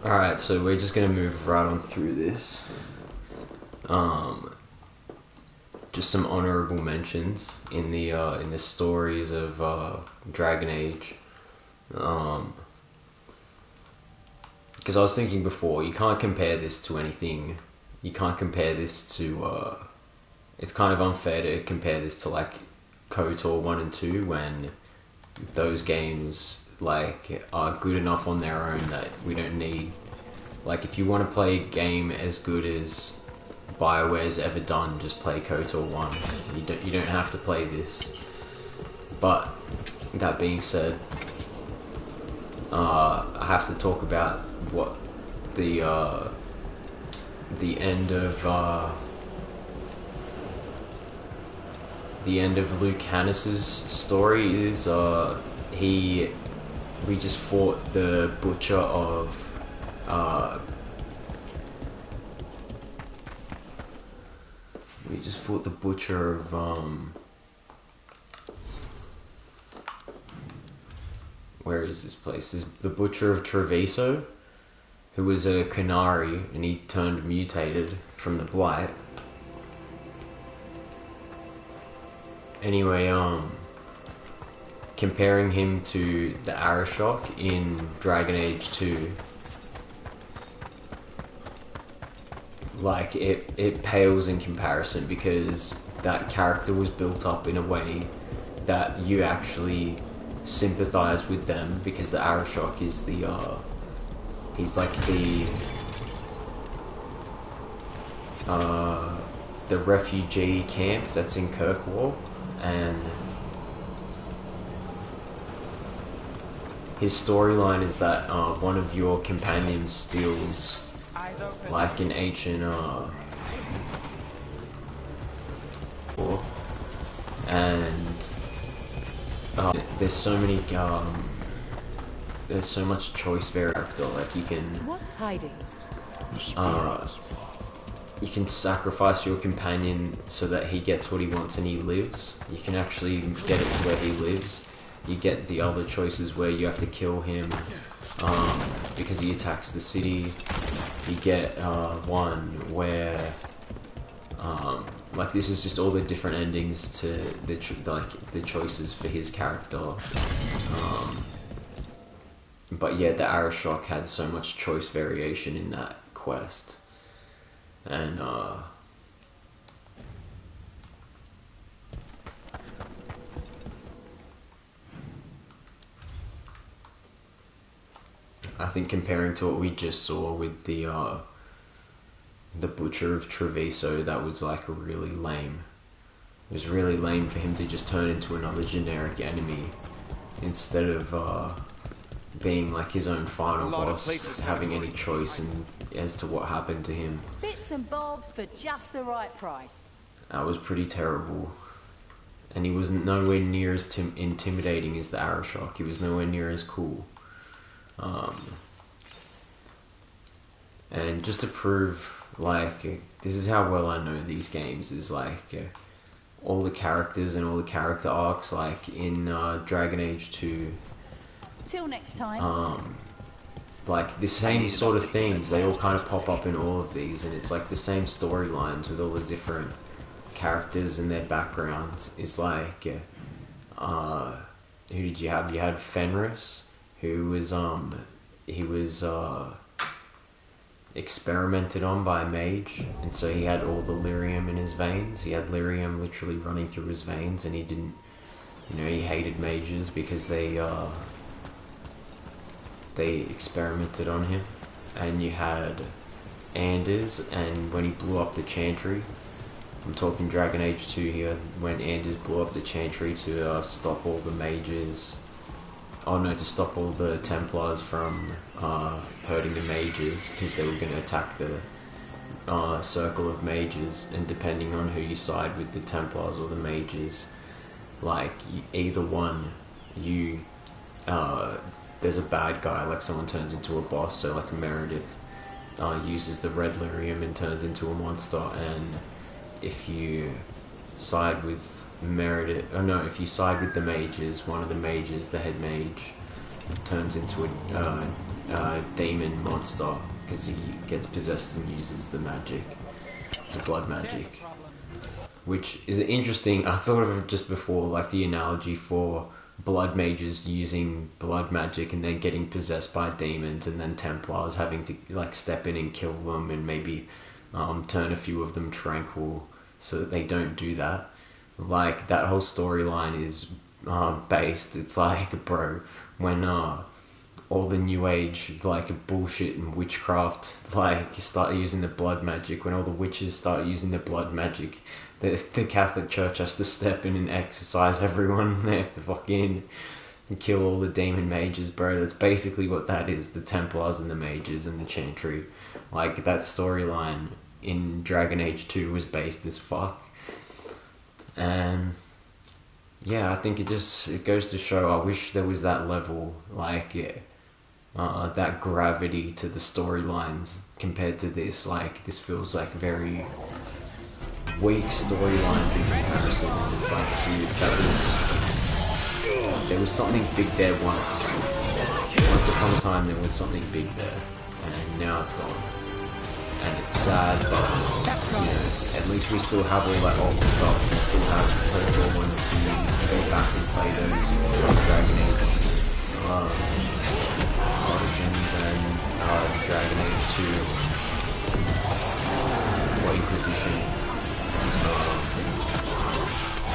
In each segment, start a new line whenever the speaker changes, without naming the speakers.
Alright, so we're just gonna move right on through this. Just some honorable mentions in the stories of Dragon Age. Because I was thinking before, you can't compare this to anything. You can't compare this to. It's kind of unfair to compare this to like KOTOR 1 and 2 when those games like are good enough on their own that we don't need. Like, if you want to play a game as good as BioWare's ever done, just play KOTOR 1. You don't have to play this. But that being said, I have to talk about what the end of Luke Hannes's story is. We just fought the butcher of. We just fought the butcher of where is this place? This is the butcher of Treviso, who was a Canary, and he turned mutated from the Blight. Anyway, comparing him to the Arashok in Dragon Age 2, like, it pales in comparison, because that character was built up in a way that you actually sympathize with them, because the Arashok is he's like the refugee camp that's in Kirkwall, and his storyline is that one of your companions steals like an ancient and there's so many there's so much choice variable. Like, you can
what tidings?
You can sacrifice your companion so that he gets what he wants and he lives. You can actually get it to where he lives. You get the other choices where you have to kill him because he attacks the city. You get one where like, this is just all the different endings to the choices for his character. But yeah, the Arashok had so much choice variation in that quest, and I think comparing to what we just saw with the Butcher of Treviso, that was like really lame. It was really lame for him to just turn into another generic enemy instead of being like his own final boss, having any choice as to what happened to him.
Bits and bobs for just the right price.
That was pretty terrible. And he was nowhere near as intimidating as the Arashok. He was nowhere near as cool. And just to prove, like, this is how well I know these games, is like all the characters and all the character arcs, like in Dragon Age 2.
Till next time.
Like, the same sort of themes, they all kind of pop up in all of these, and it's like the same storylines with all the different characters and their backgrounds. It's like, who did you have? You had Fenris, who was, he was, experimented on by a mage, and so he had all the lyrium in his veins. He had lyrium literally running through his veins, and he didn't, he hated mages because they experimented on him. And you had Anders, and when he blew up the Chantry, I'm talking Dragon Age 2 here, when Anders blew up the Chantry to stop all the mages, to stop all the Templars from hurting the mages, because they were going to attack the circle of mages, and depending on who you side with, the Templars or the mages, like, either one, there's a bad guy, like someone turns into a boss, so like Meredith uses the red lyrium and turns into a monster, and if you side with Meredith, if you side with the mages, one of the mages, the head mage, turns into a demon monster because he gets possessed and uses the magic, the blood magic. Which is interesting. I thought of it just before, like the analogy for blood mages using blood magic and then getting possessed by demons, and then Templars having to like step in and kill them and maybe turn a few of them tranquil so that they don't do that. Like that whole storyline is based. It's like, bro, when all the new age like bullshit and witchcraft like start using the blood magic, when all the witches start using the blood magic, the Catholic Church has to step in and exorcise everyone. They have to fucking kill all the demon mages, bro. That's basically what that is. The Templars and the mages and the Chantry. Like that storyline in Dragon Age 2 was based as fuck. And yeah, I think it goes to show, I wish there was that level, like that gravity to the storylines compared to this. Like this feels like very weak storylines in comparison. It's like, dude, there was something big there once. Once upon a time there was something big there, and now it's gone. And it's sad, but you know, at least we still have all that old stuff. We still have KOTOR 1 and 2. Go back and play those Dragon Age Origins and Dragon Age 2 or Inquisition.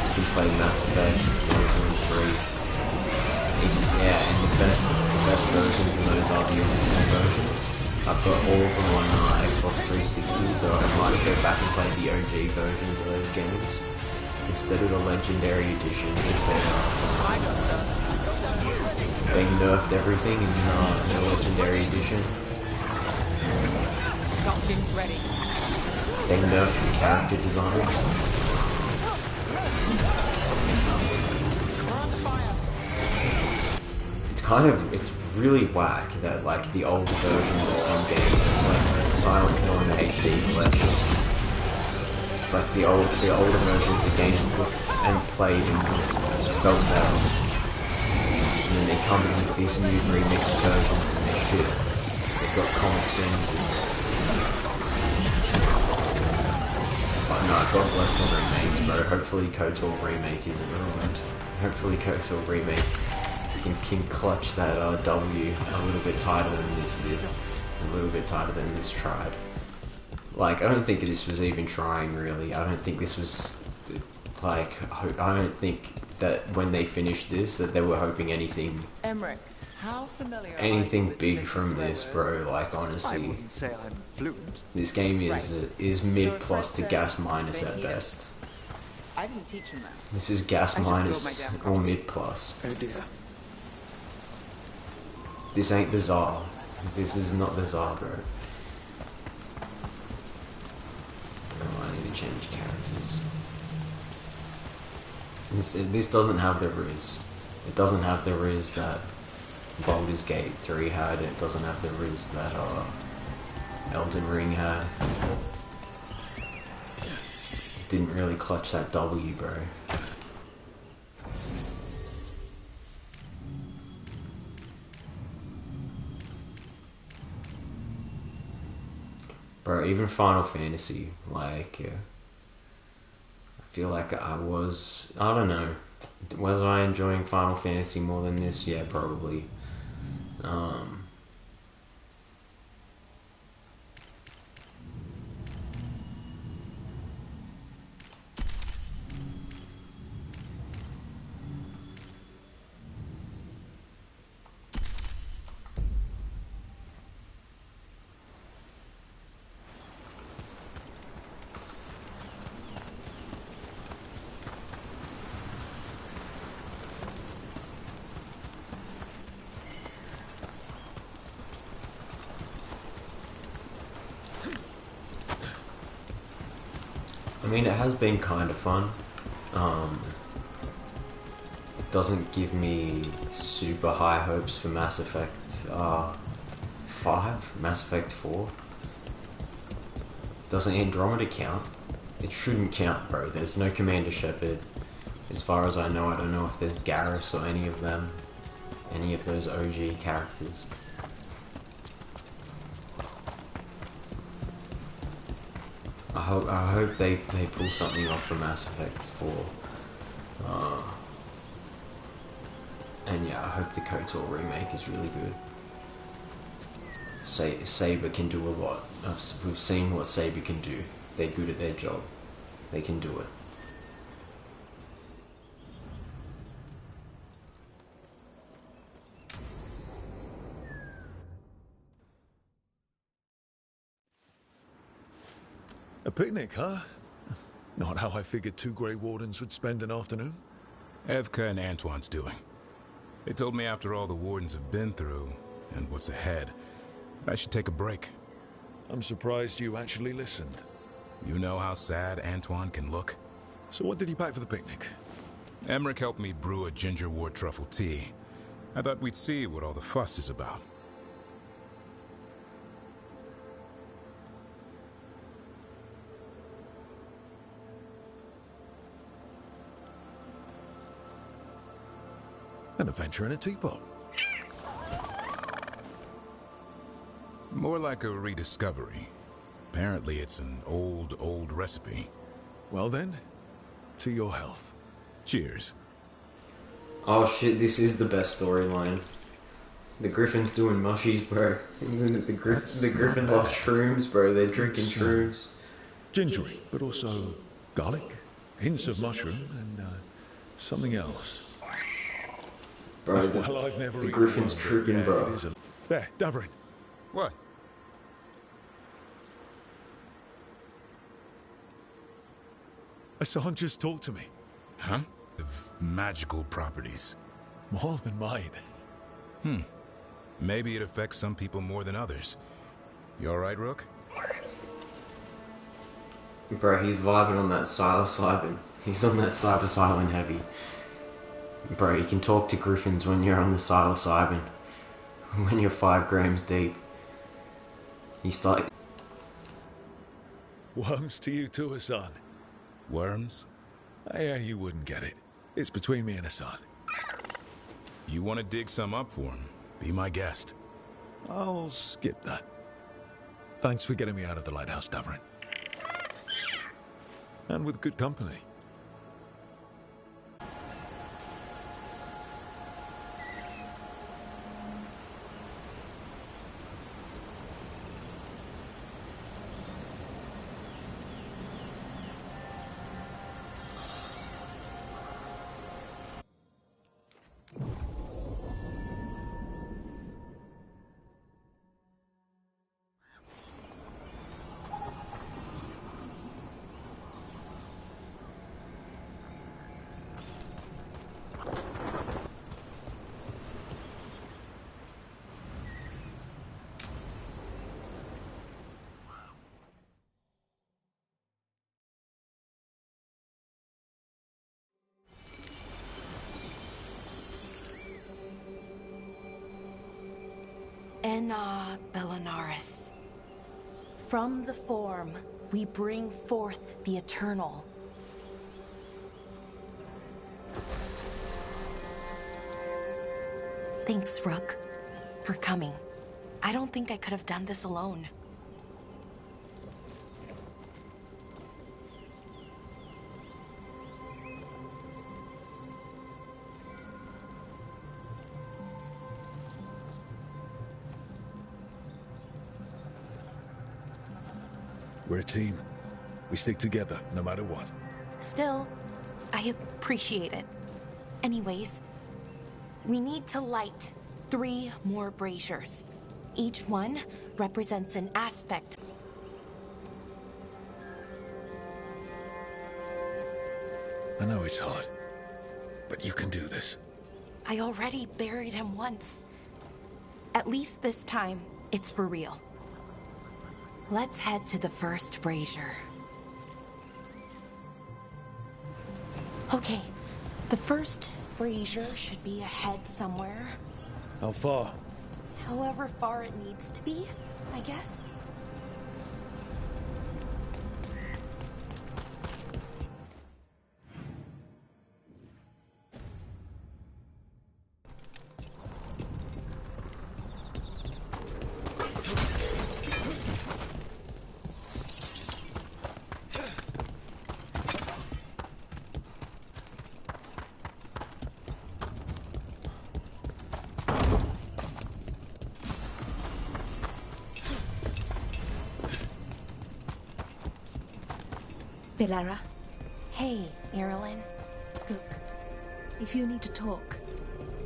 You can play Mass Effect 1, 2, and 3. Yeah, and the best versions of those are the original versions. I've got all of them on Xbox 360, so I might go back and play the OG versions of those games instead of the Legendary Edition, because they nerfed everything in the Legendary Edition.
Something's ready.
They nerfed the character designs. It's really whack that like the older versions of some games, like Silent Hill and the HD collection, it's like the older versions of games look and played and felt better, and then they come in with these new remixed versions and they're shit. They've got comic scenes and... But no, God bless the remakes, bro. Hopefully KOTOR Remake isn't ruined. Hopefully KOTOR Remake can clutch that W a little bit tighter than this did. A little bit tighter than this tried. Like, I don't think this was even trying, really. I don't think this was, like, I don't think that when they finished this, that they were hoping anything...
Emmerich, how familiar
anything big from this, bro. Like, honestly.
I wouldn't say I'm fluent.
This game is mid plus to gas minus at best.
I didn't teach him that.
This is gas minus or mid plus.
Oh dear.
This ain't the Tsar. This is not the Tsar, bro. Oh, I need to change characters. This doesn't have the Riz. It doesn't have the Riz that Baldur's Gate 3 had. It doesn't have the Riz that Elden Ring had. It didn't really clutch that W, bro. Bro, even Final Fantasy, like, I feel like I don't know, was I enjoying Final Fantasy more than this? Yeah, probably. I mean, it has been kind of fun. It doesn't give me super high hopes for Mass Effect 5, Mass Effect 4. Doesn't Andromeda count? It shouldn't count, bro. There's no Commander Shepard. As far as I know, I don't know if there's Garrus or any of them. any of those OG characters. I hope they pull something off for Mass Effect 4. And yeah, I hope the KOTOR remake is really good. Saber can do a lot. We've seen what Saber can do. They're good at their job. They can do it.
A picnic, huh? Not how I figured two Grey Wardens would spend an afternoon.
Evka and Antoine's doing. They told me after all the Wardens have been through, and what's ahead, I should take a break.
I'm surprised you actually listened.
You know how sad Antoine can look?
So what did you pack for the picnic?
Emmerich helped me brew a ginger wort truffle tea. I thought we'd see what all the fuss is about.
An adventure in a teapot.
More like a rediscovery. Apparently it's an old recipe.
Well then, to your health.
Cheers.
Oh shit, this is the best storyline. The Griffin's doing mushies, bro. The Griffin loves shrooms, bro. They're drinking shrooms.
Gingery, but also garlic, hints of mushroom, and something else.
Bro,
Well, I've never
the
eaten
Griffin's
one, but
tripping,
yeah,
bro.
it is There, Davarin.
What?
Hassan just talked to me.
Huh? Of magical properties.
More than mine.
Maybe it affects some people more than others. You alright, Rook?
Bro, he's vibing on that psilocybin. He's on that psilocybin heavy. Bro, you can talk to Griffins when you're on the psilocybin. When you're 5 grams deep. You start...
Worms to you too, Hassan.
Worms?
Yeah, you wouldn't get it. It's between me and Hassan.
You want to dig some up for him? Be my guest.
I'll skip that. Thanks for getting me out of the lighthouse, Davarin. And with good company.
Enna Bellinaris. From the form, we bring forth the eternal. Thanks, Rook, for coming. I don't think I could have done this alone.
We're a team. We stick together, no matter what.
Still, I appreciate it. Anyways, we need to light 3 more braziers. Each one represents an aspect.
I know it's hard, but you can do this.
I already buried him once. At least this time, it's for real. Let's head to the first brazier. Okay, the first brazier should be ahead somewhere.
How far?
However far it needs to be, I guess.
Delara,
Hey, Erilyn.
look, if you need to talk,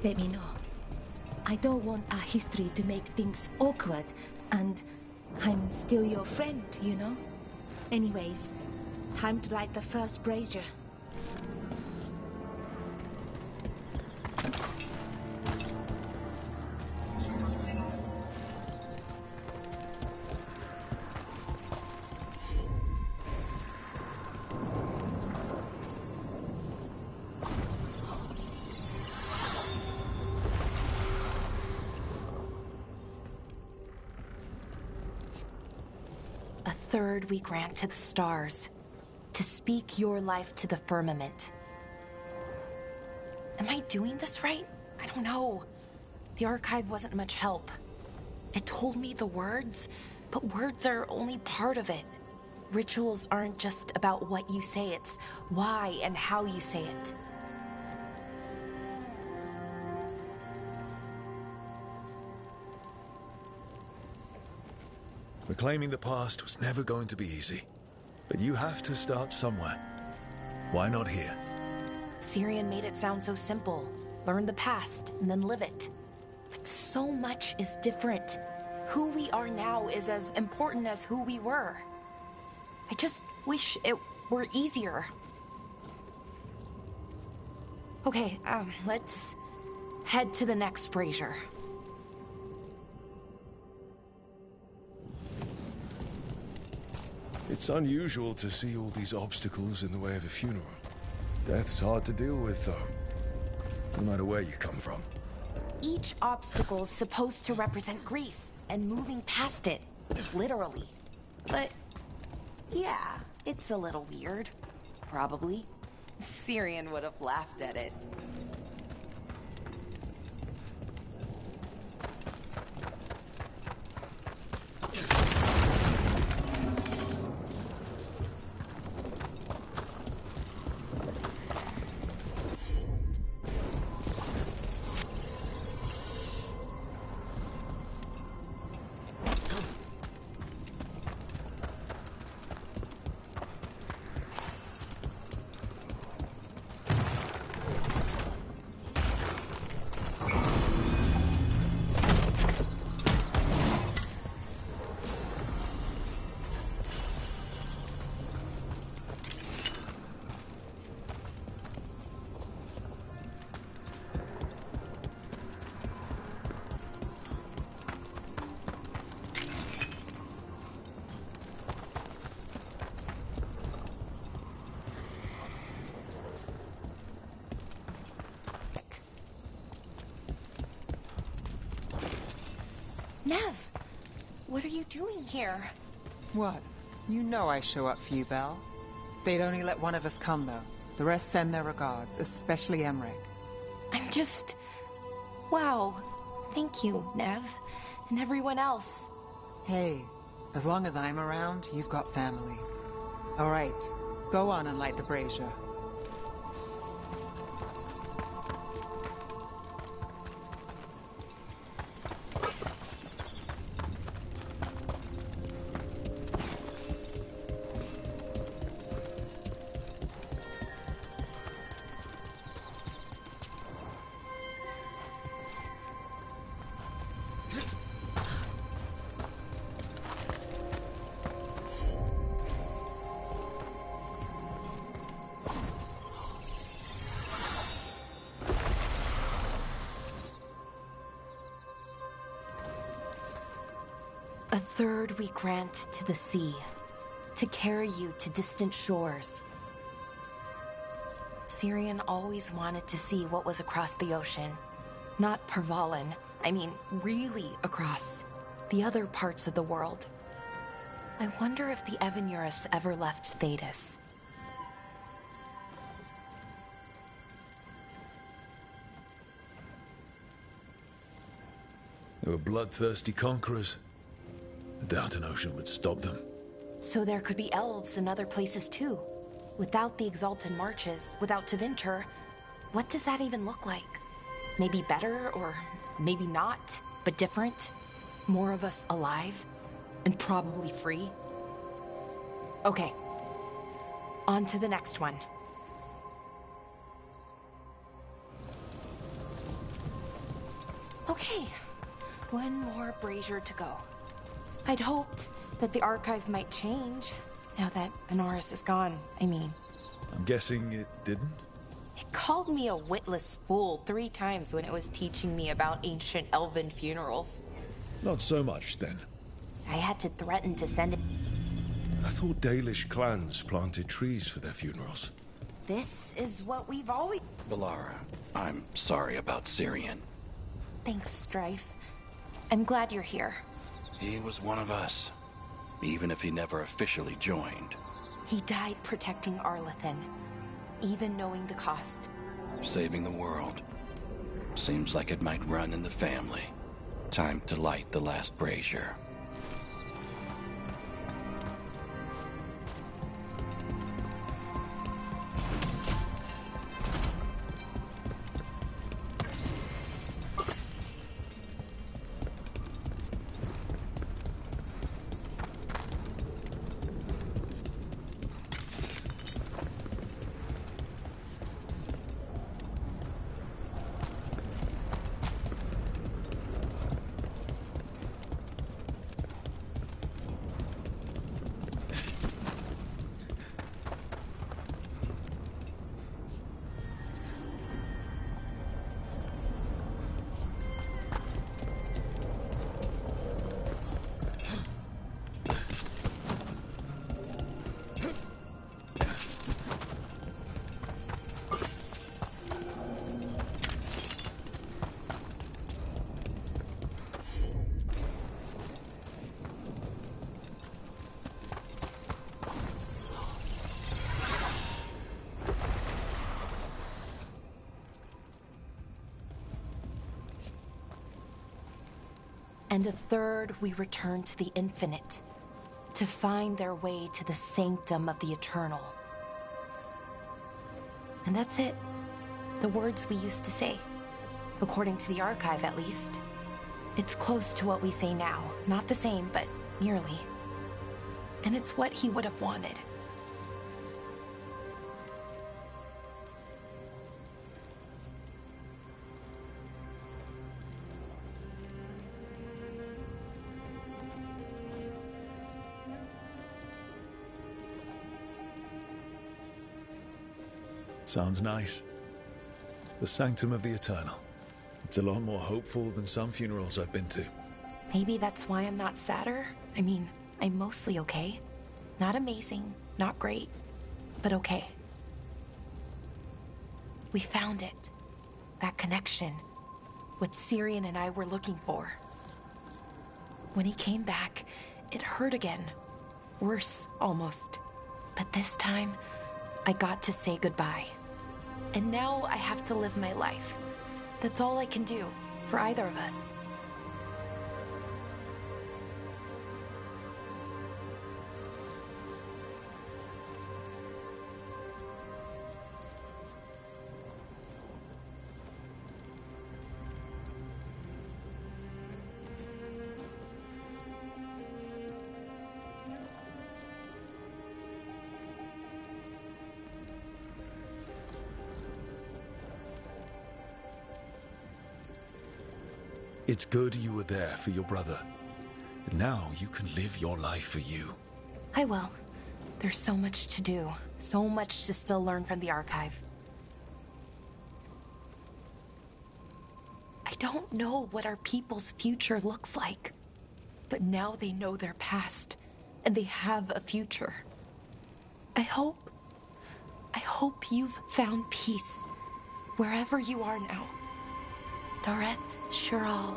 let me know. I don't want our history to make things awkward, and I'm still your friend, you know? Anyways, time to light the first brazier.
A third we grant to the stars, to speak your life to the firmament. Am I doing this right? I don't know. The archive wasn't much help. It told me the words, but words are only part of it. Rituals aren't just about what you say, it's why and how you say it.
Reclaiming the past was never going to be easy. But you have to start somewhere. Why not here?
Syrian made it sound so simple. Learn the past and then live it. But so much is different. Who we are now is as important as who we were. I just wish it were easier. Okay, let's head to the next brazier.
It's unusual to see all these obstacles in the way of a funeral. Death's hard to deal with, though, no matter where you come from.
Each obstacle's supposed to represent grief and moving past it, literally. But, yeah, it's a little weird. Probably. Syrian would have laughed at it. Nev, what are you doing here?
What? You know I show up for you, Belle. They'd only let one of us come, though. The rest send their regards, especially Emmerich.
I'm just... Wow. Thank you, Nev. And everyone else.
Hey, as long as I'm around, you've got family. All right, go on and light the brazier.
A third we grant to the sea, to carry you to distant shores. Syrian always wanted to see what was across the ocean. Not Pervalin, I mean really across. The other parts of the world. I wonder if the Evanurus ever left Thedas.
They were bloodthirsty conquerors. I doubt an ocean would stop them.
So there could be elves in other places too. Without the Exalted Marches, without Tevinter, what does that even look like? Maybe better, or maybe not, but different? More of us alive? And probably free? Okay. On to the next one. Okay, one more brazier to go. I'd hoped that the archive might change, now that Anaris is gone, I mean.
I'm guessing it didn't?
It called me a witless fool 3 times when it was teaching me about ancient elven funerals.
Not so much, then.
I had to threaten to send it.
I thought Dalish clans planted trees for their funerals.
This is what we've always...
Valara, I'm sorry about Syrian.
Thanks, Strife. I'm glad you're here.
He was one of us, even if he never officially joined.
He died protecting Arlathan, even knowing the cost.
Saving the world. Seems like it might run in the family. Time to light the last brazier.
And a third we return to the infinite, to find their way to the sanctum of the eternal. And that's it. The words we used to say. According to the archive, at least. It's close to what we say now. Not the same, but nearly. And it's what he would have wanted.
Sounds nice. The Sanctum of the Eternal. It's a lot more hopeful than some funerals I've been to.
Maybe that's why I'm not sadder. I mean, I'm mostly okay. Not amazing, not great, but okay. We found it. That connection. What Syrian and I were looking for. When he came back, it hurt again. Worse, almost. But this time, I got to say goodbye. And now I have to live my life. That's all I can do, for either of us.
It's good you were there for your brother. Now you can live your life for you.
I will. There's so much to do. So much to still learn from the archive. I don't know what our people's future looks like. But now they know their past. And they have a future. I hope you've found peace. Wherever you are now. Dareth, Shiral,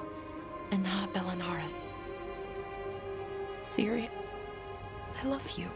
and Ha Belanaris. Syrian, I love you.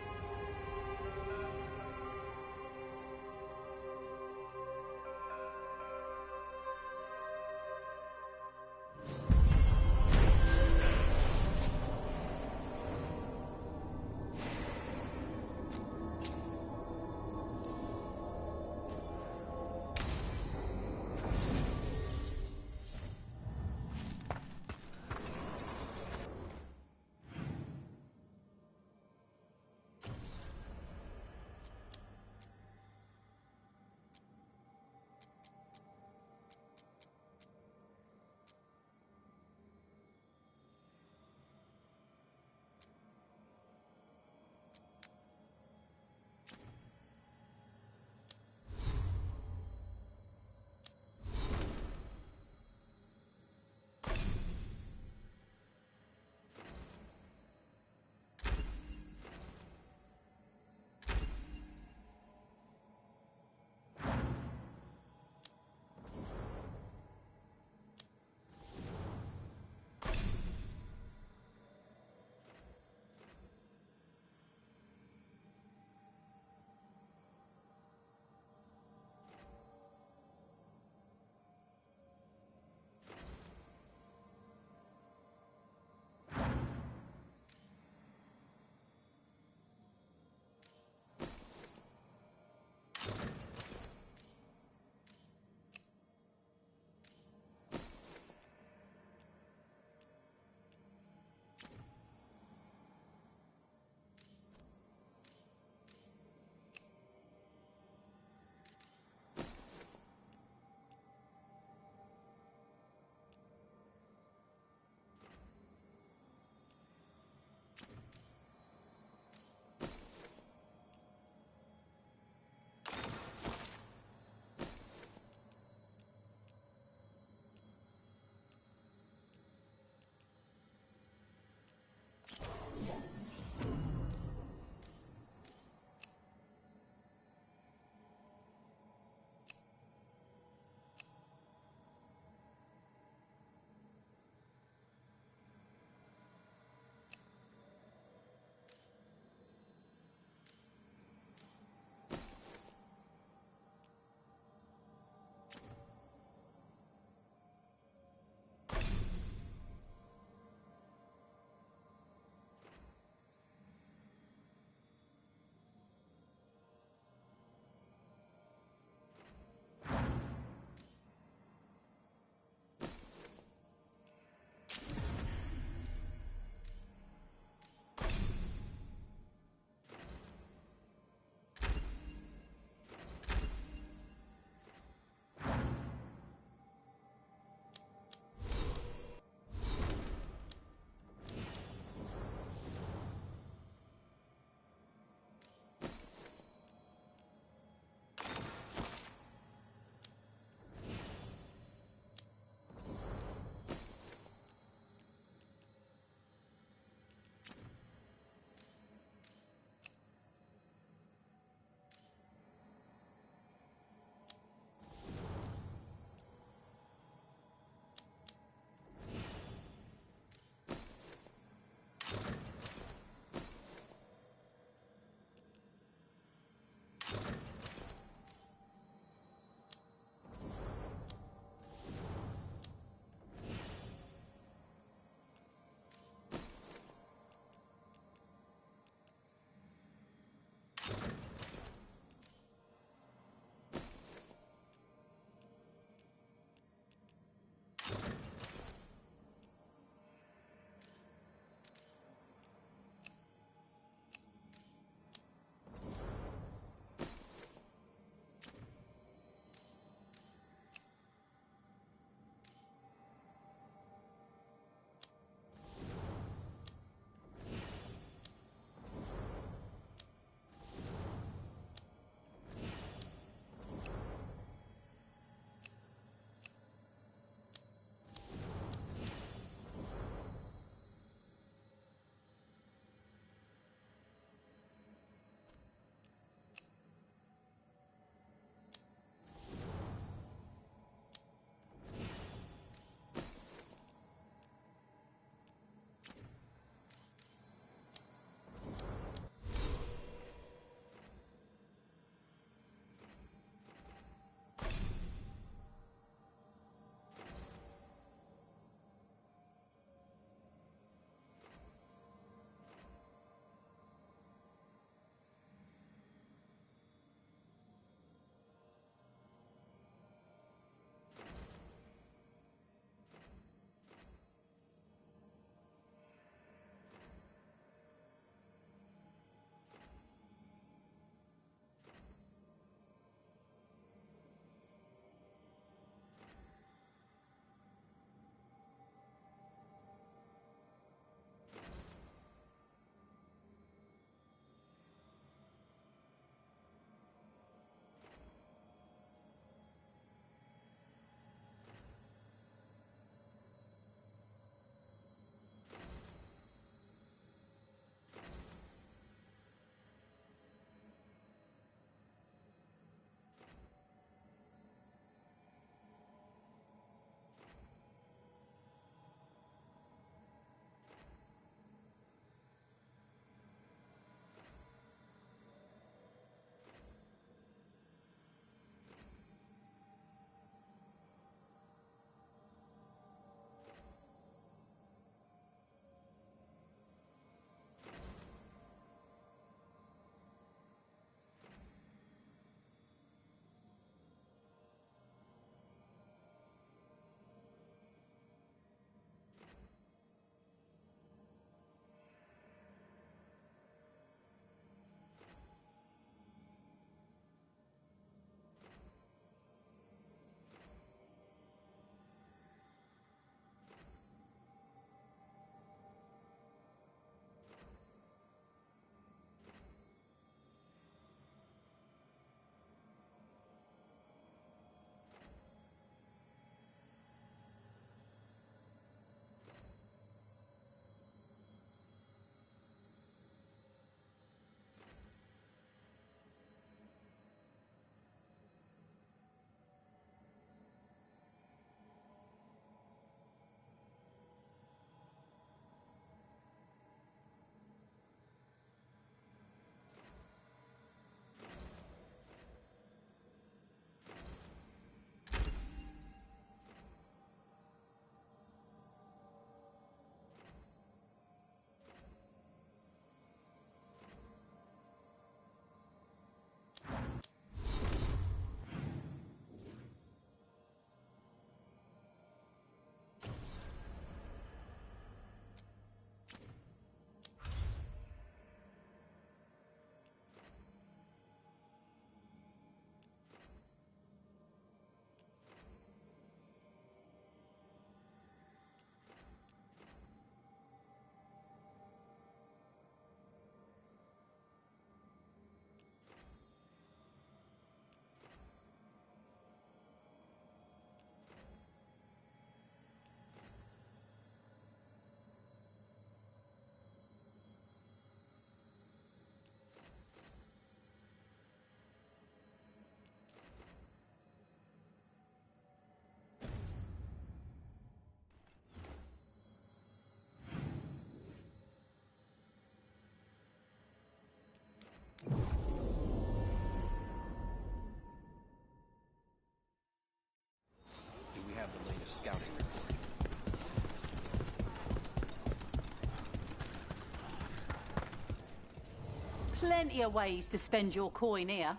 Plenty of ways to spend your coin here.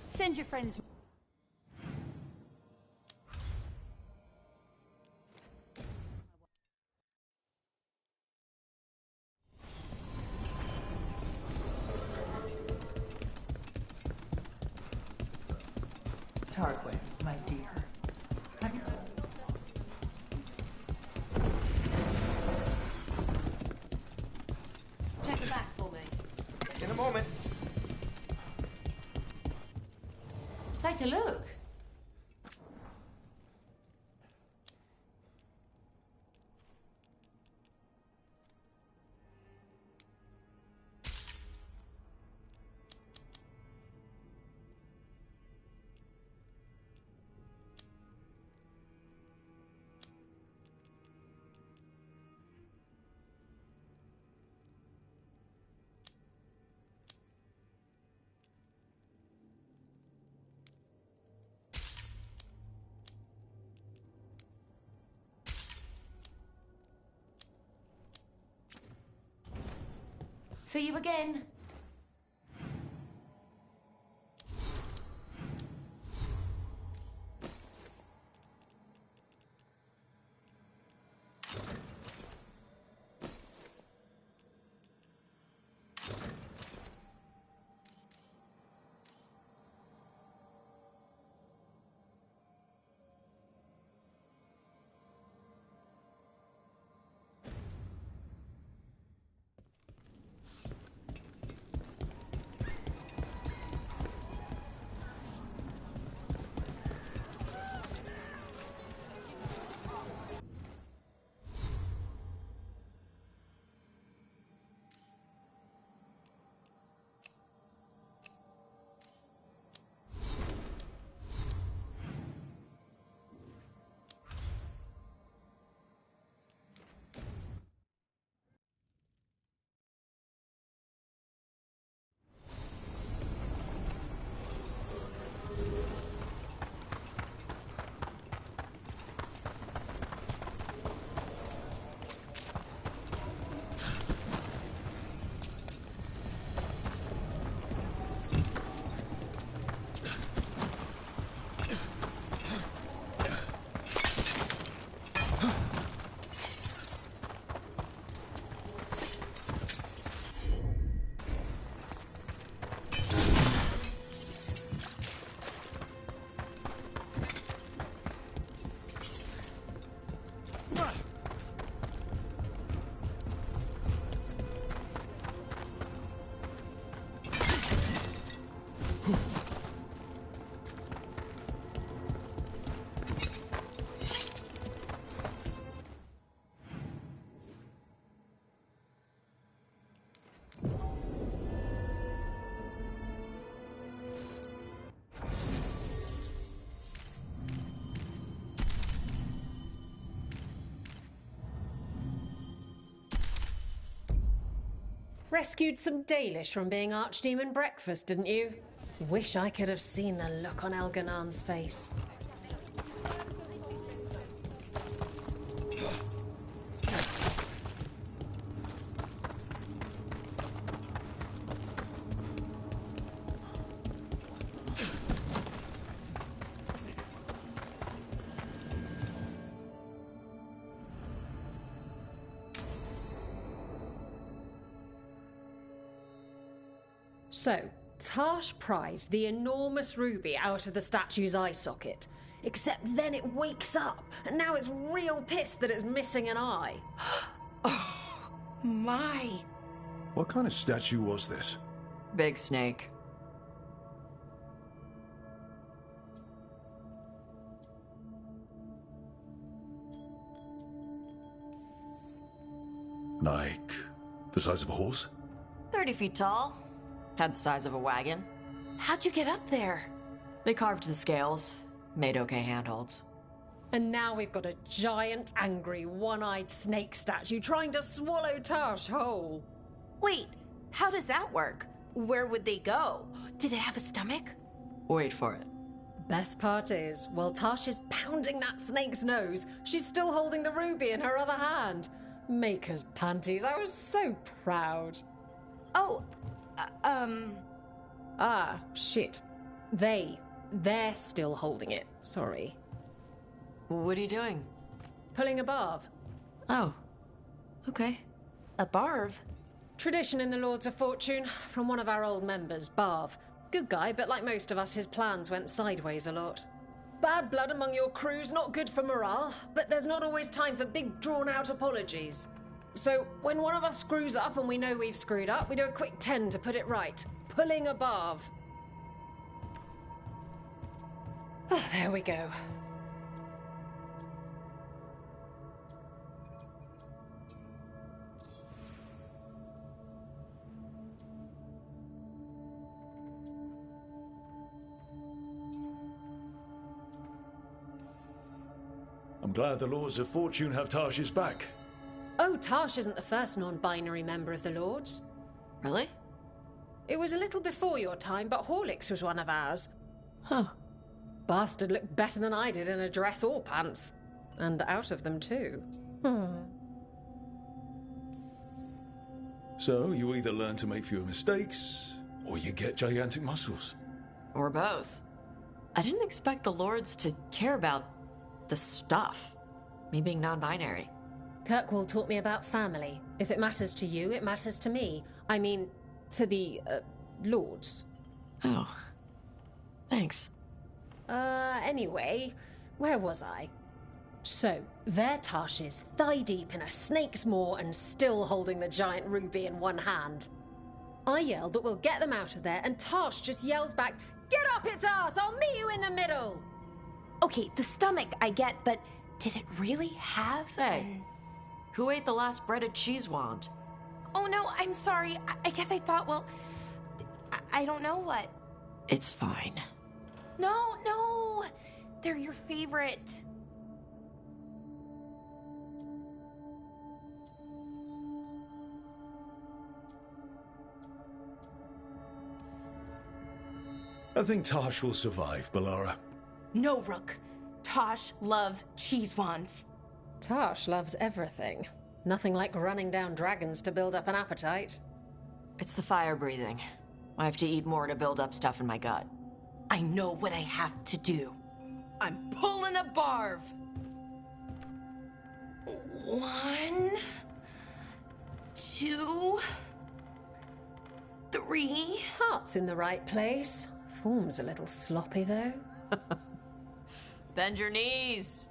Send your friends.
Tarquin, my dear. Have you...
Check the back for me.
In a moment.
Take a look. See you again.
Rescued some Dalish from being Archdemon breakfast, didn't you? Wish I could have seen the look on Elganan's face. So, Tarsh pries the enormous ruby out of the statue's eye socket. Except then it wakes up, and now it's real pissed that it's missing an eye.
Oh, my.
What kind of statue was this?
Big snake.
Like, the size of a horse?
30 feet tall. Had the size of a wagon.
How'd you get up there?
They carved the scales. Made okay handholds.
And now we've got a giant, angry, one-eyed snake statue trying to swallow Tarsh whole.
Wait, how does that work? Where would they go? Did it have a stomach?
Wait for it.
Best part is, while Tash is pounding that snake's nose, she's still holding the ruby in her other hand. Maker's panties, I was so proud.
Oh,
Ah, shit. They're still holding it. Sorry.
What are you doing?
Pulling a barb.
Oh. Okay.
A barb?
Tradition in the Lords of Fortune, from one of our old members, Barv. Good guy, but like most of us, his plans went sideways a lot. Bad blood among your crew's not good for morale, but there's not always time for big, drawn-out apologies. So, when one of us screws up and we know we've screwed up, we do a quick 10 to put it right. Pulling a Barv. Oh, there we go.
I'm glad the Lords of Fortune have Tash's back.
Oh, Tash isn't the first non-binary member of the Lords.
Really?
It was a little before your time, but Horlicks was one of ours.
Huh.
Bastard looked better than I did in a dress or pants. And out of them, too.
So, you either learn to make fewer mistakes, or you get gigantic muscles.
Or both. I didn't expect the Lords to care about the stuff. Me being non-binary.
Kirkwall taught me about family. If it matters to you, it matters to me. I mean, to the, Lords.
Oh. Thanks.
Anyway, where was I? So, there Tash is, thigh-deep in a snake's maw and still holding the giant ruby in one hand. I yell that we'll get them out of there, and Tash just yells back, "Get up its ass! I'll meet you in the middle!"
Okay, the stomach I get, but did it really have
Hey, who ate the last breaded cheese wand?
Oh no, I'm sorry. I guess I thought, well, I don't know what.
It's fine.
No, they're your favorite.
I think Tash will survive, Balara.
No, Rook. Tash loves cheese wands.
Tash loves everything. Nothing like running down dragons to build up an appetite.
It's the fire breathing. I have to eat more to build up stuff in my gut.
I know what I have to do. I'm pulling a barv. 1, 2, 3.
Heart's in the right place. Form's a little sloppy, though.
Bend your knees.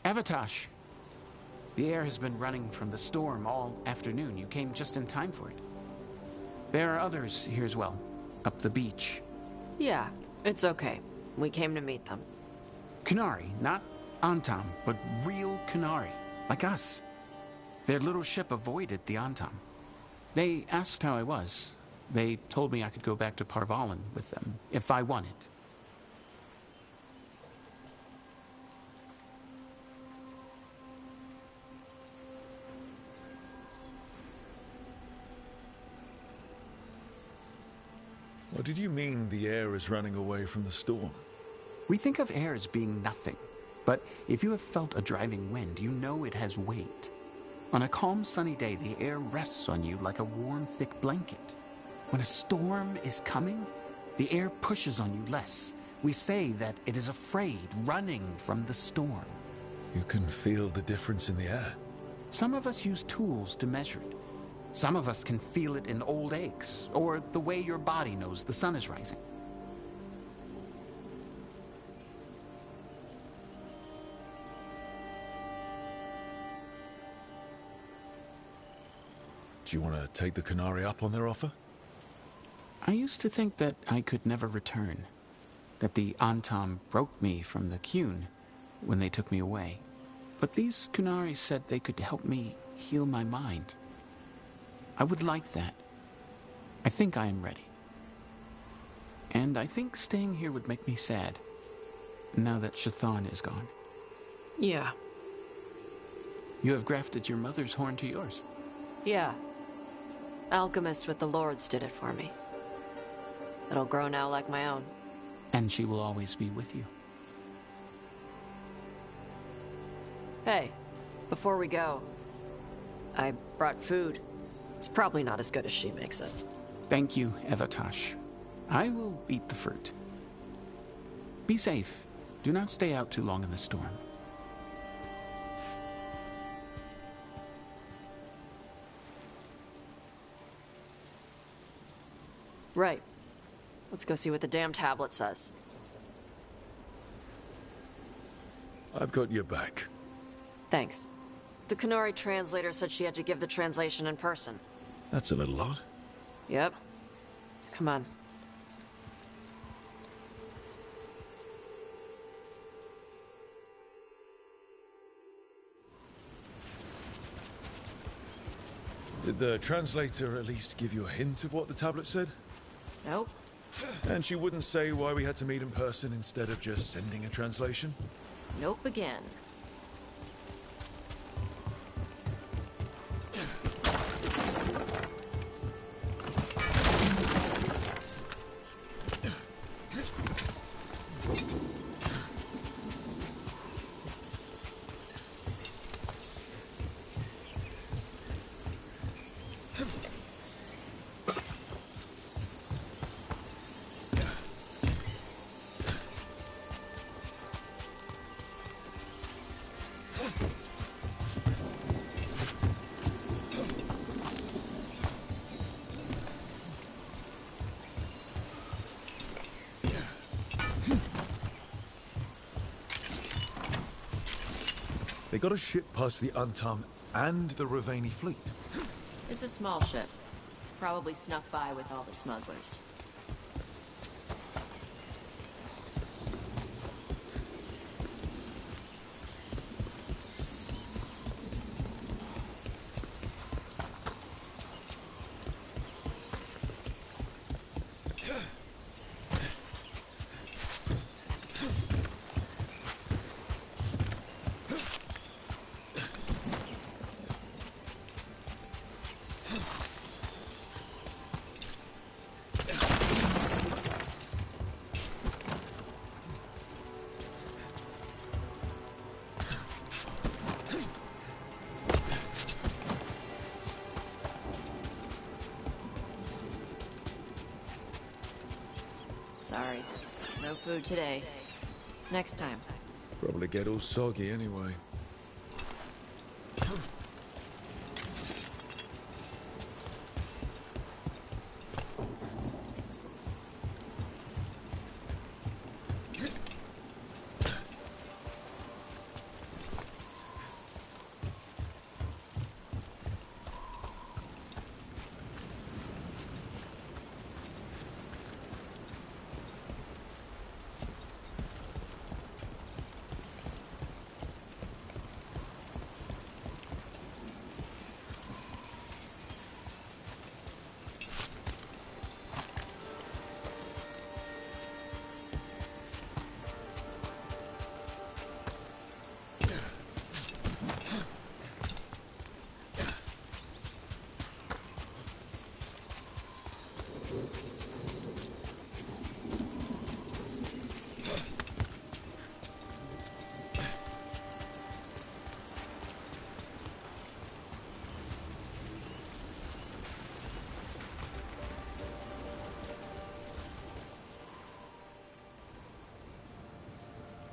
Avatash. The air has been running from the storm all afternoon. You came just in time for it. There are others here as well, up the beach.
Yeah, it's okay. We came to meet them.
Kunari, not Antam, but real Kunari, like us. Their little ship avoided the Antam. They asked how I was. They told me I could go back to Parvalan with them, if I wanted.
Or did you mean the air is running away from the storm?
We think of air as being nothing, but if you have felt a driving wind, you know it has weight. On a calm, sunny day, the air rests on you like a warm, thick blanket. When a storm is coming, the air pushes on you less. We say that it is afraid, running from the storm.
You can feel the difference in the air.
Some of us use tools to measure it. Some of us can feel it in old aches, or the way your body knows the sun is rising.
Do you want to take the Canary up on their offer?
I used to think that I could never return, that the Antam broke me from the Qun when they took me away. But these Kunari said they could help me heal my mind. I would like that. I think I am ready. And I think staying here would make me sad, now that Shathan is gone.
Yeah.
You have grafted your mother's horn to yours.
Yeah. Alchemist with the Lords did it for me. It'll grow now like my own.
And she will always be with you.
Hey, before we go, I brought food. It's probably not as good as she makes it.
Thank you, Evatash. I will eat the fruit. Be safe. Do not stay out too long in the storm.
Right. Let's go see what the damn tablet says.
I've got your back.
Thanks. The Canary translator said she had to give the translation in person.
That's a little odd.
Yep. Come on.
Did the translator at least give you a hint of what the tablet said?
Nope.
And she wouldn't say why we had to meet in person instead of just sending a translation?
Nope again.
They got a ship past the Antam and the Ravani fleet.
It's a small ship. Probably snuck by with all the smugglers. Sorry. No food today. Next time.
Probably get all soggy anyway.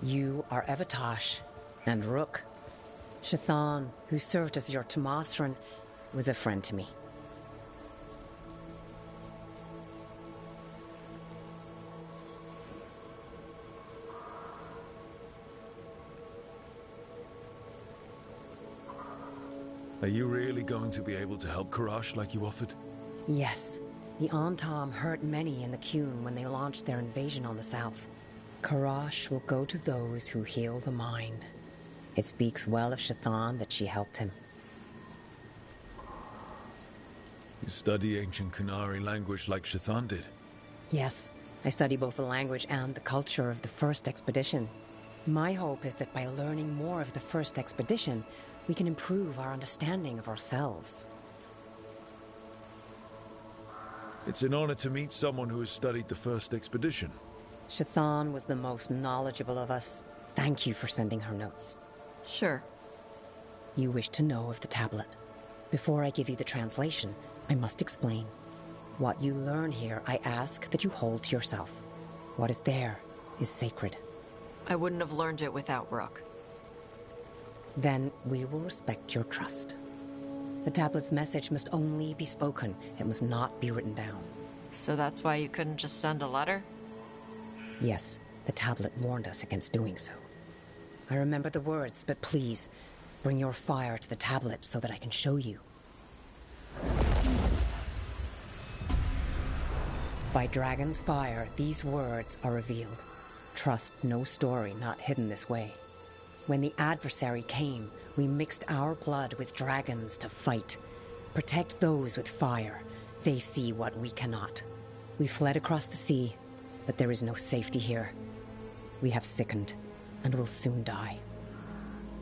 You are Evatosh and Rook. Shathan, who served as your Tomasran, was a friend to me.
Are you really going to be able to help Karash like you offered?
Yes. The Antam hurt many in the Qun when they launched their invasion on the south. Karash will go to those who heal the mind. It speaks well of Shathan that she helped him.
You study ancient Qunari language like Shathan did?
Yes. I study both the language and the culture of the first expedition. My hope is that by learning more of the first expedition, we can improve our understanding of ourselves.
It's an honor to meet someone who has studied the first expedition.
Shathan was the most knowledgeable of us. Thank you for sending her notes.
Sure.
You wish to know of the tablet. Before I give you the translation, I must explain. What you learn here, I ask that you hold to yourself. What is there is sacred.
I wouldn't have learned it without Rook.
Then we will respect your trust. The tablet's message must only be spoken. It must not be written down.
So that's why you couldn't just send a letter?
Yes, the tablet warned us against doing so. I remember the words, but please, bring your fire to the tablet so that I can show you. By Dragon's fire, these words are revealed. Trust no story not hidden this way. When the adversary came, we mixed our blood with dragons to fight. Protect those with fire. They see what we cannot. We fled across the sea, but there is no safety here. We have sickened, and will soon die.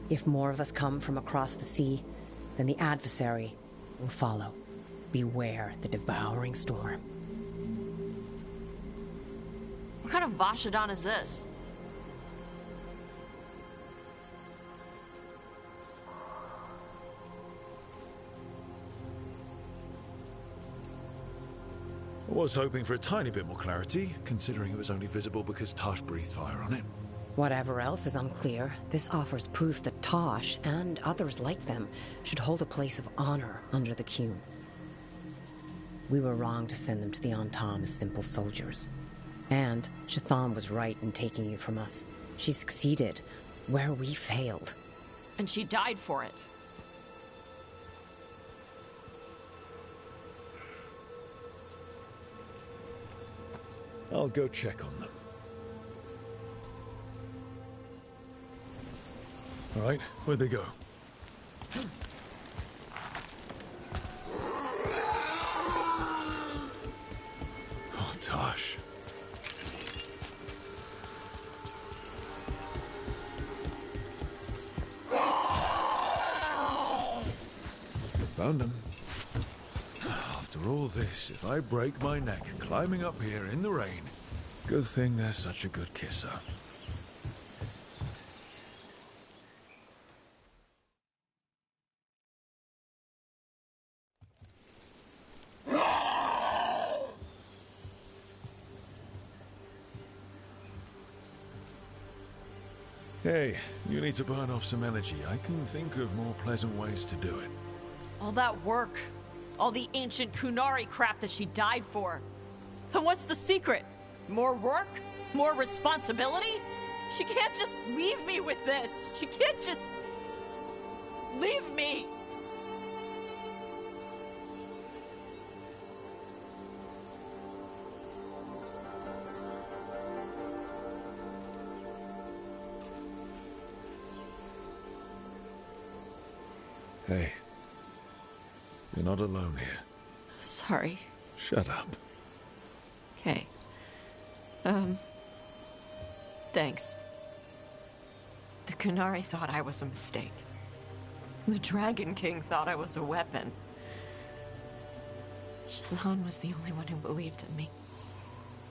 If more of us come from across the sea, then the adversary will follow. Beware the devouring storm.
What kind of Vashadan is this?
I was hoping for a tiny bit more clarity, considering it was only visible because Tosh breathed fire on it.
Whatever else is unclear, this offers proof that Tosh, and others like them, should hold a place of honor under the Qun. We were wrong to send them to the Antam as simple soldiers. And Shathan was right in taking you from us. She succeeded where we failed.
And she died for it.
I'll go check on them. All right, where'd they go? Oh, Tosh. Found them. After all this, if I break my neck climbing up here in the rain, good thing they're such a good kisser. Hey, you need to burn off some energy. I can think of more pleasant ways to do it.
All that work. All the ancient Qunari crap that she died for. And what's the secret? More work? More responsibility? She can't just leave me with this. She can't just... leave me.
Hey, you're not alone here.
Sorry.
Shut up.
Okay. Thanks. The Qunari thought I was a mistake. The Dragon King thought I was a weapon. Shazan was the only one who believed in me.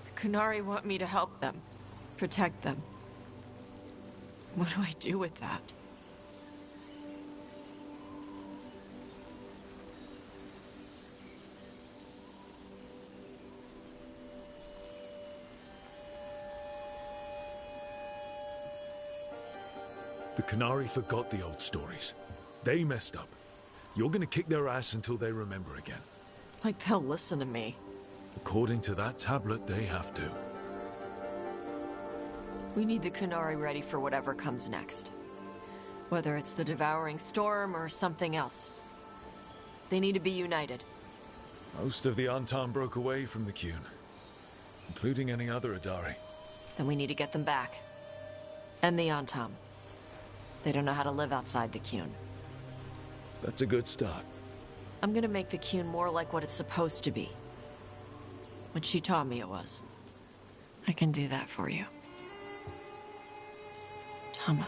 The Qunari want me to help them, protect them. What do I do with that?
The Qunari forgot the old stories. They messed up. You're gonna kick their ass until they remember again.
Like they'll listen to me.
According to that tablet, they have to.
We need the Qunari ready for whatever comes next. Whether it's the Devouring Storm or something else. They need to be united.
Most of the Antam broke away from the Qun, including any other Adari.
Then we need to get them back. And the Antam. They don't know how to live outside the Qun.
That's a good start.
I'm gonna make the Qun more like what it's supposed to be. What she taught me it was. I can do that for you. Tama.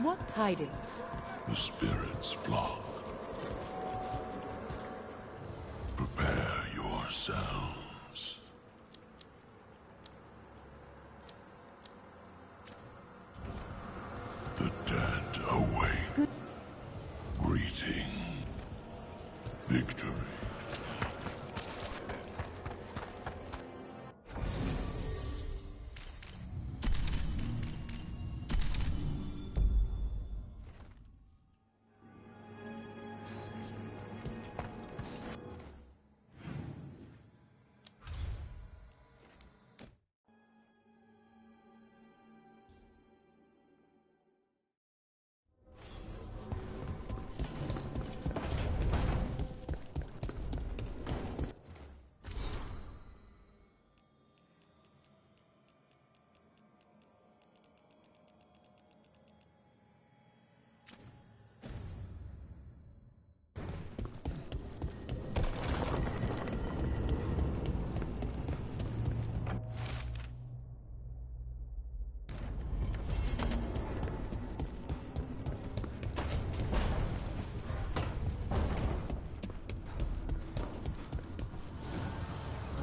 What tidings?
The spirits flock. Prepare yourselves. The dead awake. Greeting. Victory.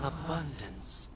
Abundance.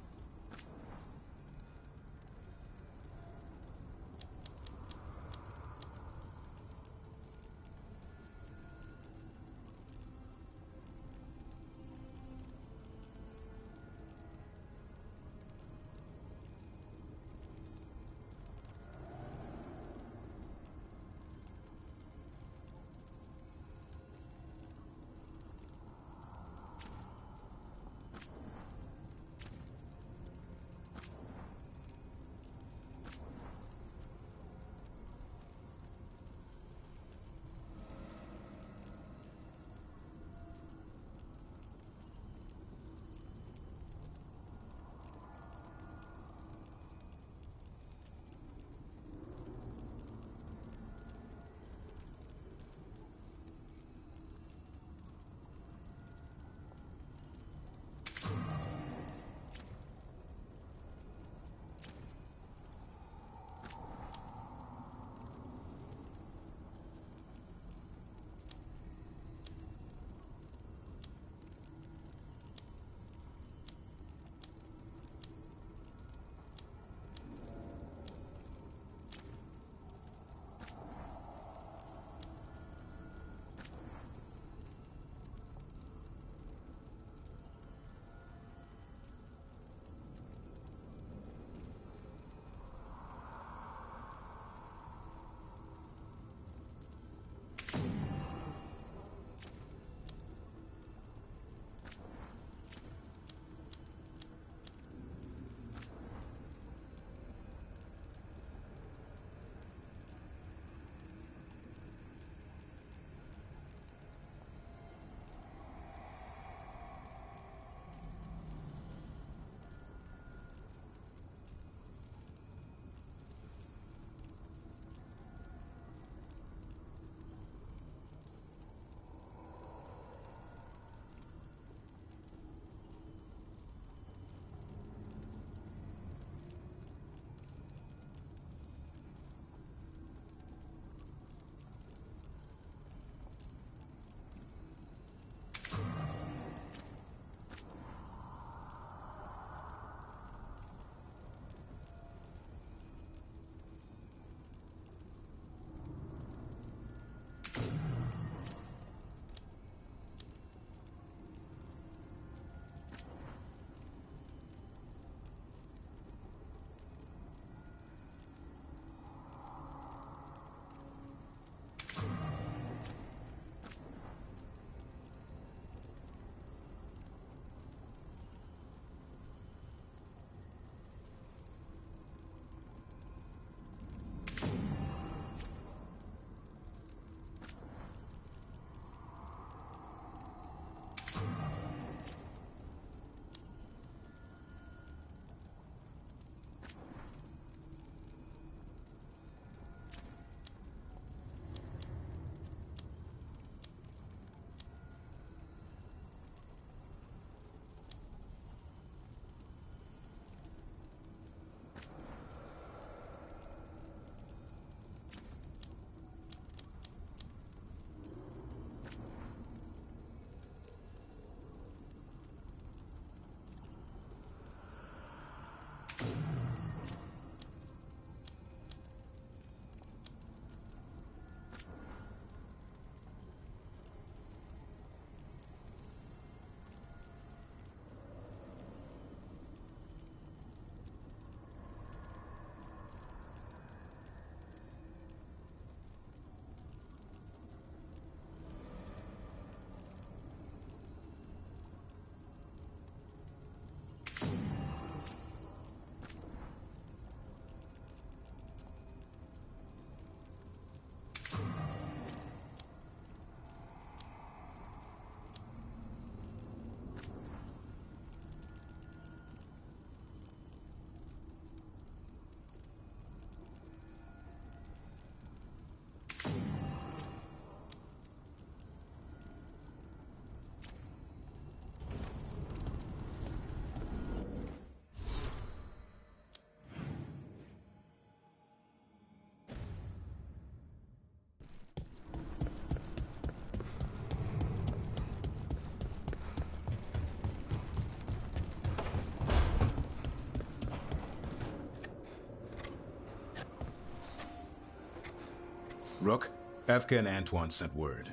Rook, Evka and Antoine sent word.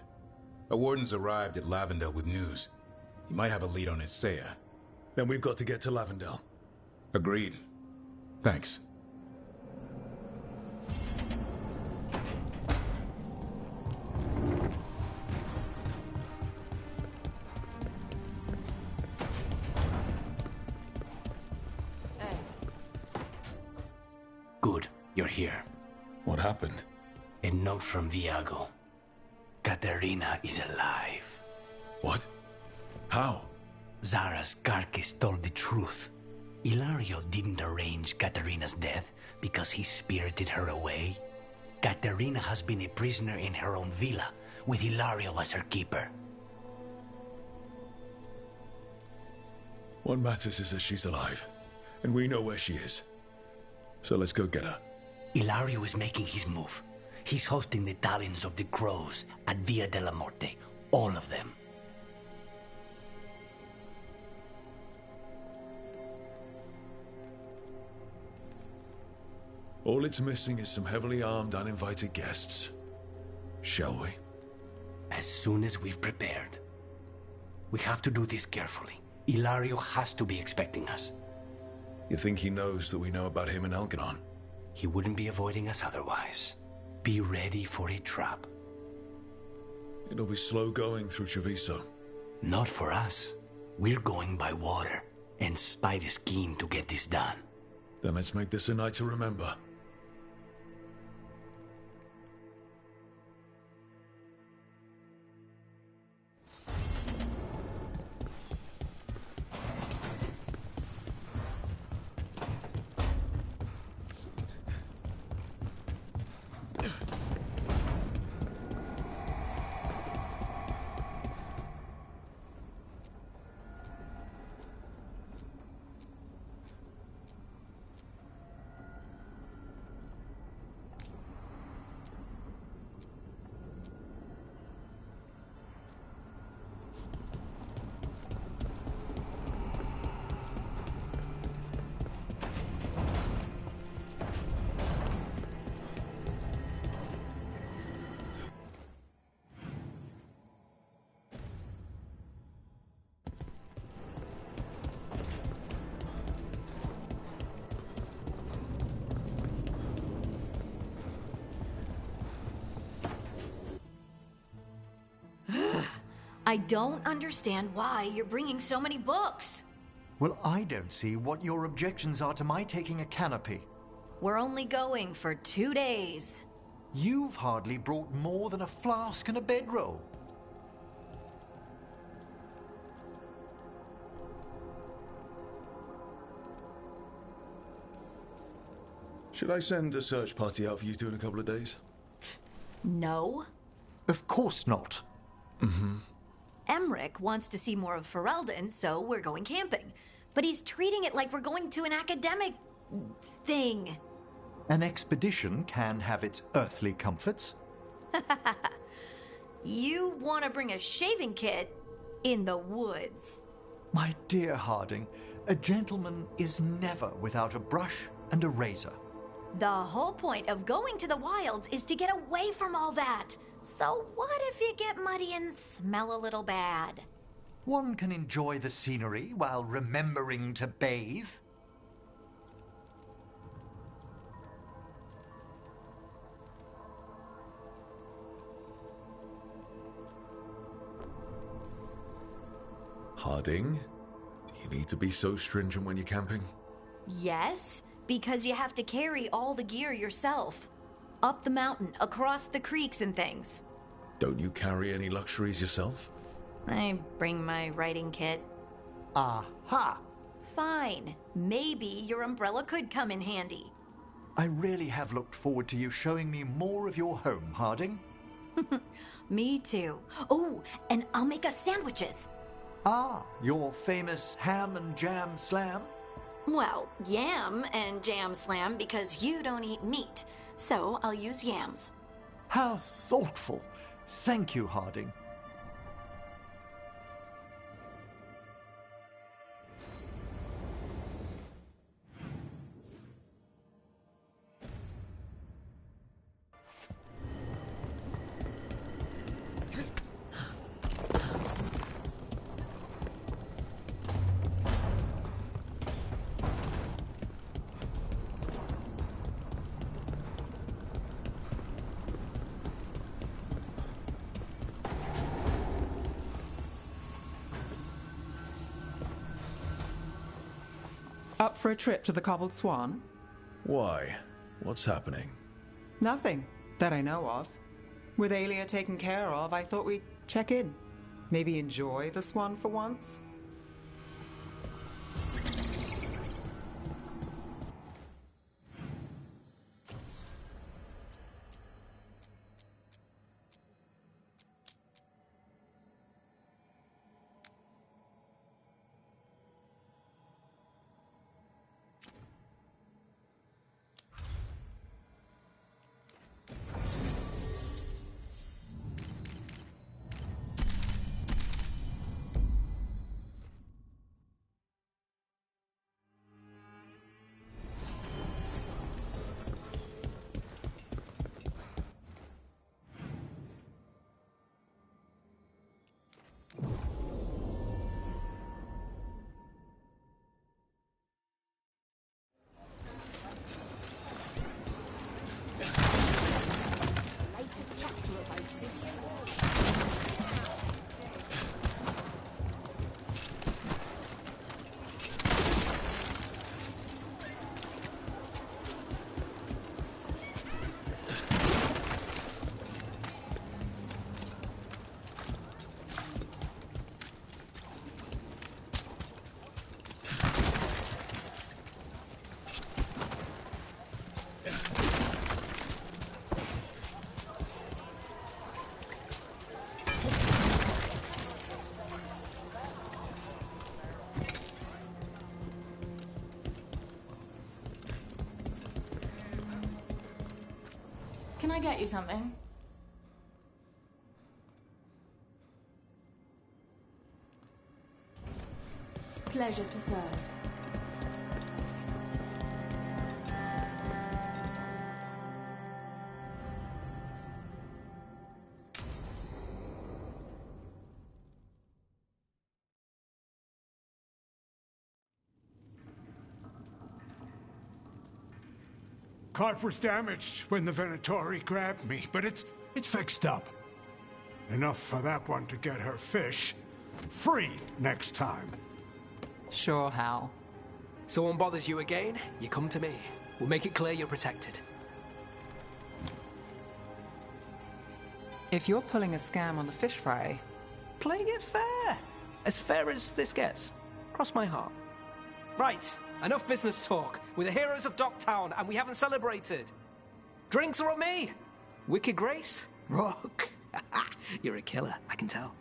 A warden's arrived at Lavendel with news. He might have a lead on Isaiah.
Then we've got to get to Lavendel.
Agreed. Thanks.
Good, you're here.
What happened?
A note from Viago. Katerina is alive.
What? How?
Zara's carcass told the truth. Ilario didn't arrange Katerina's death because he spirited her away. Katerina has been a prisoner in her own villa, with Ilario as her keeper.
What matters is that she's alive, and we know where she is. So let's go get her.
Ilario is making his move. He's hosting the Talons of the Crows at Via de la Morte. All of them.
All it's missing is some heavily armed, uninvited guests. Shall we?
As soon as we've prepared. We have to do this carefully. Ilario has to be expecting us.
You think he knows that we know about him and Algernon?
He wouldn't be avoiding us otherwise. Be ready for a trap.
It'll be slow going through Treviso.
Not for us. We're going by water, and Spite is keen to get this done.
Then let's make this a night to remember.
I don't understand why you're bringing so many books.
Well, I don't see what your objections are to my taking a canopy.
We're only going for 2 days.
You've hardly brought more than a flask and a bedroll.
Should I send a search party out for you two in a couple of days?
No.
Of course not.
Mm-hmm.
Emmerich wants to see more of Ferelden, so we're going camping. But he's treating it like we're going to an academic thing.
An expedition can have its earthly comforts.
You want to bring a shaving kit in the woods.
My dear Harding, a gentleman is never without a brush and a razor.
The whole point of going to the wilds is to get away from all that. So what if you get muddy and smell a little bad?
One can enjoy the scenery while remembering to bathe.
Harding, do you need to be so stringent when you're camping?
Yes, because you have to carry all the gear yourself. Up the mountain, across the creeks and things.
Don't you carry any luxuries yourself?
I bring my writing kit.
Aha!
Fine. Maybe your umbrella could come in handy.
I really have looked forward to you showing me more of your home, Harding.
Me too. Oh, and I'll make us sandwiches.
Ah, your famous ham and jam slam?
Well, yam and jam slam because you don't eat meat. So I'll use yams.
How thoughtful. Thank you, Harding.
Up for a trip to the Cobbled Swan?
Why? What's happening?
Nothing that I know of. With Alia taken care of, I thought we'd check in. Maybe enjoy the Swan for once?
Can I get you something? Pleasure to serve.
Cart was damaged when the Venatori grabbed me, but it's fixed up. Enough for that one to get her fish free next time.
Sure, Hal.
Someone bothers you again, you come to me. We'll make it clear you're protected.
If you're pulling a scam on the fish fry,
Playing it fair. As fair as this gets. Cross my heart. Right, enough business talk. We're the heroes of Docktown, and we haven't celebrated. Drinks are on me. Wicked Grace? Rock. You're a killer, I can tell.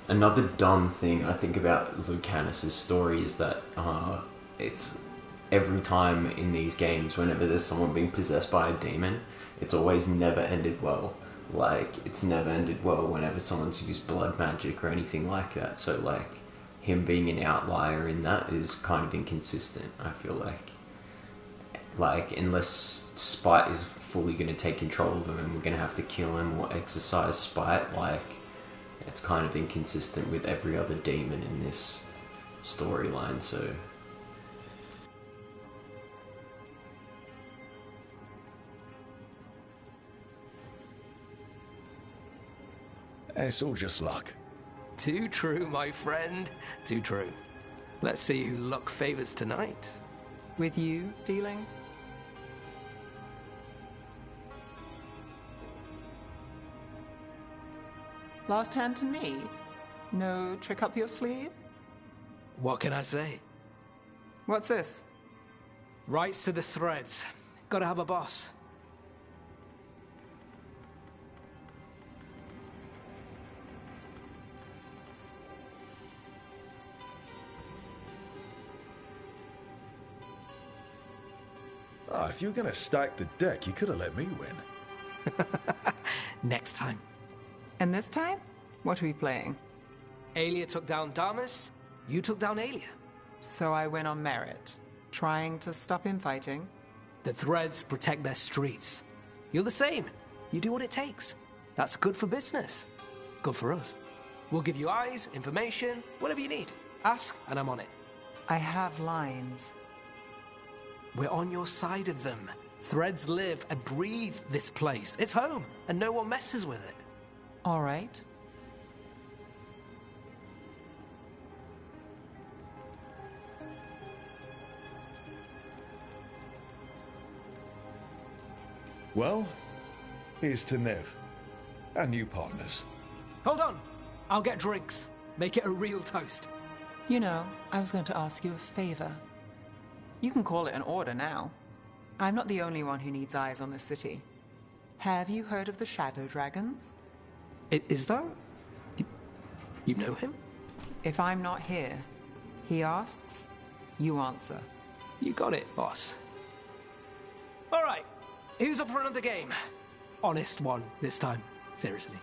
Another dumb thing I think about Lucanus's story is that it's every time in these games, whenever there's someone being possessed by a demon, it's always never ended well. Like, it's never ended well whenever someone's used blood magic or anything like that. So, like, him being an outlier in that is kind of inconsistent, I feel like. Like, unless spite is fully going to take control of him and we're going to have to kill him or exercise spite, like, it's kind of inconsistent with every other demon in this storyline, so...
It's all just luck.
Too true, my friend. Too true. Let's see who luck favors tonight.
With you dealing? Last hand to me? No trick up your sleeve?
What can I say?
What's this?
Rights to the threads. Gotta have a boss.
Ah, if you were going to stack the deck, you could have let me win.
Next time.
And this time? What are we playing?
Aelia took down Damus, you took down Aelia.
So I win on merit, trying to stop him fighting?
The threads protect their streets. You're the same. You do what it takes. That's good for business. Good for us. We'll give you eyes, information, whatever you need. Ask, and I'm on it.
I have lines.
We're on your side of them. Threads live and breathe this place. It's home, and no one messes with it.
All right.
Well, here's to Nev. Our new partners.
Hold on. I'll get drinks. Make it a real toast.
You know, I was going to ask you a favor. You can call it an order now. I'm not the only one who needs eyes on this city. Have you heard of the Shadow Dragons?
Is that? You know him?
If I'm not here, he asks, you answer.
You got it, boss. All right. Who's up for another game? Honest one this time. Seriously.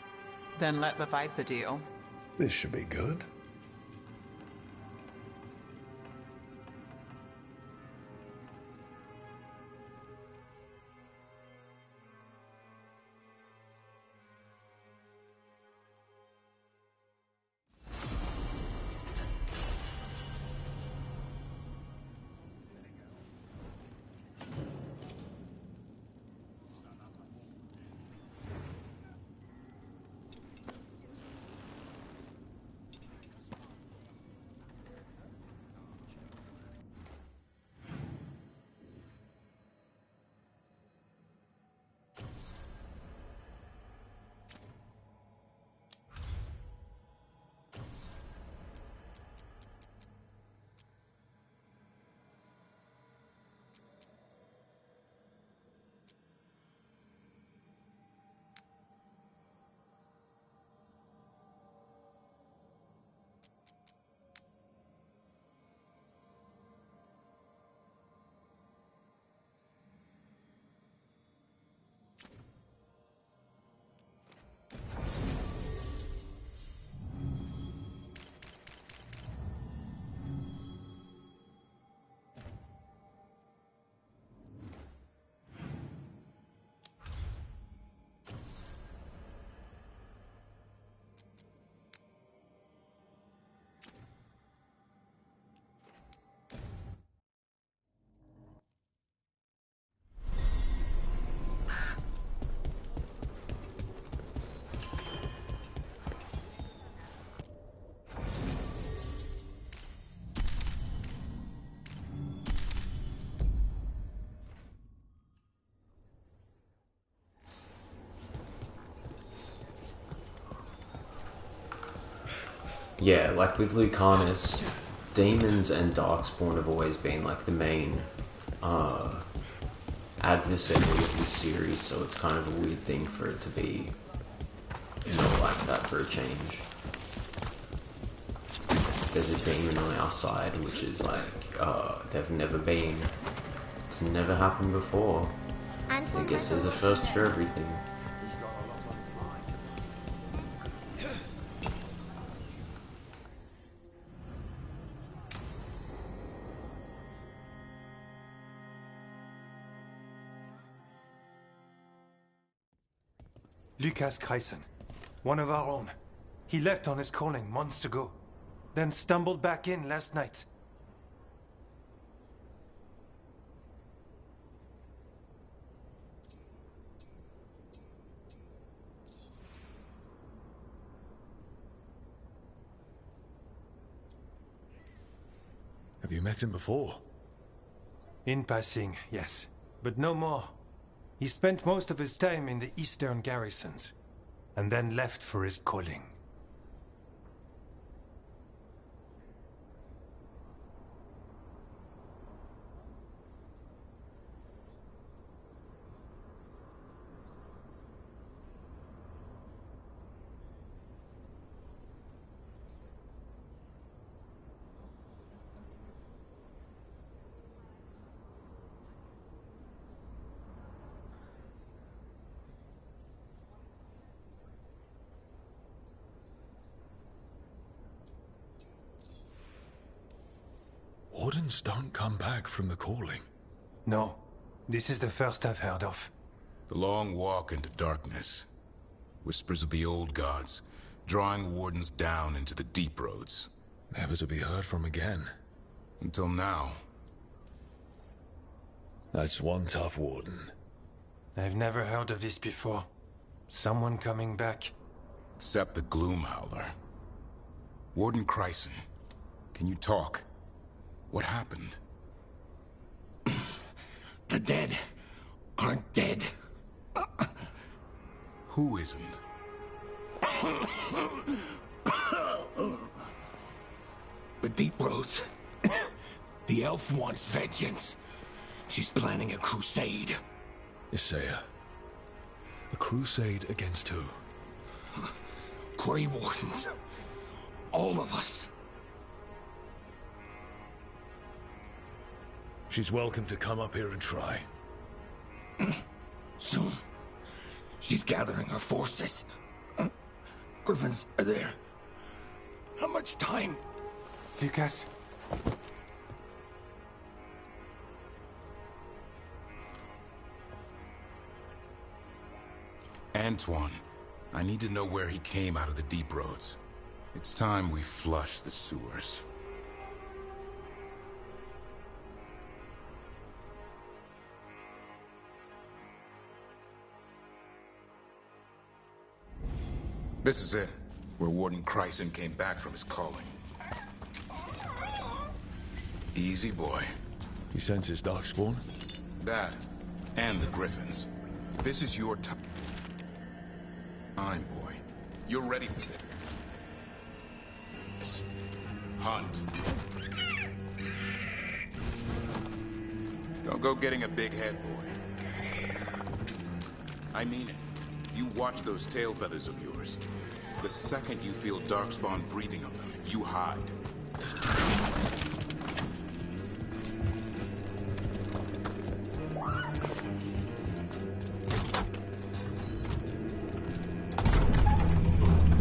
Then let the Viper deal.
This should be good.
Yeah, like with Lucanus, demons and Darkspawn have always been like the main adversary of this series, so it's kind of a weird thing for it to be not like that for a change. There's a demon on our side, which is like, they've never been. It's never happened before. I guess there's a first for everything.
Lucas Kyson, one of our own. He left on his calling months ago, then stumbled back in last night.
Have you met him before?
In passing, yes. But no more. He spent most of his time in the eastern garrisons, and then left for his calling.
Wardens don't come back from the calling.
No, this is the first I've heard of.
The long walk into darkness. Whispers of the old gods, drawing wardens down into the deep roads.
Never to be heard from again.
Until now.
That's one tough warden.
I've never heard of this before. Someone coming back.
Except the Gloom Howler. Warden Chryson, can you talk? What happened?
The dead aren't dead.
Who isn't?
The Deep Roads. The elf wants vengeance. She's planning a crusade.
Isaiah. A crusade against who?
Grey Wardens. All of us.
She's welcome to come up here and try.
Soon. She's gathering her forces. Griffins are there. How much time?
Lucas?
Antoine, I need to know where he came out of the deep roads. It's time we flush the sewers. This is it, where Warden Chryson came back from his calling. Easy, boy.
He senses Darkspawn?
That, and the Griffins. This is your time, boy. You're ready for this. Hunt. Don't go getting a big head, boy. I mean it. You watch those tail feathers of yours. The second you feel Darkspawn breathing on them, you hide.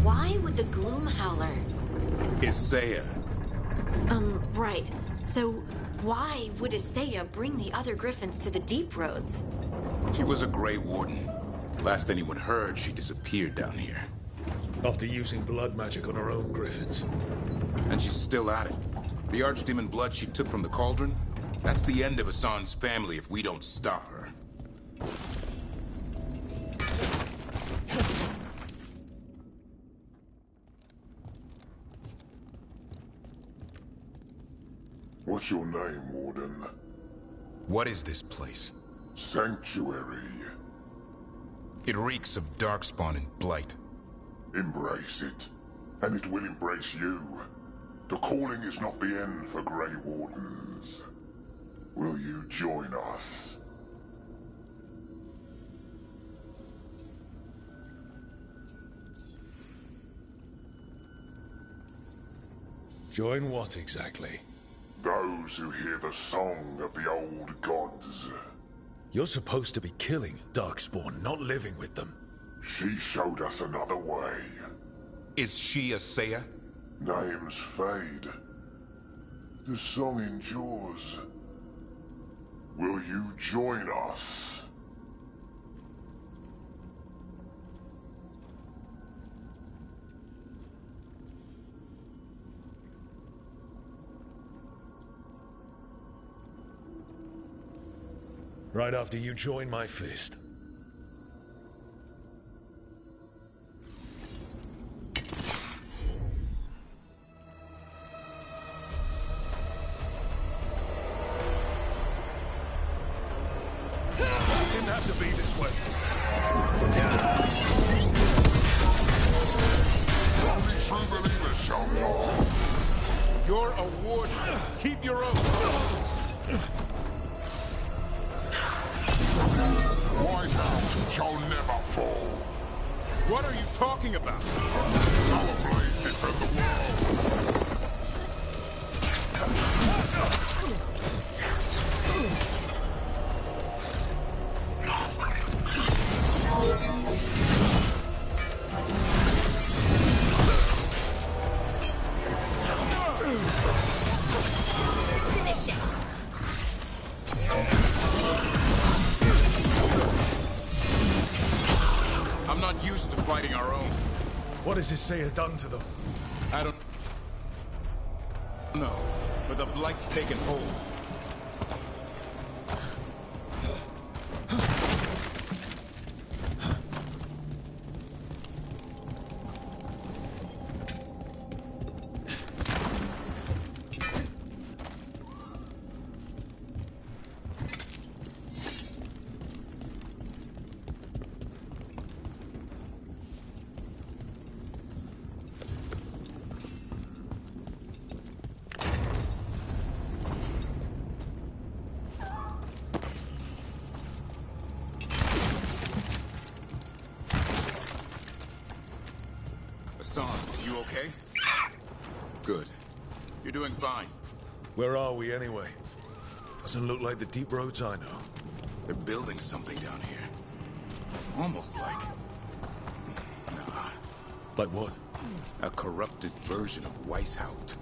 Why would the Gloom Howler?
Isaiah.
Right. So, why would Isaiah bring the other Griffins to the Deep Roads?
She was a Grey Warden. Last anyone heard, she disappeared down here.
After using blood magic on her own Griffins.
And she's still at it. The Archdemon blood she took from the cauldron? That's the end of Hassan's family if we don't stop her.
What's your name, Warden?
What is this place?
Sanctuary.
It reeks of Darkspawn and Blight.
Embrace it, and it will embrace you. The calling is not the end for Grey Wardens. Will you join us?
Join what exactly?
Those who hear the song of the old gods.
You're supposed to be killing Darkspawn, not living with them.
She showed us another way.
Is she a Seiya?
Names fade. The song endures. Will you join us?
Right after you join my fist. to be this way.
Only true believers shall talk.
You're a warden. Keep your oath.
Wise House shall never fall.
What are you talking about?
Our blade defend the world.
Finish it.
I'm not used to fighting our own.
What does this say done to them?
I don't know, but the Blight's taken hold. Hassan, you okay? Good. You're doing fine.
Where are we anyway? Doesn't look like the deep roads I know.
They're building something down here. It's almost like... Nah.
Like what?
A corrupted version of Weishaupt.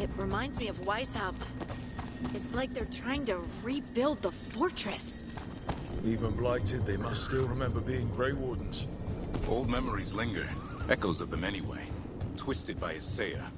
It reminds me of Weishaupt. It's like they're trying to rebuild the fortress.
Even blighted, they must still remember being Grey Wardens.
Old memories linger. Echoes of them anyway. Twisted by Isaiah.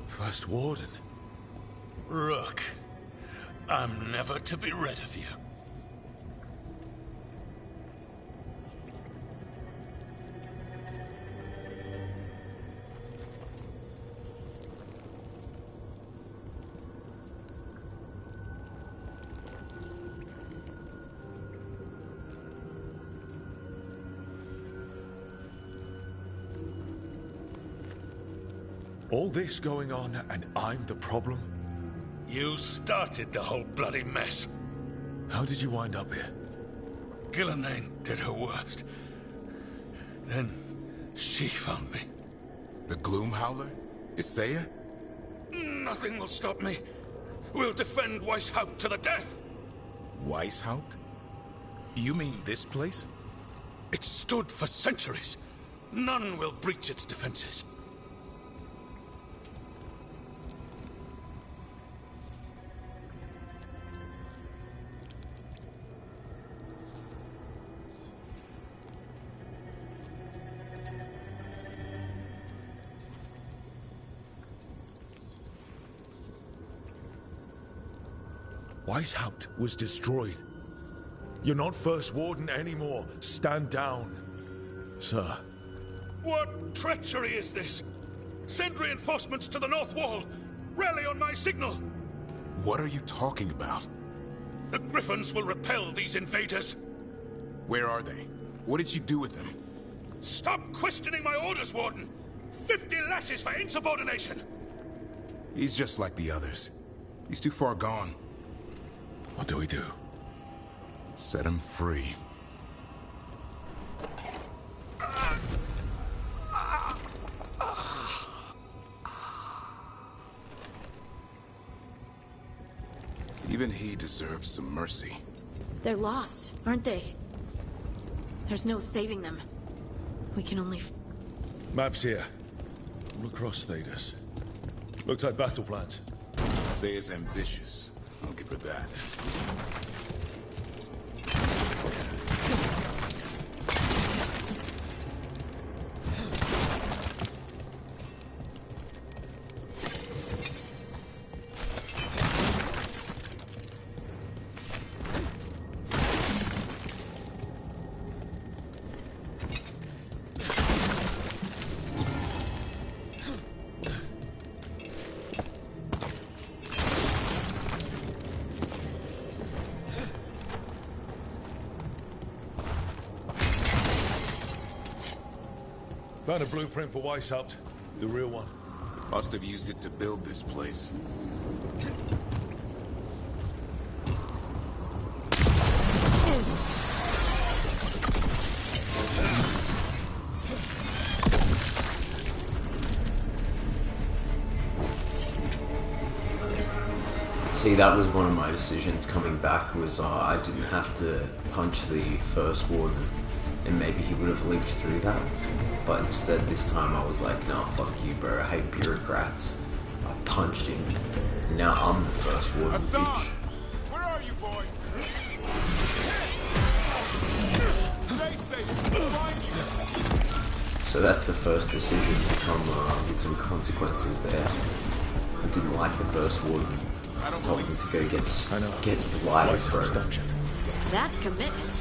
First Warden.
Rook, I'm never to be rid of you.
All this going on, and I'm the problem?
You started the whole bloody mess.
How did you wind up here?
Gillenane did her worst. Then she found me.
The Gloom Howler? Isaiah?
Nothing will stop me. We'll defend Weishaupt to the death.
Weishaupt? You mean this place?
It stood for centuries. None will breach its defenses.
Weishaupt was destroyed. You're not First Warden anymore. Stand down, sir.
What treachery is this? Send reinforcements to the North Wall. Rally on my signal.
What are you talking about?
The Griffins will repel these invaders.
Where are they? What did you do with them?
Stop questioning my orders, Warden. 50 lashes for insubordination.
He's just like the others. He's too far gone.
What do we do?
Set him free. Even he deserves some mercy.
They're lost, aren't they? There's no saving them. We can only...
Maps here. All across Thedas. Looks like battle plans.
Isaiah's ambitious. I'll give her that.
Found a blueprint for Weishaupt. The real one.
Must have used it to build this place.
See, that was one of my decisions coming back, was I didn't have to punch the First Warden, and maybe he would have lived through that. But instead, this time I was like, nah, fuck you, bro, I hate bureaucrats. I punched him. Now I'm the First Warden, bitch.
Where are you, boy? Stay safe. Find you.
So that's the first decision to come with some consequences there. I didn't like the First Warden. I told him to go get blooded, bro.
That's commitment.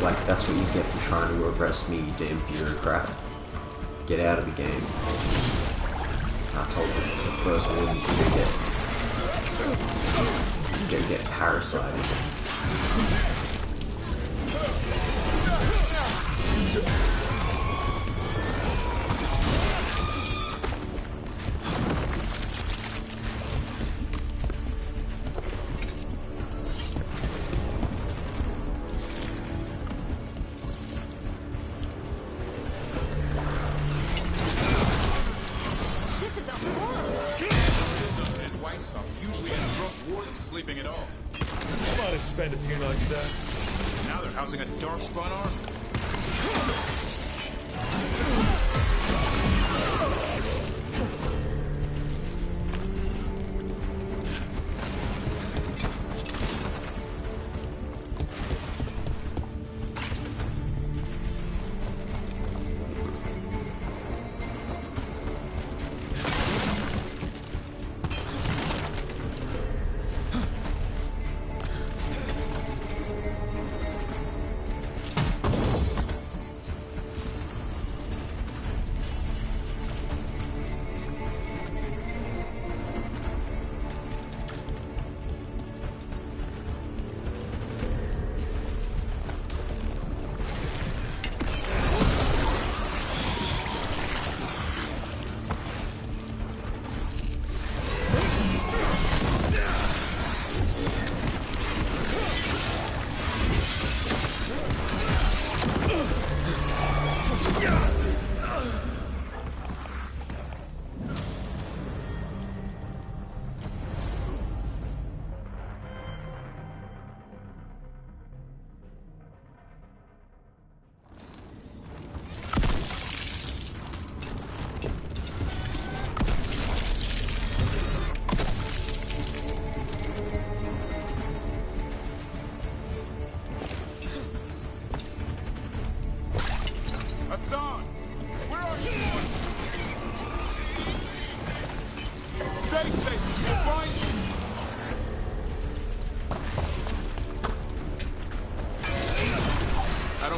Like, that's what you get for trying to arrest me, you damn bureaucrat. Get out of the game. I told him the First Warden to go get parasited.
Sleeping at all.
Might have spent a few nights there.
Now they're housing a darkspawn army.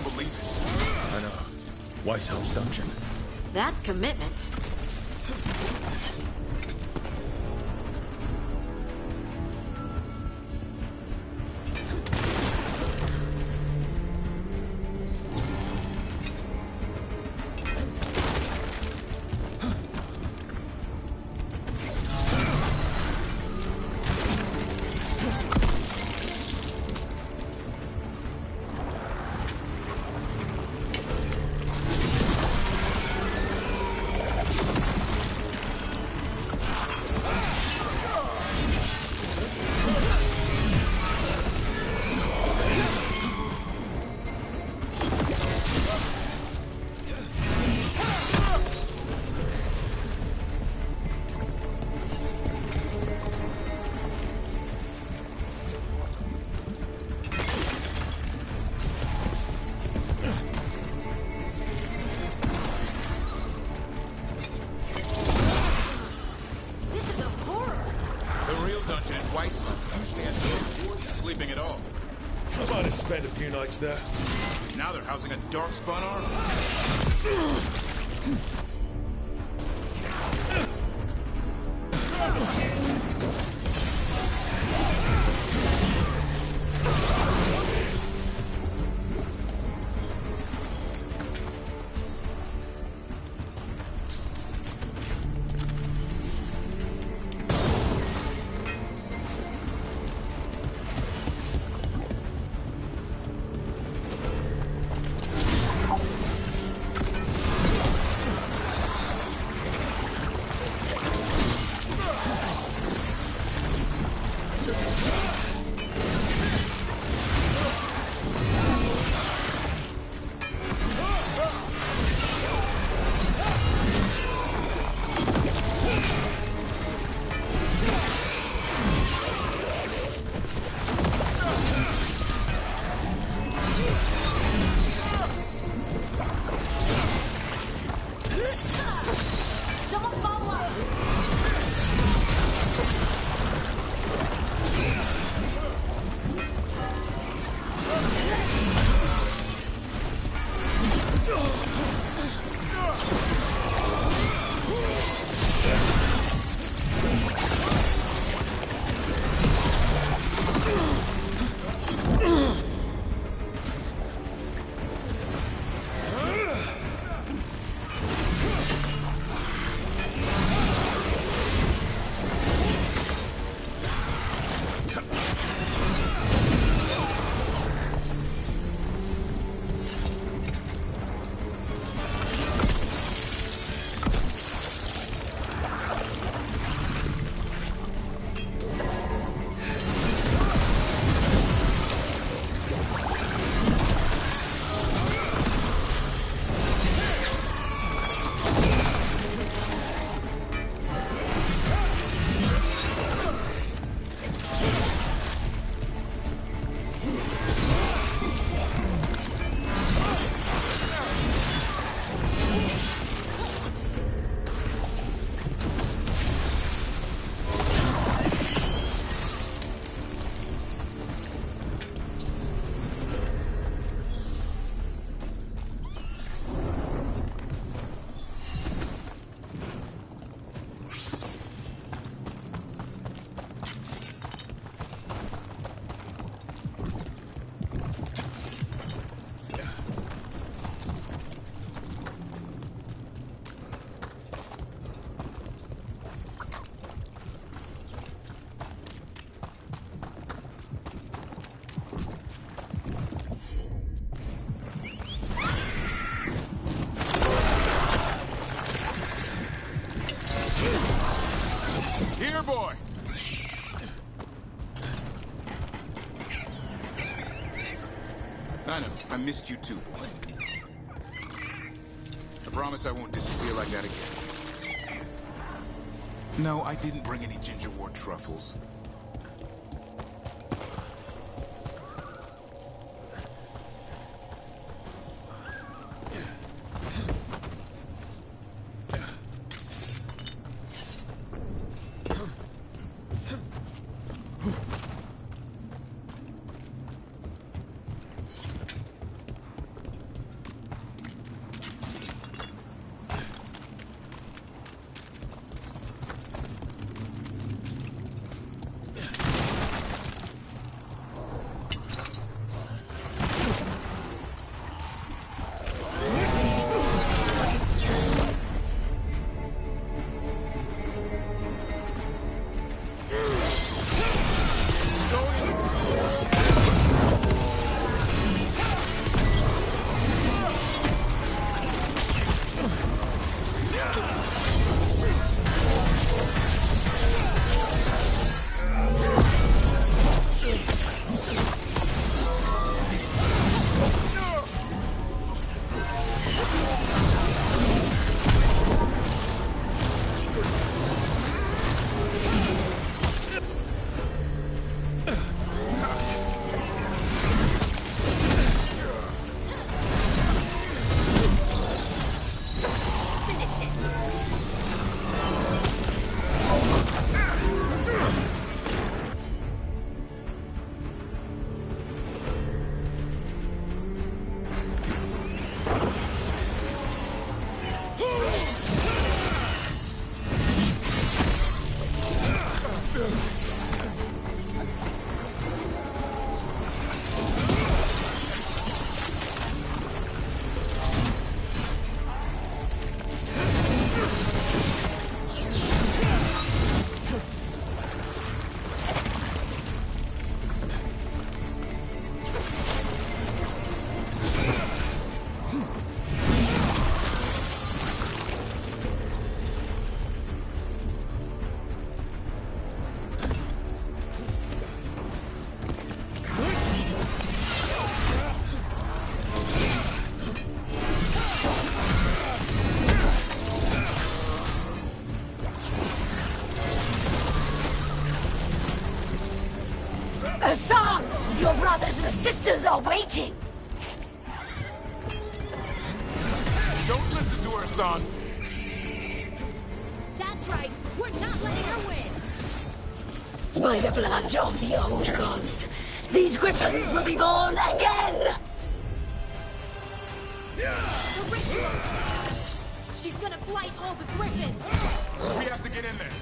don't believe it.
I know. Weishelm's dungeon.
That's commitment.
Spent a few nights there.
Now they're housing a darkspawn army. boy! I know. I missed you too, boy. I promise I won't disappear like that again. No, I didn't bring any gingerwort truffles.
Hassan! Your brothers and sisters are waiting!
Don't listen to her, son!
That's right, we're not letting her win! By the blood of the old gods, these griffins will be born again!
The ritual! She's gonna flight all the griffins!
We have to get in there.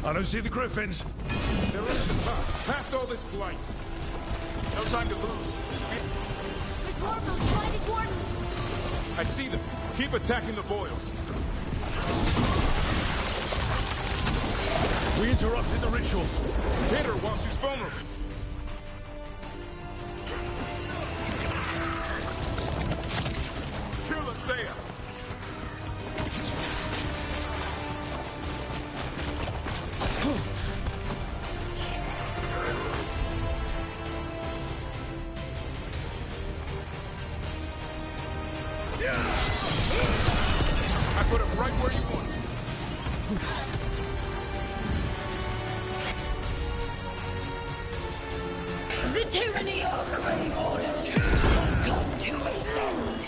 I don't see the griffins.
They're at the top, past all this flight. No time to lose.
There's more of those blinded wardens!
I see them. Keep attacking the boils.
We interrupted the ritual.
Hit her while she's vulnerable. Kill Asaya. I put it right where you want it.
The tyranny of Grey Warden has come to its end.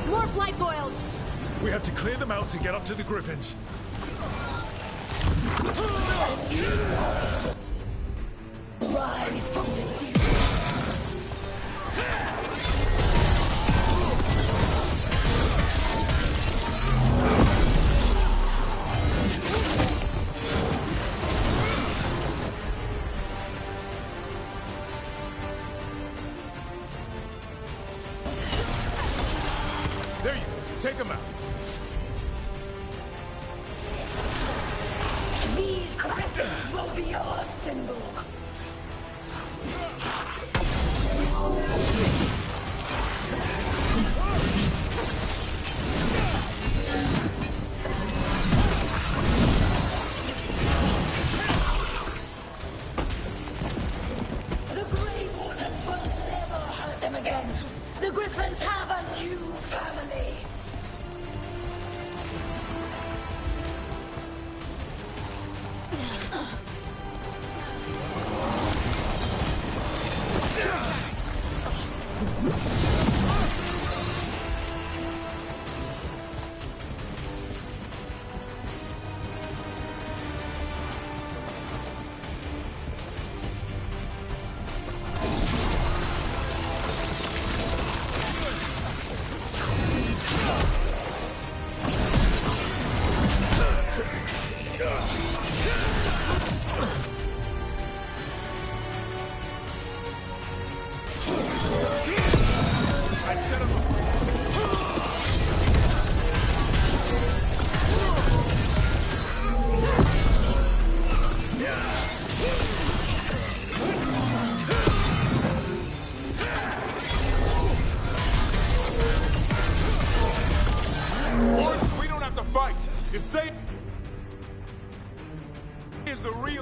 More flight boils!
We have to clear them out to get up to the griffins.
Rise from the deep.
There you go. Take them out.
These griffins will be our symbol. The Grey Warden will never hurt them again. The griffins have a new family.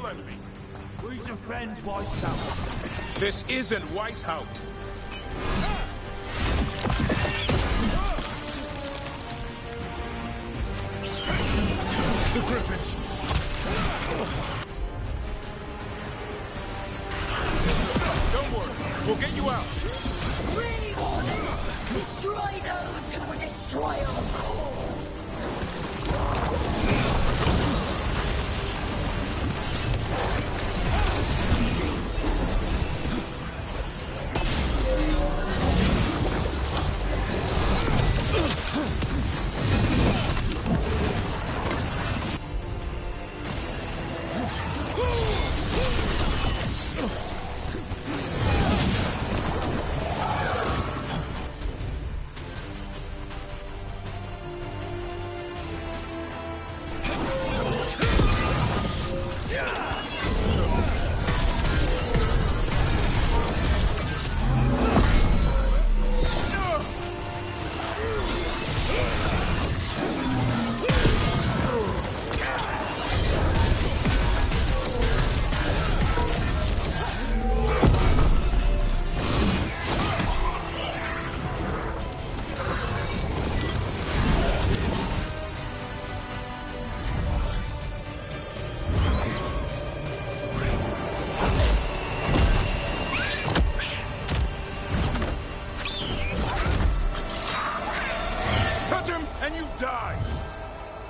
Fallen!
Who's your friend, Weishaupt?
This isn't Weishaupt.
The Griffins!
Don't worry, we'll get you out.
Grey Wardens! Destroy those who would destroy our cause!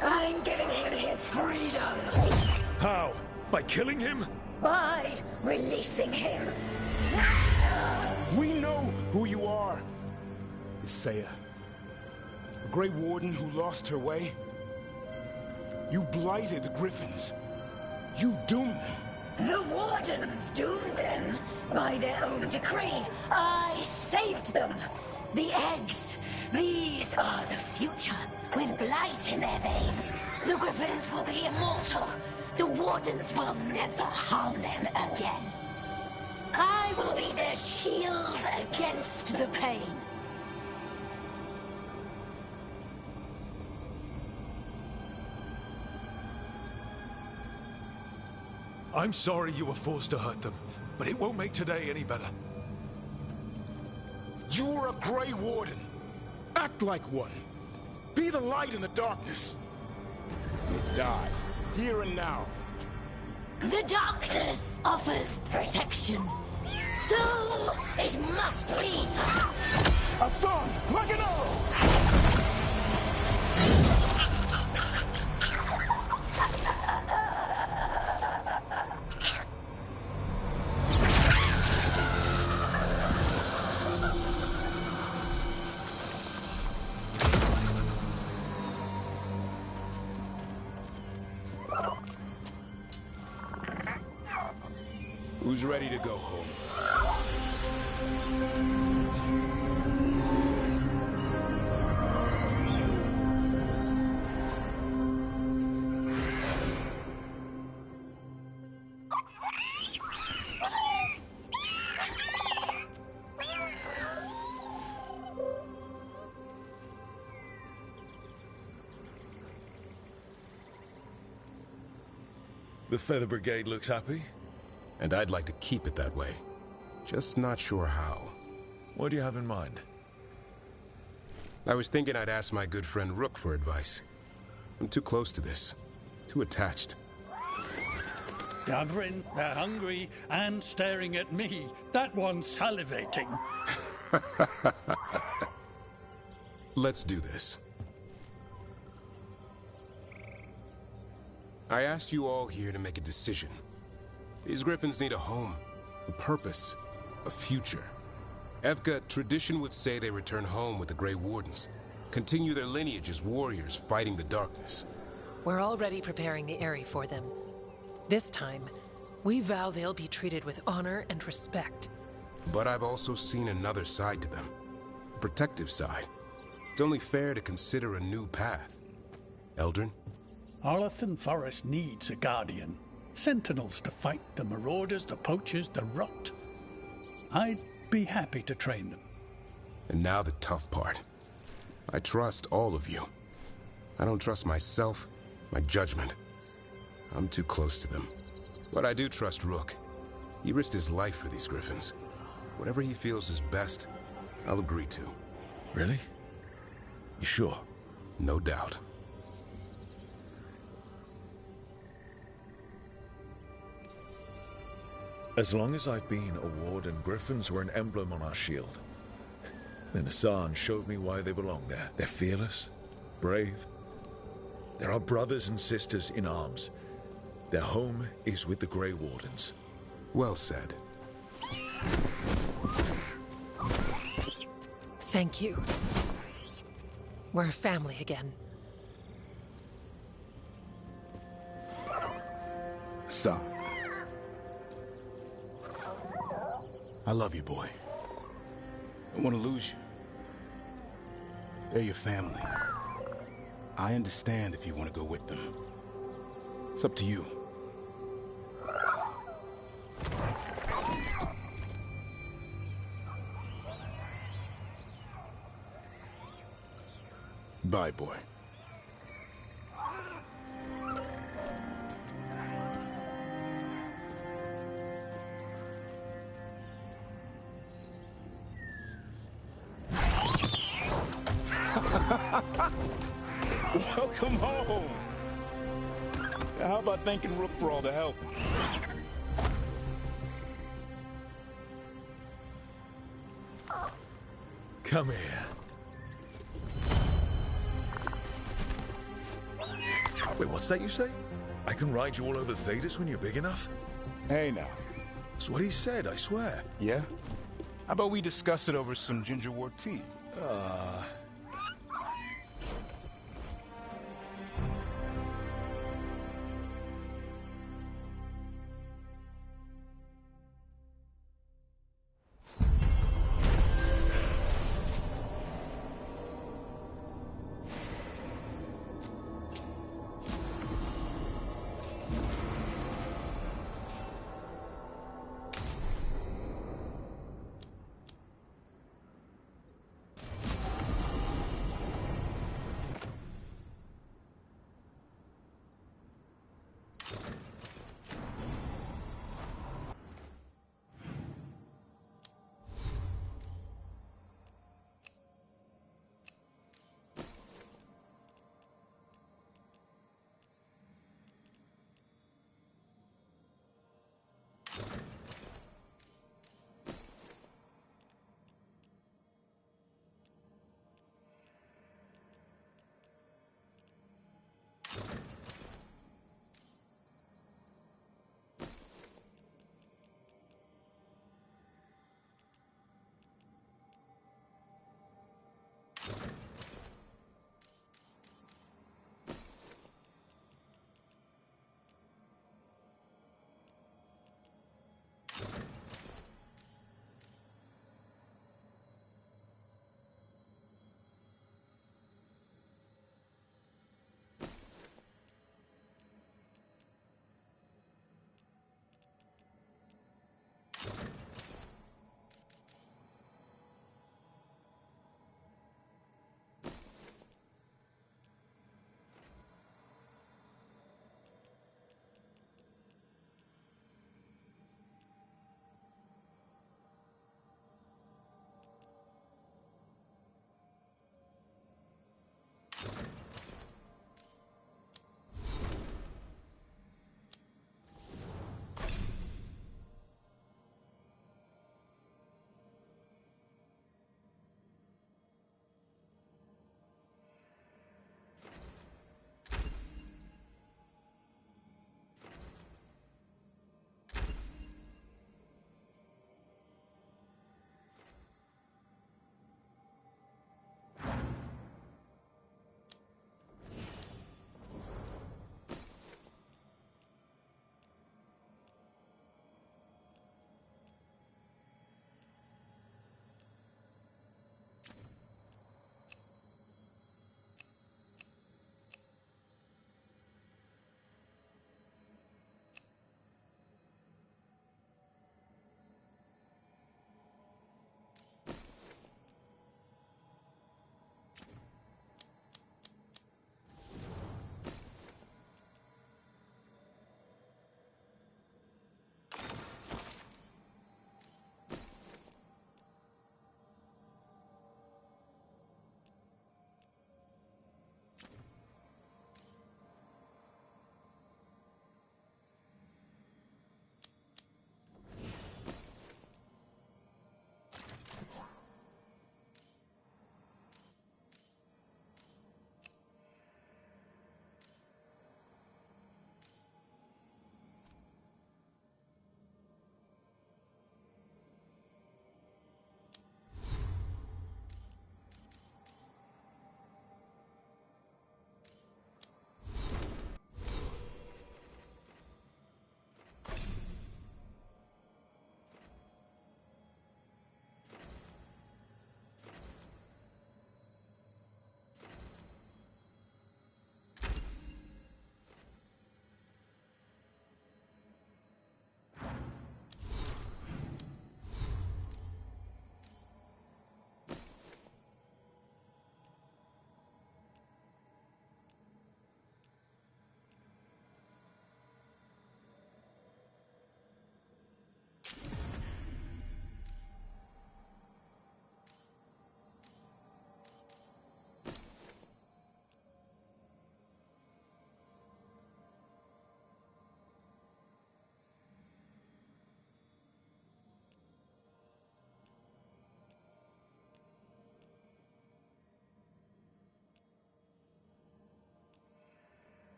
I'm giving him his freedom.
How? By killing him?
By releasing him.
We know who you are. Isaiah. A Grey Warden who lost her way. You blighted the Griffins. You doomed them.
The Wardens doomed them by their own decree. I saved them. The eggs. These are the future. With blight in their veins, the Griffins will be immortal. The Wardens will never harm them again. I will be their shield against the pain.
I'm sorry you were forced to hurt them, but it won't make today any better.
You're a Grey Warden. Act like one. Be the light in the darkness. You die, here and now.
The darkness offers protection. So it must be.
A song like an arrow! Who's ready to go home?
The Feather Brigade looks happy.
And I'd like to keep it that way. Just not sure how.
What do you have in mind?
I was thinking I'd ask my good friend Rook for advice. I'm too close to this. Too attached.
Gavrin, they're hungry and staring at me. That one's salivating.
Let's do this. I asked you all here to make a decision. These Griffins need a home, a purpose, a future. Evka, tradition would say they return home with the Grey Wardens, continue their lineage as warriors fighting the darkness.
We're already preparing the Eyrie for them. This time, we vow they'll be treated with honor and respect.
But I've also seen another side to them, a protective side. It's only fair to consider a new path. Eldrin?
Arlathan Forest needs a guardian. Sentinels to fight the marauders, the poachers, the rot. I'd be happy to train them.
And now the tough part. I trust all of you. I don't trust myself, my judgment. I'm too close to them. But I do trust Rook. He risked his life for these griffins. Whatever he feels is best, I'll agree to.
Really? You sure?
No doubt.
As long as I've been a warden, griffins were an emblem on our shield. Then Hassan showed me why they belong there. They're fearless, brave. They're our brothers and sisters in arms. Their home is with the Grey Wardens.
Well said.
Thank you. We're family again.
Hassan. I love you, boy. I don't want to lose you. They're your family. I understand if you want to go with them. It's up to you. Bye, boy. Welcome home. How about thanking Rook for all the help?
Come here. Wait, what's that you say? I can ride you all over Thedas when you're big enough?
Hey, now.
That's what he said, I swear.
Yeah? How about we discuss it over some gingerwort tea?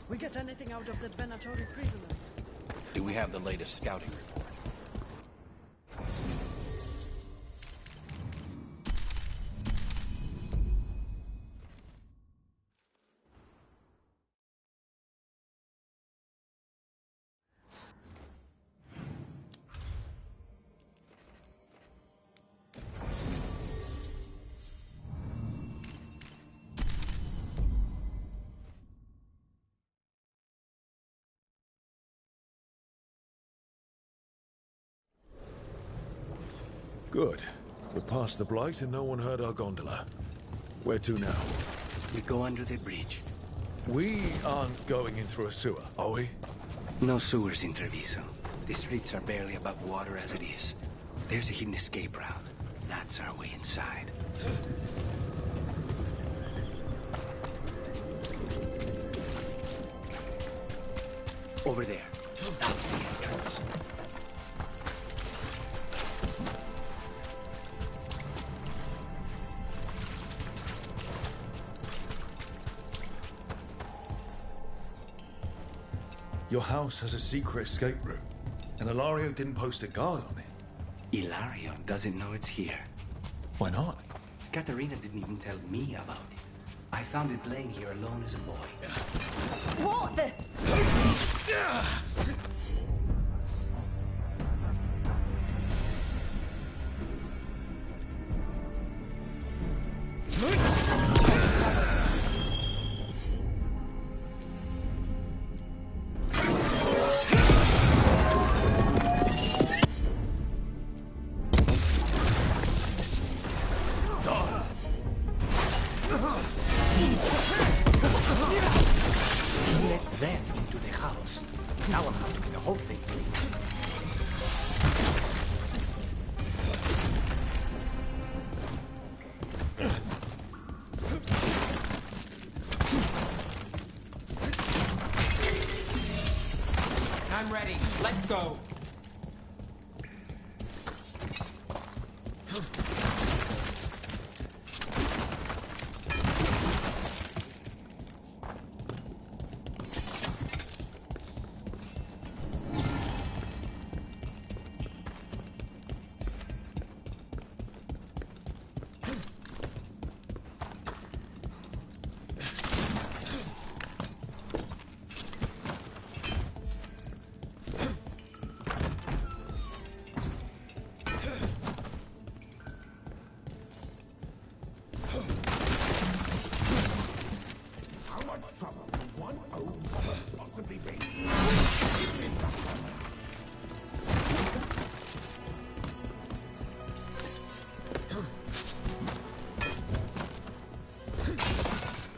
we get anything out of the Venatori prisoners?
Do we have the latest scouting report?
Good. We're past the Blight and no one heard our gondola. Where to now?
We go under the bridge.
We aren't going in through a sewer, are we?
No sewers in Treviso. The streets are barely above water as it is. There's a hidden escape route. That's our way inside. Over there. That's the entrance.
Your house has a secret escape route, and Ilario didn't post a guard on it.
Ilario doesn't know it's here.
Why not?
Katerina didn't even tell me about it. I found it laying here alone as a boy.
What the?
I'm ready. Let's go.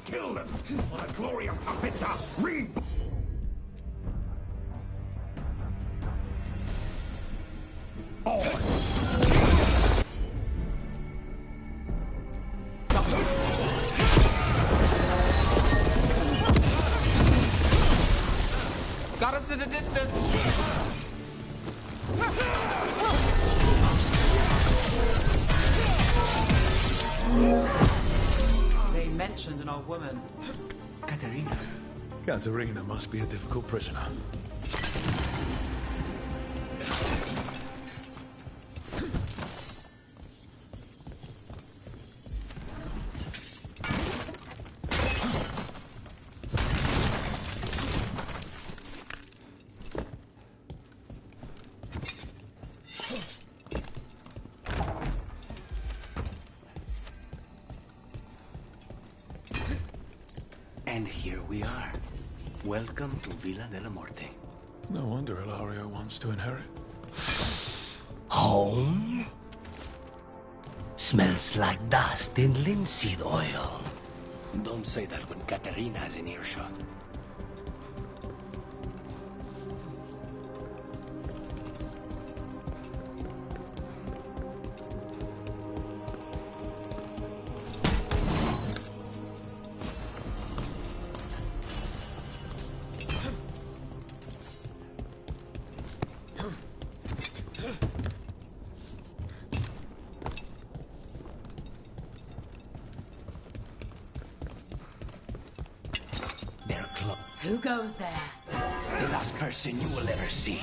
Kill them! For the glory of Tapita!
Got us at a distance.
They mentioned an old woman.
Katerina.
Katerina must be a difficult prisoner.
And here we are. Welcome to Villa de la Morte.
No wonder Ilario wants to inherit.
Home? Smells like dust and linseed oil. Don't say that when Katerina is in earshot. close.
Who goes there?
The last person you will ever see.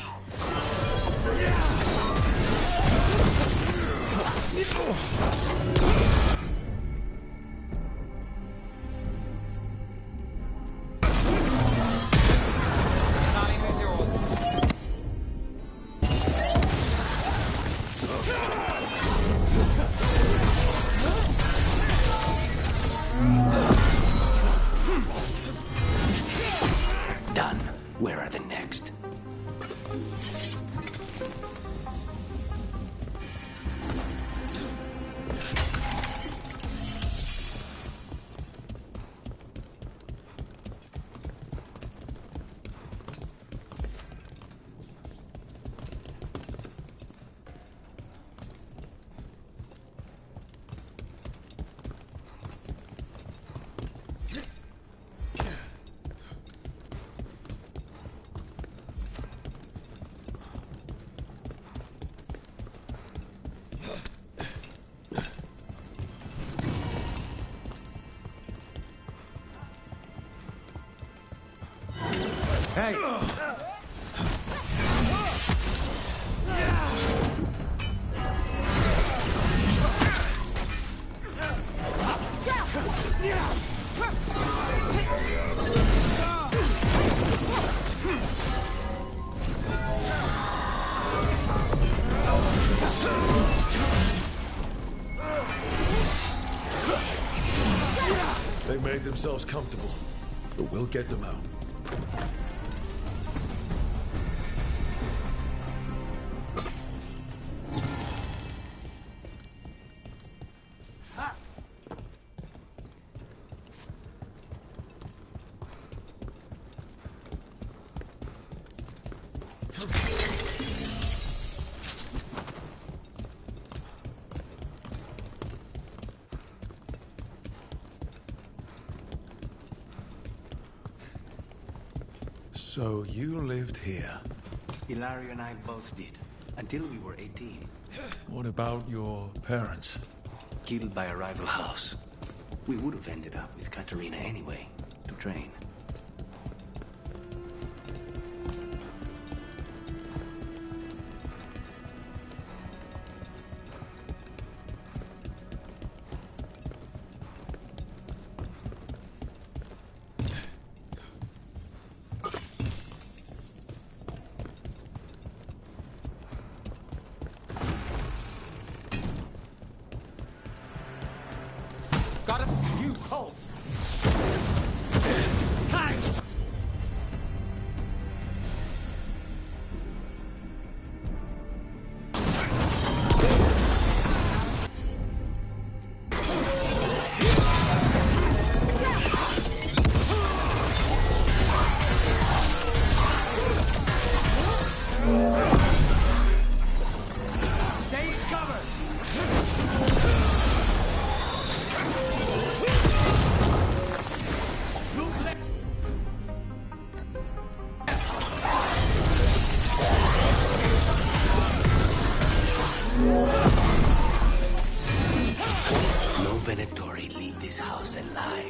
Done. Where are the next?
Hey!
They made themselves comfortable, but we'll get them out. So you lived here?
Hilario and I both did, until we were 18.
What about your parents?
Killed by a rival house. We would have ended up with Katarina anyway, to train.
Got it? You hold. Time. Stay covered.
No Venatori leave this house alive.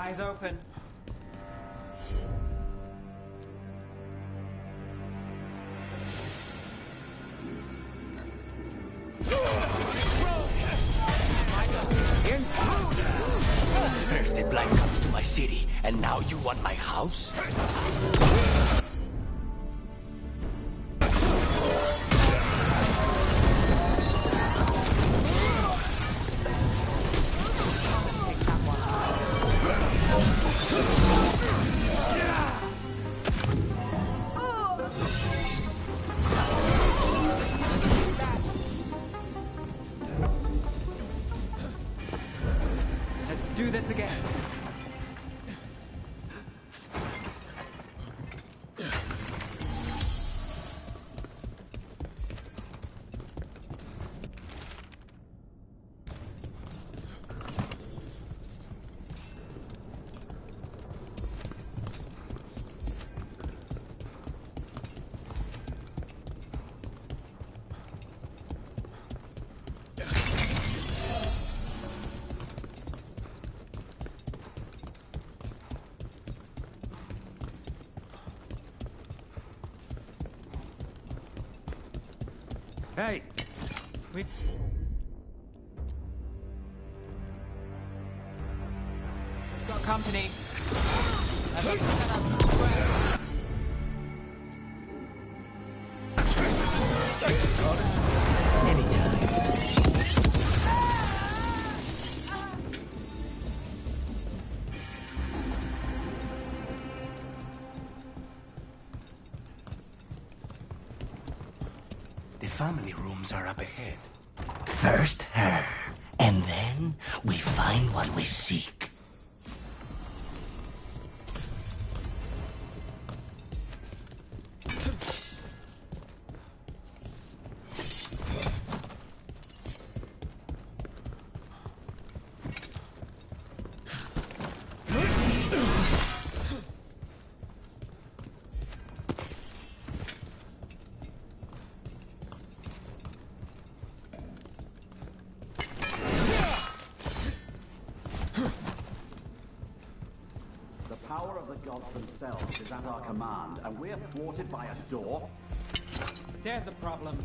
Eyes open.
First the blind comes to my city, and now you want my house?
Let's do this again.
Hey, we...
Got company.
The family rooms are up ahead. First her, and then we find what we seek.
The power of the gods themselves is at our command, and we're thwarted by a door?
There's a problem.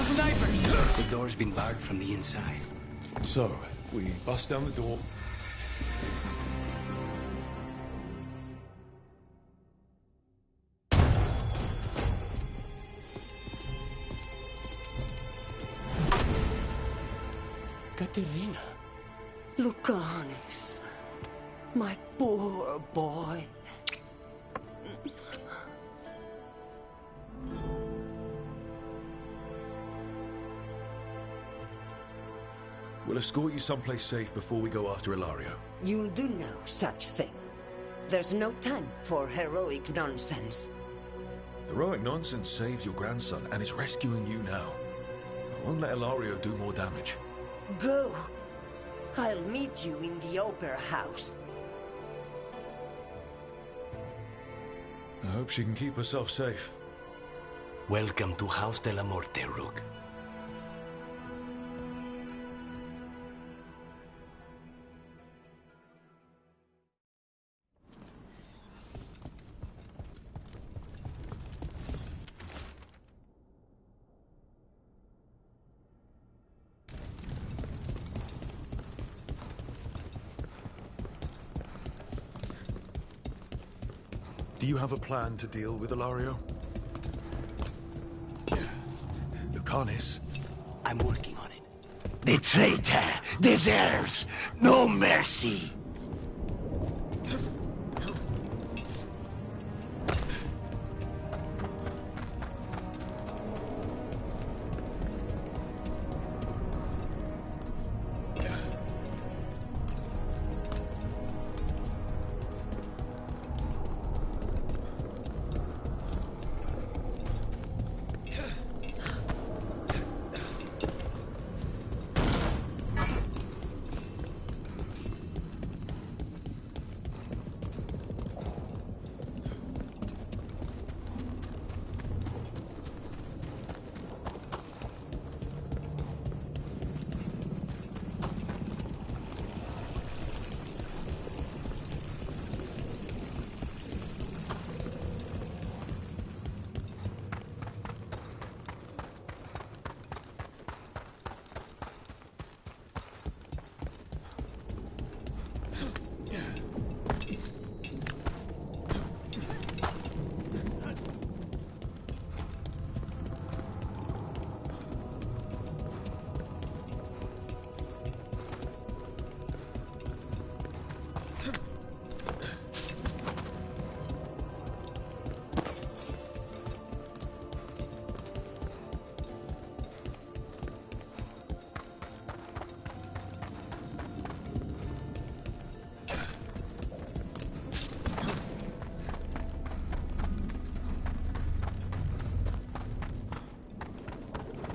Snipers! The door's been barred from the inside.
So, we bust down the door.
Katerina. Lucanis. My poor boy.
We'll escort you someplace safe before we go after Ilario.
You'll do no such thing. There's no time for heroic nonsense.
Heroic nonsense saved your grandson and is rescuing you now. I won't let Ilario do more damage.
Go. I'll meet you in the opera house.
I hope she can keep herself safe.
Welcome to House de la Morte, Rook.
Do you have a plan to deal with Ilario? Lucanis?
I'm working on it. The traitor deserves no mercy.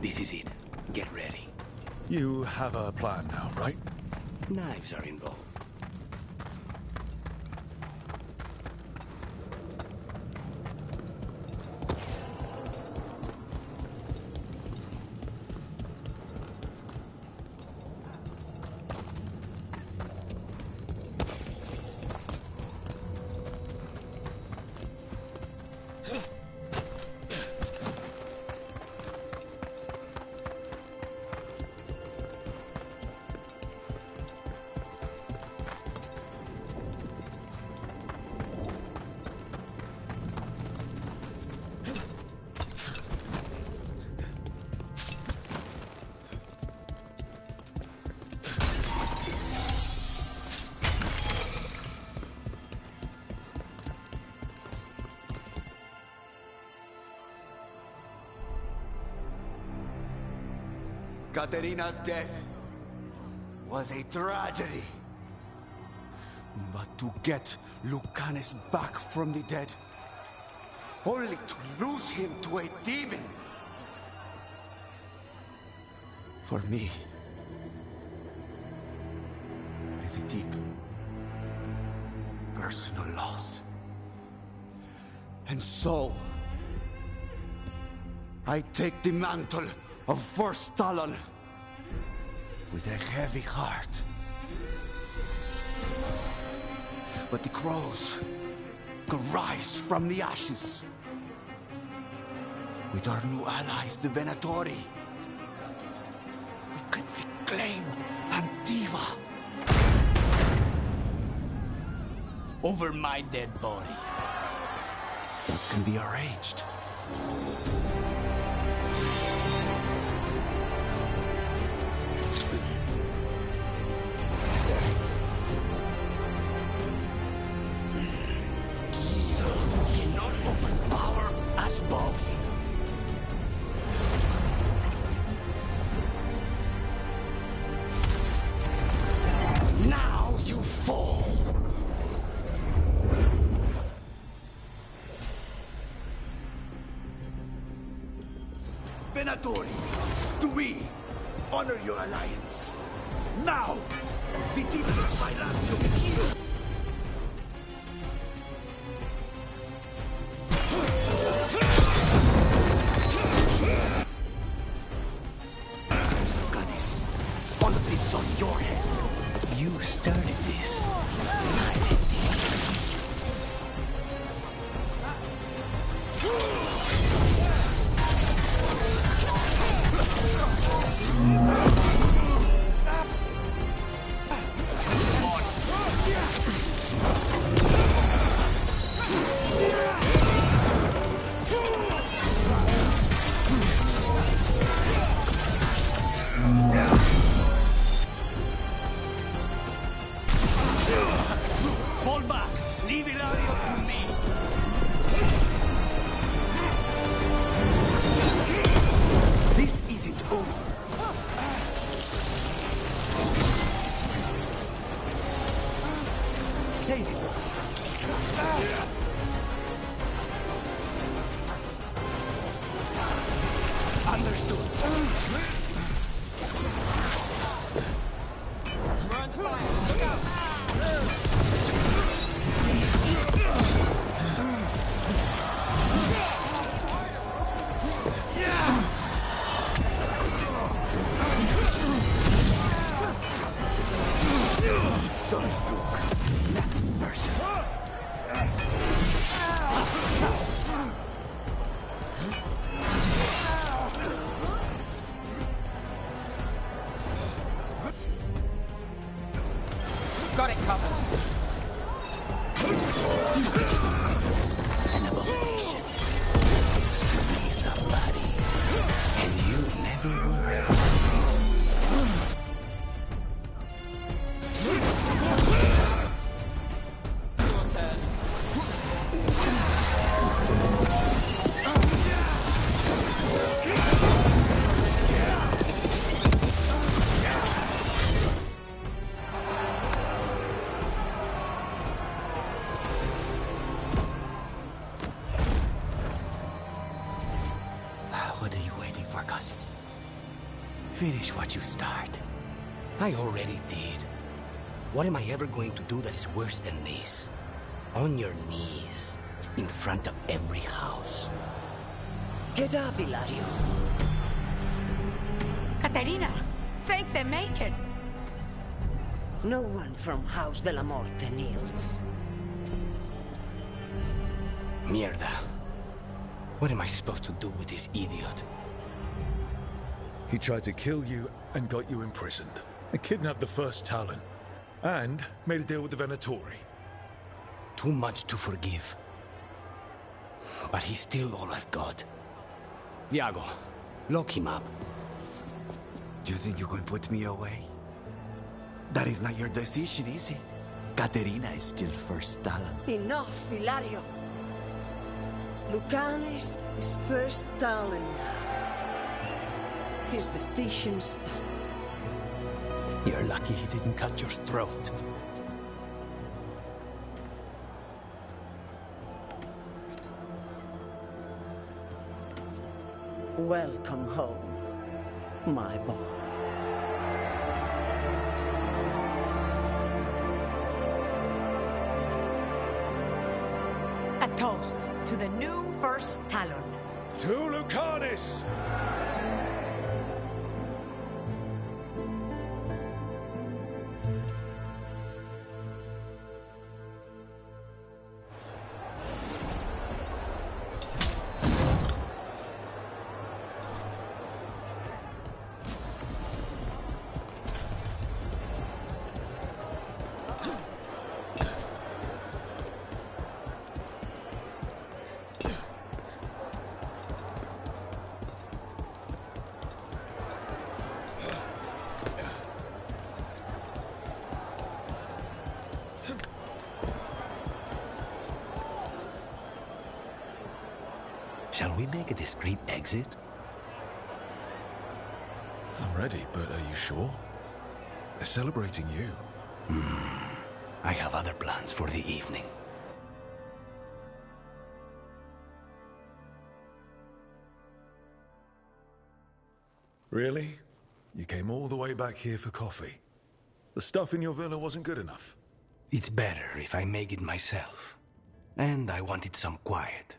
This is it. Get ready.
You have a plan now, right?
Knives are involved.
Katerina's death was a tragedy. But to get Lucanus back from the dead, only to lose him to a demon, for me, it is a deep, personal loss. And so, I take the mantle of First Talon with a heavy heart. But the crows could rise from the ashes. With our new allies, the Venatori, we can reclaim Antiva.
Over my dead body.
That can be arranged.
Cannot overpower us both. Now you fall.
Venatori, do we honor your alliance? Now! Vitibus Bailando here!
Goddess, all of this is on your head. You started this. I ended
Fall back! Leave Ilario to me! This isn't over. Save it. Understood.
We're under fire. Look out!
Sorry, Luke. That person.
Got it covered.
an abomination. To be somebody. And you never were.
Your turn.
Finish what you start. I already did. What am I ever going to do that is worse than this? On your knees, in front of every house.
Get up, Hilario.
Caterina, thank the Maker.
No one from House de la Muerte kneels.
Mierda. What am I supposed to do with this idiot?
He tried to kill you and got you imprisoned. And kidnapped the first Talon. And made a deal with the Venatori.
Too much to forgive. But he's still all I've got. Viago, lock him up.
You think you can put me away? That is not your decision, is it? Caterina is still first Talon.
Enough, Hilario. Lucanes is first Talon now. His decision stands.
You're lucky he didn't cut your throat.
Welcome home, my boy.
A toast to the new first Talon.
To Lucanis!
Shall we make a discreet exit?
I'm ready, but are you sure? They're celebrating you.
I have other plans for the evening.
Really? You came all the way back here for coffee? The stuff in your villa wasn't good enough?
It's better if I make it myself. And I wanted some quiet.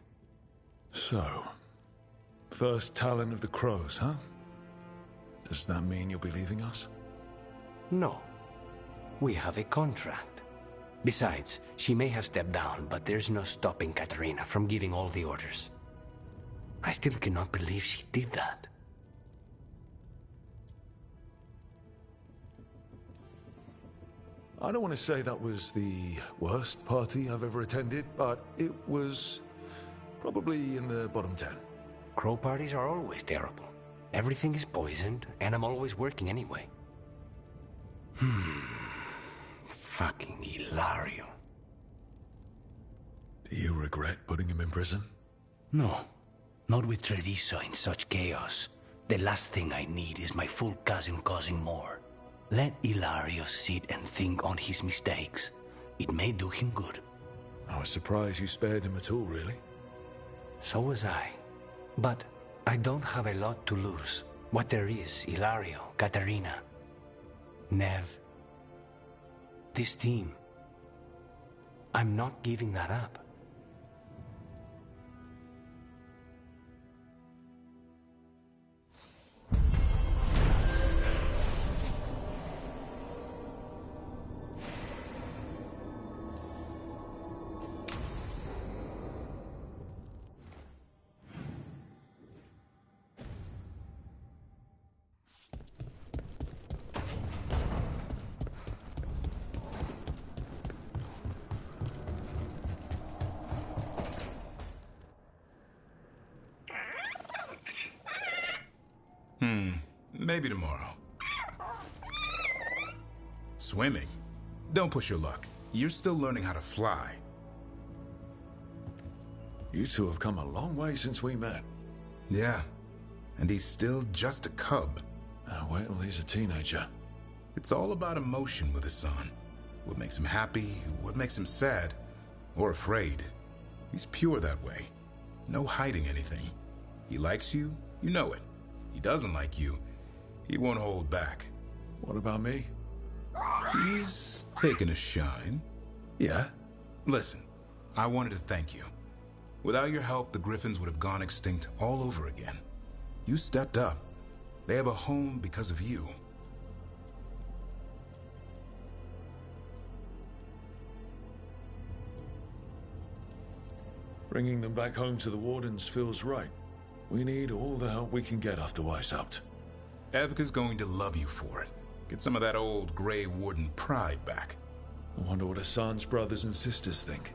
So, first Talon of the Crows, huh? Does that mean you'll be leaving us?
No. We have a contract. Besides, she may have stepped down, but there's no stopping Caterina from giving all the orders. I still cannot believe she did that.
I don't want to say that was the worst party I've ever attended, but it was probably in the bottom 10.
Crow parties are always terrible. Everything is poisoned, and I'm always working anyway. Fucking Hilario.
Do you regret putting him in prison?
No. Not with Treviso in such chaos. The last thing I need is my full cousin causing more. Let Hilario sit and think on his mistakes. It may do him good.
I was surprised you spared him at all, really.
So was I. But I don't have a lot to lose. What there is, Hilario, Caterina, Nev, this team. I'm not giving that up.
Maybe tomorrow. Swimming? Don't push your luck. You're still learning how to fly.
You two have come a long way since we met.
Yeah, and he's still just a cub.
Wait till he's a teenager.
It's all about emotion with his son. What makes him happy, what makes him sad, or afraid. He's pure that way. No hiding anything. He likes you, you know it. He doesn't like you, He won't hold back.
What about me?
He's taken a shine.
Yeah?
Listen, I wanted to thank you. Without your help, the Griffins would have gone extinct all over again. You stepped up. They have a home because of you.
Bringing them back home to the Wardens feels right. We need all the help we can get after Weishaupt.
Evka's going to love you for it. Get some of that old Grey Warden pride back.
I wonder what Hassan's brothers and sisters think.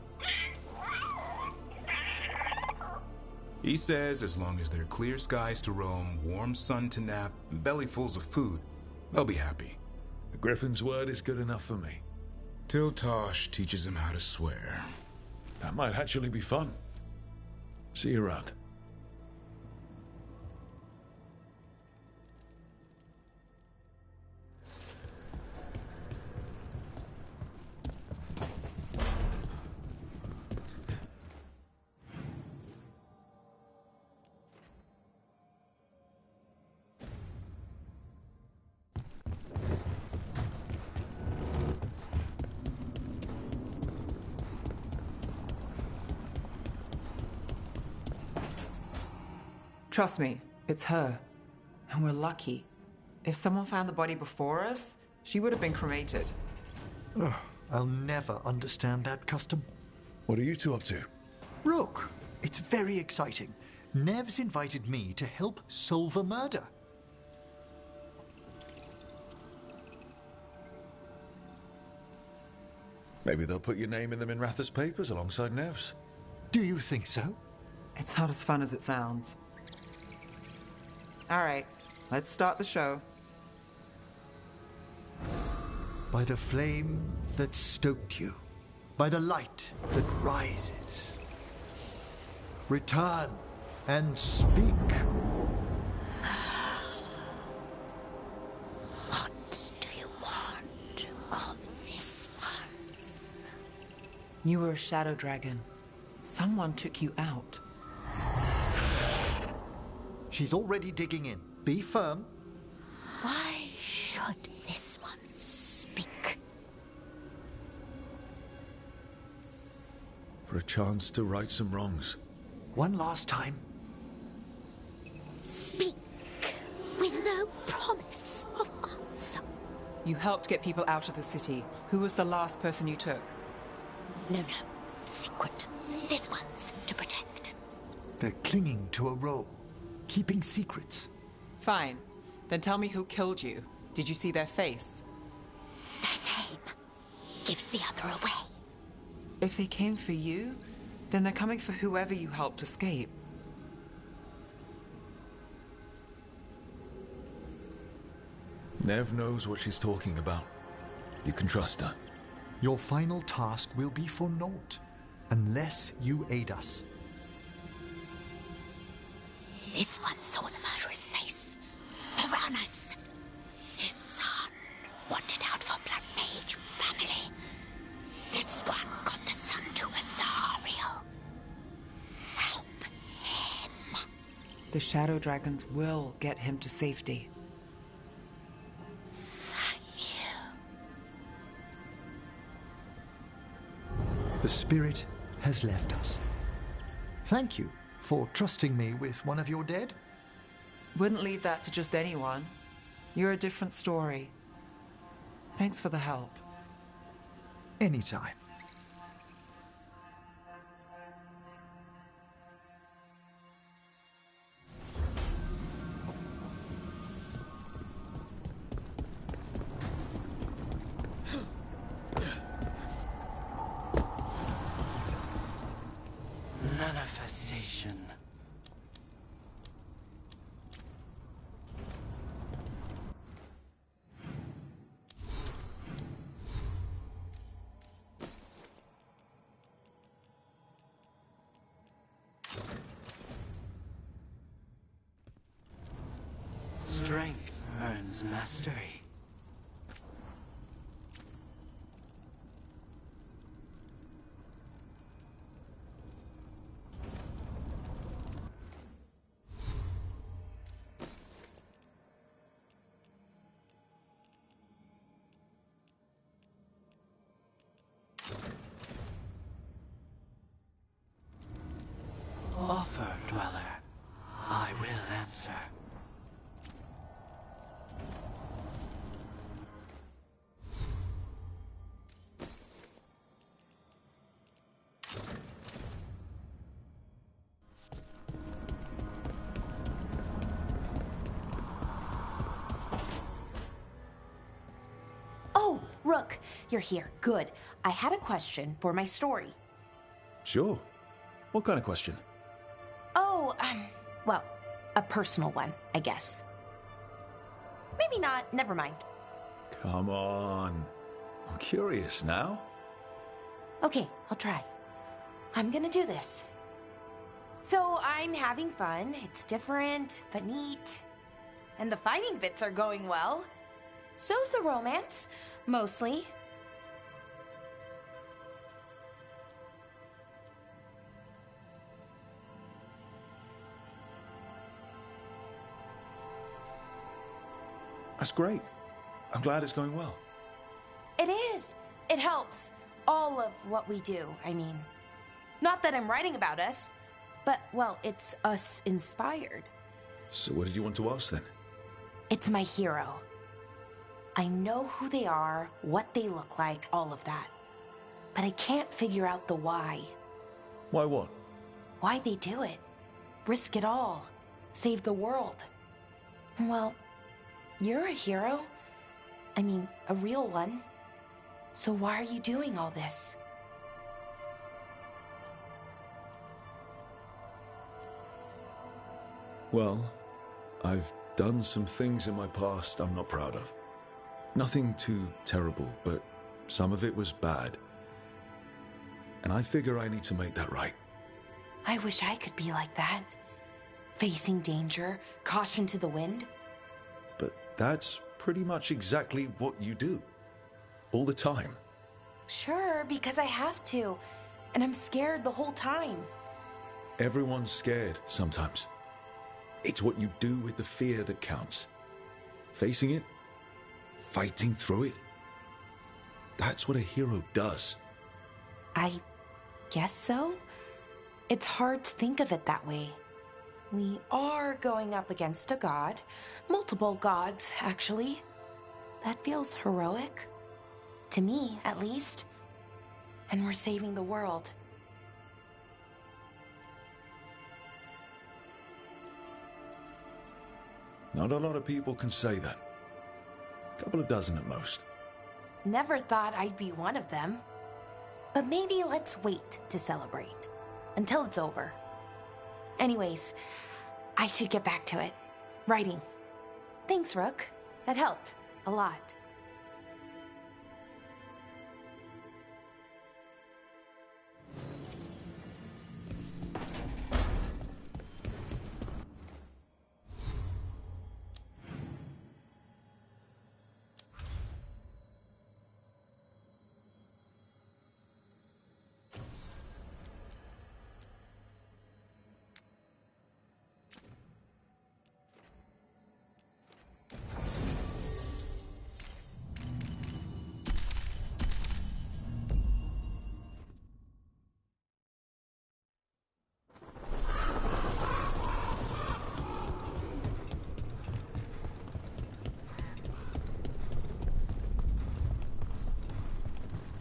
He says as long as there are clear skies to roam, warm sun to nap, and bellyfuls of food, they'll be happy.
The Griffin's word is good enough for me.
Till Tosh teaches him how to swear.
That might actually be fun. See you around.
Trust me, it's her. And we're lucky. If someone found the body before us, she would have been cremated.
Ugh, I'll never understand that custom.
What are you two up to?
Look, it's very exciting. Nev's invited me to help solve a murder.
Maybe they'll put your name in the Minratha's papers alongside Nev's.
Do you think so?
It's not as fun as it sounds. All right, let's start the show.
By the flame that stoked you, by the light that rises. Return and speak.
What do you want of this one?
You were a shadow dragon. Someone took you out.
She's already digging in. Be firm.
Why should this one speak?
For a chance to right some wrongs.
One last time.
Speak with no promise of answer.
You helped get people out of the city. Who was the last person you took?
No. Secret. This one's to protect.
They're clinging to a role. Keeping secrets.
Fine. Then tell me who killed you. Did you see their face?
Their name gives the other away.
If they came for you, then they're coming for whoever you helped escape.
Nev knows what she's talking about. You can trust her.
Your final task will be for naught, unless you aid us.
This one saw the murderer's face. Uranus. His son wanted out for Blood Mage family. This one got the son to Azariel. Help him.
The shadow dragons will get him to safety.
Thank you.
The spirit has left us. Thank you for trusting me with one of your dead.
Wouldn't leave that to just anyone. You're a different story. Thanks for the help.
Anytime.
Manifestation. Strength earns mastery.
Rook, you're here. Good. I had a question for my story.
Sure. What kind of question?
Oh, well, a personal one, I guess. Maybe not. Never mind.
Come on. I'm curious now.
Okay, I'll try. I'm gonna do this. So I'm having fun. It's different, but neat. And the fighting bits are going well. So's the romance, mostly.
That's great. I'm glad it's going well.
It is. It helps. All of what we do, I mean. Not that I'm writing about us, but, well, it's us inspired.
So what did you want to ask then?
It's my hero. I know who they are, what they look like, all of that. But I can't figure out the why.
Why what?
Why they do it. Risk it all. Save the world. Well, you're a hero. I mean, a real one. So why are you doing all this?
Well, I've done some things in my past I'm not proud of. Nothing too terrible, but some of it was bad. And I figure I need to make that right.
I wish I could be like that. Facing danger, caution to the wind.
But that's pretty much exactly what you do. All the time.
Sure, because I have to. And I'm scared the whole time.
Everyone's scared sometimes. It's what you do with the fear that counts. Facing it, fighting through it. That's what a hero does.
I guess so. It's hard to think of it that way. We are going up against a god. Multiple gods, actually. That feels heroic. To me, at least. And we're saving the world.
Not a lot of people can say that. A couple of dozen at most.
Never thought I'd be one of them. But maybe let's wait to celebrate. Until it's over. Anyways, I should get back to it. Writing. Thanks, Rook. That helped. A lot.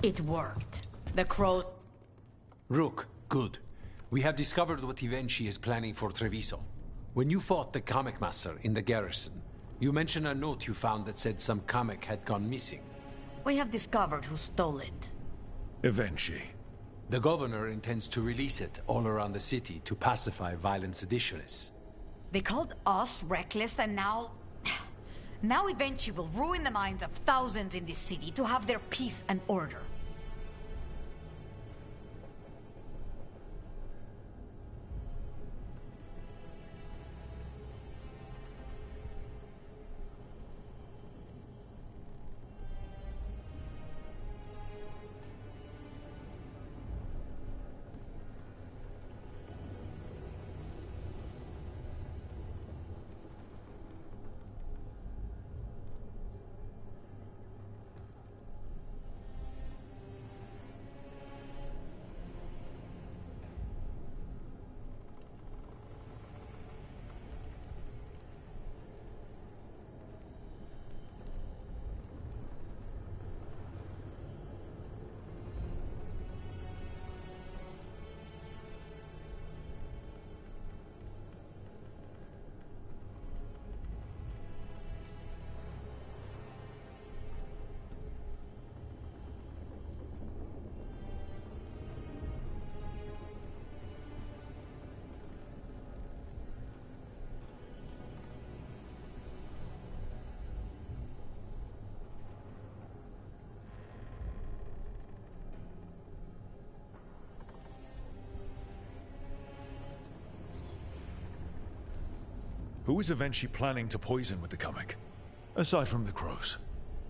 It worked. The crow...
Rook, good. We have discovered what Ivenchi is planning for Treviso. When you fought the Kamek Master in the garrison, you mentioned a note you found that said some Kamek had gone missing.
We have discovered who stole it.
Ivenchi.
The governor intends to release it all around the city to pacify violent seditionists.
They called us reckless and now... Now Ivenchi will ruin the minds of thousands in this city to have their peace and order.
Who is Avenchi planning to poison with the comic? Aside from the crows.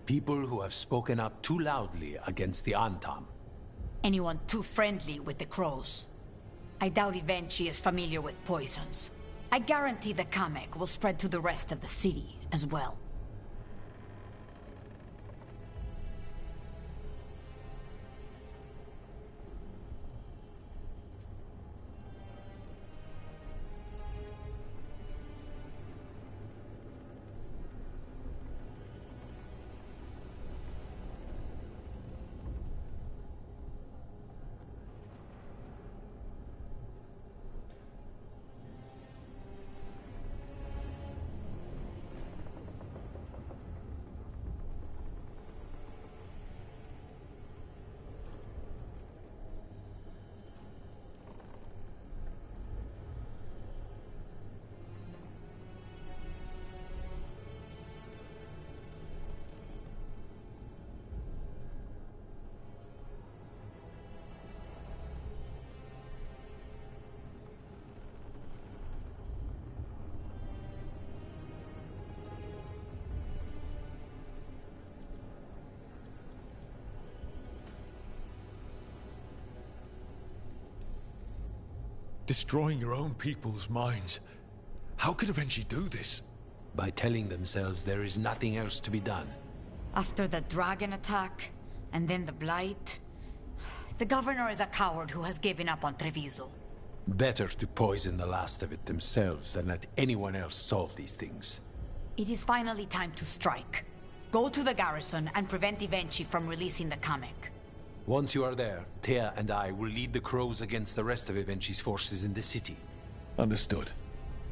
People who have spoken up too loudly against the Antam.
Anyone too friendly with the crows. I doubt Evenchi is familiar with poisons. I guarantee the comic will spread to the rest of the city as well.
Destroying your own people's minds. How could Avenchi do this?
By telling themselves there is nothing else to be done.
After the dragon attack, and then the blight, the governor is a coward who has given up on Treviso.
Better to poison the last of it themselves than let anyone else solve these things.
It is finally time to strike. Go to the garrison and prevent Evenchi from releasing the comic.
Once you are there, Thea and I will lead the crows against the rest of Evenchi's forces in the city.
Understood.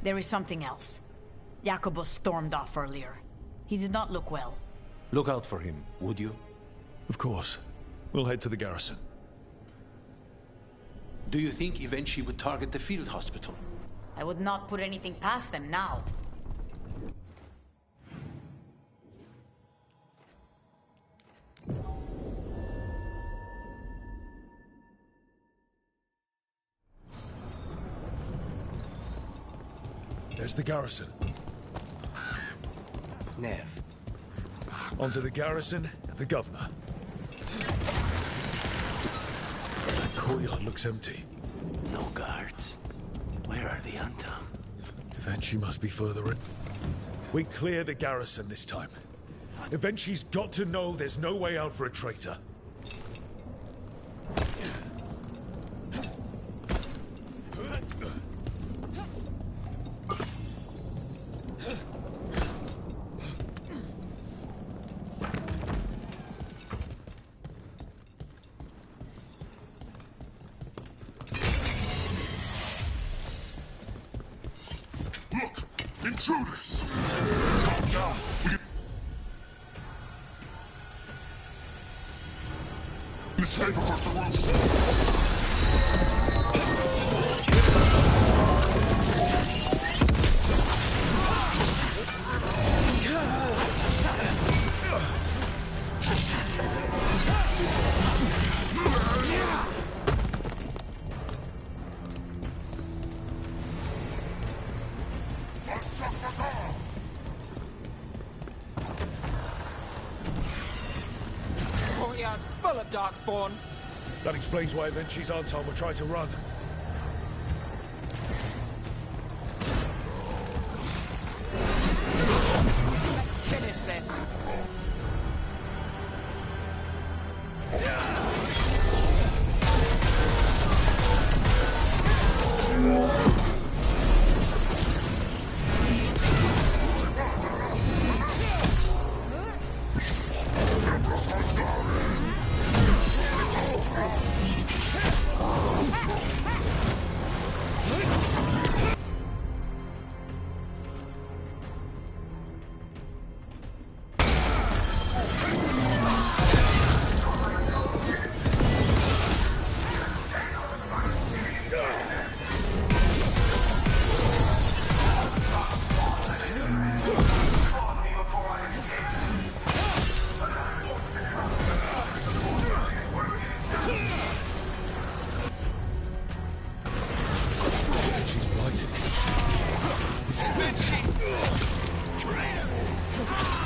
There is something else. Jacobus stormed off earlier. He did not look well.
Look out for him, would you?
Of course. We'll head to the garrison.
Do you think Evenchi would target the field hospital?
I would not put anything past them now.
There's the garrison.
Nev.
Onto the garrison, the governor. That courtyard looks empty.
No guards. Where are the Antam?
Evenchi must be further in. We clear the garrison this time. Evenchi's got to know there's no way out for a traitor.
Intruders! Calm down. Escape across the roof.
Courtyard's full of darkspawn.
That explains why Evenchi's Antam were trying to run.
Let's finish this.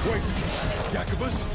Wait! Jacobus?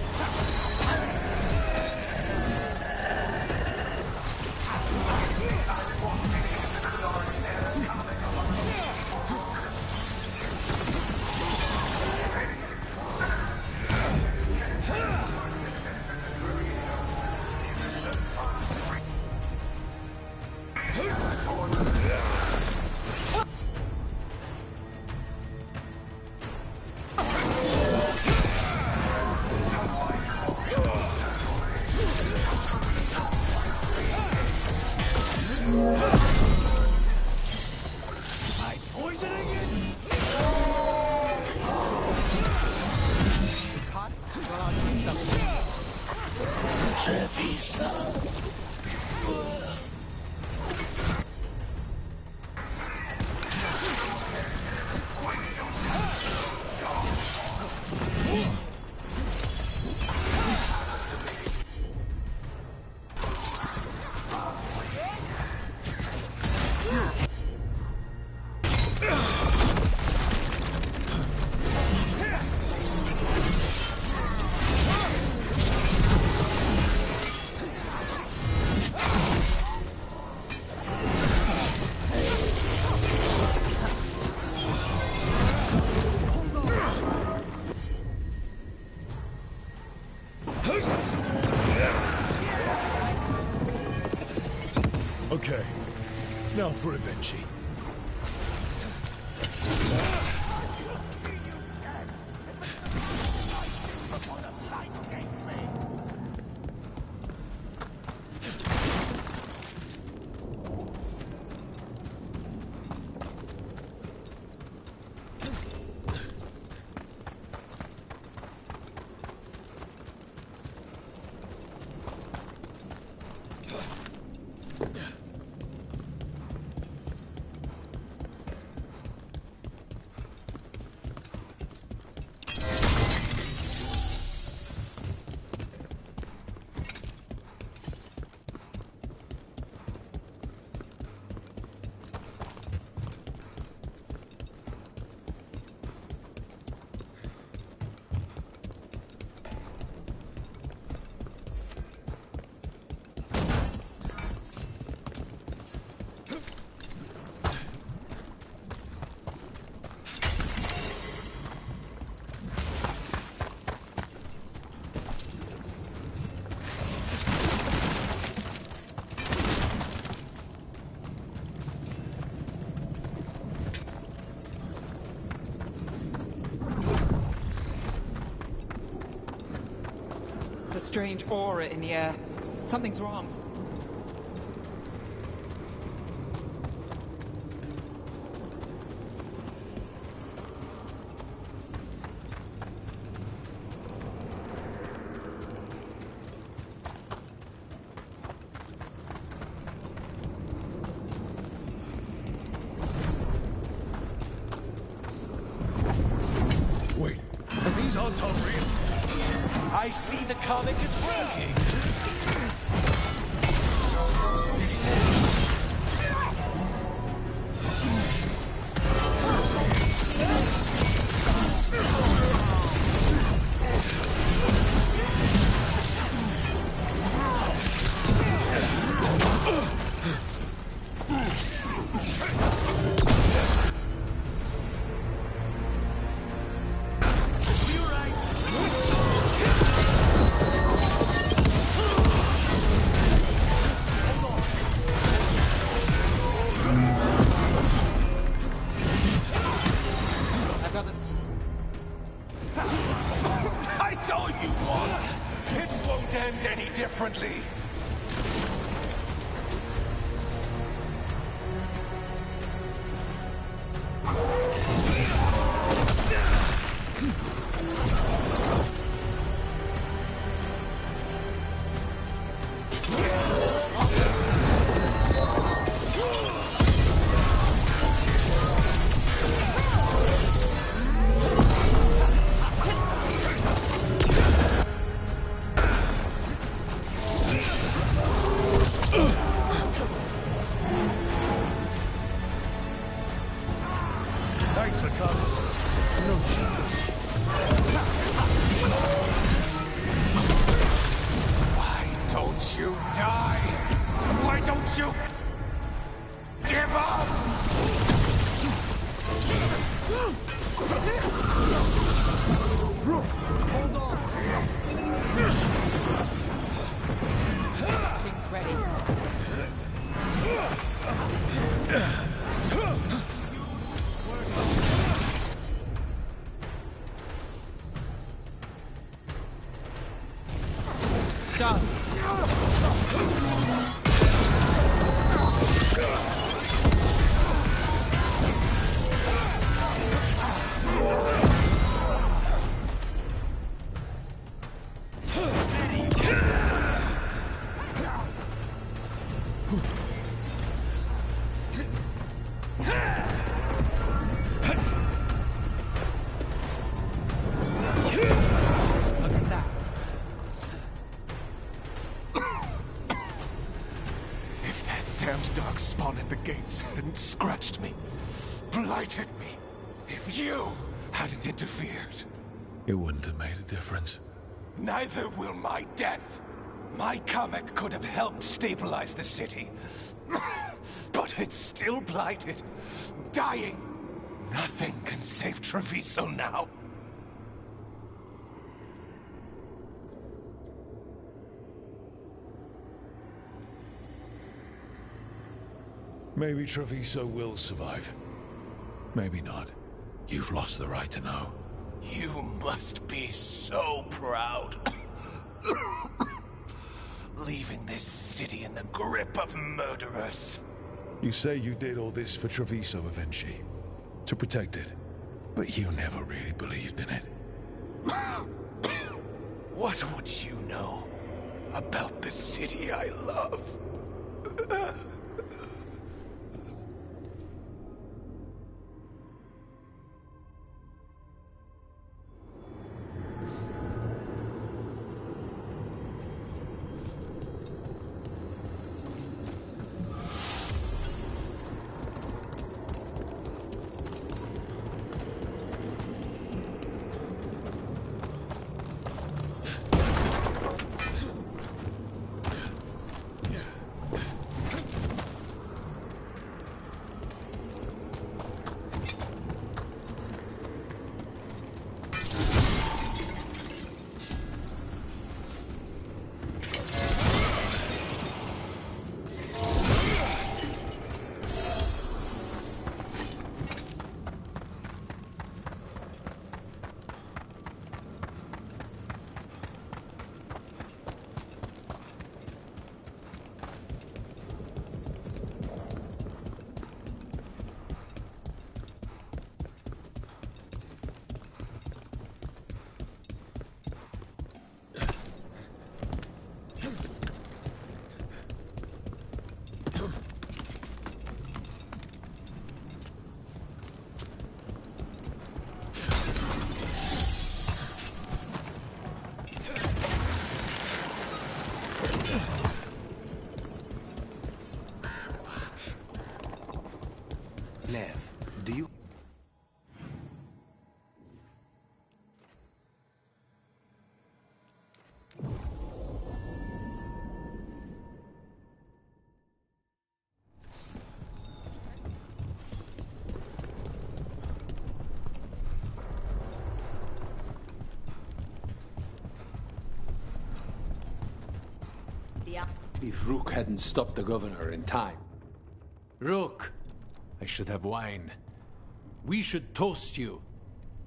Okay, now for Avenchi.
A strange aura in the air. Something's wrong.
Wait, these aren't all real.
I see the comic is working. Differently.
Don't you give up!
Hold on. Things ready. Done.
Scratched me, blighted me. If you hadn't interfered,
it wouldn't have made a difference.
Neither will my death. My comet could have helped stabilize the city, but it's still blighted, dying. Nothing can save Treviso now.
Maybe Treviso will survive. Maybe not. You've lost the right to know.
You must be so proud. Leaving this city in the grip of murderers.
You say you did all this for Treviso Evenchi. To protect it. But you never really believed in it.
What would you know about the city I love?
Do you...
If Rook hadn't stopped the governor in time. Rook! I should have wine. We should toast you.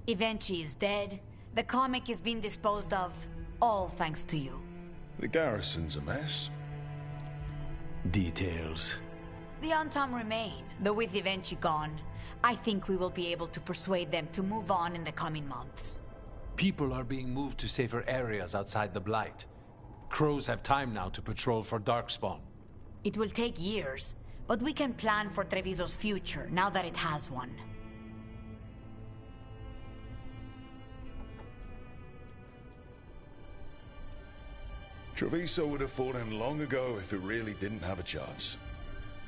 Evenchi is dead. The comic is being disposed of. All thanks to you.
The garrison's a mess.
Details.
The Untom remain, though with Evenchi gone, I think we will be able to persuade them to move on in the coming months.
People are being moved to safer areas outside the Blight. Crows have time now to patrol for Darkspawn.
It will take years, but we can plan for Treviso's future now that it has one.
Treviso would have fallen long ago if it really didn't have a chance.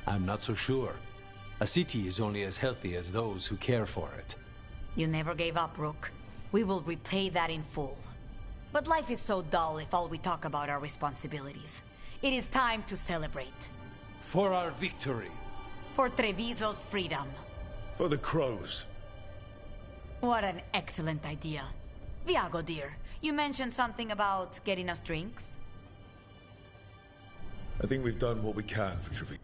I'm not so sure. A city is only as healthy as those who care for it.
You never gave up, Rook. We will repay that in full. But life is so dull if all we talk about are responsibilities. It is time to celebrate.
For our victory.
For Treviso's freedom.
For the crows.
What an excellent idea. Viago, dear, you mentioned something about getting us drinks?
I think we've done what we can for Treviso.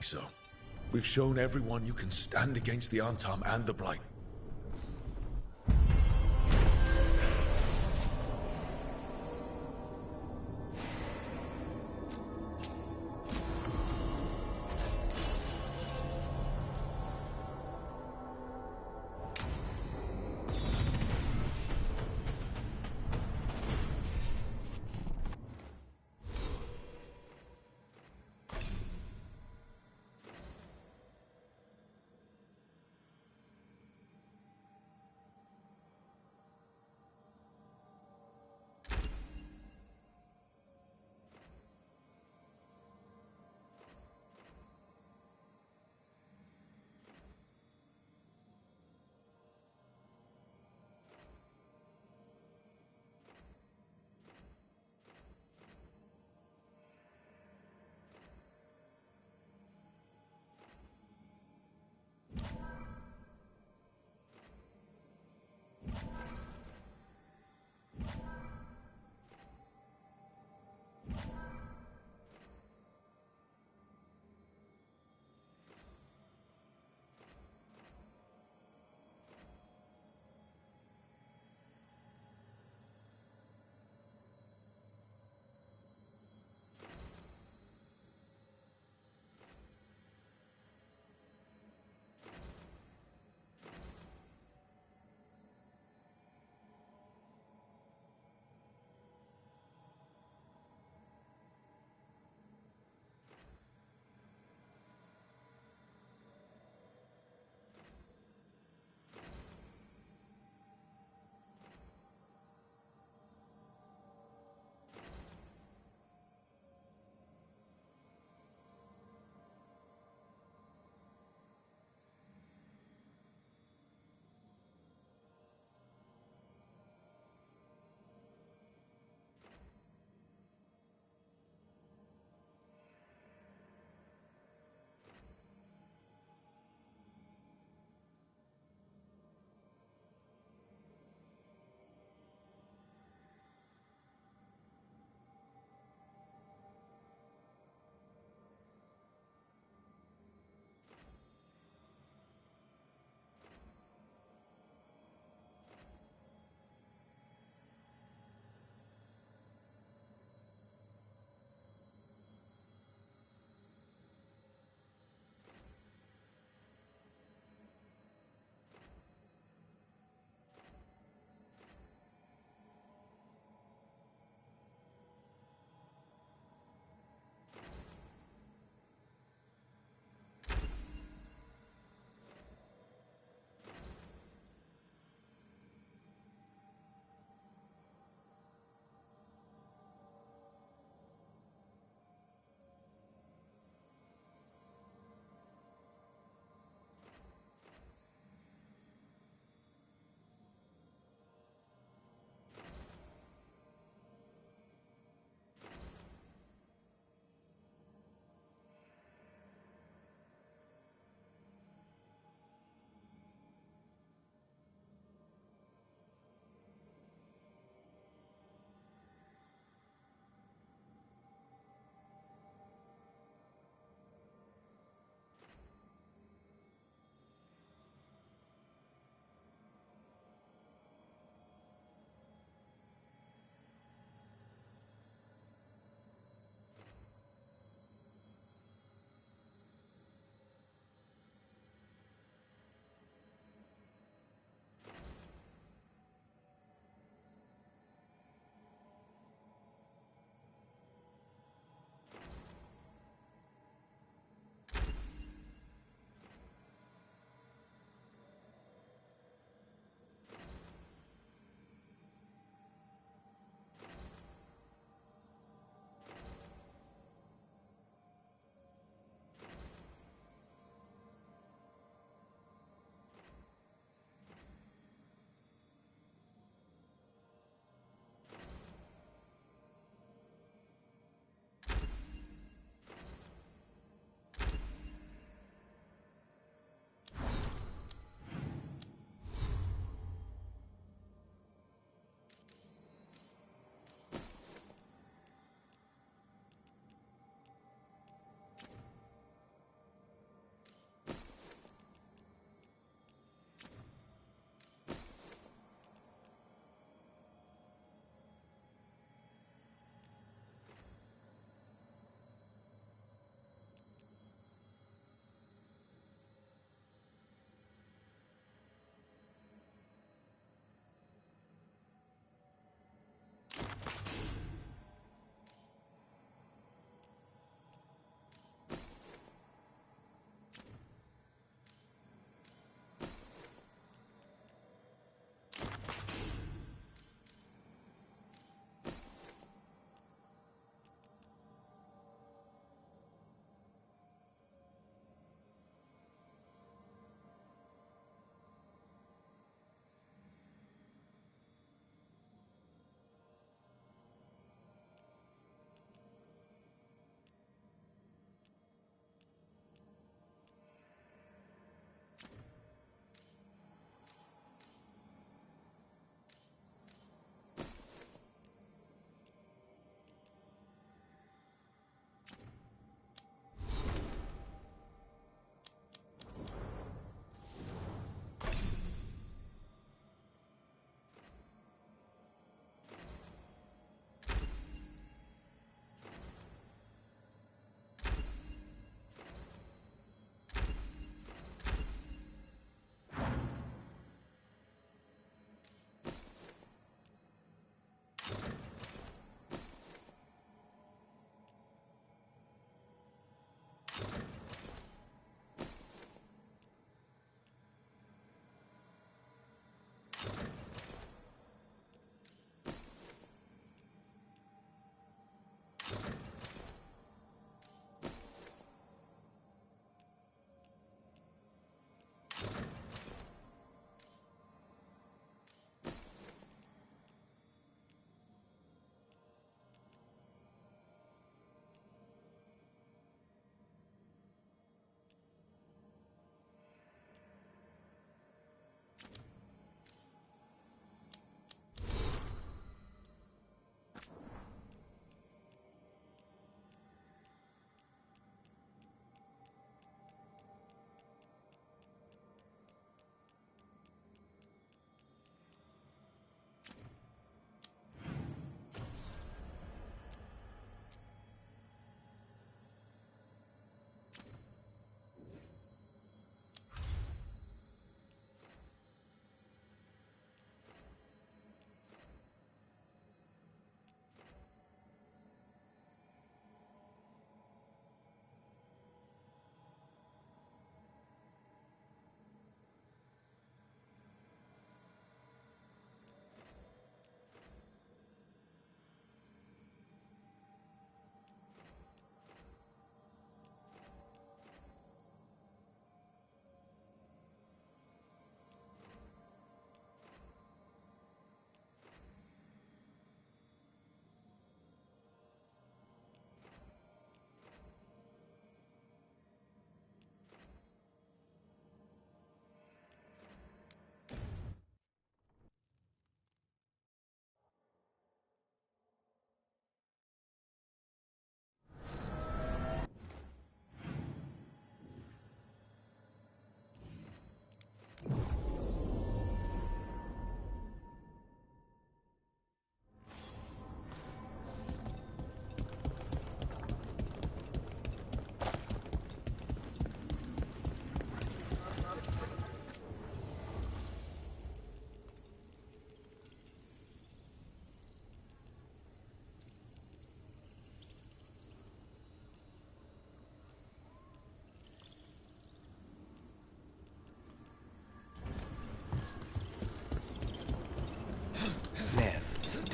So, we've shown everyone you can stand against the Antam and the Blight.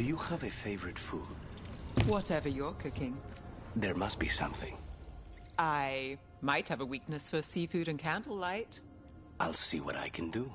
Do you have a favorite food?
Whatever you're cooking.
There must be something.
I might have a weakness for seafood and candlelight.
I'll see what I can do.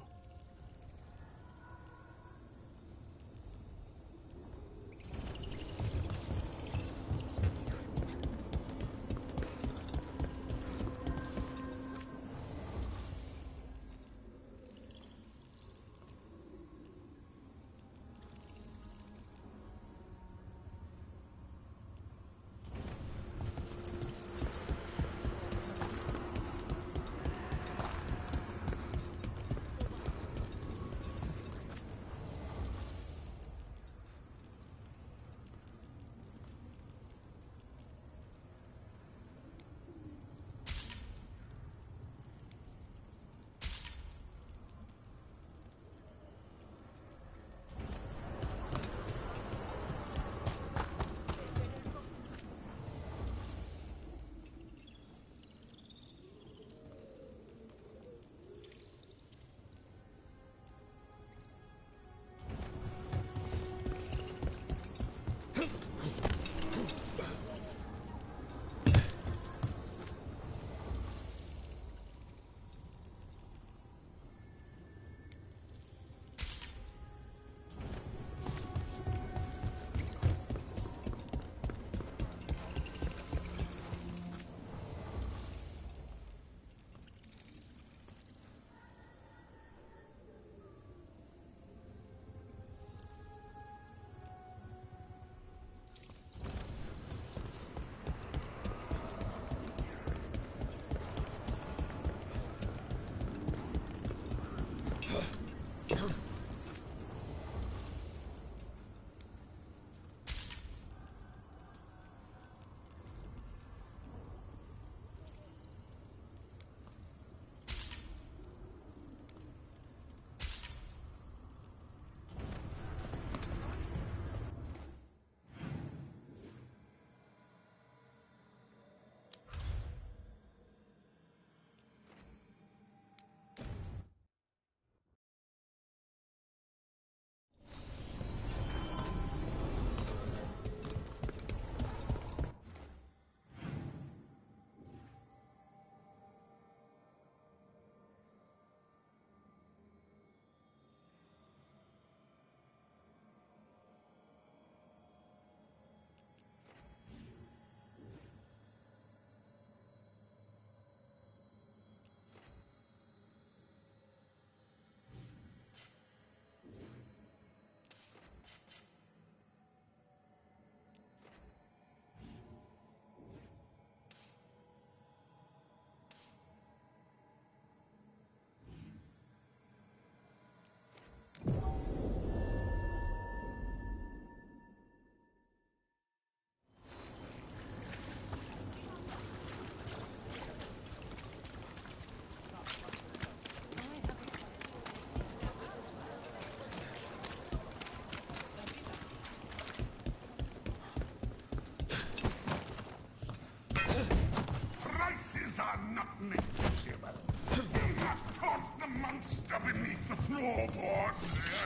Prices are not negotiable. You have taught the monster beneath the floorboards.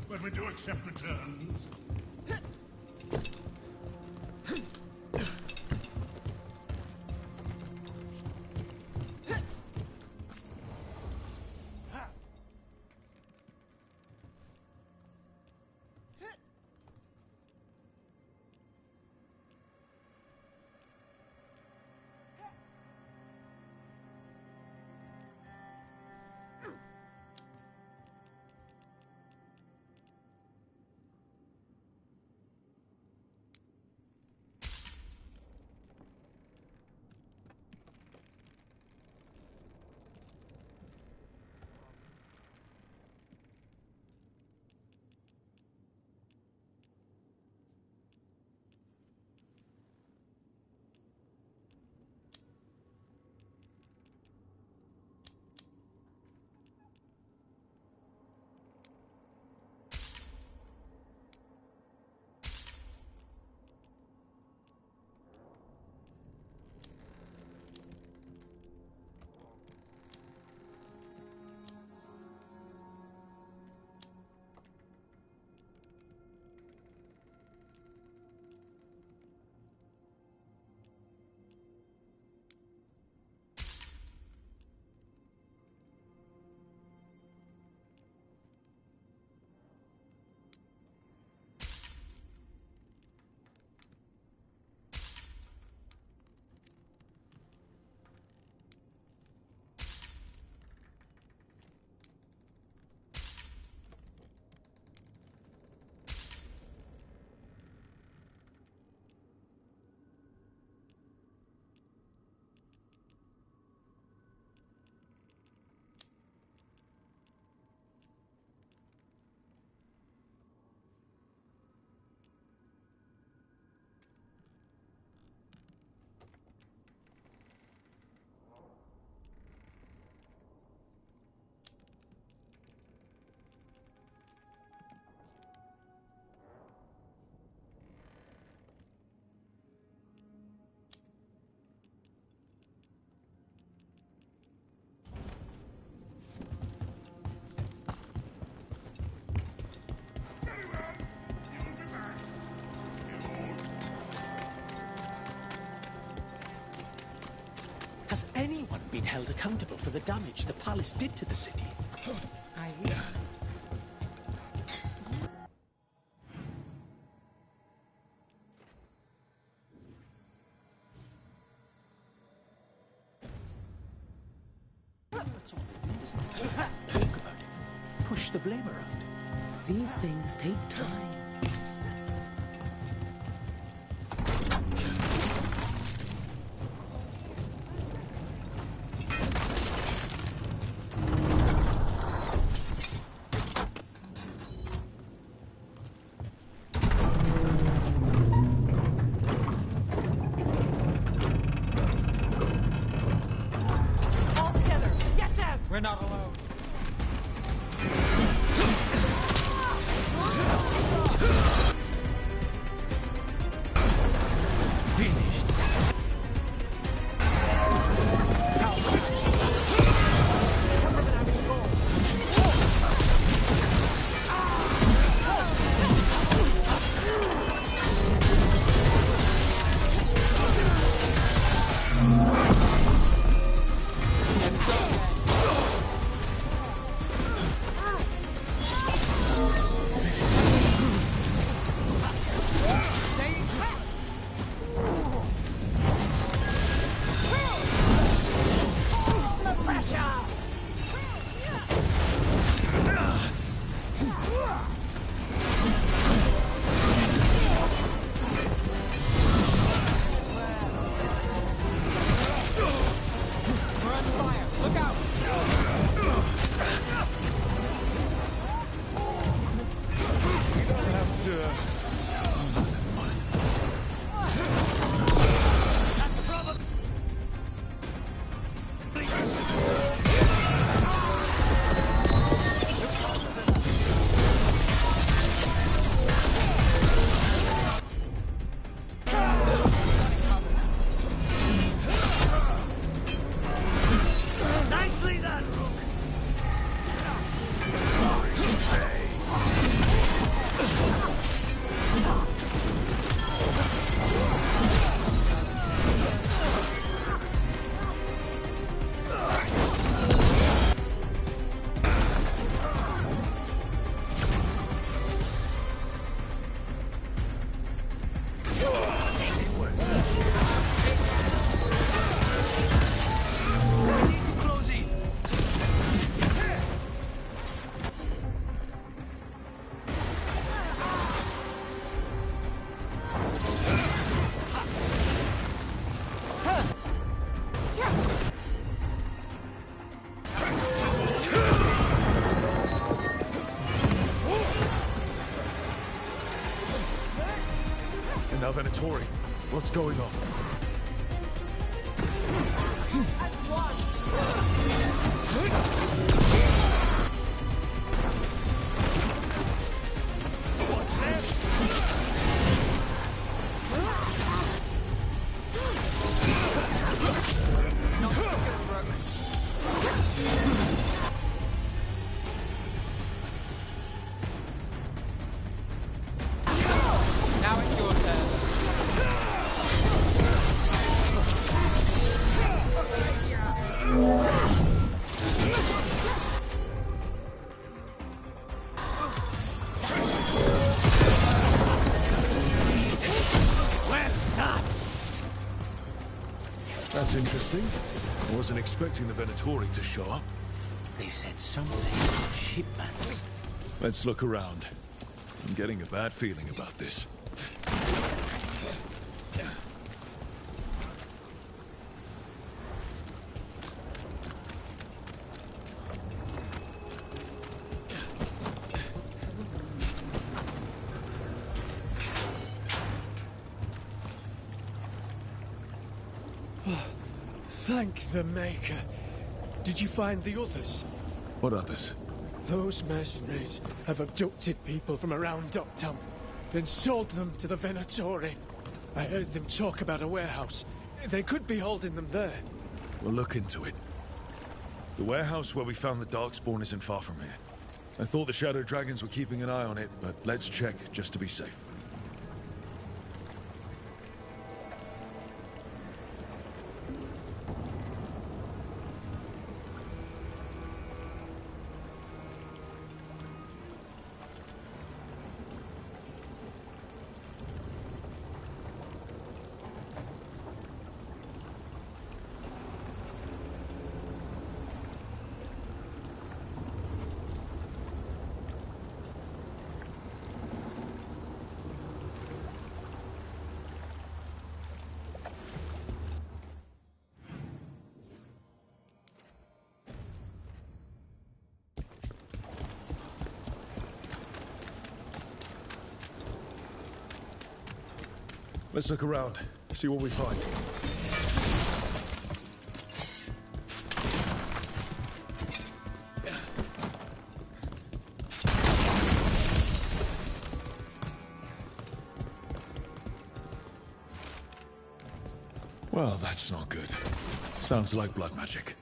But we do accept returns.
Has anyone been held accountable for the damage the palace did to the city? Talk about it. Push the blame around.
These things take time.
We're not alone.
Now, Venatori, what's going on?
Now it's your turn.
That's interesting. I wasn't expecting the Venatori to show up.
They said something about shipments.
Let's look around. I'm getting a bad feeling about this.
Thank the Maker. Did you find the others?
What others?
Those mercenaries have abducted people from around Doktum, then sold them to the Venatori. I heard them talk about a warehouse. They could be holding them there.
We'll look into it. The warehouse where we found the Darkspawn isn't far from here. I thought the Shadow Dragons were keeping an eye on it, but let's check just to be safe. Let's look around, see what we find. Well, that's not good. Sounds like blood magic.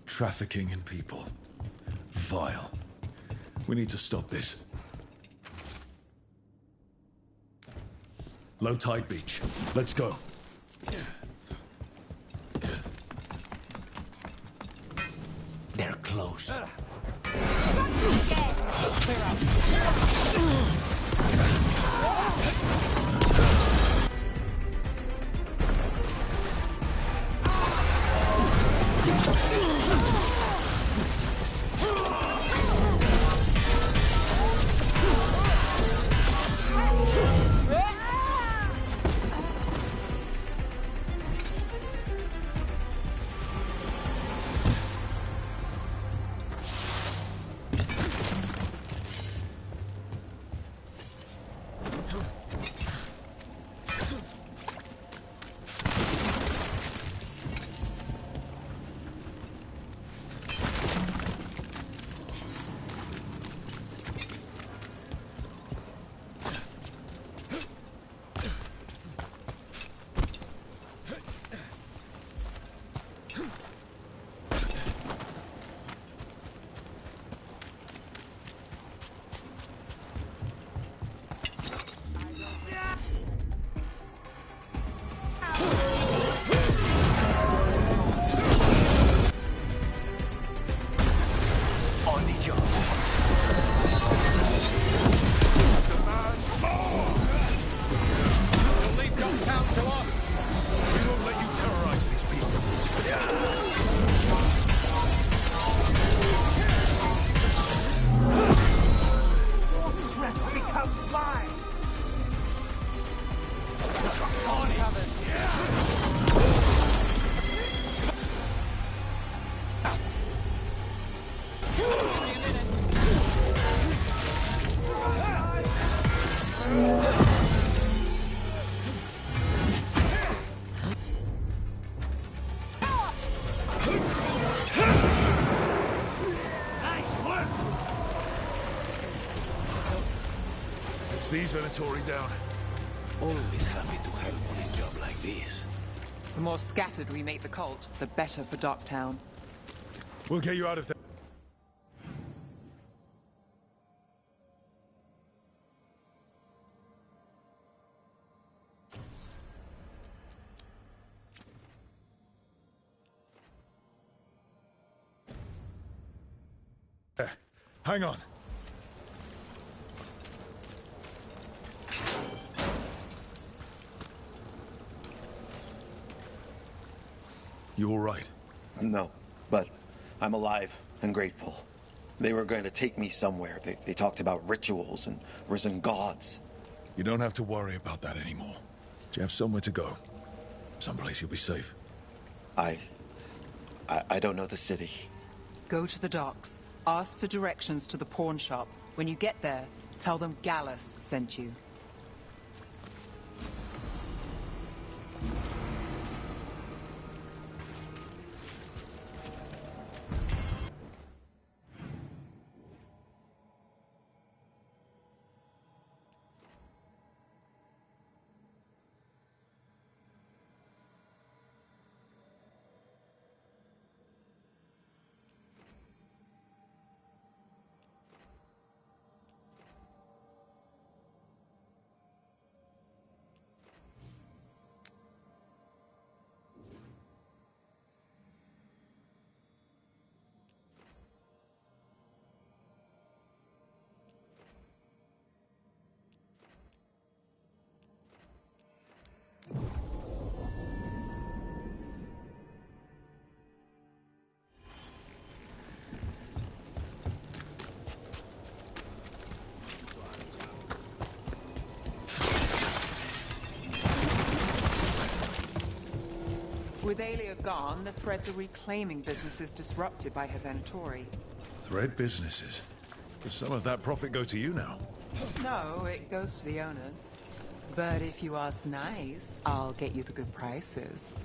Trafficking in people. Vile. We need to stop this. Low tide beach. Let's go.
They're close.
These Venatori down.
Always happy to help on a job like this.
The more scattered we make the cult, the better for Darktown.
We'll get you out of there. Hang on. You all right?
No, but I'm alive and grateful. They were going to take me somewhere. They talked about rituals and risen gods.
You don't have to worry about that anymore. You have somewhere to go. Someplace you'll be safe.
I don't know the city.
Go to the docks. Ask for directions to the pawn shop. When you get there, tell them Gallus sent you. With Aelia gone, the threads are reclaiming businesses disrupted by her Venatori.
Thread businesses? Does some of that profit go to you now?
No, it goes to the owners. But if you ask nice, I'll get you the good prices.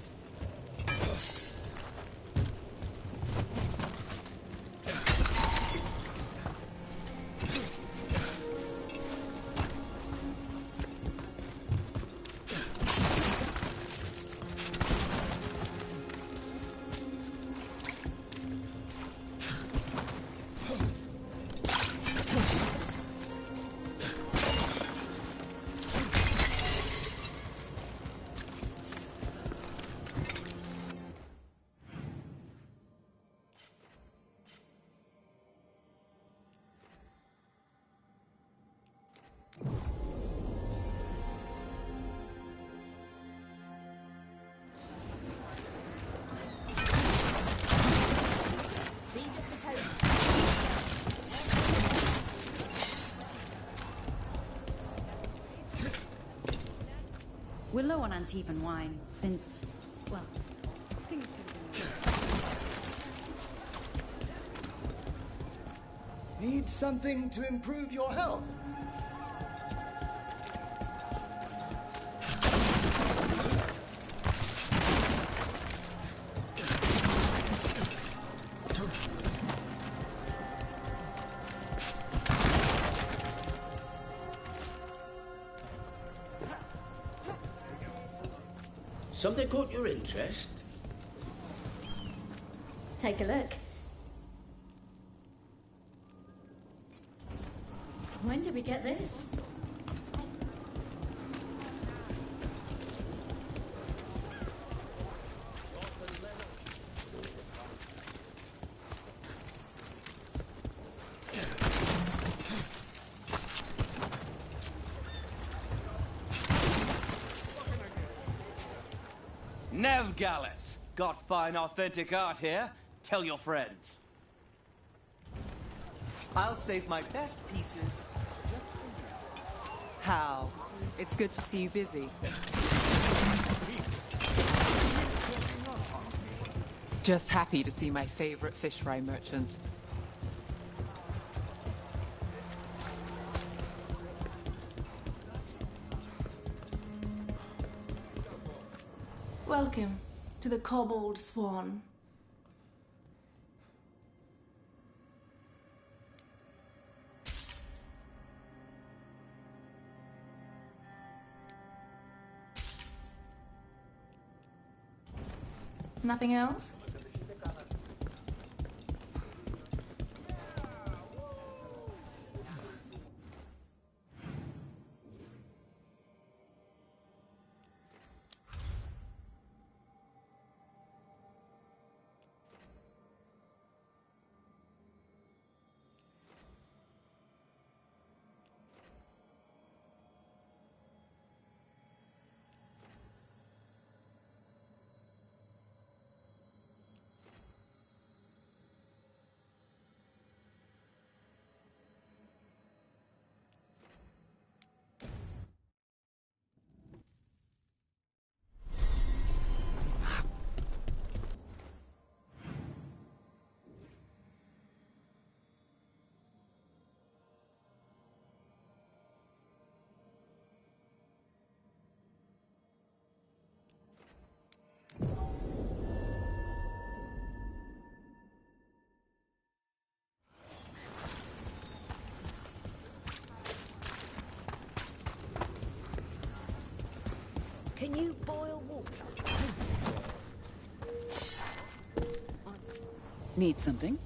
We're low on Antivan wine, since, well, things could have been...
Need something to improve your health?
Something caught your interest?
Take a look. When did we get this?
Nevgalis! Got fine authentic art here. Tell your friends.
I'll save my best pieces just for you.
Hal, it's good to see you busy. Just happy to see my favorite fish fry merchant.
Welcome to the Cobbled Swan. Nothing else?
Can you boil water?
Need something?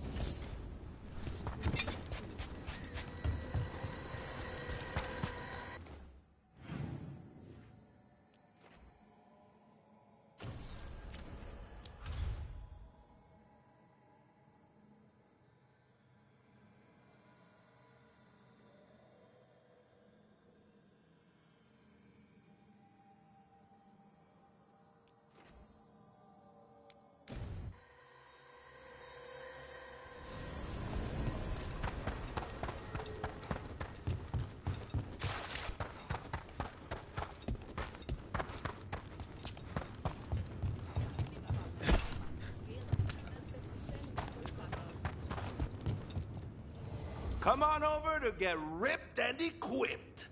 Come on over to get ripped and equipped.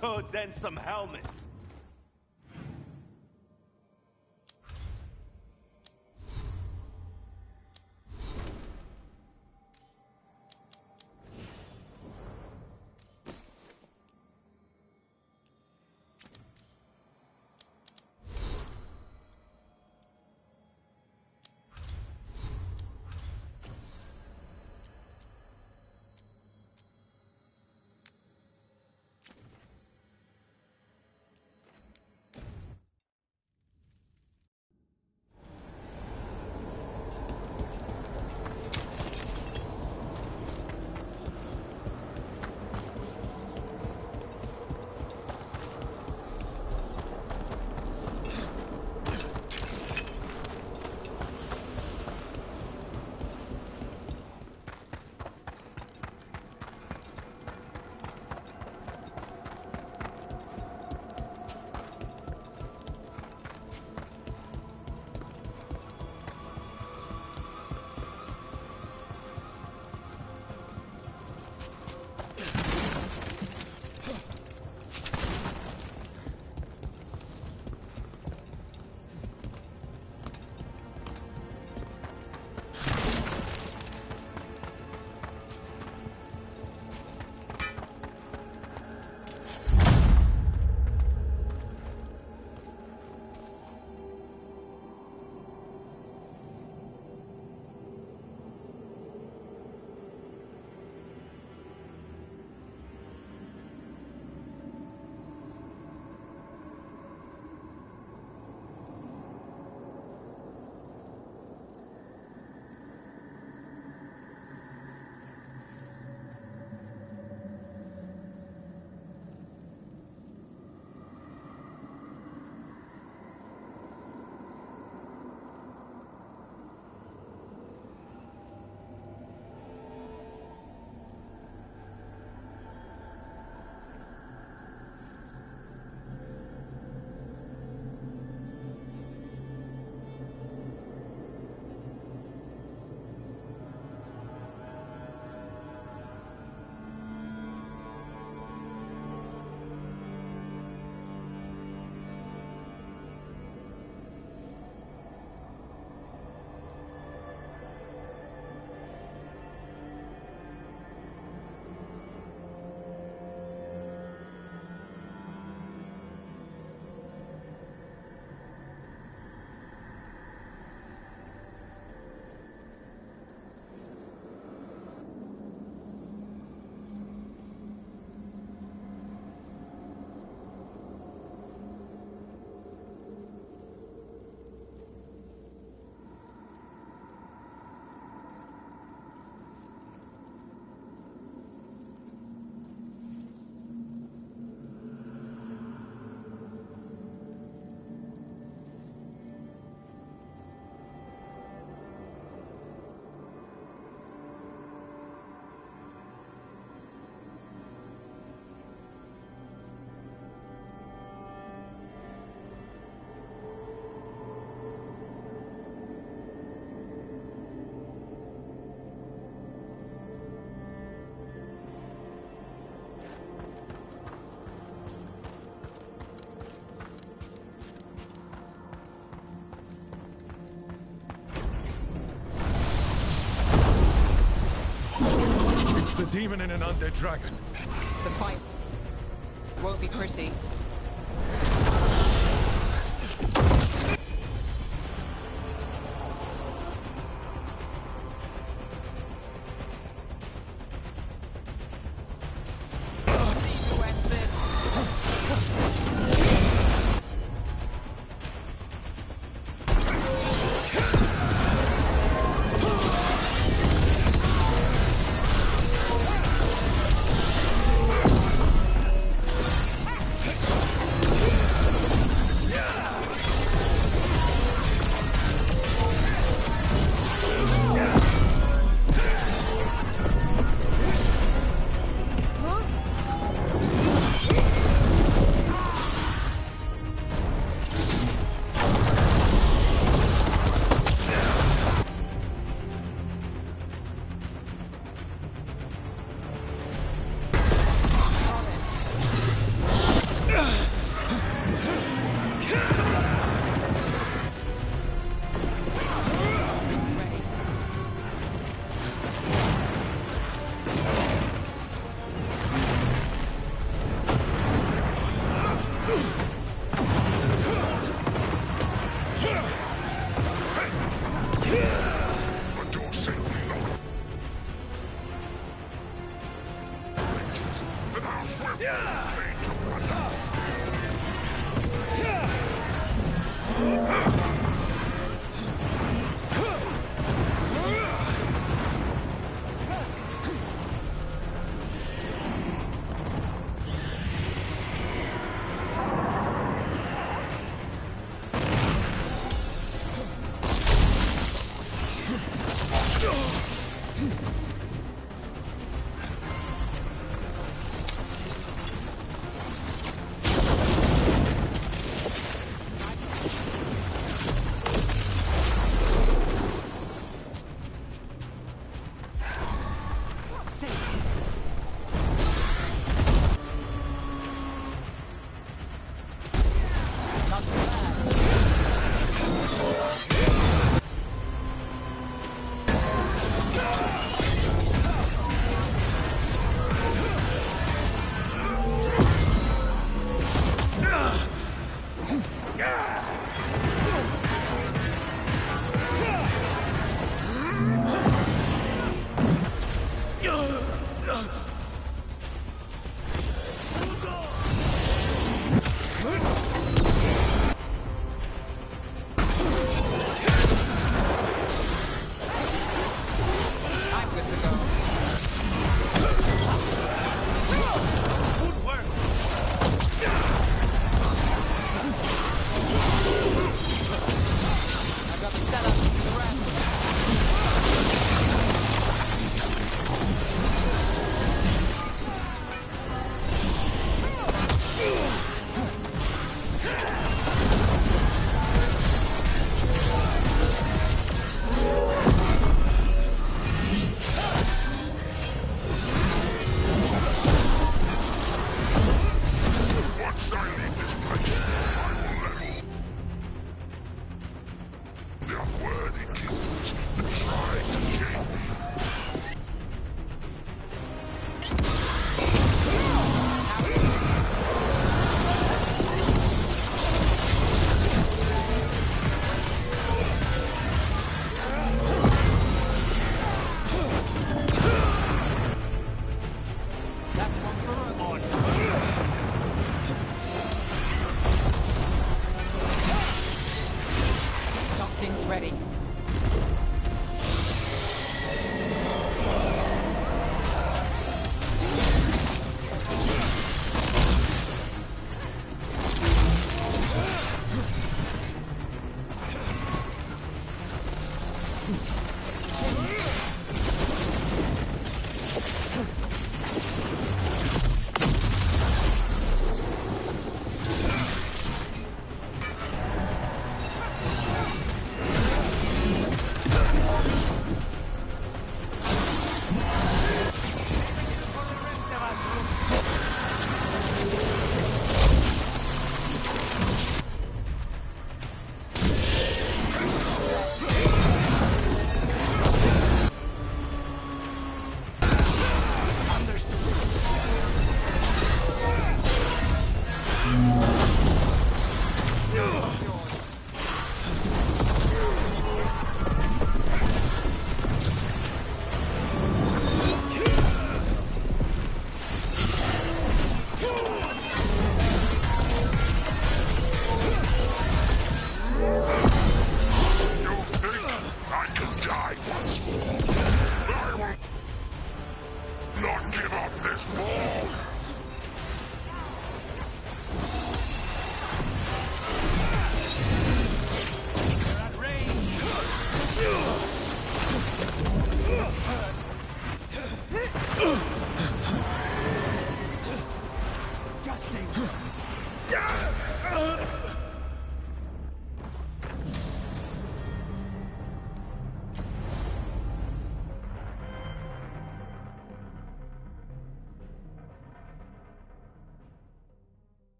Oh, then some helmets.
demon and an undead dragon.
The fight won't be pretty.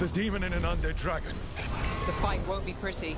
The demon and an undead dragon.
The fight won't be pretty.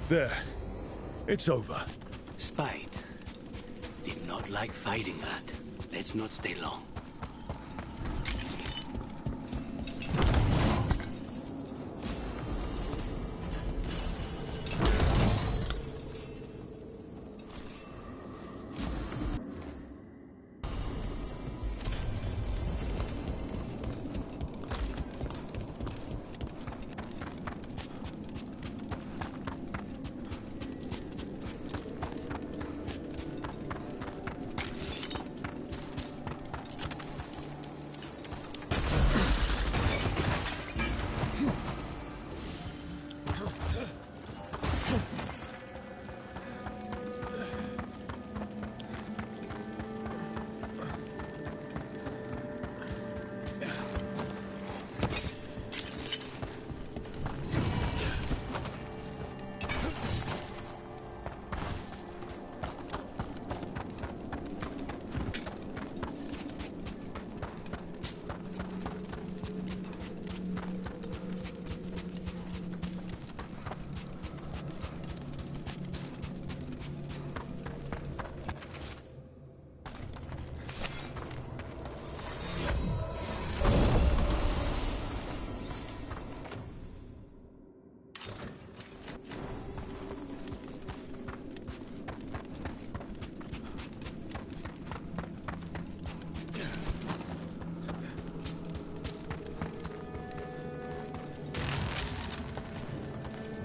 There. It's over.
Spite did not like fighting that. Let's not stay long.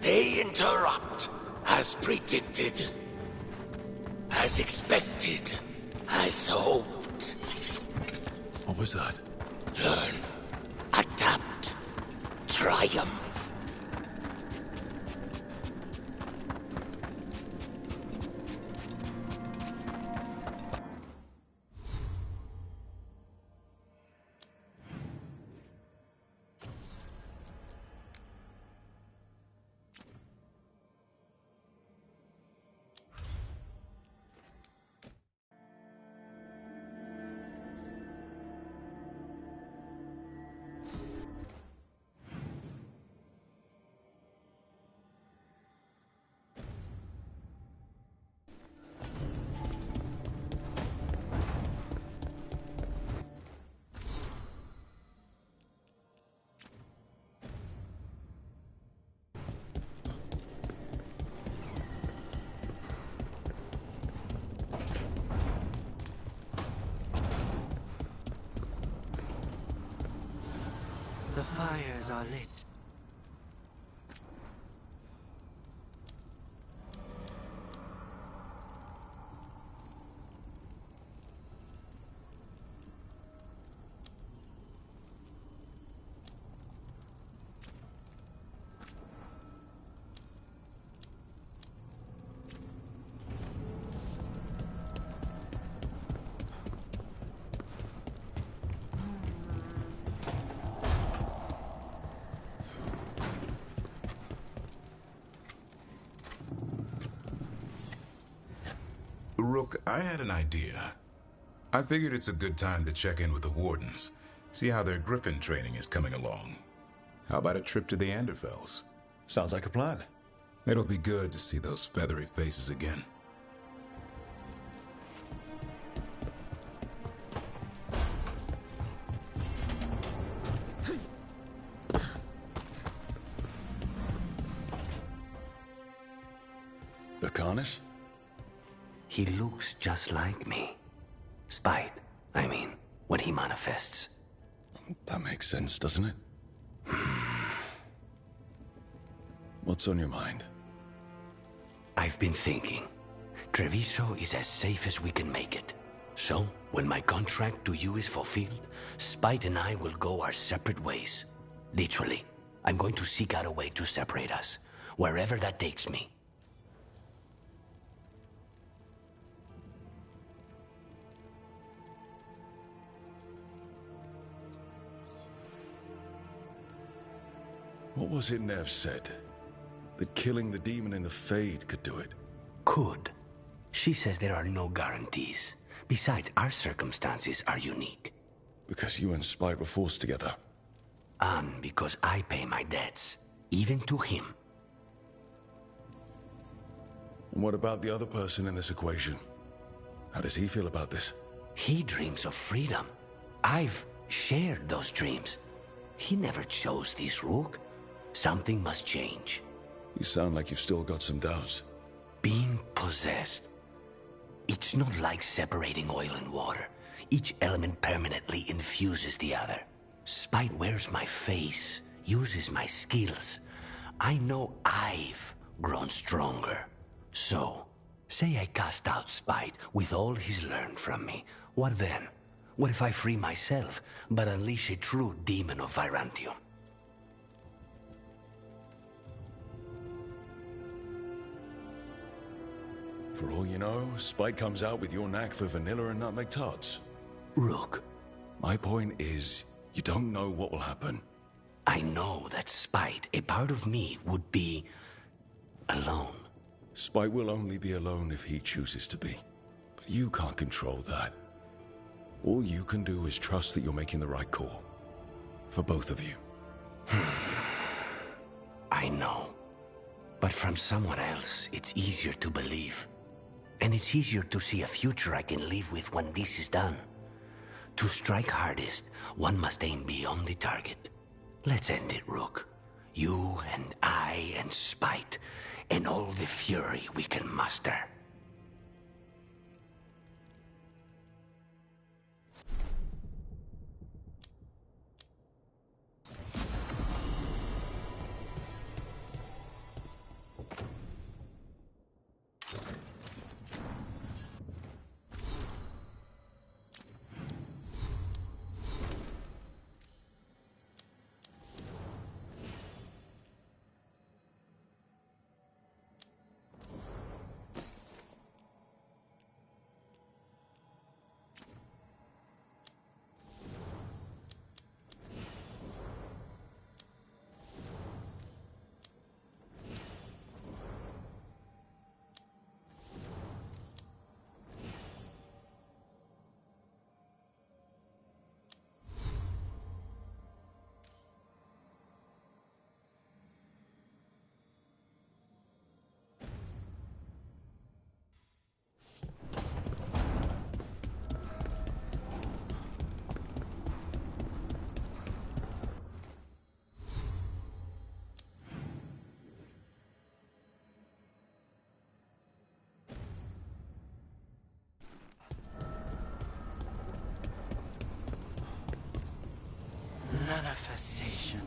They interrupt, as predicted, as expected, as hoped.
What was that?
Learn, adapt, triumph.
The fires are lit.
Rook, I had an idea. I figured it's a good time to check in with the Wardens, see how their Griffin training is coming along. How about a trip to the Anderfells?
Sounds like a plan.
It'll be good to see those feathery faces again.
Lacanis?
He looks just like me. Spite, I mean, when he manifests.
That makes sense, doesn't it? What's on your mind?
I've been thinking. Treviso is as safe as we can make it. So, when my contract to you is fulfilled, Spite and I will go our separate ways. Literally. I'm going to seek out a way to separate us, wherever that takes me.
What was it Nev said? That killing the demon in the Fade could do it?
Could. She says there are no guarantees. Besides, our circumstances are unique.
Because you and Spite were forced together.
And because I pay my debts, even to him.
And what about the other person in this equation? How does he feel about this?
He dreams of freedom. I've shared those dreams. He never chose this, Rook. Something must change.
You sound like you've still got some doubts.
Being possessed. It's not like separating oil and water. Each element permanently infuses the other. Spite wears my face, uses my skills. I know I've grown stronger. So, say I cast out Spite with all he's learned from me. What then? What if I free myself, but unleash a true demon of Virantium?
For all you know, Spite comes out with your knack for vanilla and nutmeg tarts.
Rook.
My point is, you don't know what will happen.
I know that Spite, a part of me, would be alone.
Spite will only be alone if he chooses to be. But you can't control that. All you can do is trust that you're making the right call. For both of you.
I know. But from someone else, it's easier to believe. And it's easier to see a future I can live with when this is done. To strike hardest, one must aim beyond the target. Let's end it, Rook. You and I and Spite, and all the fury we can muster.
Manifestation.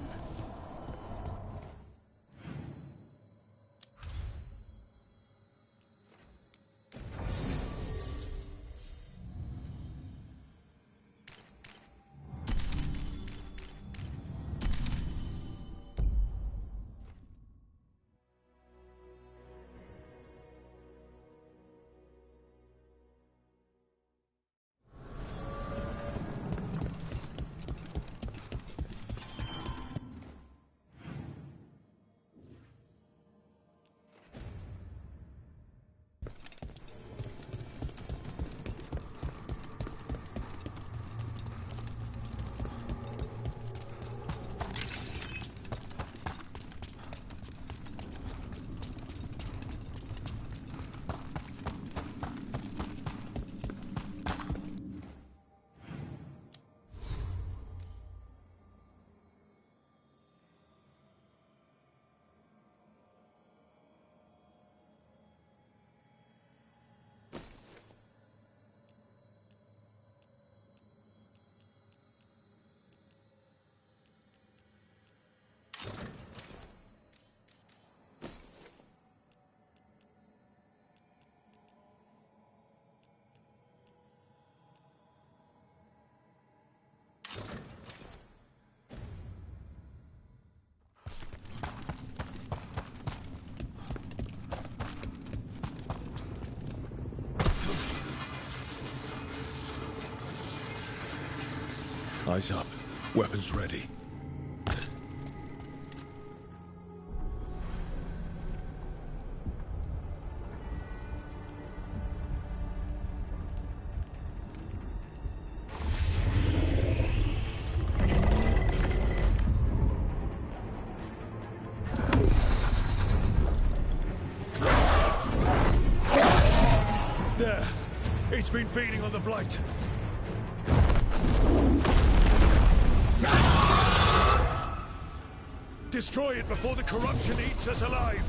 Eyes up. Weapons ready. been feeding on the blight. Destroy it before the corruption eats us alive!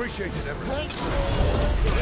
Appreciate it, everyone.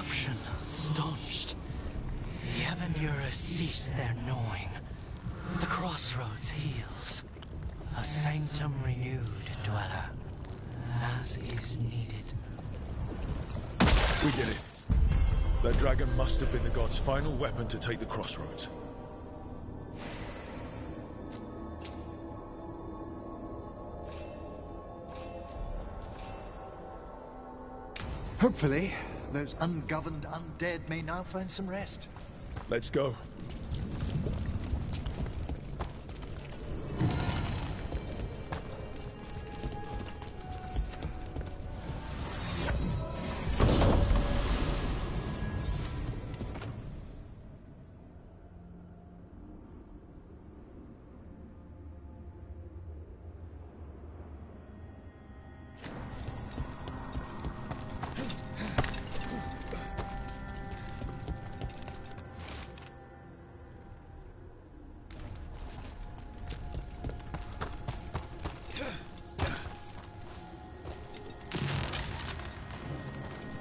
corruption staunched. The Avenura cease their gnawing. The crossroads heals. A sanctum renewed, dweller, as is needed.
We did it. That dragon must have been the god's final weapon to take the crossroads.
Hopefully, those ungoverned undead may now find some rest.
Let's go.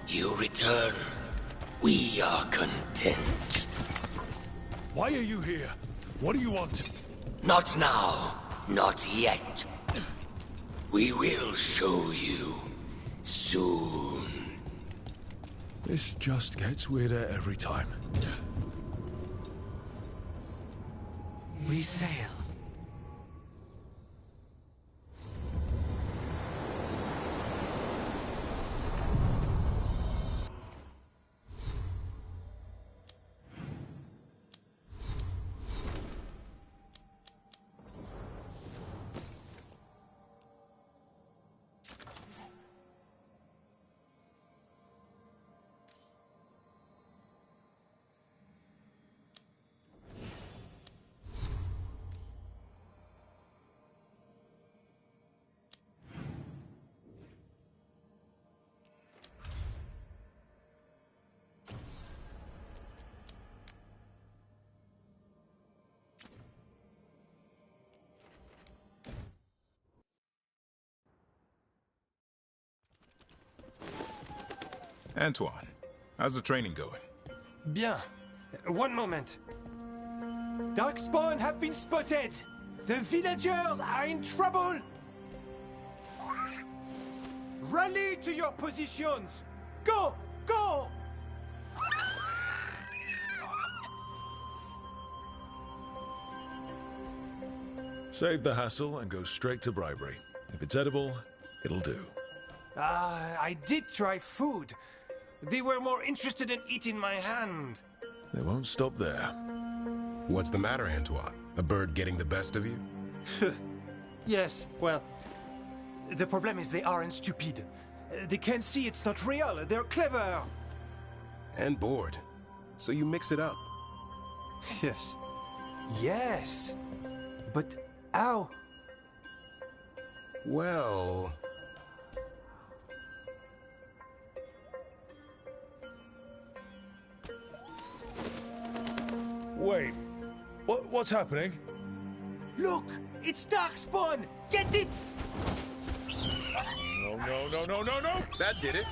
You return. We are content.
Why are you here? What do you want?
Not now. Not yet. We will show you soon.
This just gets weirder every time.
We sail.
Antoine, how's the training going?
Bien. One moment. Darkspawn have been spotted. The villagers are in trouble. Rally to your positions. Go! Go!
Save the hassle and go straight to bribery. If it's edible, it'll do.
I did try food. They were more interested in eating my hand.
They won't stop there.
What's the matter, Antoine? A bird getting the best of you?
Yes, well, the problem is they aren't stupid. They can't see it's not real. They're clever.
And bored. So you mix it up.
Yes. Yes. But how?
Well...
Wait, what's happening?
Look! It's Darkspawn! Get it!
No.
That did it.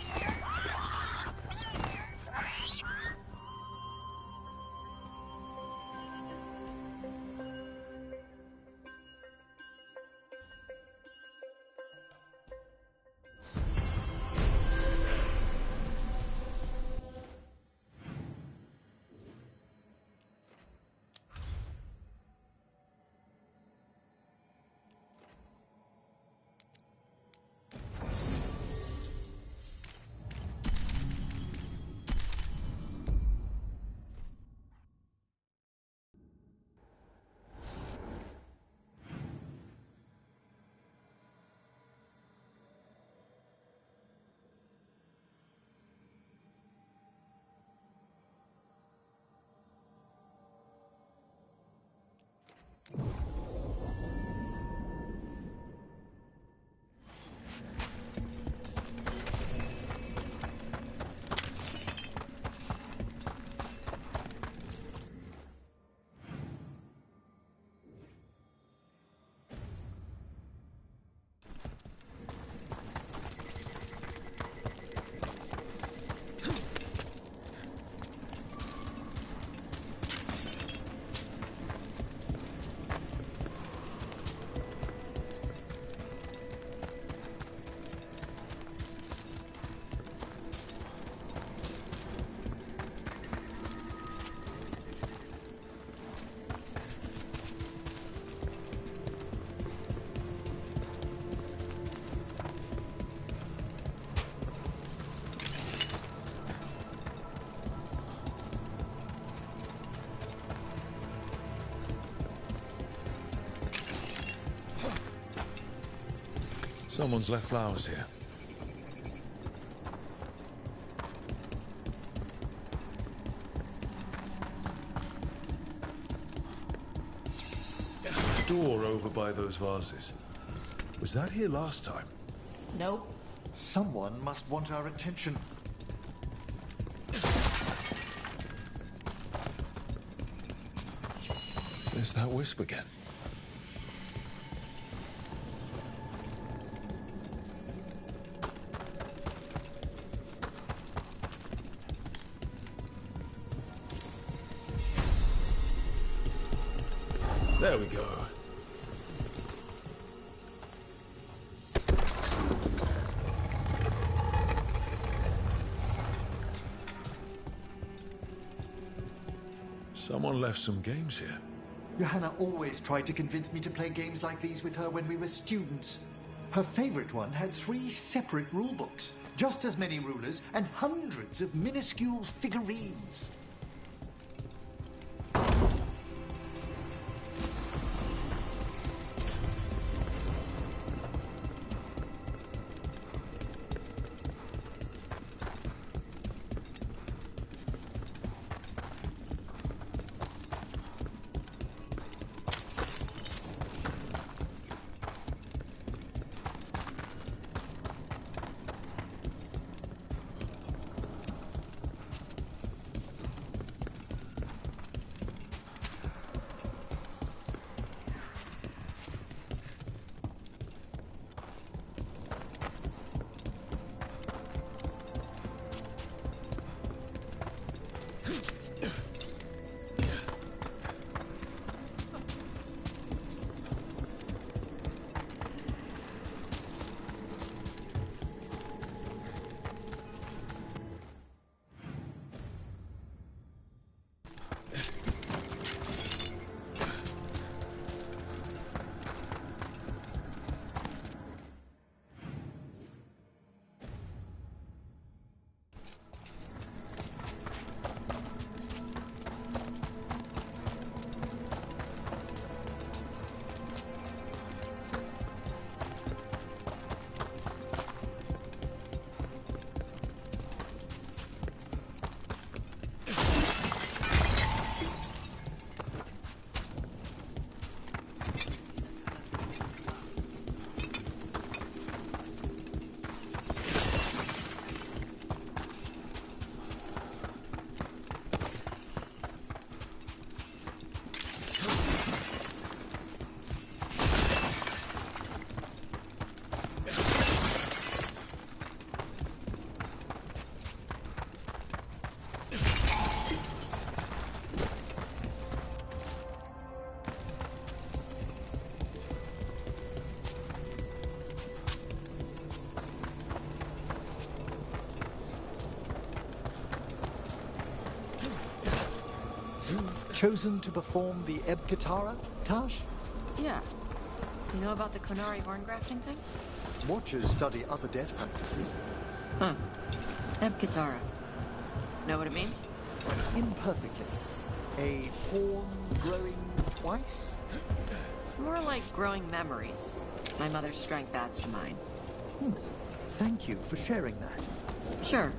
Someone's left flowers here. Door over by those vases. Was that here last time?
Nope.
Someone must want our attention.
There's that wisp again. There we go. Someone left some games here.
Johanna always tried to convince me to play games like these with her when we were students. Her favorite one had 3 separate rulebooks, just as many rulers, and hundreds of minuscule figurines. Chosen to perform the Ebkatara, Tash?
Yeah. You know about the Konari horn grafting thing?
Watchers study other death practices.
Huh. Ebkatara. Know what it means?
Imperfectly. A horn growing twice?
It's more like growing memories. My mother's strength adds to mine.
Thank you for sharing that.
Sure.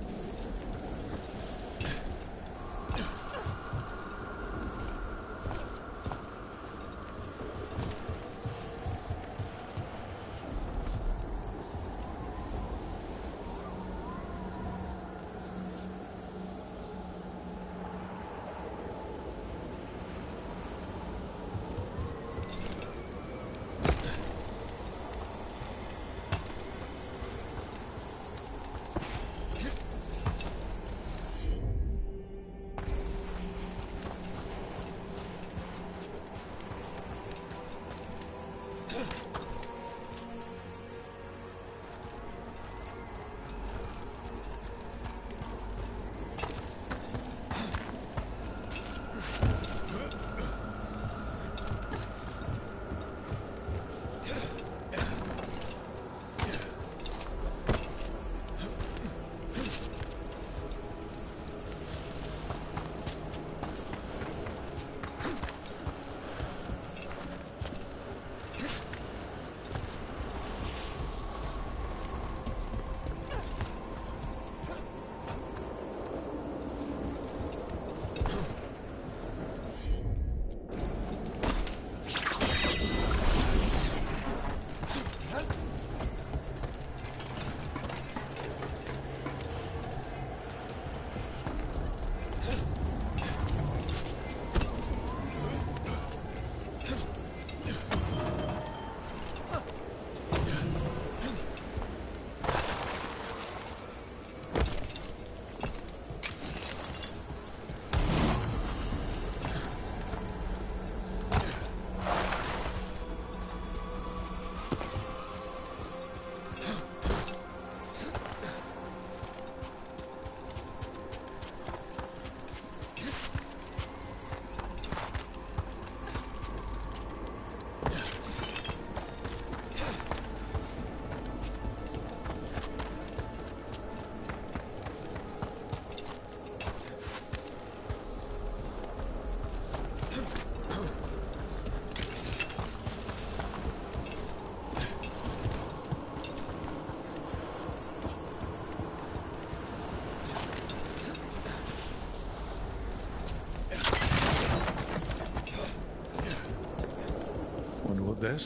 Wonder what their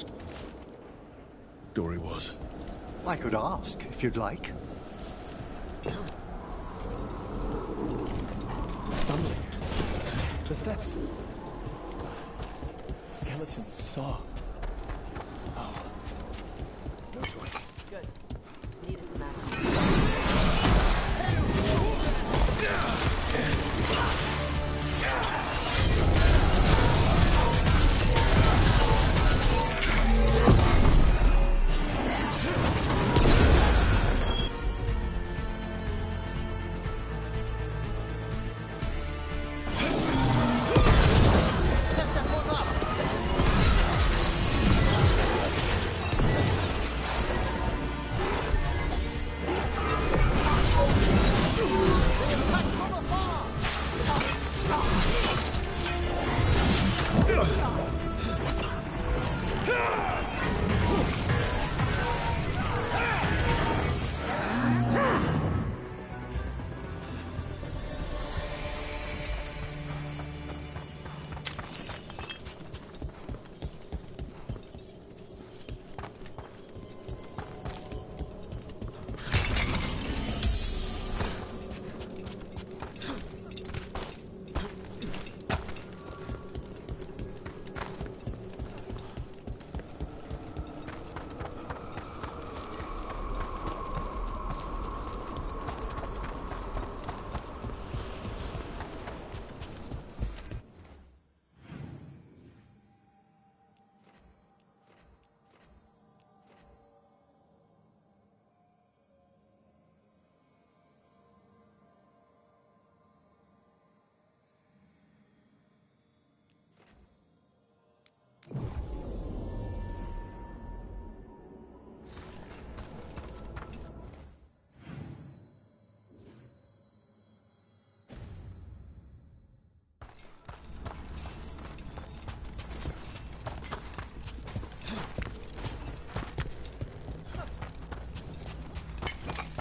story was.
I could ask, if you'd like.
Stumbling. The steps. Skeletons saw. Oh.
No choice. Good. Needed the map.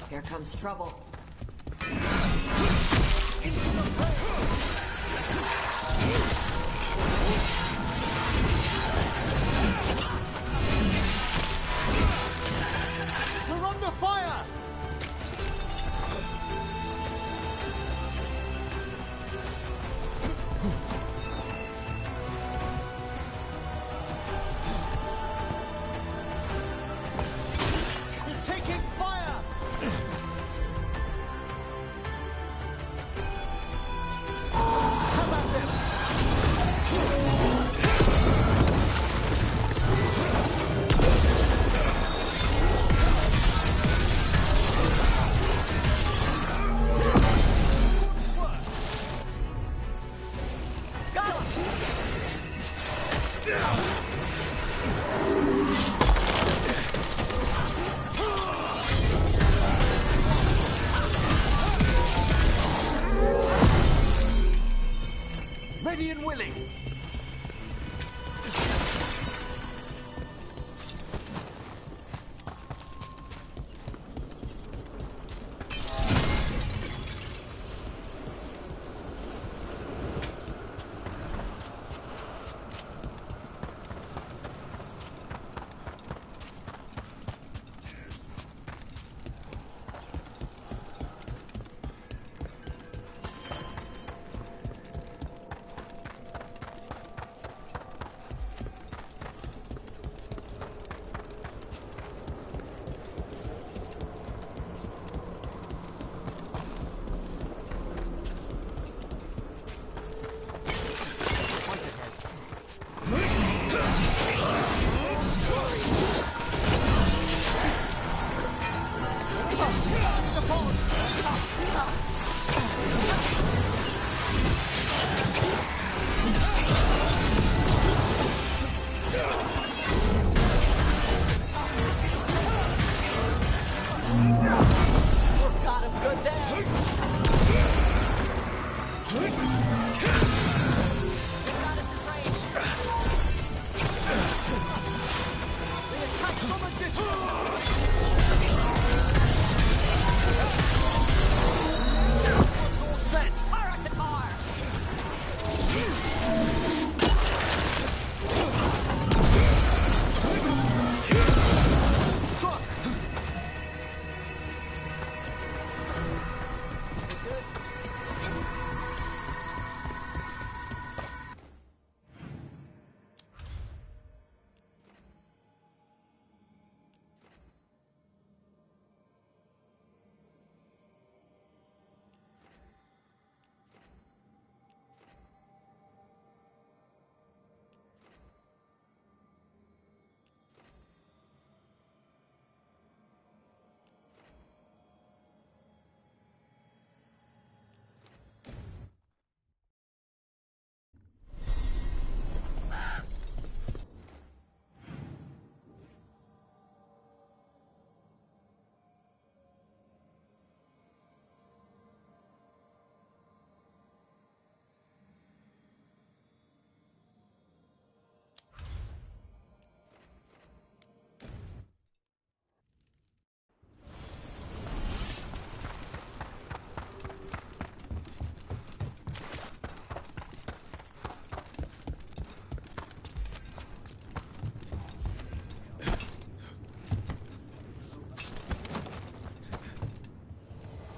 Here comes trouble.
We're under fire! We're taking fire! How about ready and willing.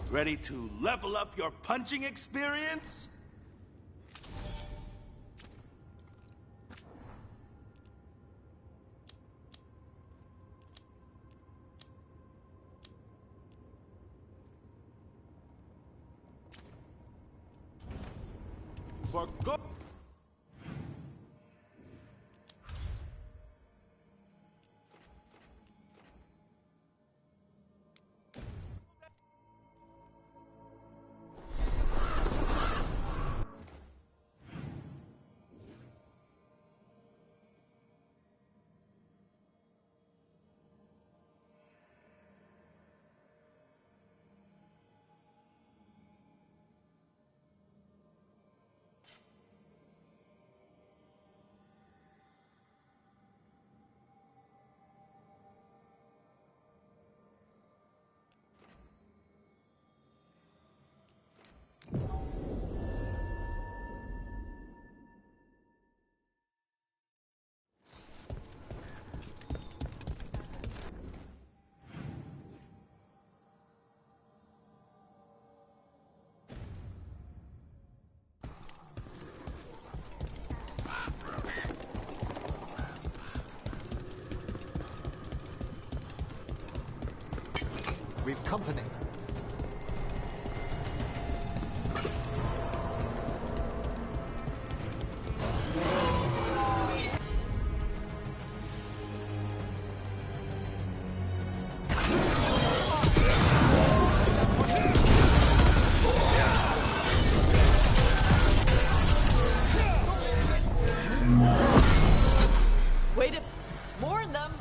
Ready to level up your punching experience? For go-
We've company.
Way to warn them.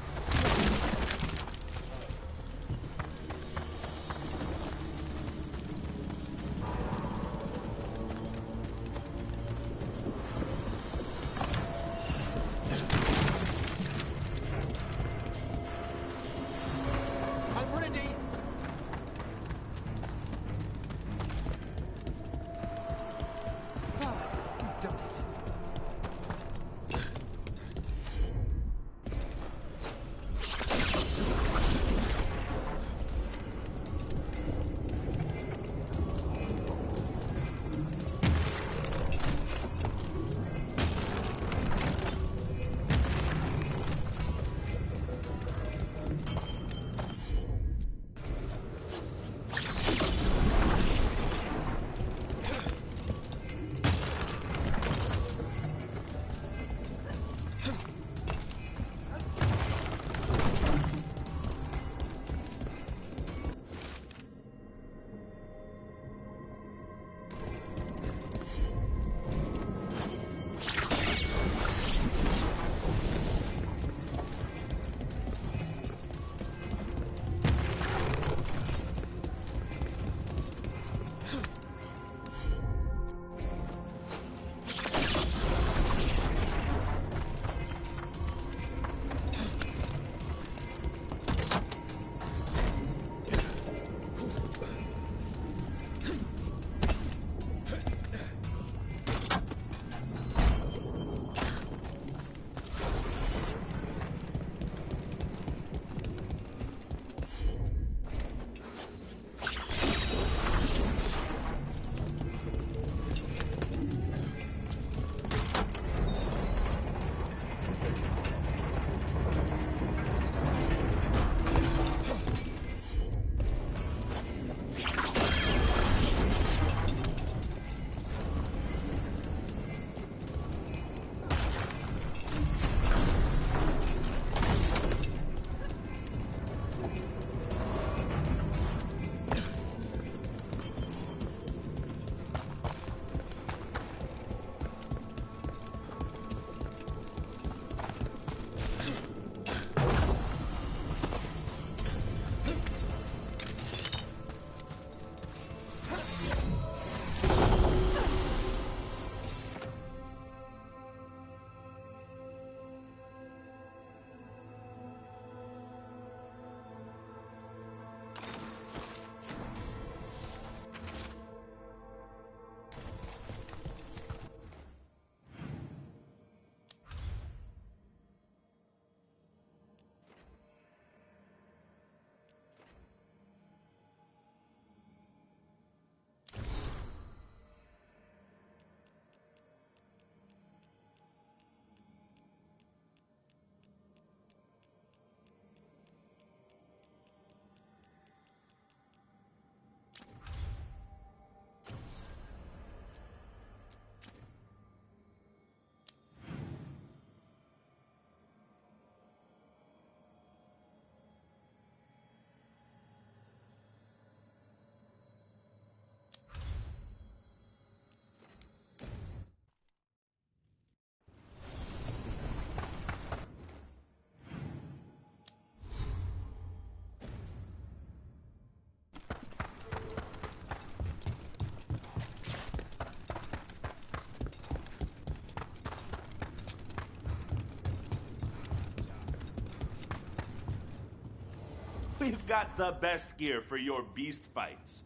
We've got the best gear for your beast fights.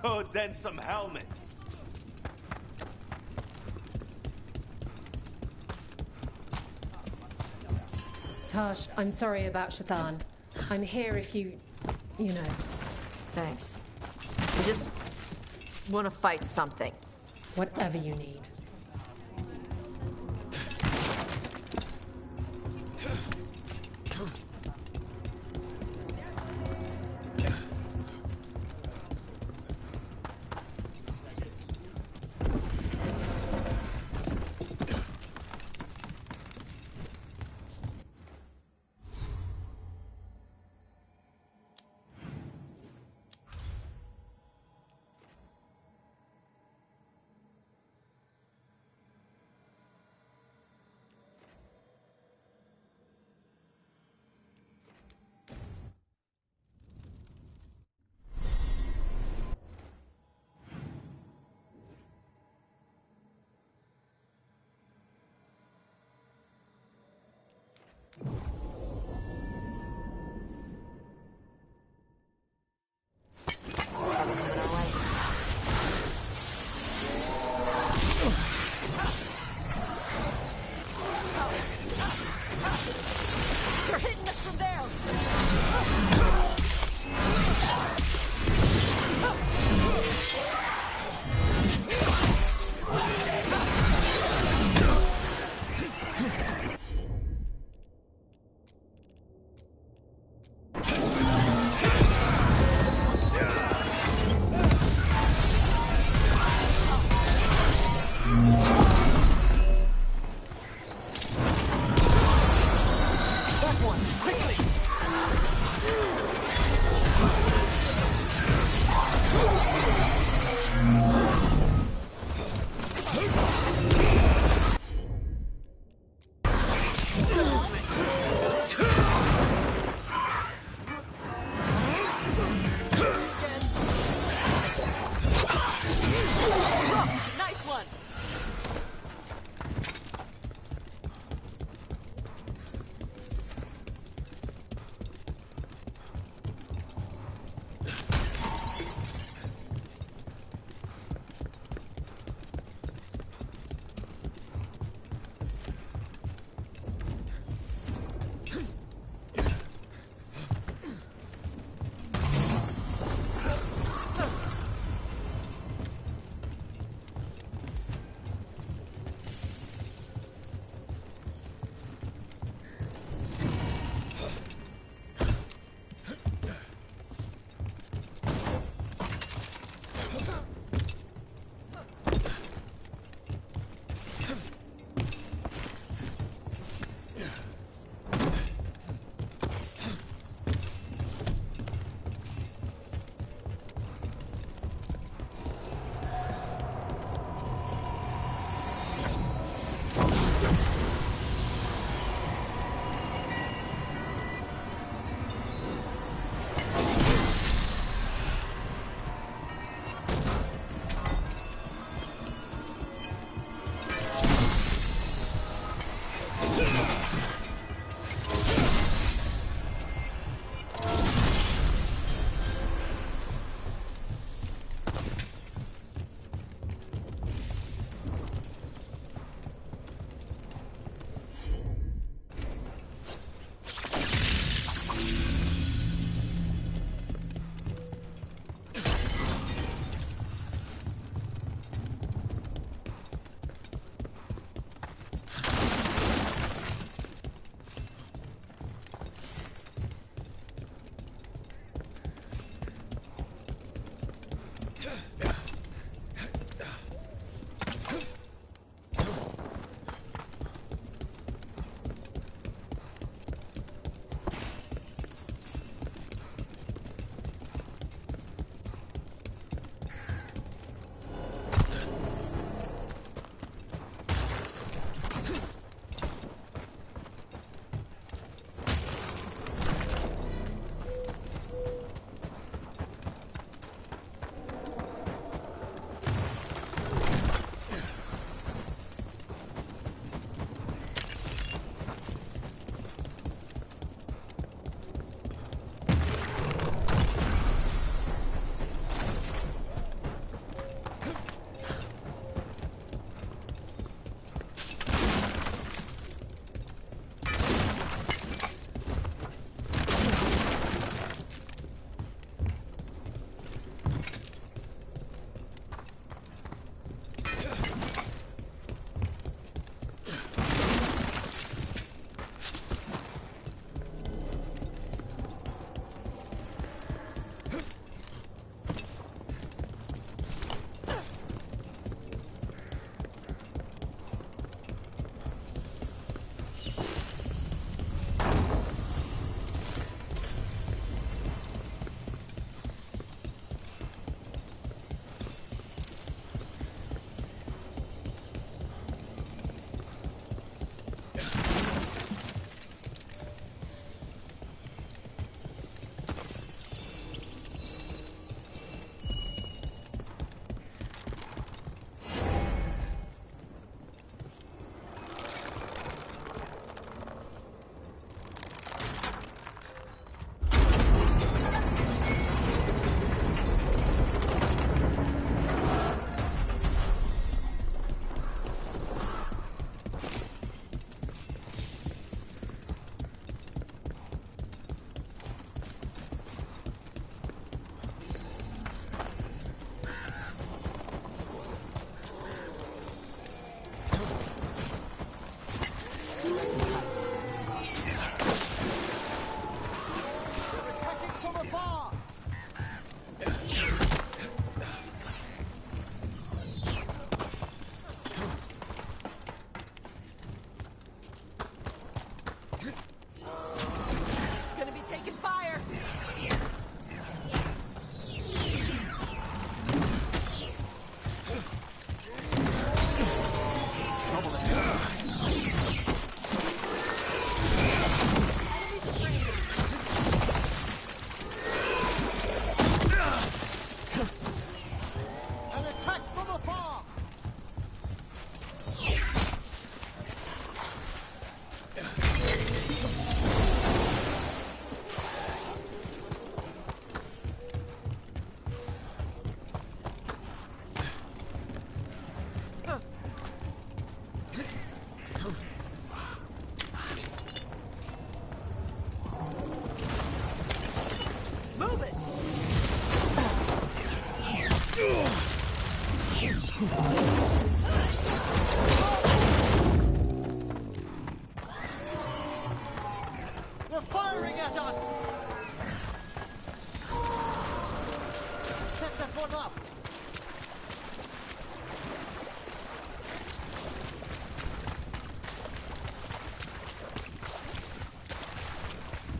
Go dent some helmets.
Tash, I'm sorry about Shathan. I'm here if you know.
Thanks. I just want to fight something.
Whatever you need.
They're hitting us from there! Nice one!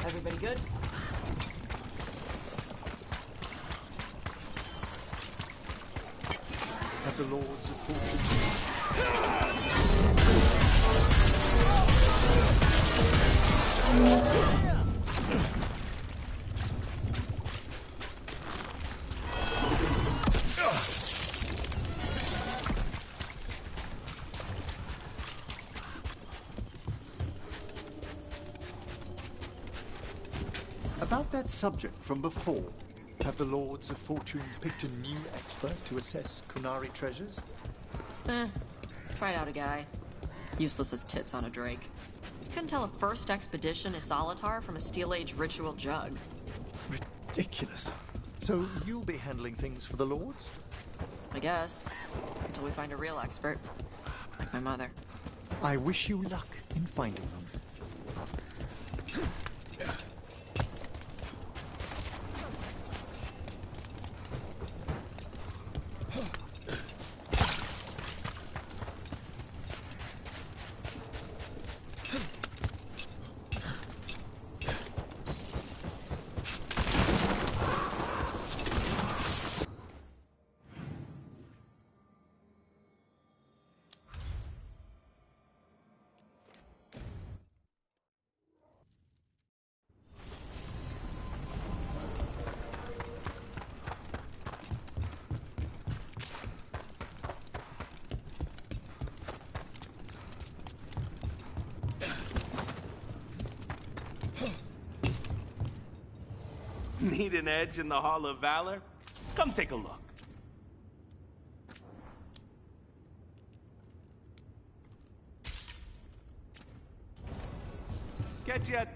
Everybody good?
Have the Lords of Fortune. About that subject from before, have the Lords of Fortune picked a new expert to assess Kunari treasures?
Tried out a guy. Useless as tits on a drake. Couldn't tell a first expedition is Solitar from a Steel Age ritual jug.
Ridiculous. So you'll be handling things for the Lords?
I guess. Until we find a real expert. Like my mother.
I wish you luck in finding them.
Need an edge in the Hall of Valor? Come take a look. Get yet?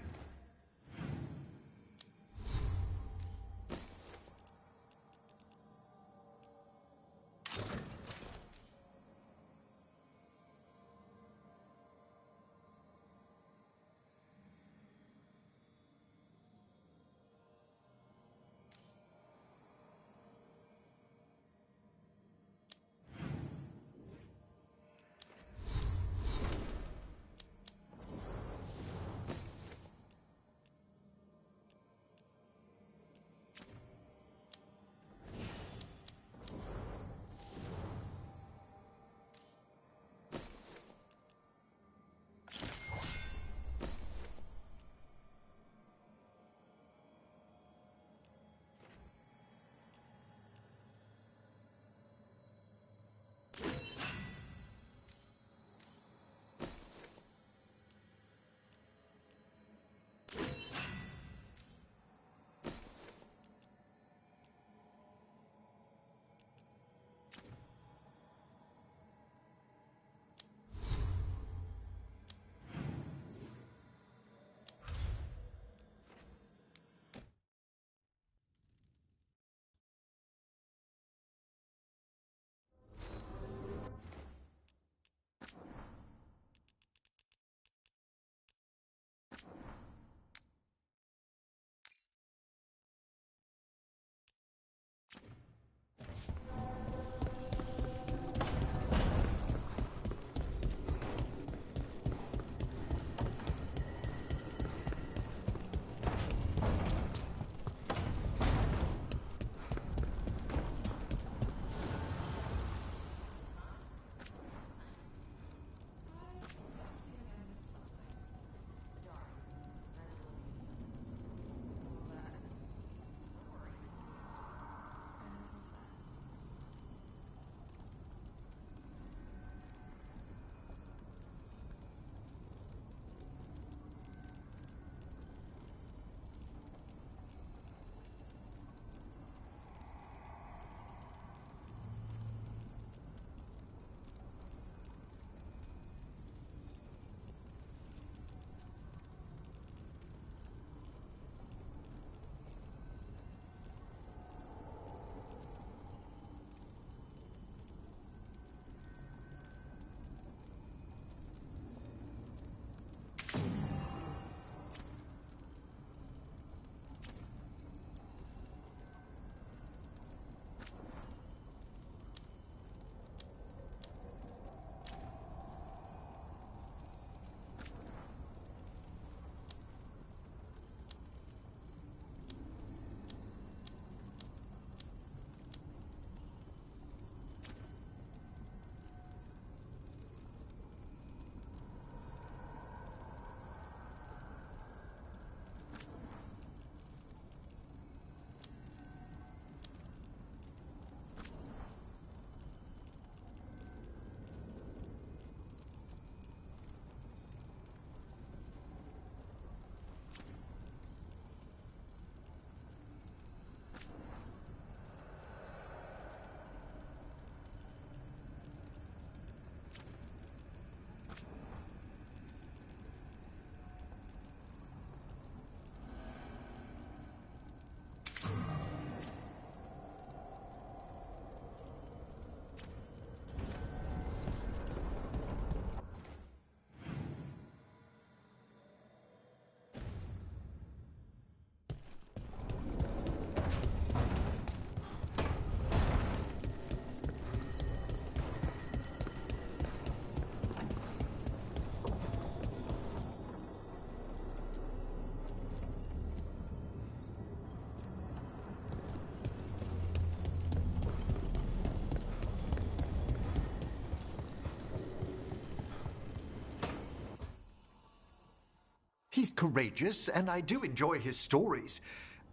He's courageous, and I do enjoy his stories.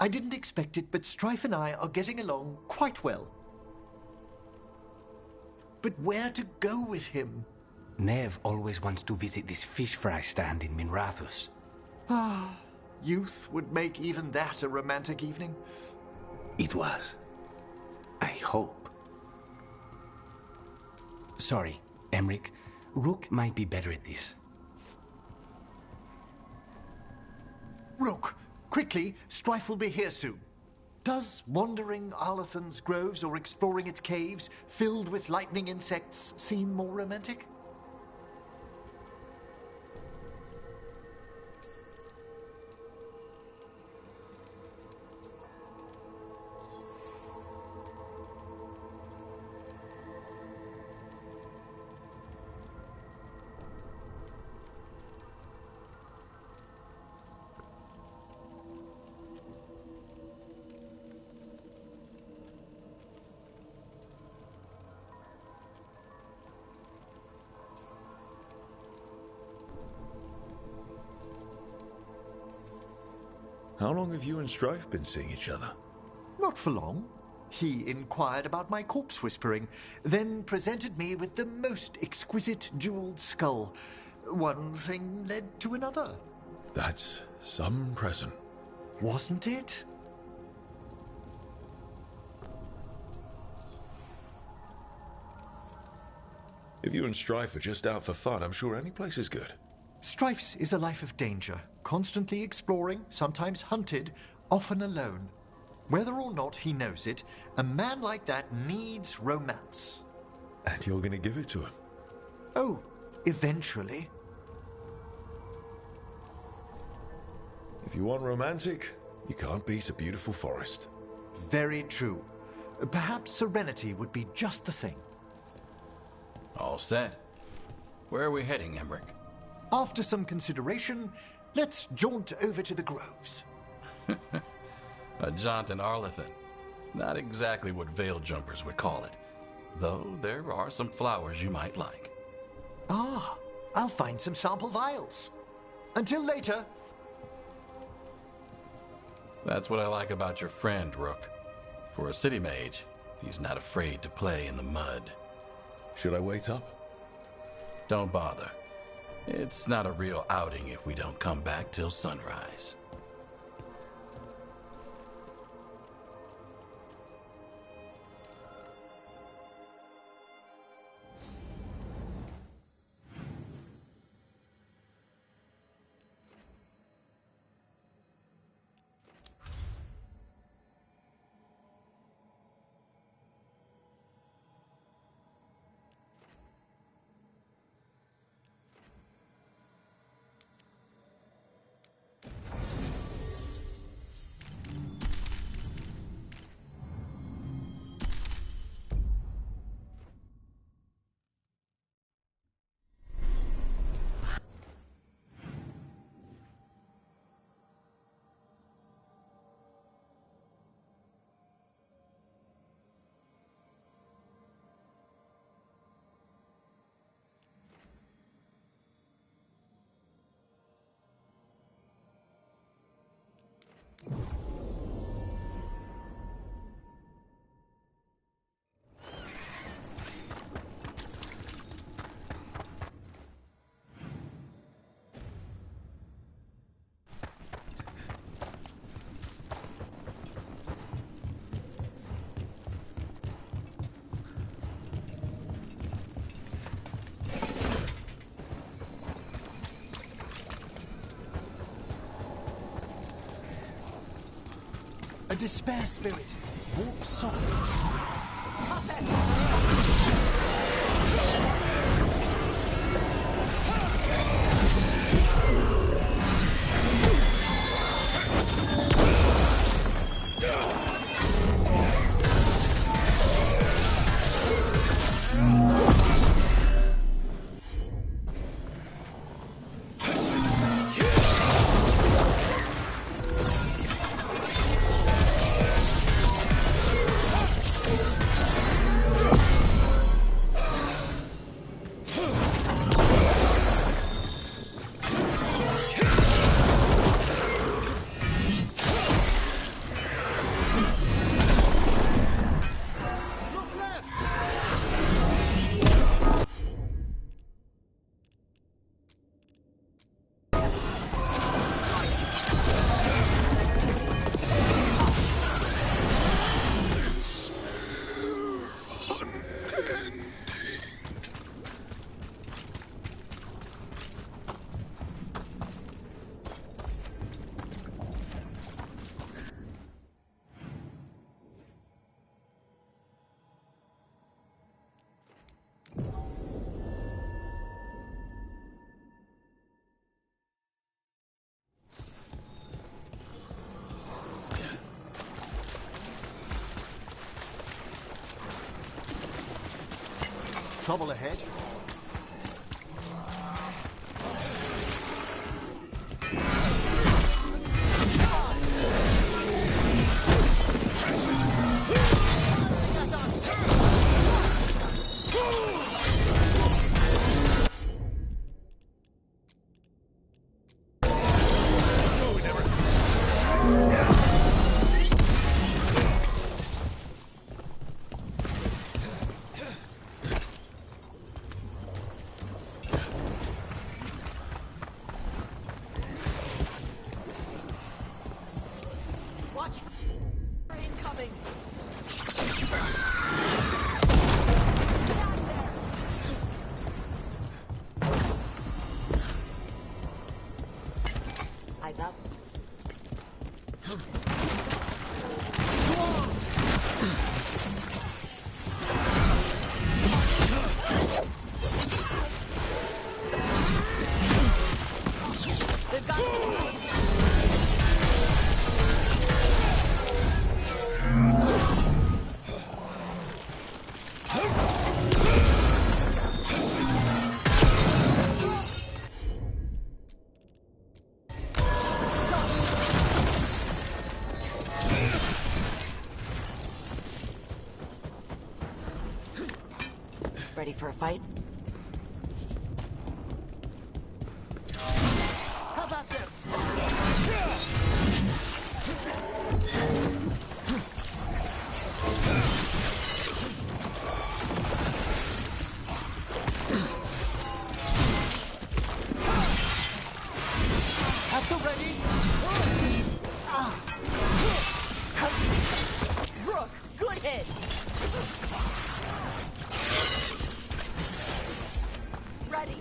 I didn't expect it, but Strife and I are getting along quite well. But where to go with him?
Nev always wants to visit this fish fry stand in Minrathus.
Ah, youth would make even that a romantic evening.
It was. I hope. Sorry, Emric. Rook might be better at this.
Rook, quickly, Strife will be here soon. Does wandering Arlathan's groves or exploring its caves, filled with lightning insects, seem more romantic?
How long have you and Strife been seeing each other?
Not for long. He inquired about my corpse whispering, then presented me with the most exquisite jeweled skull. One thing led to another.
That's some present.
Wasn't it?
If you and Strife are just out for fun, I'm sure any place is good.
Strife's is a life of danger, constantly exploring, sometimes hunted, often alone. Whether or not he knows it, a man like that needs romance.
And you're going to give it to him?
Oh, eventually.
If you want romantic, you can't beat a beautiful forest.
Very true. Perhaps serenity would be just the thing.
All set. Where are we heading, Emric?
After some consideration, let's jaunt over to the groves.
A jaunt in Arlathan. Not exactly what veil jumpers would call it. Though there are some flowers you might like.
Ah, I'll find some sample vials. Until later.
That's what I like about your friend, Rook. For a city mage, he's not afraid to play in the mud.
Should I wait up?
Don't bother. It's not a real outing if we don't come back till sunrise.
A despair spirit. Walk softly. trouble ahead.
Ready for a fight?
How about this? At the ready.
Rook, good hit! Ready.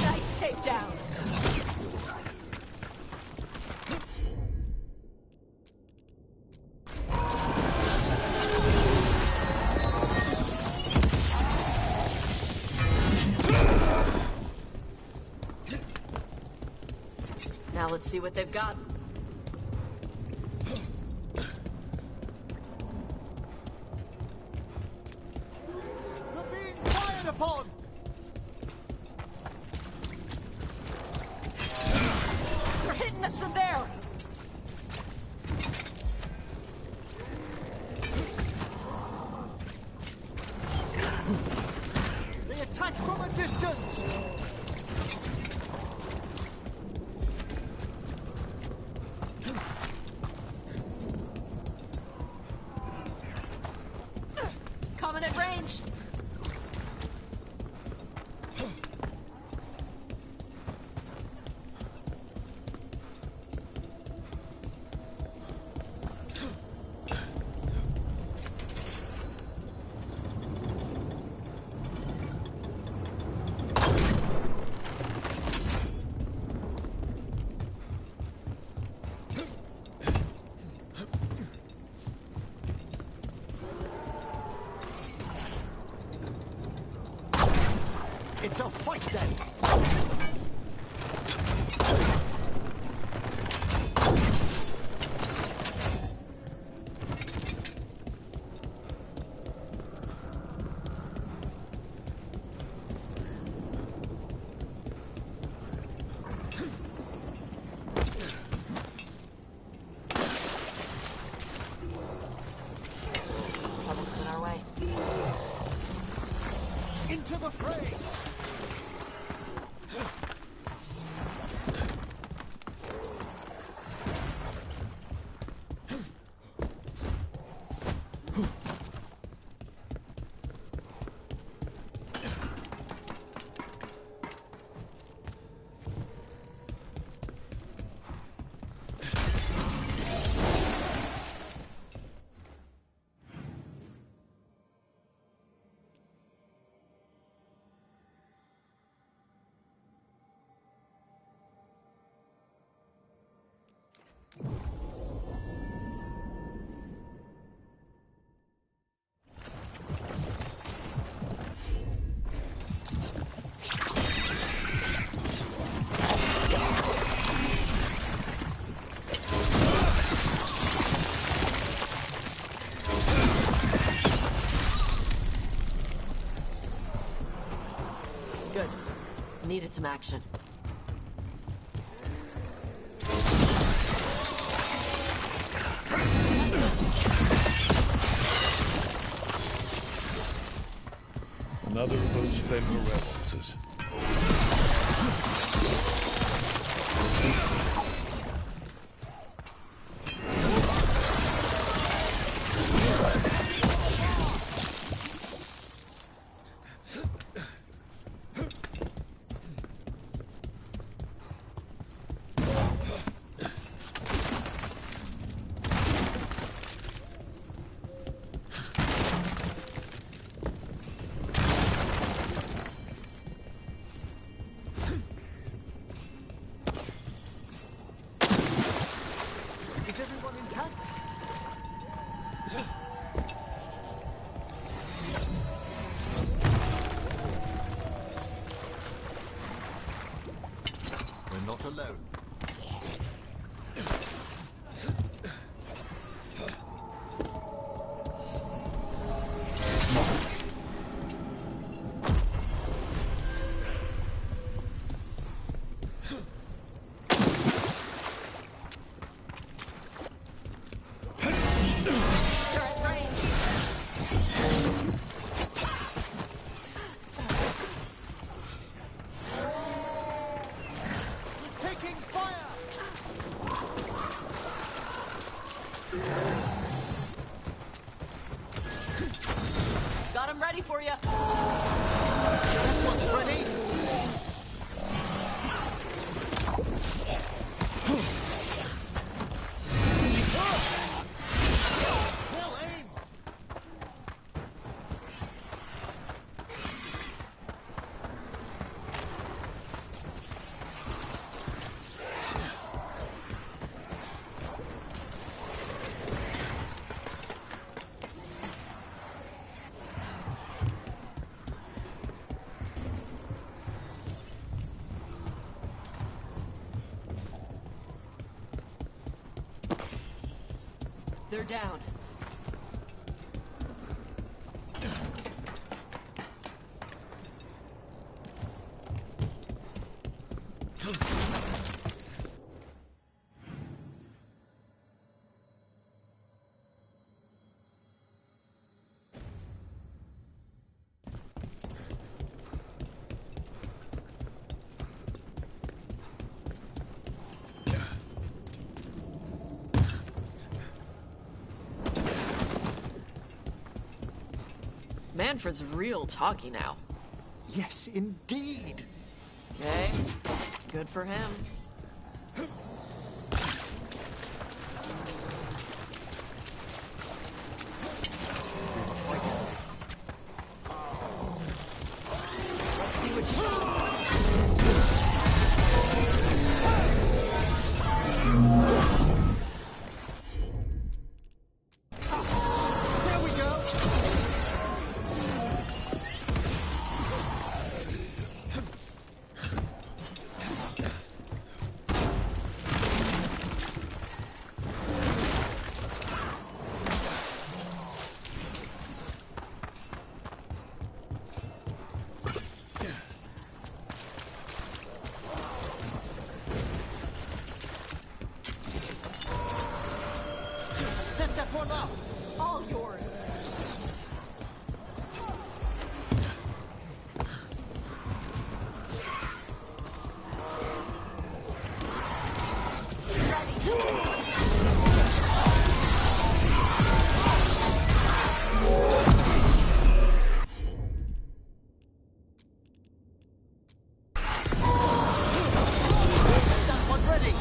Nice takedown. Now let's see what they've got.
Upon.
They're hitting us from there!
They attack from a distance!
Coming at range!
It's a fight then!
Troubles coming our way.
Into the fray!
needed some action.
Another of those Fenrir revoluces.
Is everyone intact? We're not alone.
Got him ready for you.
Ready?
They're down. Manfred's real talky now.
Yes, indeed.
Okay, good for him. Let's see what you got.
There we go. Set that one up.
All yours.
That one ready.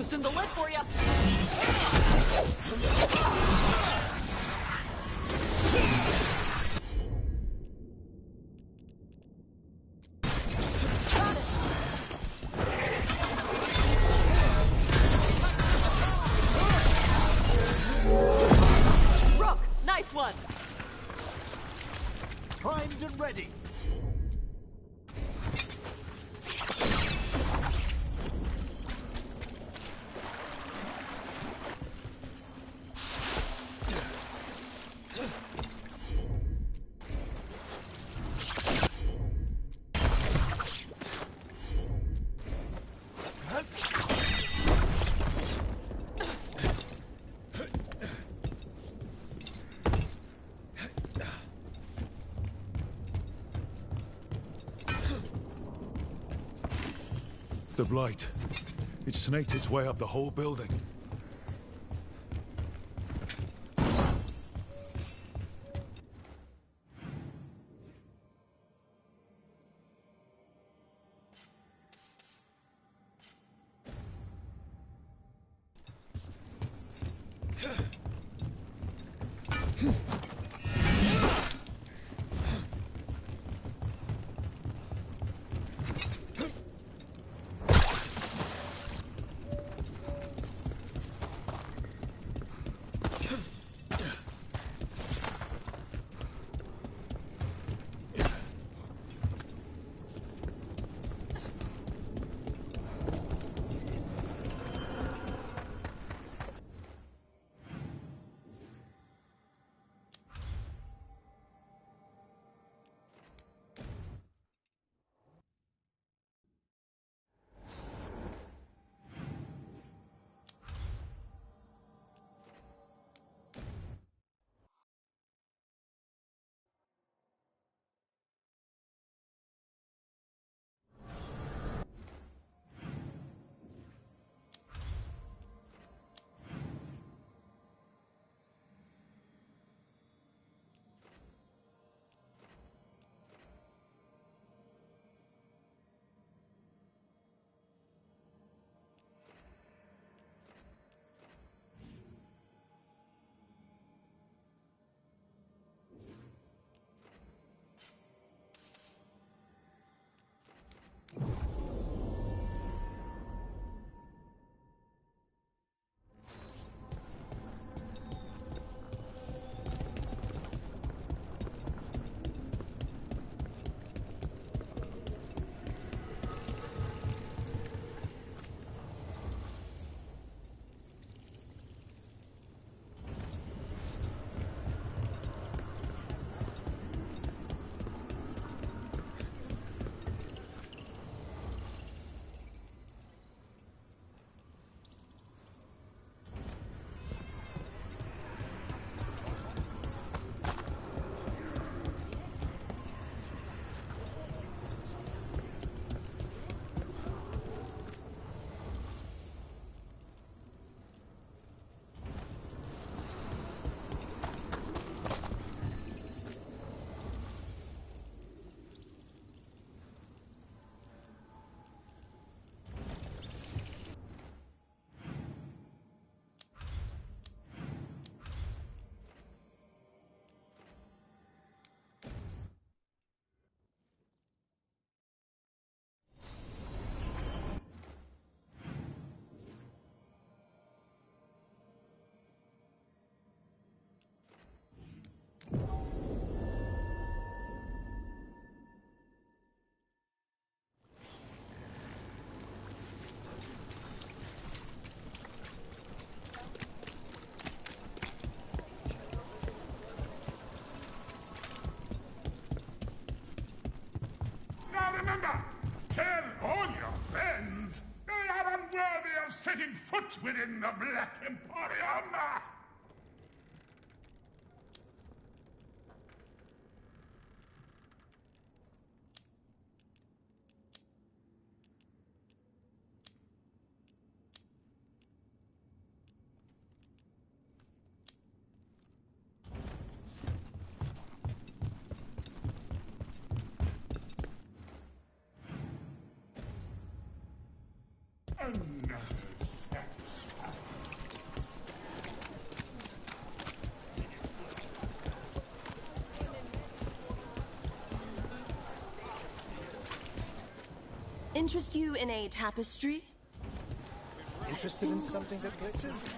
Loosen the lid for you. Rook, nice one.
Primed and ready.
The blight. It snaked its way up the whole building.
Remember, tell all your friends they are unworthy of setting foot within the Black Emporium. Another satisfaction.
Interest you in a tapestry?
Interested in something that glitters?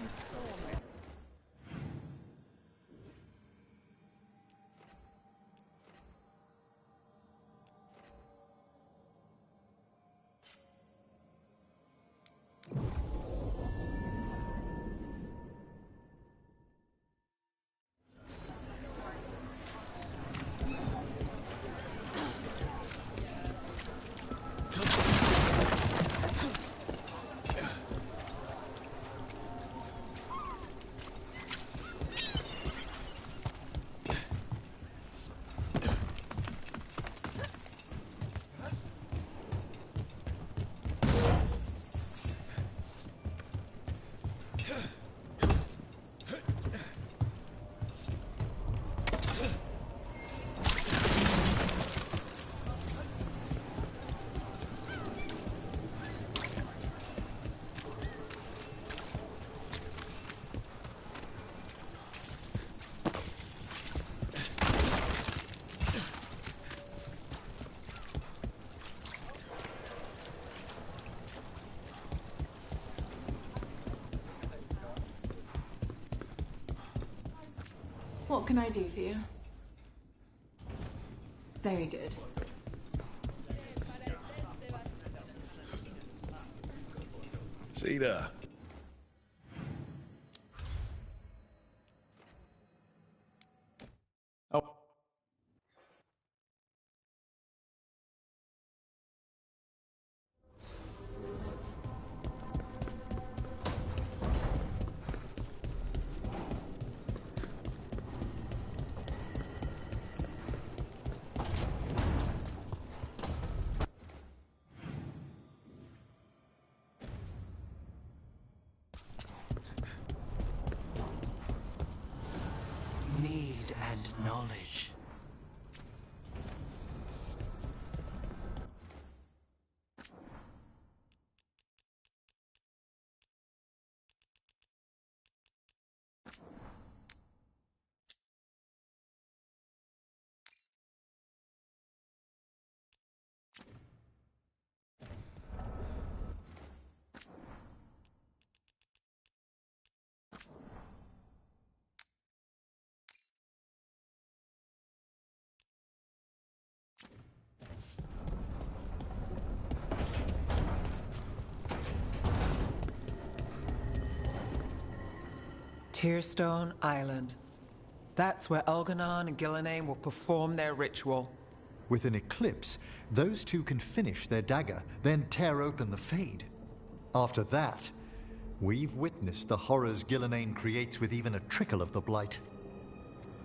What can I do for you? Very good.
Cedar. Oh.
Need and knowledge.
Tearstone Island. That's where Elganon and Gillenane will perform their ritual.
With an eclipse, those two can finish their dagger, then tear open the Fade. After that, we've witnessed the horrors Gillenane creates with even a trickle of the Blight.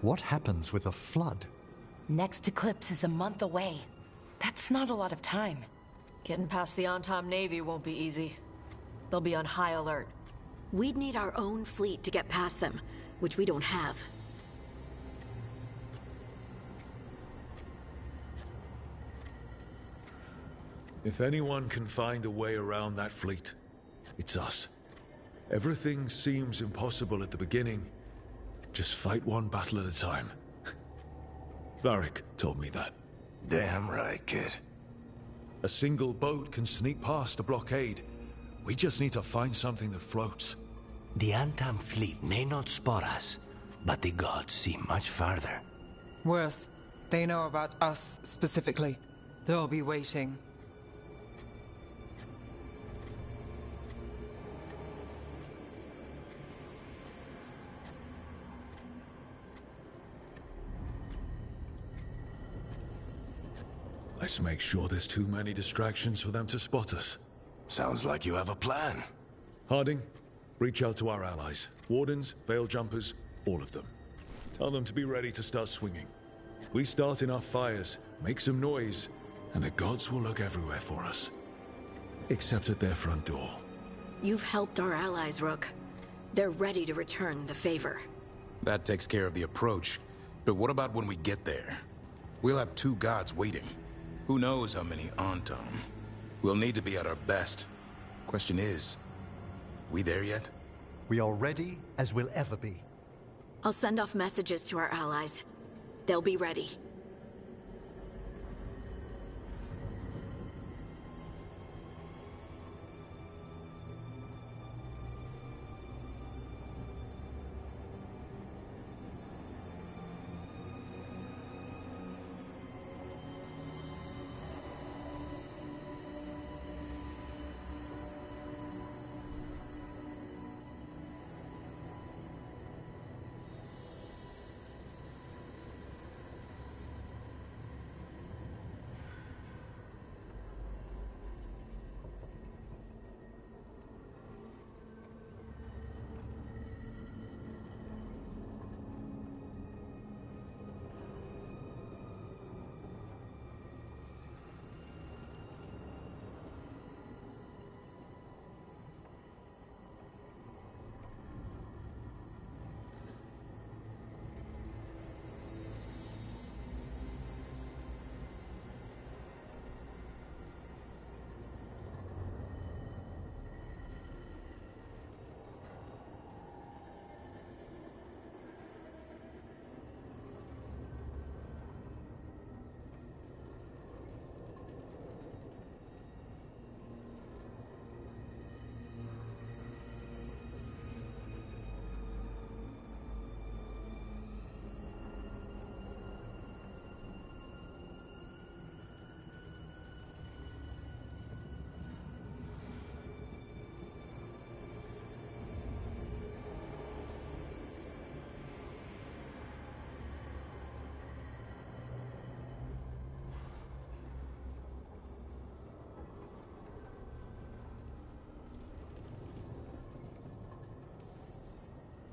What happens with a flood?
Next eclipse is a month away. That's not a lot of time.
Getting past the Antom Navy won't be easy. They'll be on high alert.
We'd need our own fleet to get past them, which we don't have.
If anyone can find a way around that fleet, it's us. Everything seems impossible at the beginning. Just fight one battle at a time. Varric told me that.
Damn right, kid.
A single boat can sneak past a blockade. We just need to find something that floats.
The Antam fleet may not spot us, but the gods see much farther.
Worse, they know about us specifically. They'll be waiting.
Let's make sure there's too many distractions for them to spot us.
Sounds like you have a plan.
Harding, reach out to our allies. Wardens, Veil Jumpers, all of them. Tell them to be ready to start swinging. We start enough fires, make some noise, and the gods will look everywhere for us. Except at their front door.
You've helped our allies, Rook. They're ready to return the favor.
That takes care of the approach. But what about when we get there? We'll have two gods waiting. Who knows how many Antom? We'll need to be at our best. Question is, we there yet?
We are ready as we'll ever be.
I'll send off messages to our allies. They'll be ready.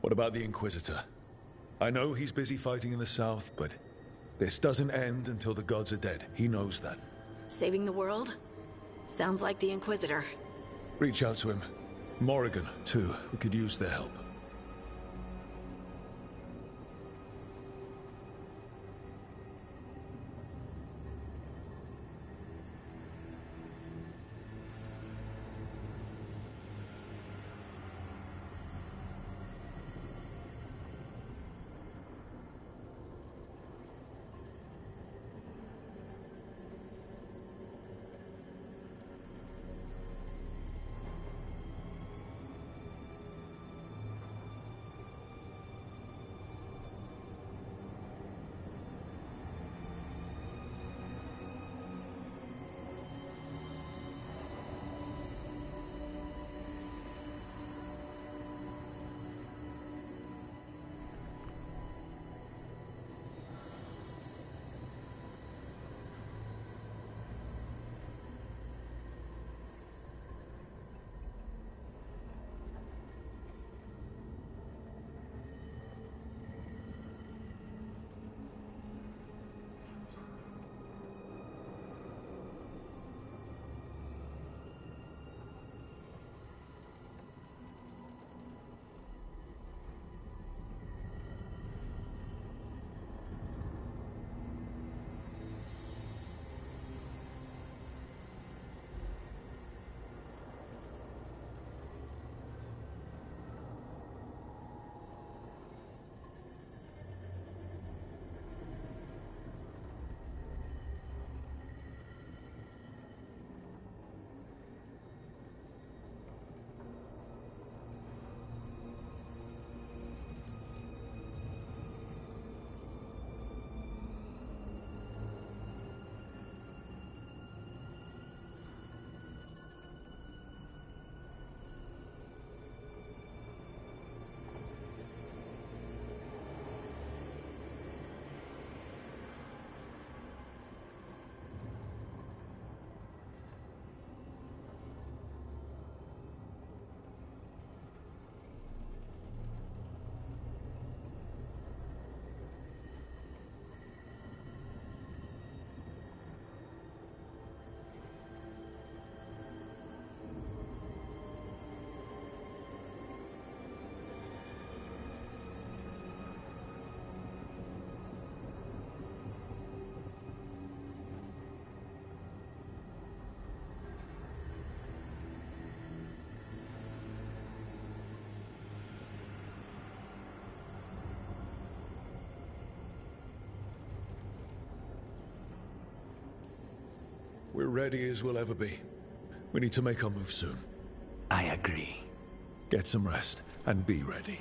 What about the Inquisitor? I know he's busy fighting in the south, but this doesn't end until the gods are dead. He knows that.
Saving the world? Sounds like the Inquisitor.
Reach out to him. Morrigan, too. We could use their help. We're ready as we'll ever be. We need to make our move soon.
I agree.
Get some rest, and be ready.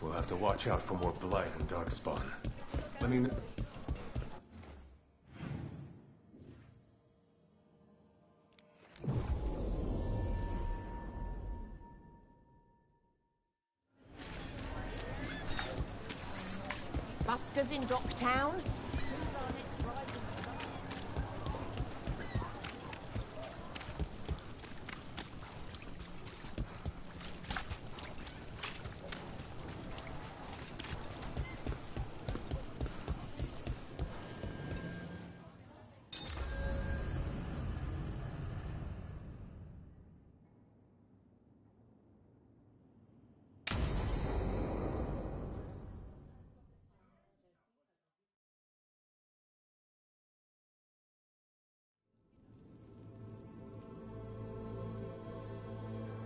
We'll have to watch out for more blight and darkspawn. I mean,
Buskers in Docktown?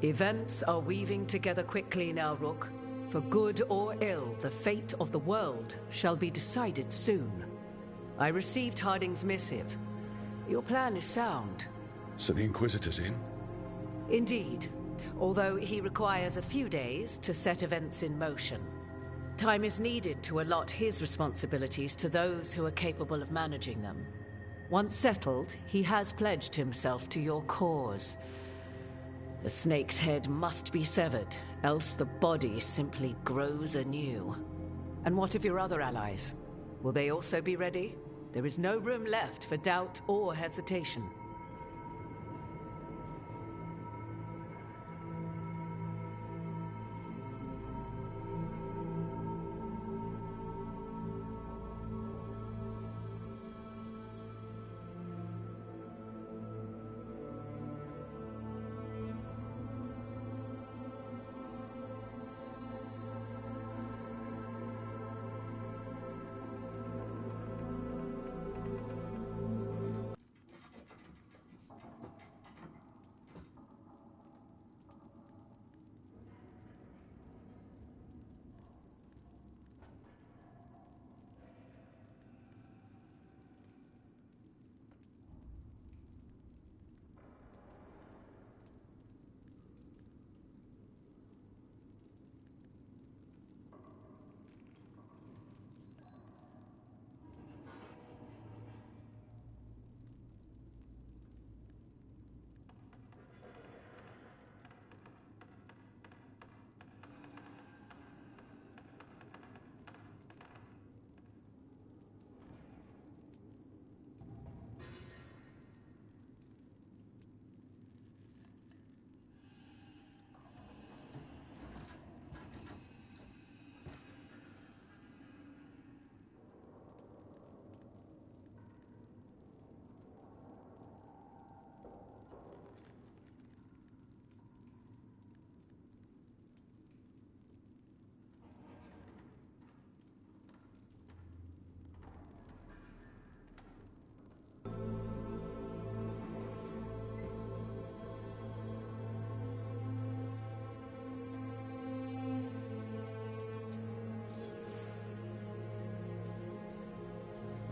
Events are weaving together quickly now, Rook. For good or ill, the fate of the world shall be decided soon. I received Harding's missive. Your plan is sound.
So the Inquisitor's in?
Indeed, although he requires a few days to set events in motion. Time is needed to allot his responsibilities to those who are capable of managing them. Once settled, he has pledged himself to your cause. The snake's head must be severed, else the body simply grows anew. And what of your other allies? Will they also be ready? There is no room left for doubt or hesitation.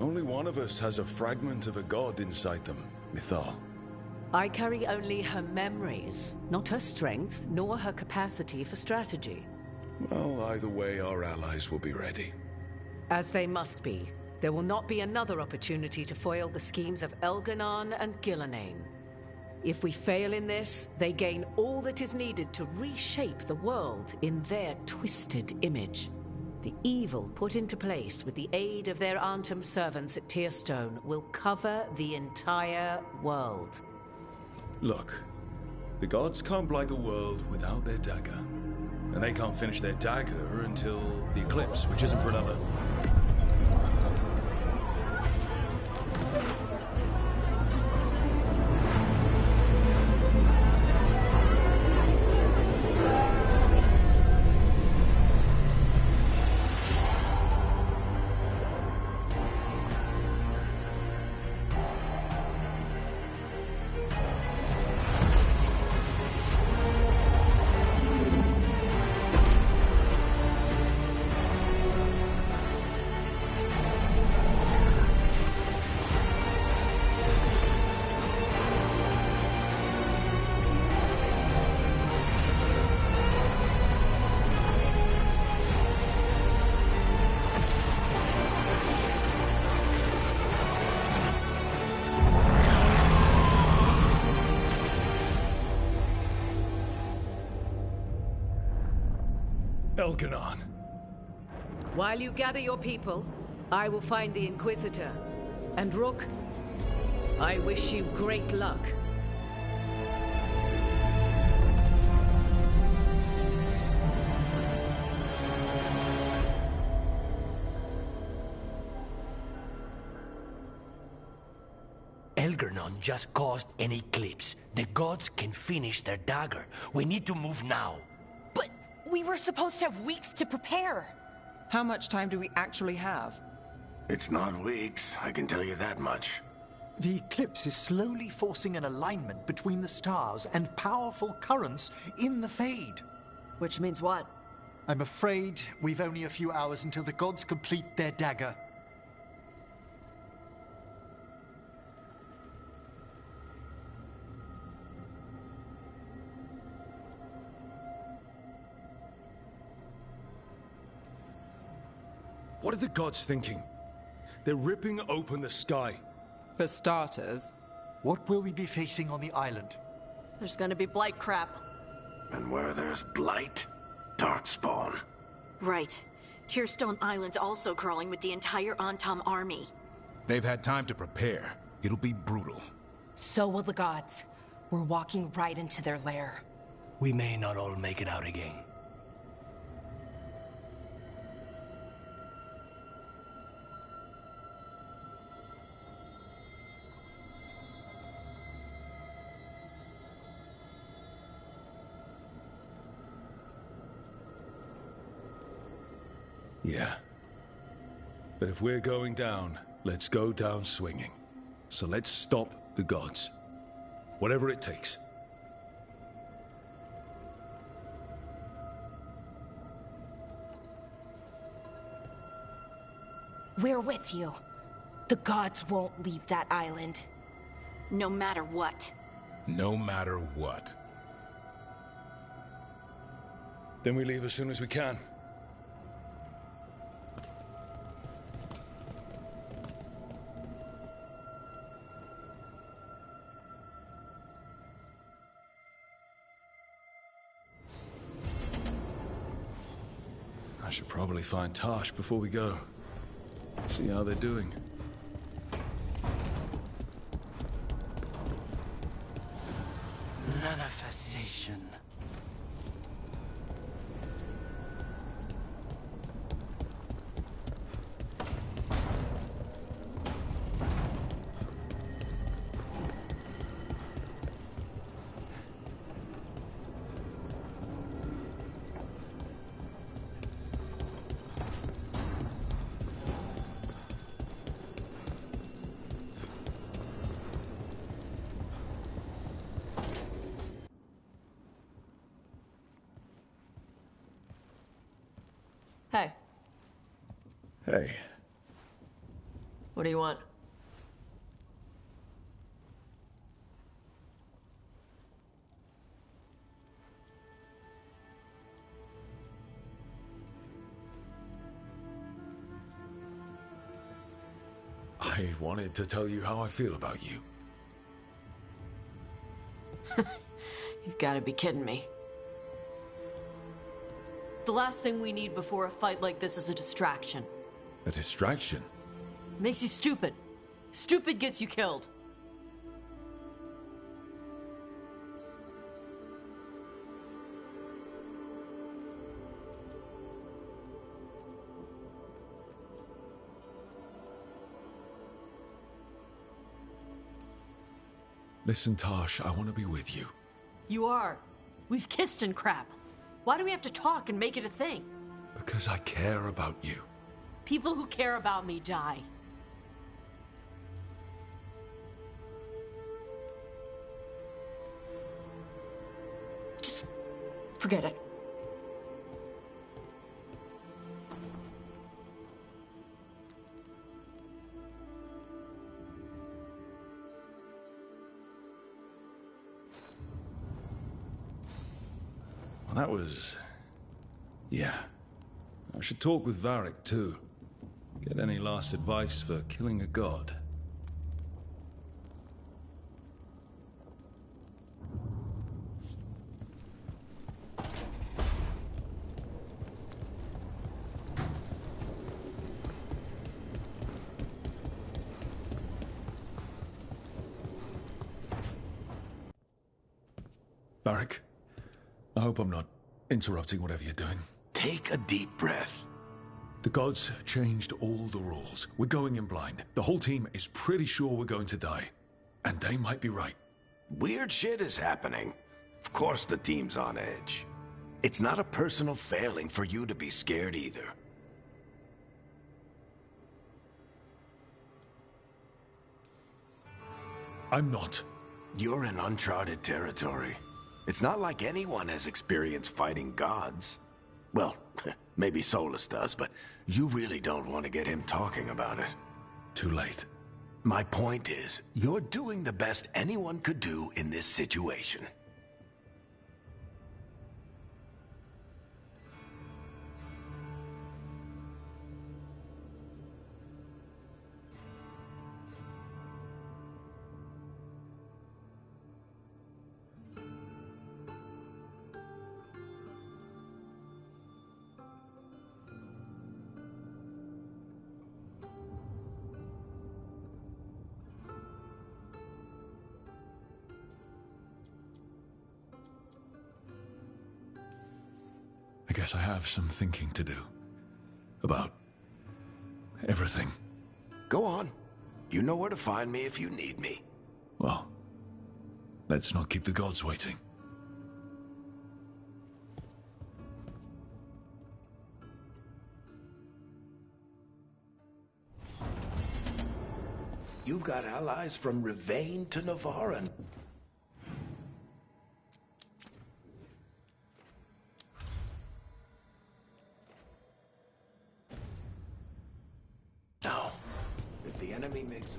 Only one of us has a fragment of a god inside them, Mythal.
I carry only her memories, not her strength, nor her capacity for strategy.
Well, either way, our allies will be ready.
As they must be. There will not be another opportunity to foil the schemes of Elganon and Gillenane. If we fail in this, they gain all that is needed to reshape the world in their twisted image. The evil put into place with the aid of their Arnhem servants at Tearstone will cover the entire world.
Look, the gods can't blight the world without their dagger. And they can't finish their dagger until the eclipse, which isn't for another. Elganon.
While you gather your people, I will find the Inquisitor. And Rook, I wish you great luck.
Elganon just caused an eclipse. The gods can finish their dagger. We need to move now.
We were supposed to have weeks to prepare.
How much time do we actually have?
It's not weeks, I can tell you that much.
The eclipse is slowly forcing an alignment between the stars and powerful currents in the Fade.
Which means what?
I'm afraid we've only a few hours until the gods complete their dagger.
What are the gods thinking? They're ripping open the sky.
For starters.
What will we be facing on the island?
There's gonna be blight crap.
And where there's blight, darkspawn.
Right. Tearstone Island's also crawling with the entire Antom army.
They've had time to prepare. It'll be brutal.
So will the gods. We're walking right into their lair.
We may not all make it out again.
Yeah. But if we're going down, let's go down swinging. So let's stop the gods. Whatever it takes.
We're with you. The gods won't leave that island.
No matter what.
No matter what.
Then we leave as soon as we can. I should probably find Tosh before we go. See how they're doing.
Manifestation.
Hey.
Hey.
What do you want?
I wanted to tell you how I feel about you.
You've got to be kidding me. The last thing we need before a fight like this is a distraction.
A distraction?
Makes you stupid. Stupid gets you killed.
Listen, Tosh, I want to be with you.
You are. We've kissed and crap. Why do we have to talk and make it a thing?
Because I care about you.
People who care about me die. Just forget it.
Well, that was... yeah. I should talk with Varric, too. Get any last advice for killing a god. Varric, I hope I'm not interrupting whatever you're doing.
Take a deep breath.
The gods changed all the rules. We're going in blind. The whole team is pretty sure we're going to die. And they might be right.
Weird shit is happening. Of course the team's on edge. It's not a personal failing for you to be scared either.
I'm not.
You're in uncharted territory. It's not like anyone has experience fighting gods. Well, maybe Solus does, but you really don't want to get him talking about it.
Too late.
My point is, you're doing the best anyone could do in this situation.
I guess I have some thinking to do. About everything.
Go on. You know where to find me if you need me.
Well, let's not keep the gods waiting.
You've got allies from Rivain to Navaran. Now, if the enemy makes...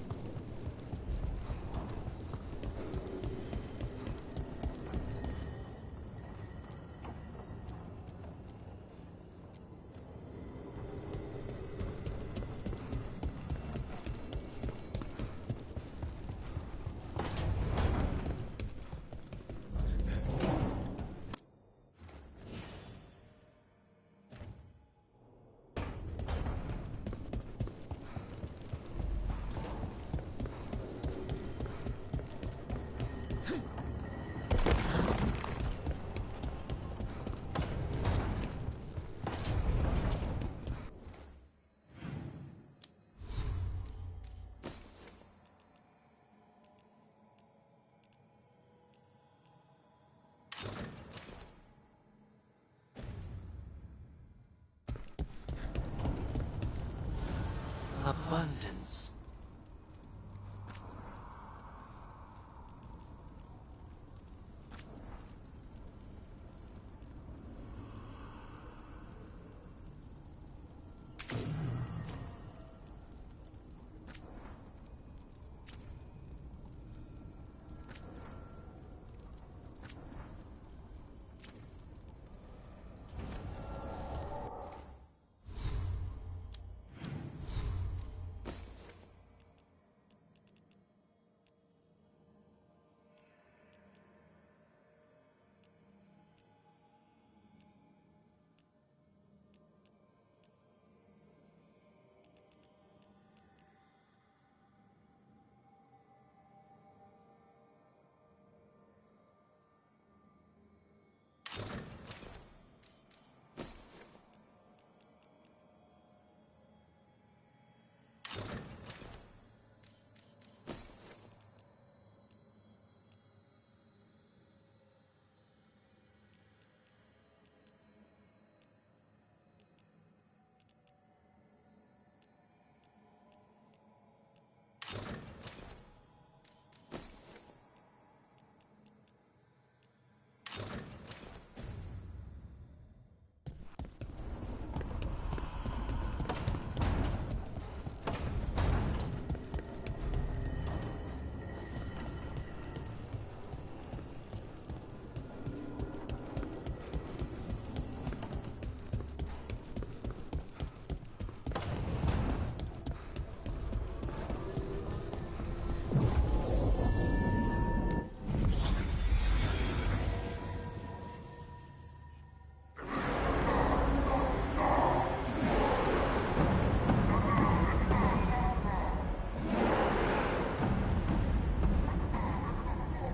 Abundance.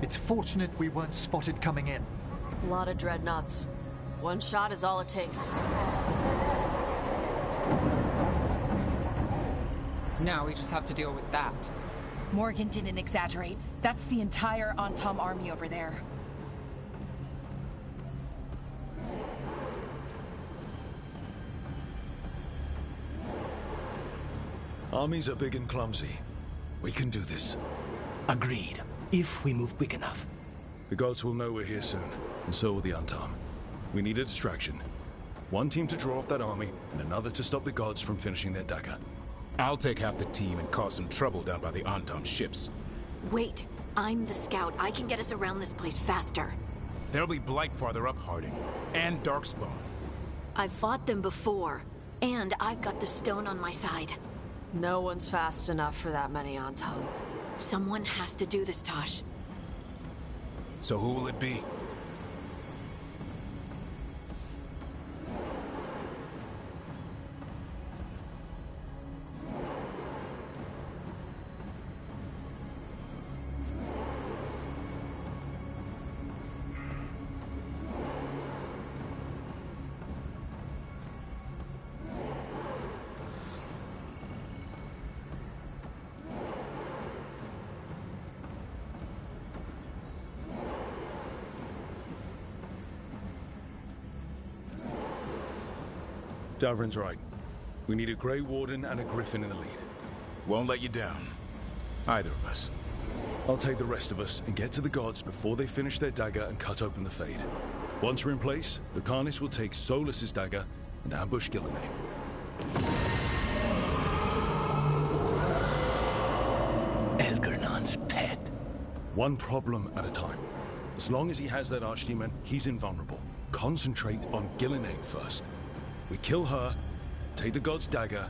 It's fortunate we weren't spotted coming in.
A lot of dreadnoughts. One shot is all it takes.
Now we just have to deal with that.
Morgan didn't exaggerate. That's the entire Antom army over there.
Armies are big and clumsy. We can do this.
Agreed. If we move quick enough.
The gods will know we're here soon, and so will the Untom. We need a distraction. One team to draw off that army, and another to stop the gods from finishing their dagger.
I'll take half the team and cause some trouble down by the Untom ships.
Wait, I'm the scout. I can get us around this place faster.
There'll be Blight farther up, Harding. And Darkspawn.
I've fought them before, and I've got the stone on my side.
No one's fast enough for that many on top.
Someone has to do this, Tosh.
So who will it be?
Davrin's right. We need a Grey Warden and a Griffin in the lead.
Won't let you down. Either of us.
I'll take the rest of us and get to the gods before they finish their dagger and cut open the Fade. Once we're in place, Lucanus will take Solus's dagger and ambush Gillenane.
Elgernon's pet.
One problem at a time. As long as he has that archdemon, he's invulnerable. Concentrate on Gillenane first. We kill her, take the god's dagger,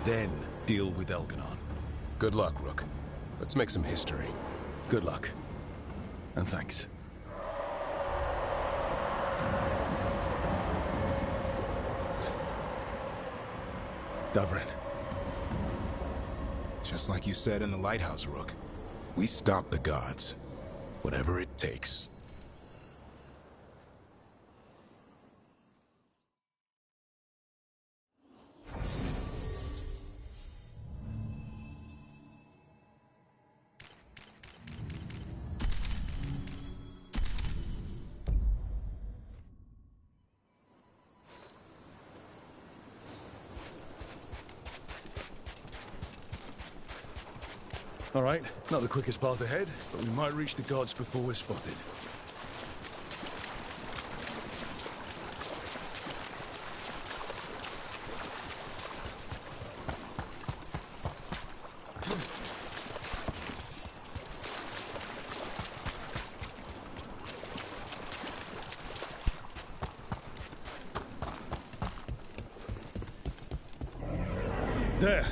then deal with Elganon.
Good luck, Rook. Let's make some history.
Good luck. And thanks. Davrin.
Just like you said in the lighthouse, Rook. We stop the gods. Whatever it takes.
All right, not the quickest path ahead, but we might reach the gods before we're spotted. There!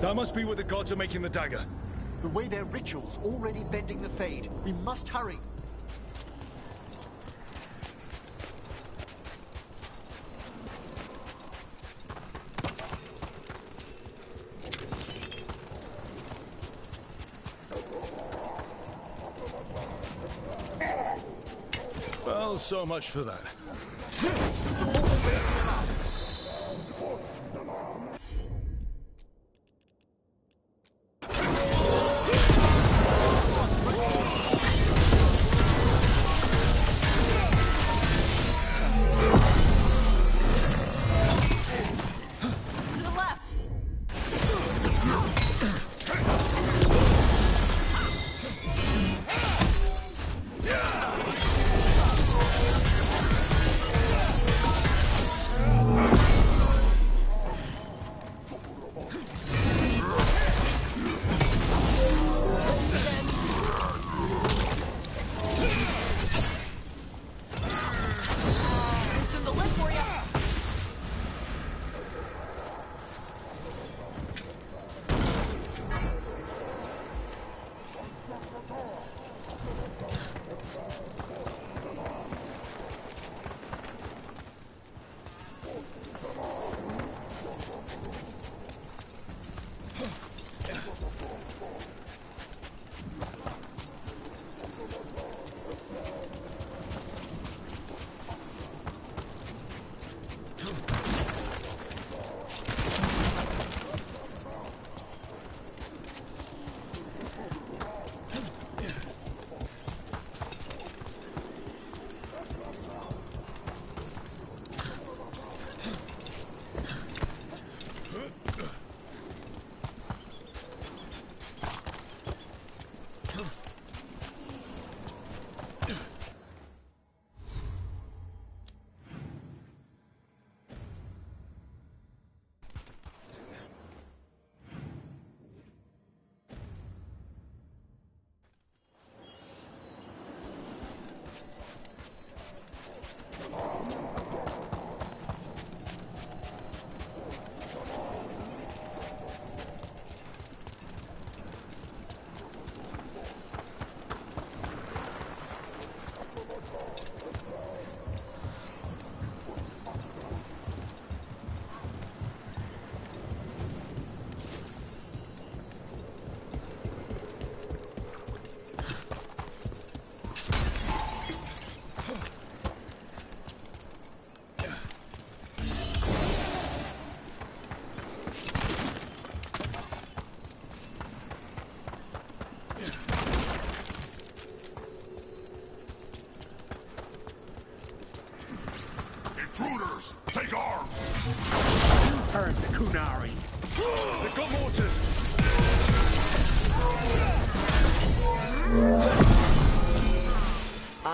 That must be where the gods are making the dagger.
The way their ritual's already bending the Fade. We must hurry.
Well, so much for that.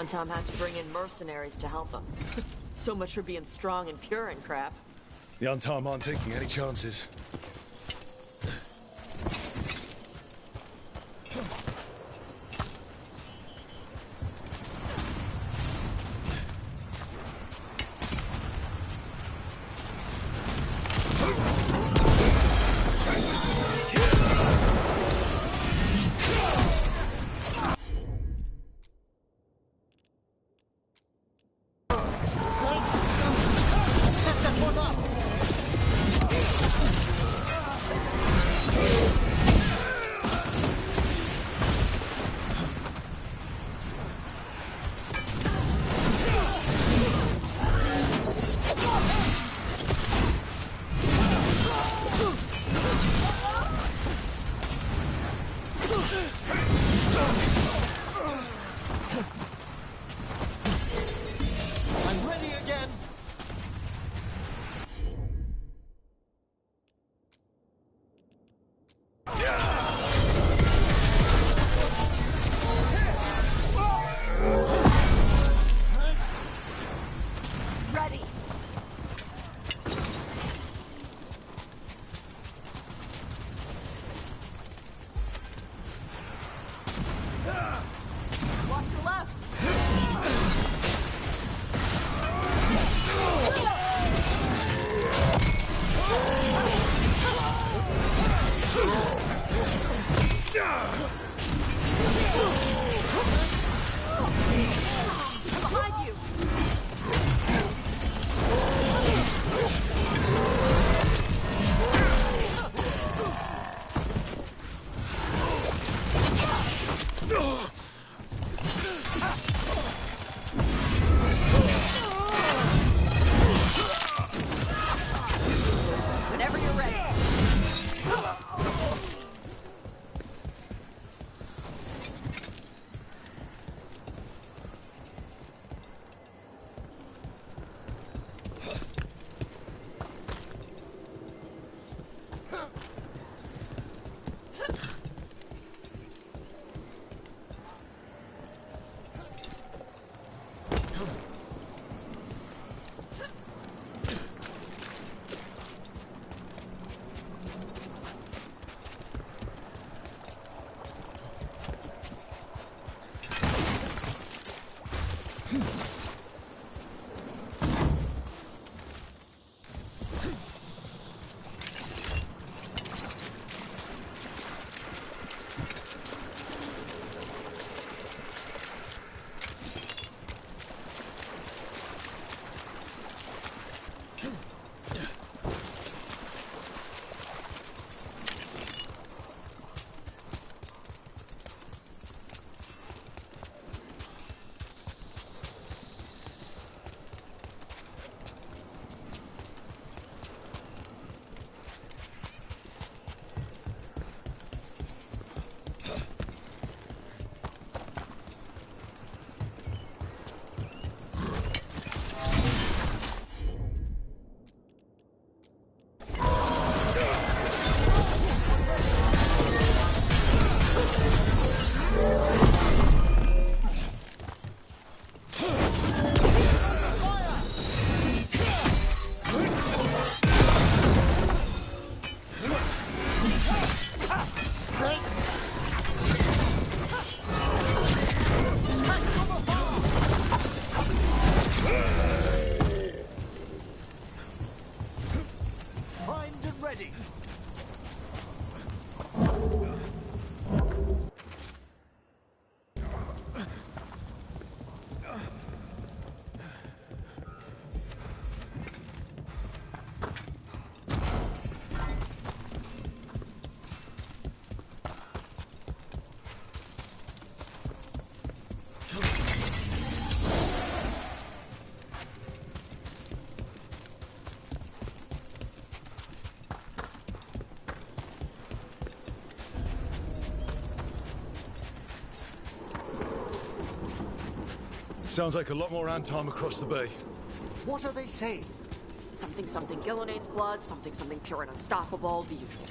Antom had to bring in mercenaries to help him. So much for being strong and pure and crap.
The Antom aren't taking any chances.
I'm ready again.
Ready! Watch your left! Behind you! Whenever you're ready.
Primed and ready.
Sounds like a lot more Antom across the bay.
What are they saying?
Something something Gillinane's blood, something something pure and unstoppable, the usual.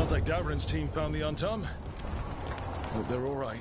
Sounds like Davrin's team found the Untum. Hope they're all right.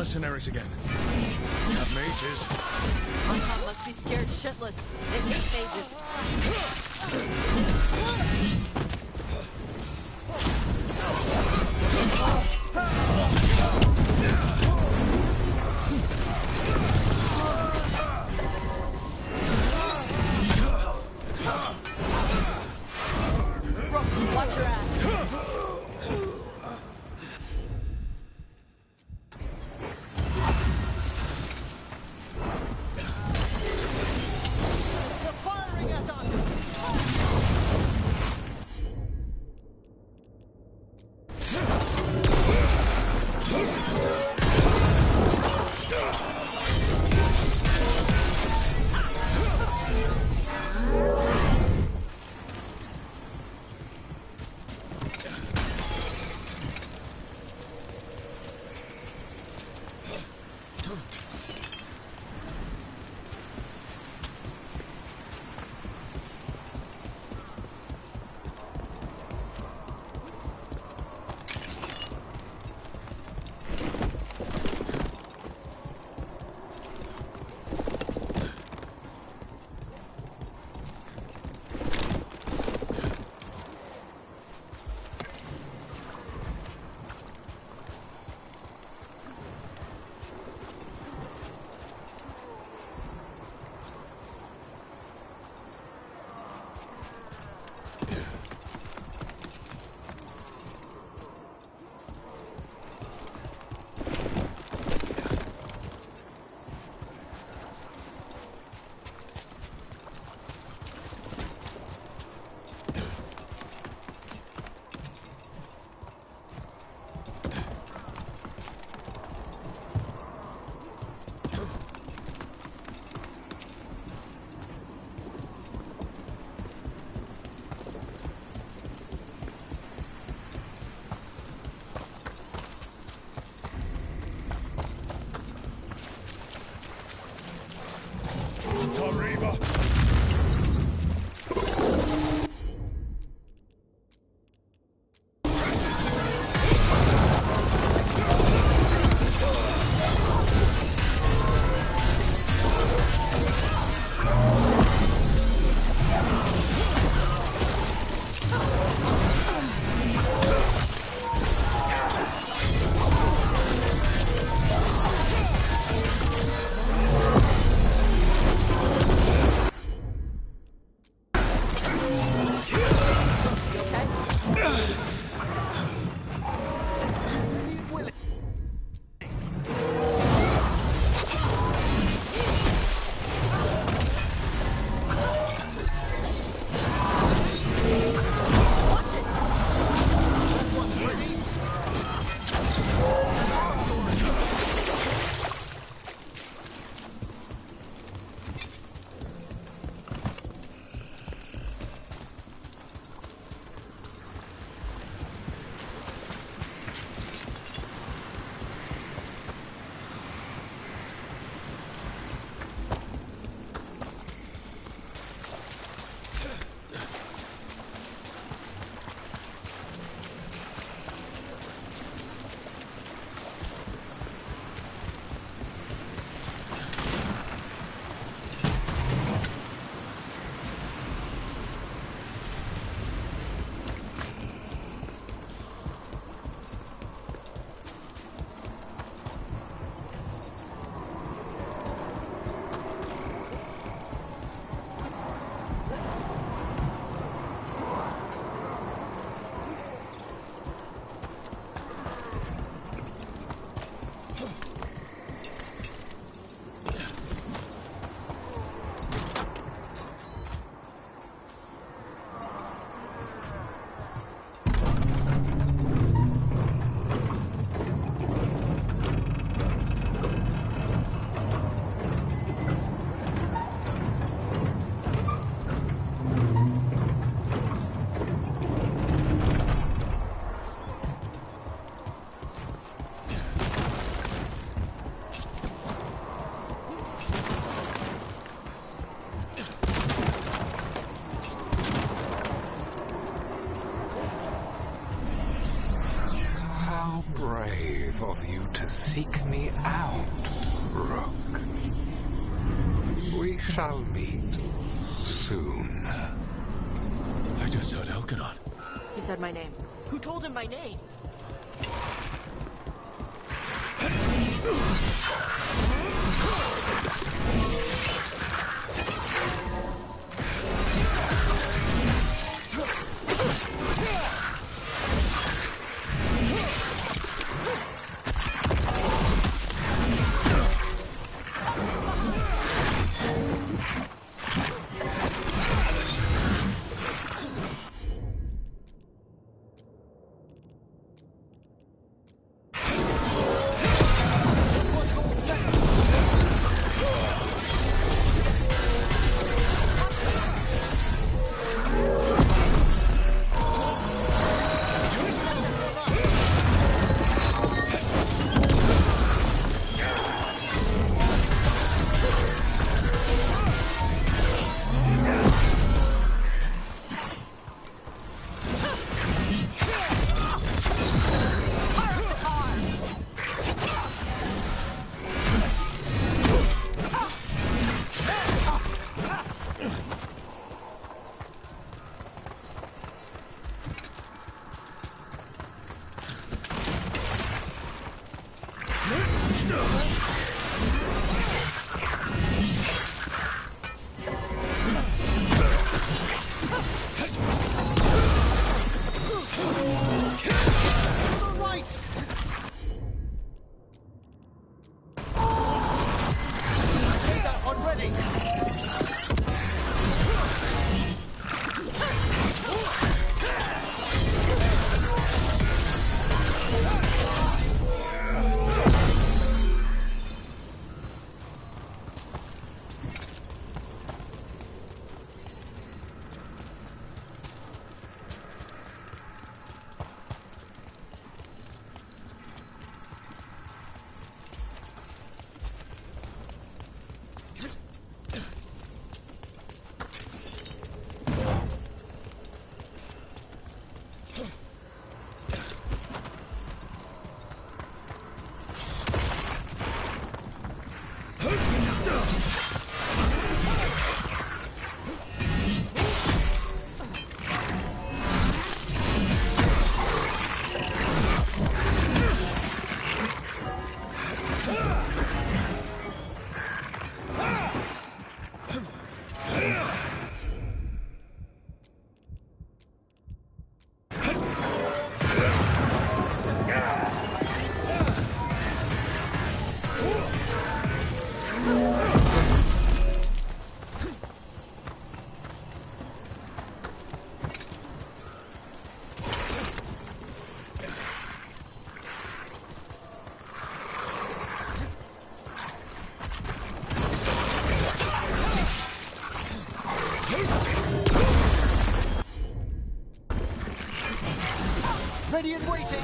Mercenaries again. We have mages.
Untom must be scared shitless. They hate mages. Watch your ass.
seek me out, Rook. We shall meet soon.
I just heard Elkanon.
He said my name. Who told him my name?
Ready and waiting!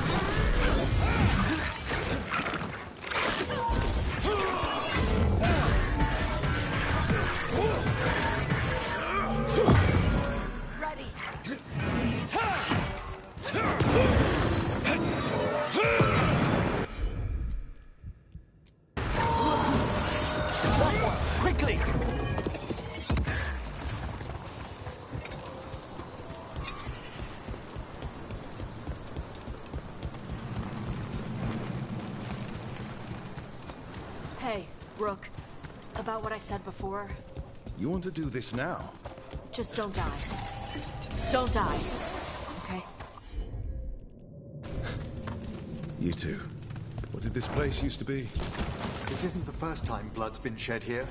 Quickly!
Hey, Rook. About what I said before.
You want to do this now?
Just don't die. Don't die. Okay?
You two. What did this place used to be?
This isn't the first time blood's been shed here.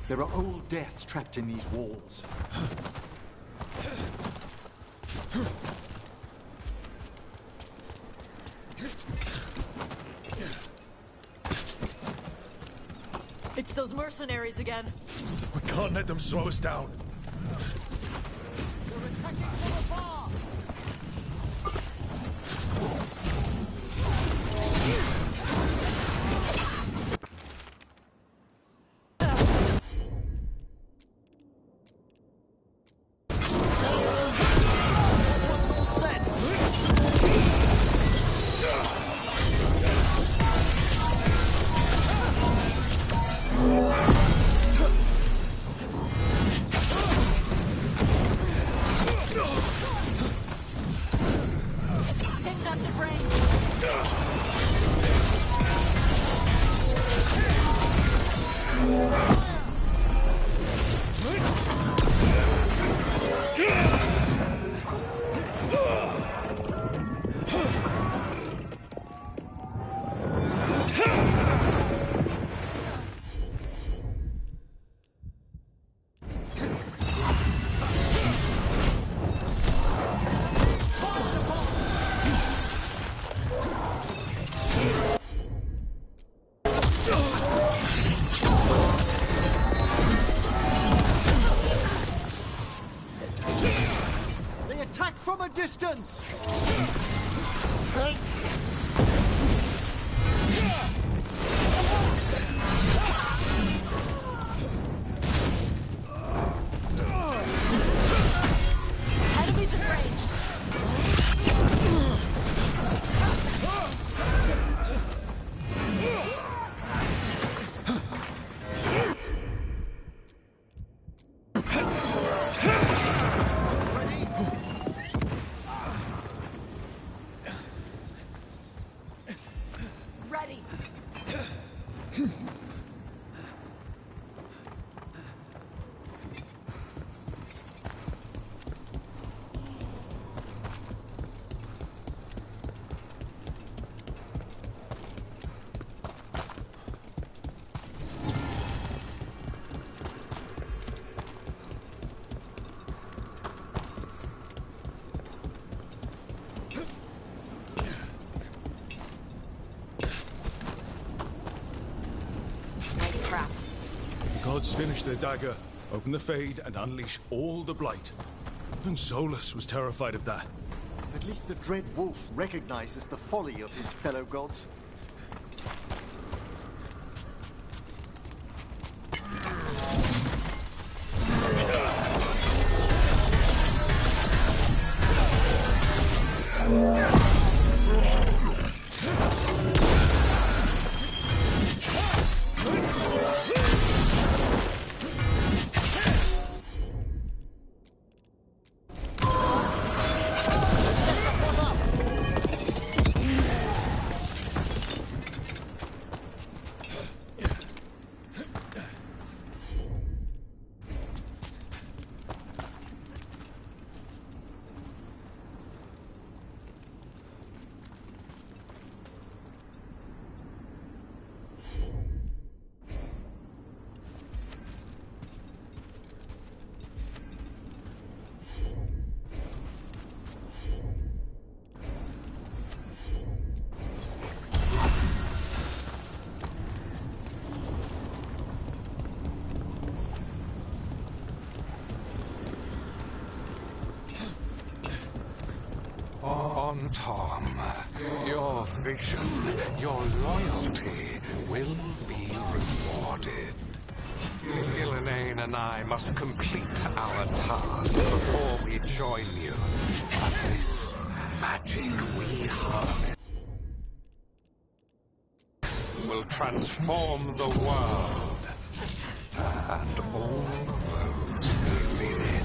There are old deaths trapped in these walls.
It's those mercenaries again.
We can't let them slow us down.
distance!
Enemies in range. Ready. Nice crap.
The gods finish their dagger, open the Fade, and unleash all the blight. Even Solus was terrified of that.
At least the Dread Wolf recognizes the folly of his fellow gods.
On Tom, your vision, your loyalty will be rewarded. Gillenane and I must complete our task before we join you. But this magic we harness will transform the world and all those within it.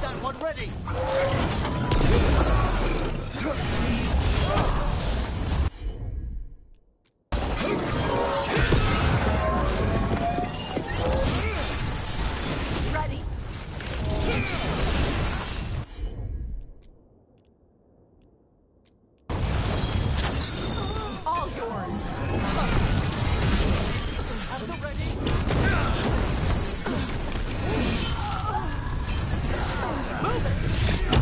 That one ready!
Ready. All yours.
At the ready!
Move it.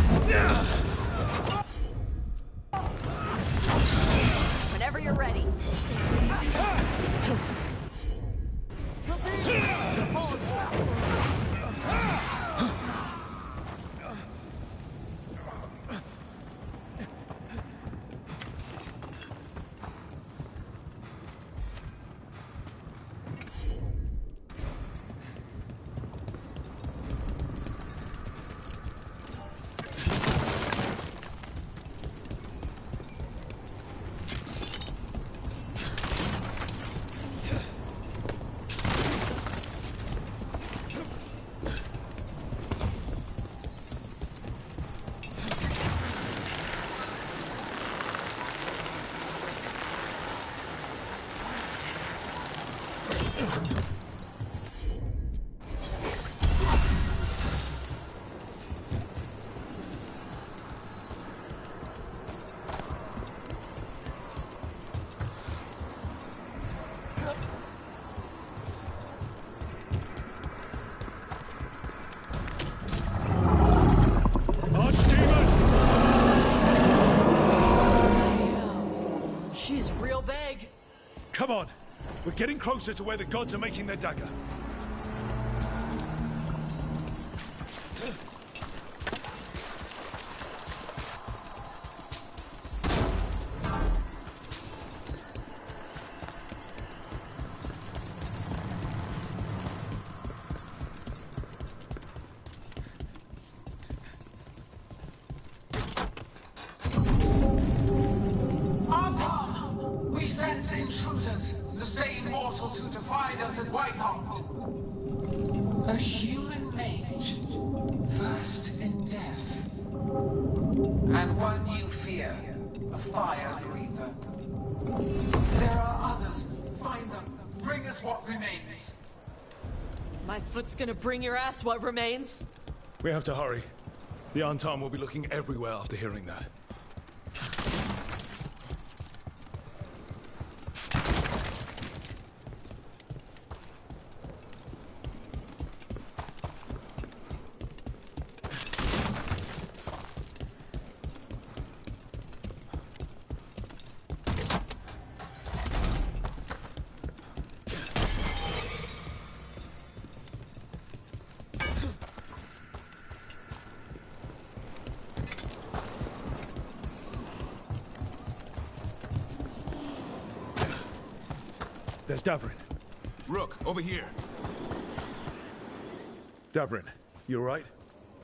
Come on. We're getting closer to where the gods are making their dagger.
Artom! We sense intruders, the same mortals who defied us at Whitehart. A human mage, versed in death. And one you fear, a fire breather. There are others. Find them. Bring us what remains.
My foot's gonna bring your ass what remains.
We have to hurry. The Antam will be looking everywhere after hearing that. There's Davrin.
Rook, over here.
Davrin, you alright?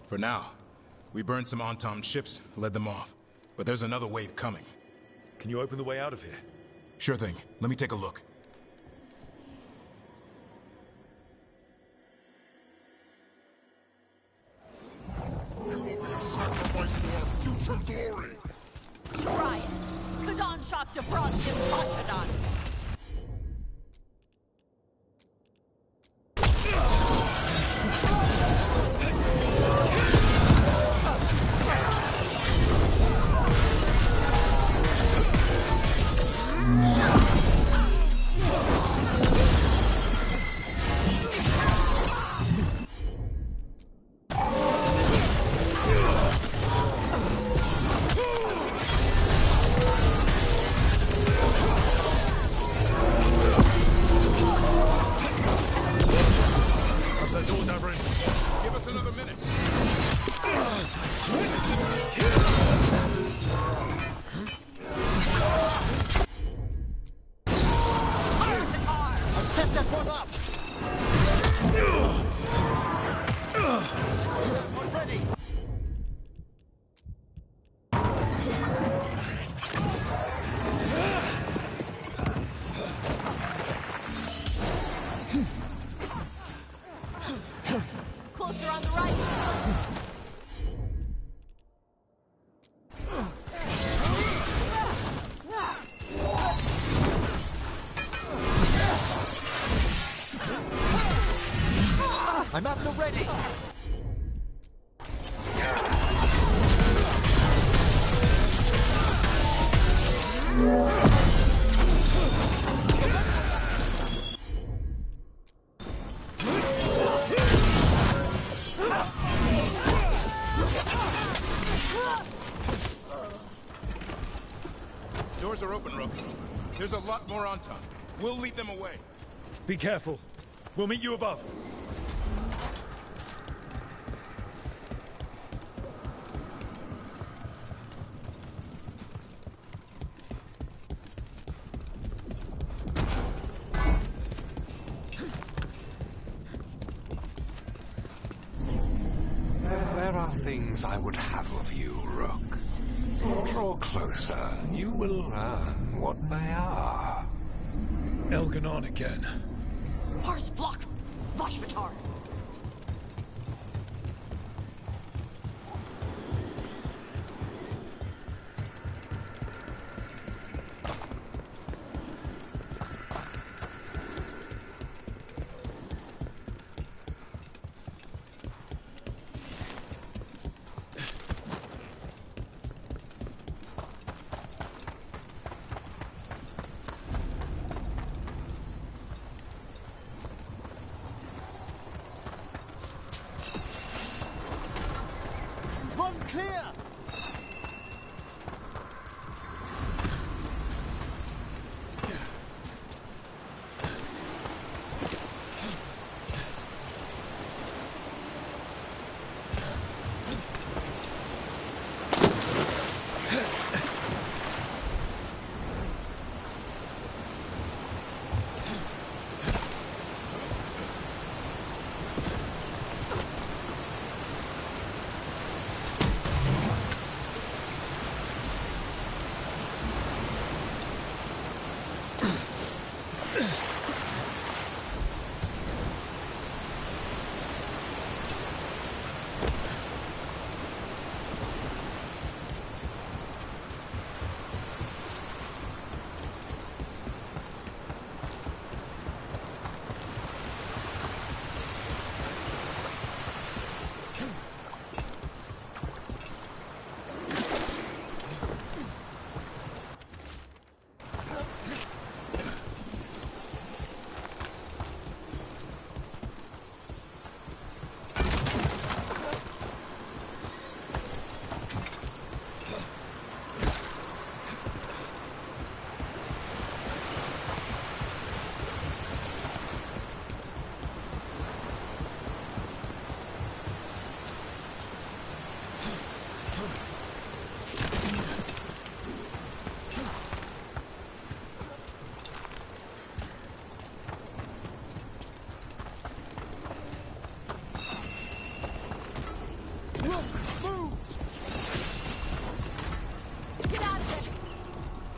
For now. We burned some Antom ships, led them off. But there's another wave coming.
Can you open the way out of here?
Sure thing. Let me take a look.
Future glory!
Try it. Kadan shock defrost in Pachadon. Closer on the right.
I'm at the ready!
Doors are open, Rook. There's a lot more on top. We'll lead them away.
Be careful. We'll meet you above.
There are things I would have of you, Rook. Draw closer. You will learn what they are.
Elganon again.
Mars block! Vashvatar!
Run clear!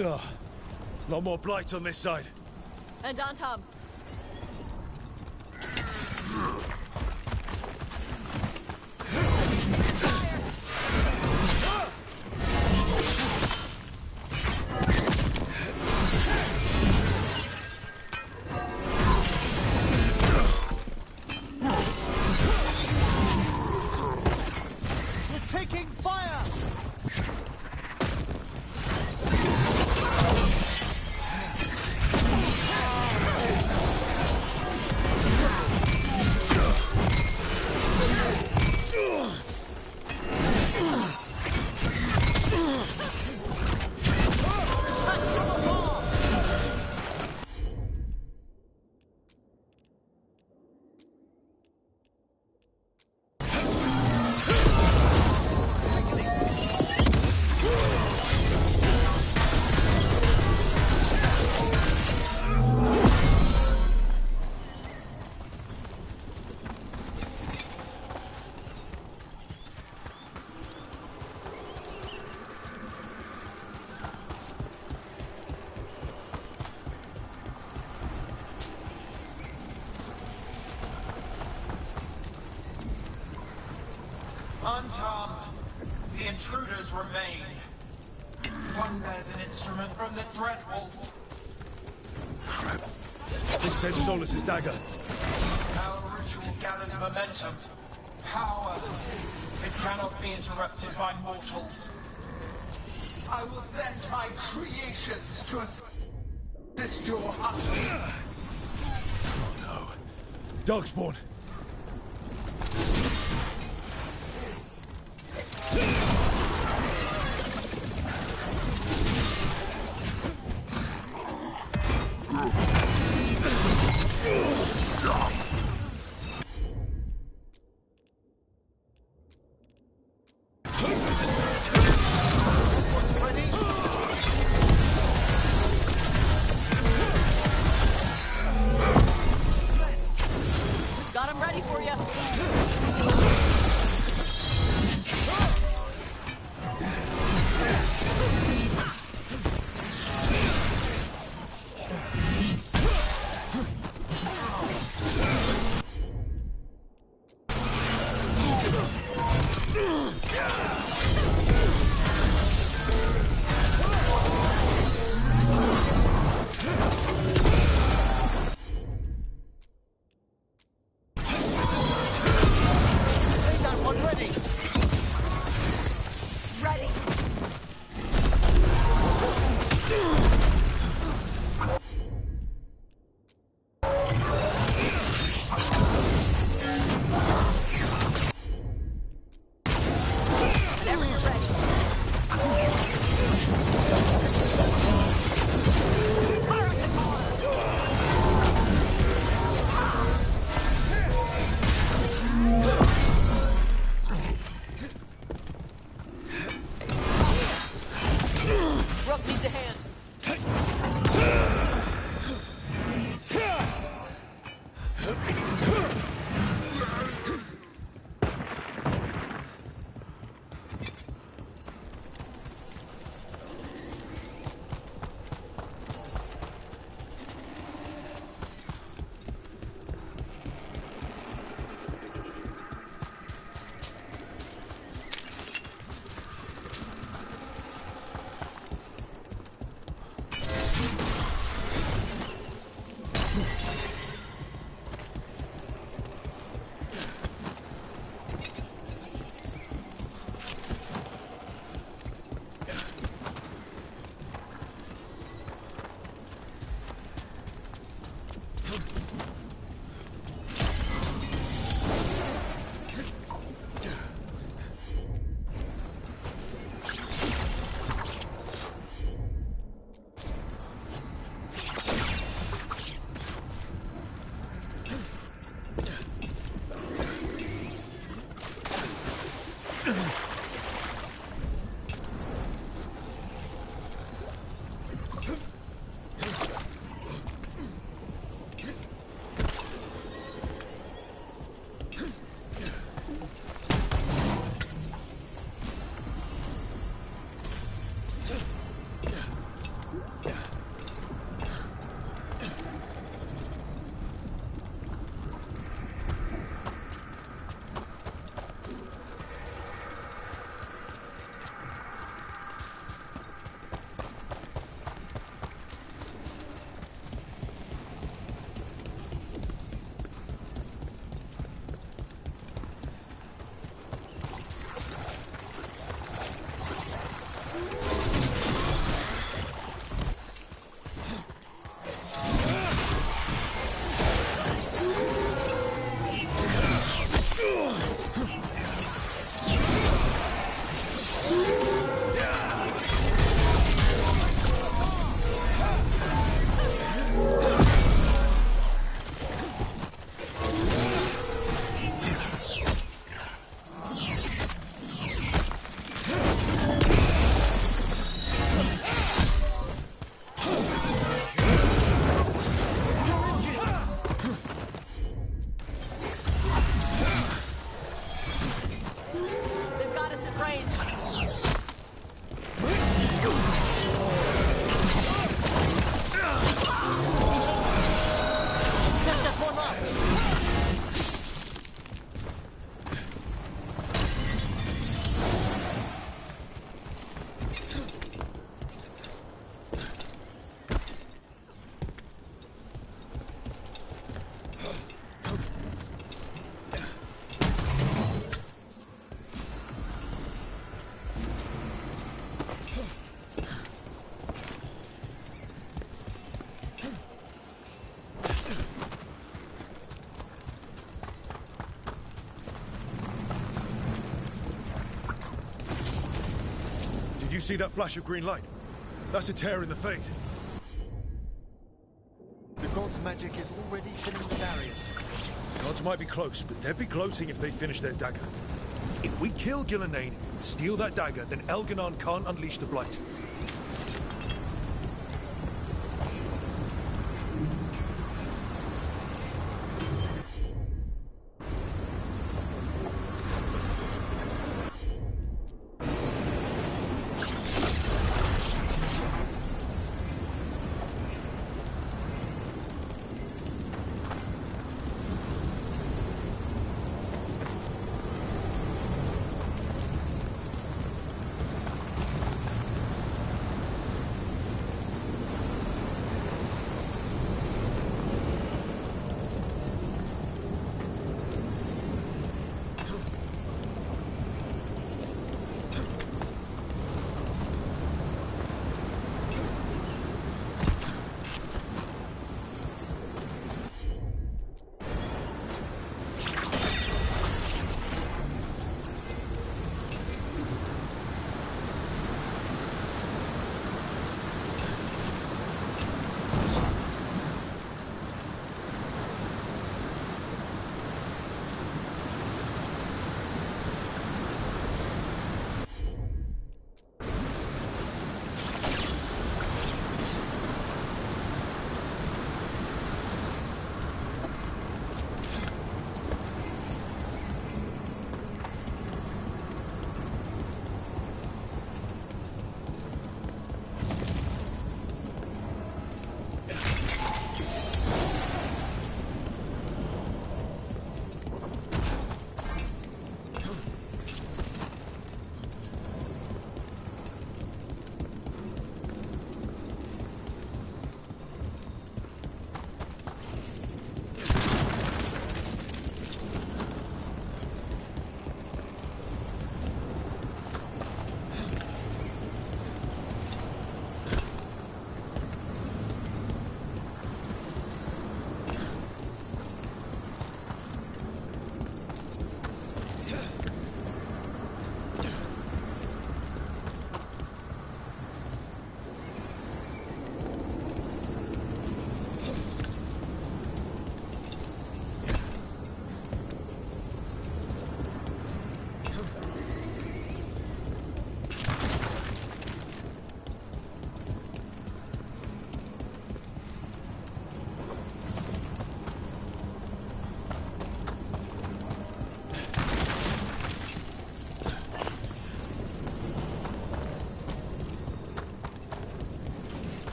Ugh. Lot more blight on this side.
And on Tom.
Taking fire!
Unharmed, the intruders remain. One bears an instrument from the Dreadwolf.
This sends Solus's dagger.
Our ritual gathers momentum. Power. It cannot be interrupted by mortals. I will send my creations to assist your hunt.
Oh no. Darkspawn.
Got him ready for you. Rook needs a hand.
range. Just one left.
Did you see that flash of green light? That's a tear in the Fate.
The god's magic is already filling the barriers.
Gods might be close, but they'd be gloating if they finish their dagger. If we kill Gillenane and steal that dagger, then Elganon can't unleash the Blight.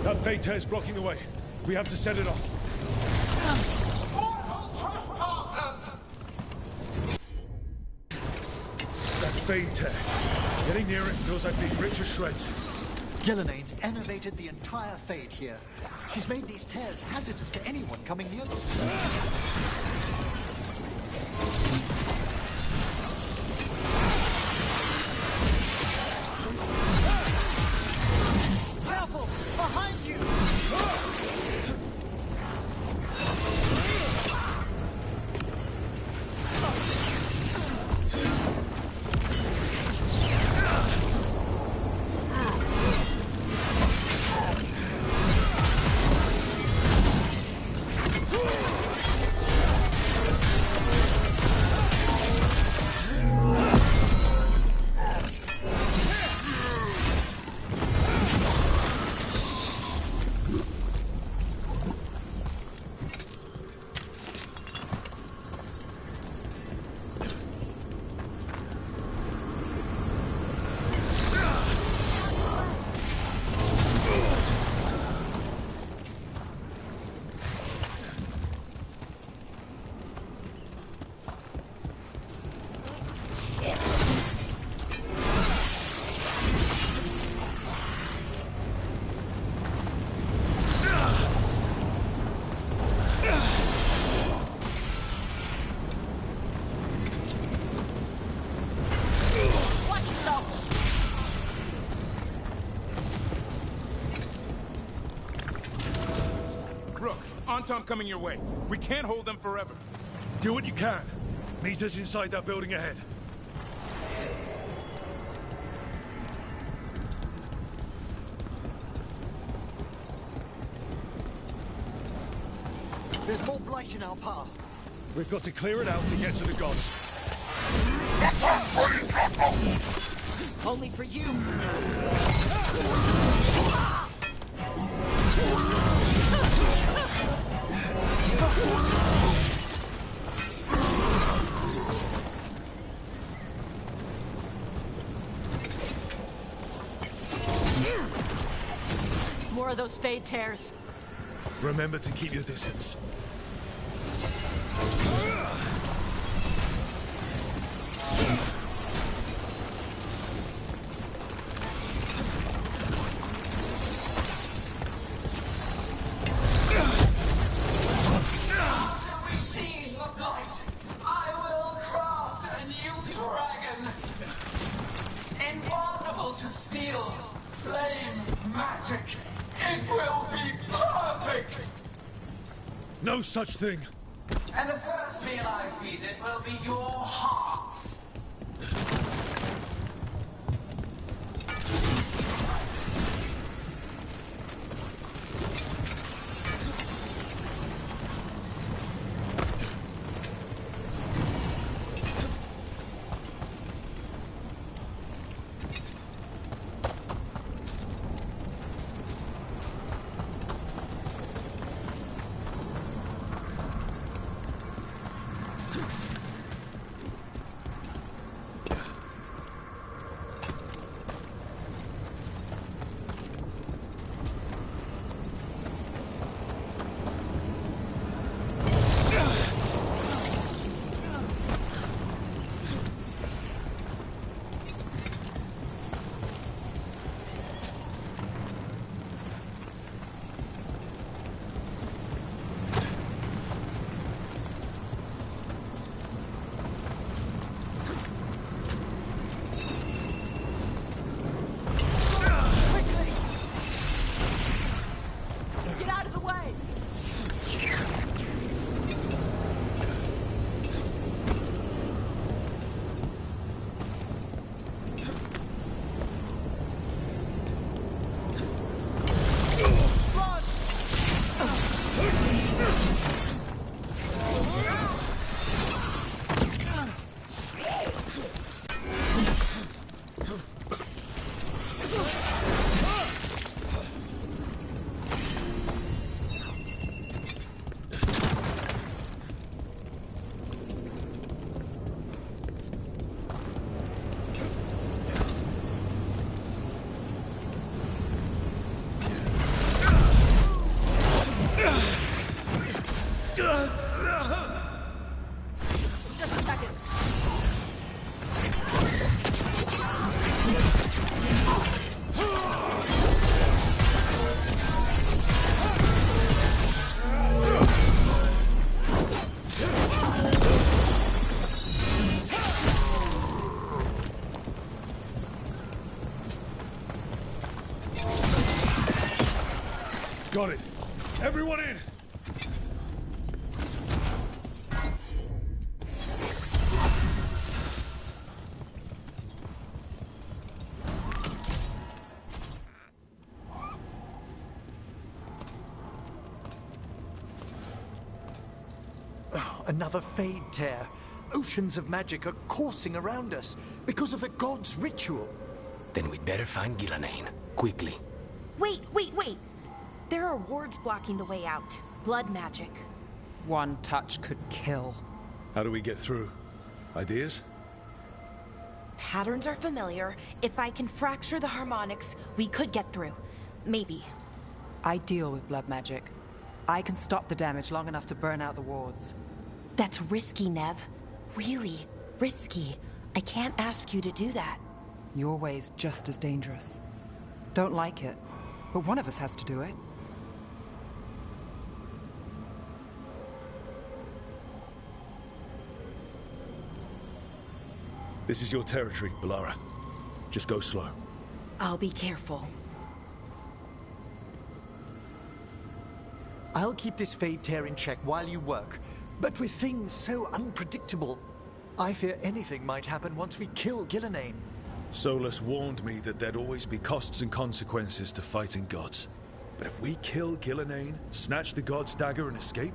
That Fate tear's blocking the way. We have to set it off.
Mortal trust
Fade tear. Getting near it feels like being ripped to shreds.
Gillinane's enervated the entire Fade here. She's made these tears hazardous to anyone coming near them. Careful! Behind you!
Tom coming your way. We can't hold them forever.
Do what you can. Meet us inside that building ahead.
There's more blight in our path.
We've got to clear it out to get to the gods.
Only for you.
More of those Fade tears.
Remember to keep your distance. No such thing.
And the first meal I feed it will be your hearts.
Got it. Everyone in!
Oh, another Fade Tear. Oceans of magic are coursing around us because of the god's ritual.
Then we'd better find Gillenane. Quickly.
Wait! There are wards blocking the way out. Blood magic.
One touch could kill.
How do we get through? Ideas?
Patterns are familiar. If I can fracture the harmonics, we could get through. Maybe.
I deal with blood magic. I can stop the damage long enough to burn out the wards.
That's risky, Nev. Really risky. I can't ask you to do that.
Your way's just as dangerous. Don't like it, but one of us has to do it.
This is your territory, Bellara. Just go slow.
I'll be careful.
I'll keep this Fade Tear in check while you work. But with things so unpredictable, I fear anything might happen once we kill Gillenane.
Solus warned me that there'd always be costs and consequences to fighting gods. But if we kill Gillenane, snatch the god's dagger and escape,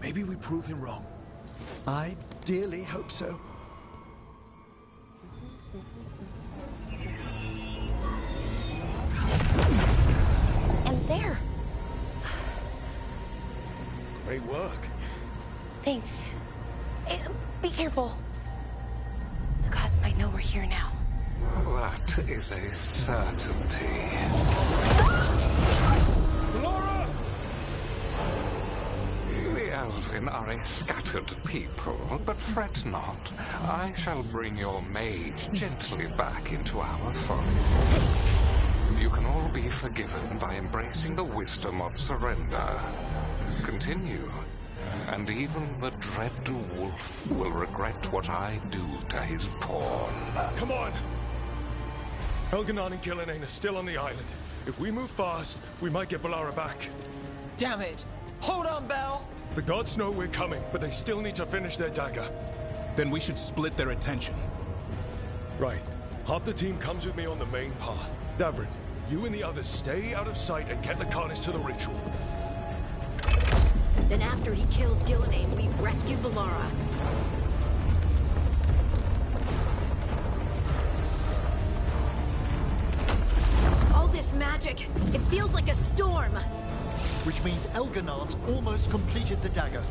maybe we prove him wrong.
I dearly hope so.
And there!
Great work.
Thanks. Be careful. The gods might know we're here now.
That is a certainty.
Bellara!
The Elven are a scattered people, but fret not. I shall bring your mage gently back into our fold. You can all be forgiven by embracing the wisdom of surrender. Continue, and even the dread wolf will regret what I do to his pawn.
Come on! Elganon and Gillenane are still on the island. If we move fast, we might get Bellara back.
Damn it! Hold on, Belle!
The gods know we're coming, but they still need to finish their dagger.
Then we should split their attention.
Right. Half the team comes with me on the main path. Davrin, you and the others stay out of sight and get Lucanus to the ritual.
Then after he kills Gillenane, we rescue Bellara. All this magic, it feels like a storm.
Which means Elganon's almost completed the dagger.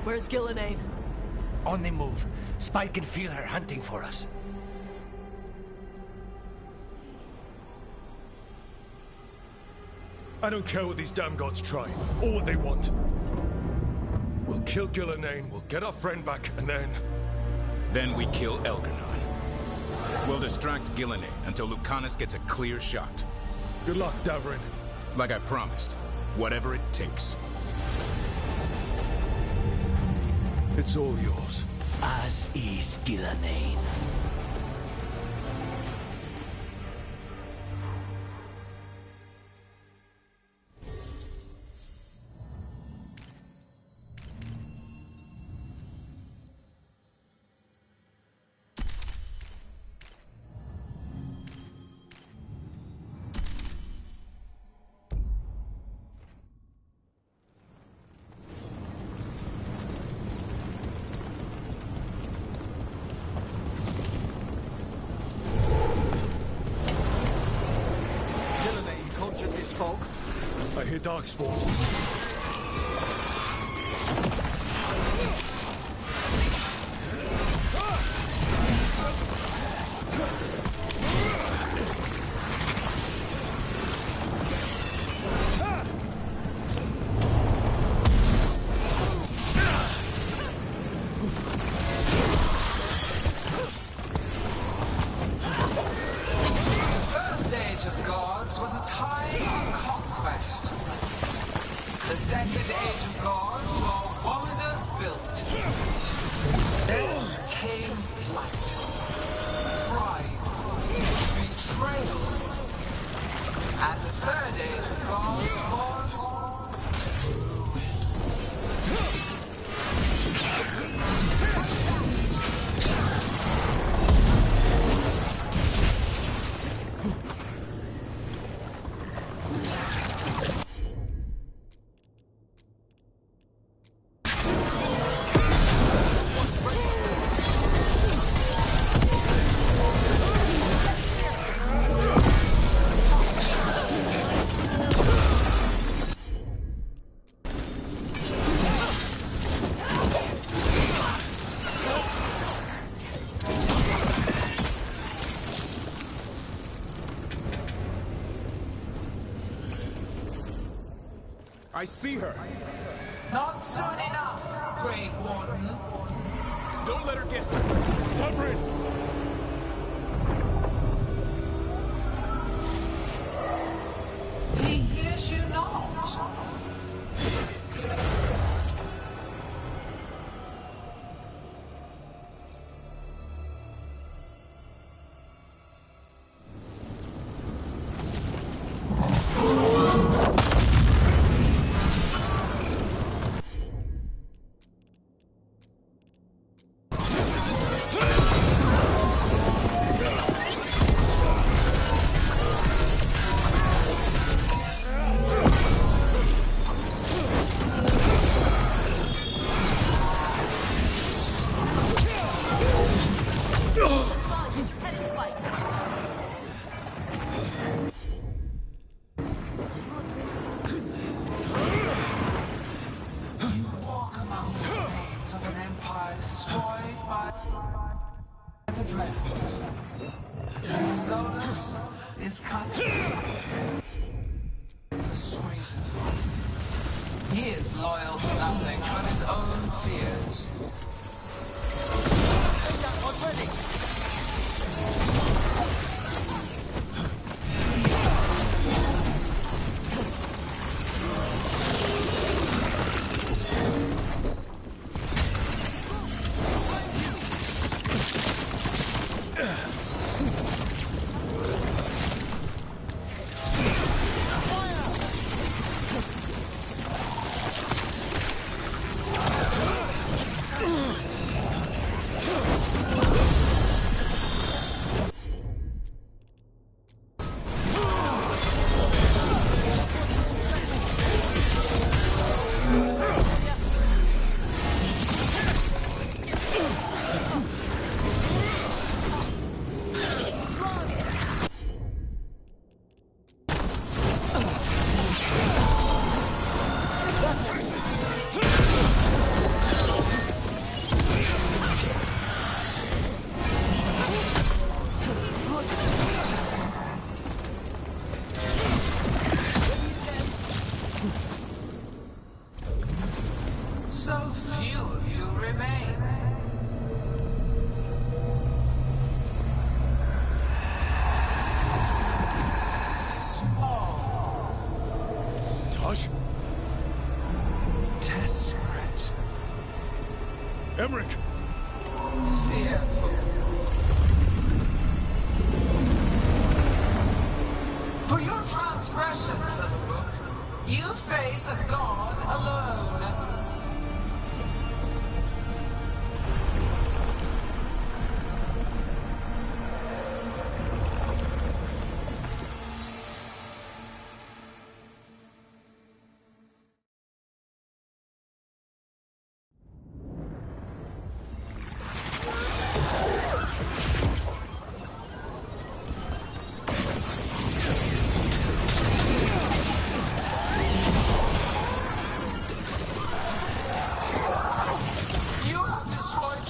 Where's Gillenane?
On the move. Spy can feel her hunting for us.
I don't care what these damn gods try, or what they want. We'll kill Gillenane, we'll get our friend back, and then...
Then we kill Elganon. We'll distract Gillenane until Lucanus gets a clear shot.
Good luck, Davrin.
Like I promised, whatever it takes.
It's all yours.
As is Gillenane.
I hear darkspawn.
First age of gods was a time of conquest. The second age of gods saw wonders built. Then came flight, pride, betrayal. And the third age of gods was...
I see her.
Not soon enough, Great Warden.
Don't let her get her. Tubrin!
He hears you not. He is loyal to nothing but his own fears. So few of you remain. Small.
Tosh?
Desperate.
Emmerich!
Fearful. For your transgressions, little book, you face a god alone.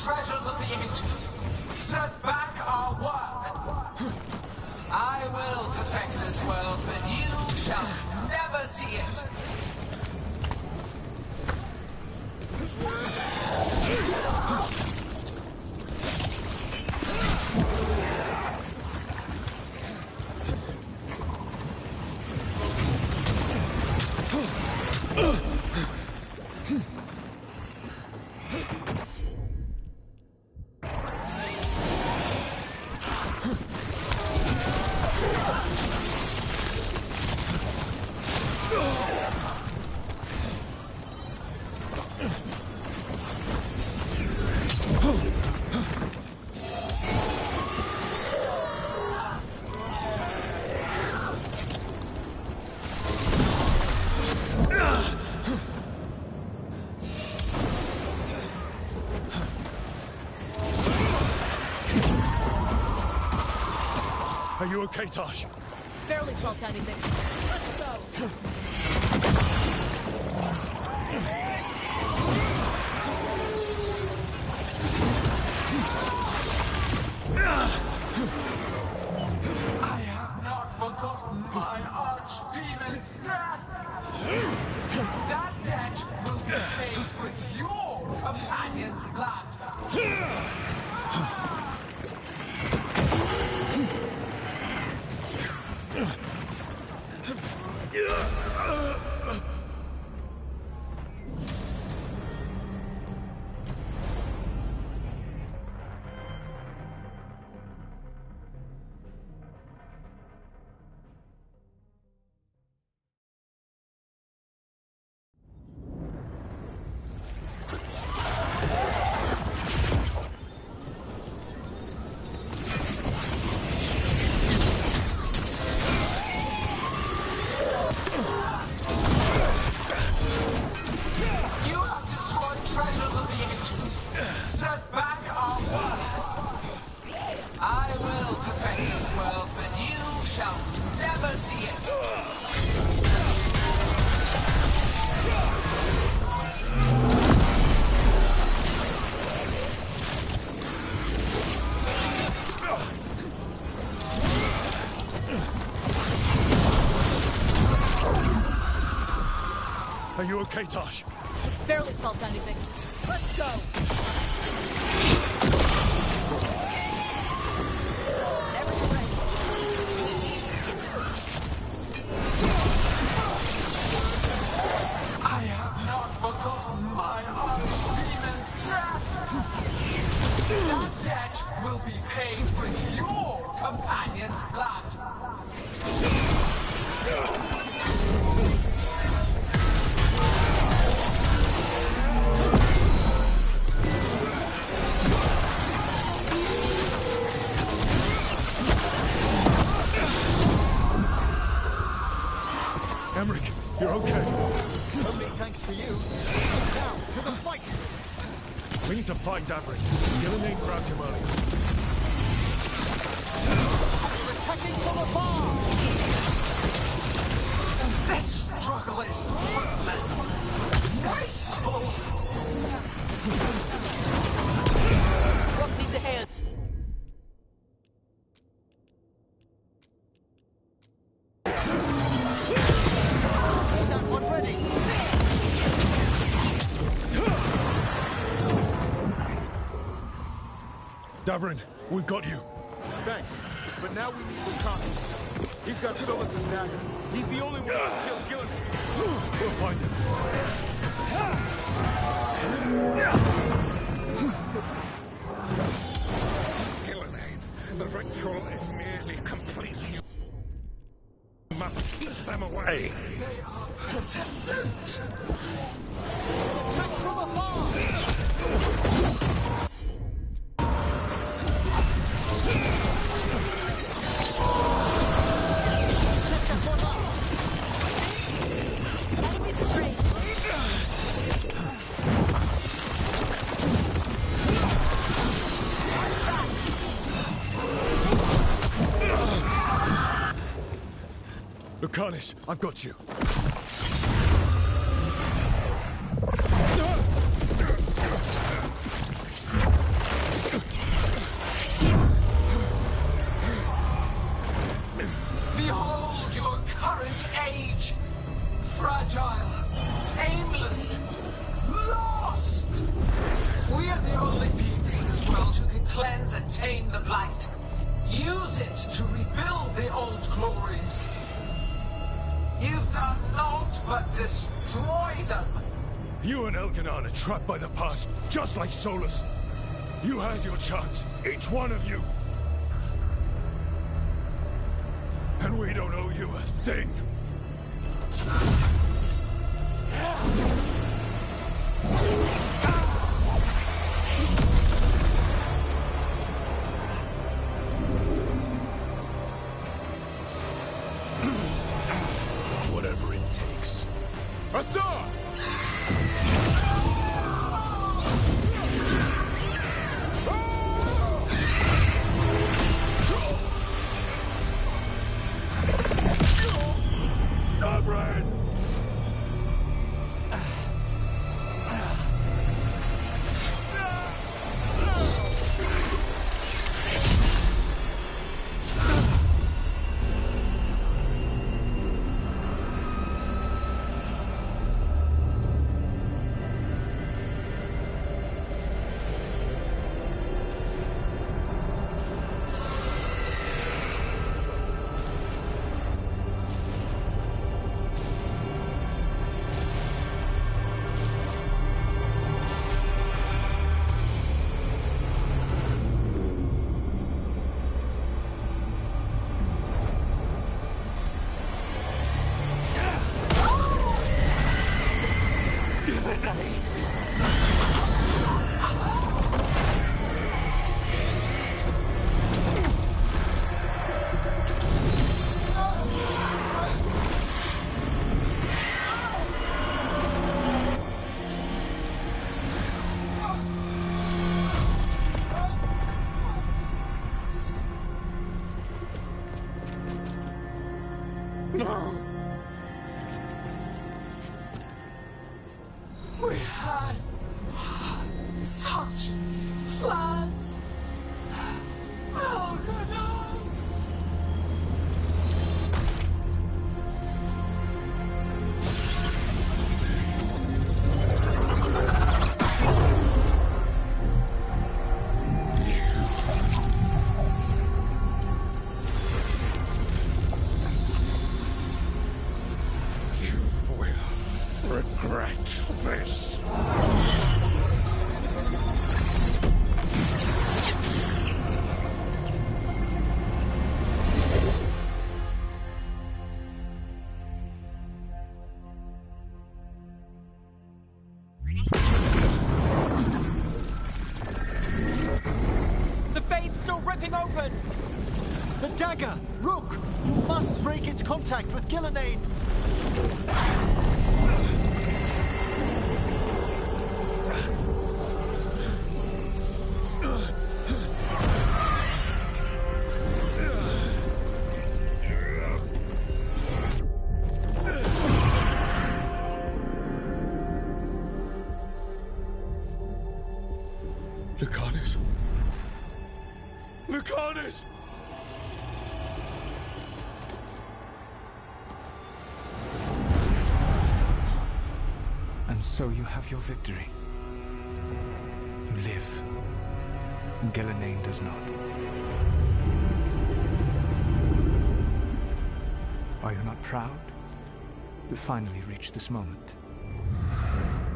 Treasures of the ages. Set back our work. I will perfect this world, but you shall never see it.
Are you okay, Tosh?
Barely felt anything. Let's go!
I have not forgotten my archdemon's death! That debt will be paid with your companion's blood!
Are you okay, Tosh?
Barely felt anything. Let's go!
I have not forgotten my archdemon's death! That debt will be paid with your companion's blood!
Emmerich, you're okay.
Only thanks to you. Now, to the fight!
We need to find Emmerich. Gillenane grabbed him earlier.
Attacking from afar! This struggle is fruitless. Wasteful!
Rook needs a hand.
Davrin, we've got you.
Thanks. But now we need Lucanus. He's got Solus's dagger. He's the only one who can kill Gillenane.
We'll find him.
Gillenane, the ritual is nearly complete. You must keep them away.
They are persistent!
Attack from afar!
Lucanus, I've got you.
Behold your current age! Fragile, aimless, lost! We are the only beings in this world who can cleanse and tame the blight. Use it to rebuild the old glories. You've done naught but destroy them.
You and Elganon are trapped by the past, just like Solus. You had your chance, each one of you. And we don't owe you a thing.
Hassan! Davran! No!
We had such plans. Veilguard!
Regret this.
The fade's still ripping open!
The dagger! Rook! You must break its contact with Gillenane!
Lucanus? Lucanus!
And so you have your victory. You live. Gillenane does not. Are you not proud to finally reach this moment?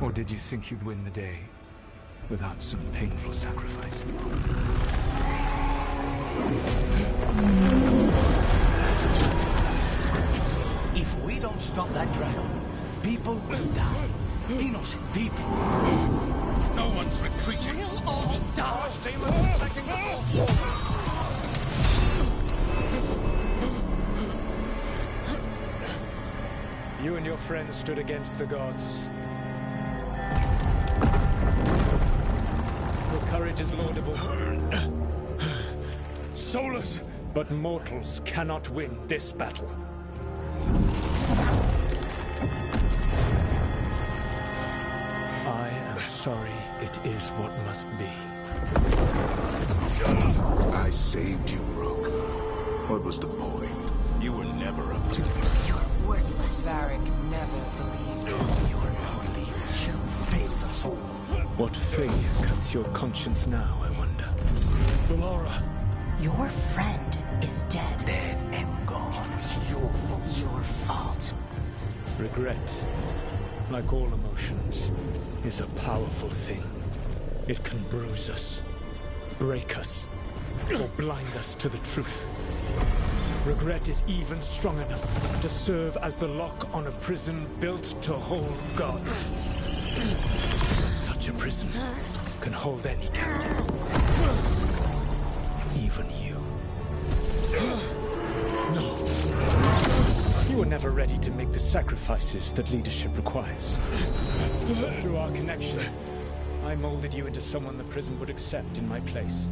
Or did you think you'd win the day without some painful sacrifice?
If we don't stop that dragon, people will die. Innocent people.
No one's retreating.
We'll all die!
Demons attacking the fort.
You and your friends stood against the gods. Your courage is laudable.
Solus!
But mortals cannot win this battle. I am sorry it is what must be.
I saved you, Rook. What was the point?
You were never up to it.
You're worthless.
Varric never believed you.
You are no leader. You failed us all.
What failure cuts your conscience now, I wonder?
Bellara!
Your friend is dead.
Dead and gone. It's your fault.
Your fault.
Regret, like all emotions, is a powerful thing. It can bruise us, break us, or blind us to the truth. Regret is even strong enough to serve as the lock on a prison built to hold gods. Such a prison can hold any captive. Even you.
No. You
You were never ready to make the sacrifices that leadership requires. Through our connection, I molded you into someone the prison would accept in my place.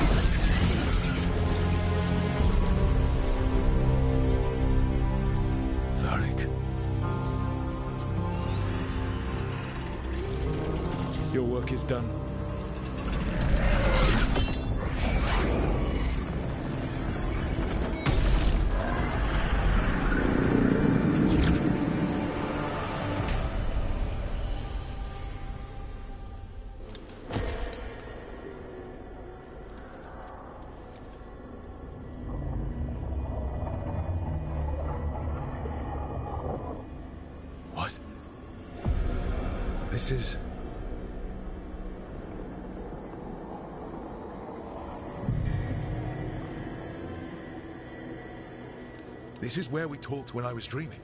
Varric.
Your work is done.
What? This is... This is where we talked when I was dreaming.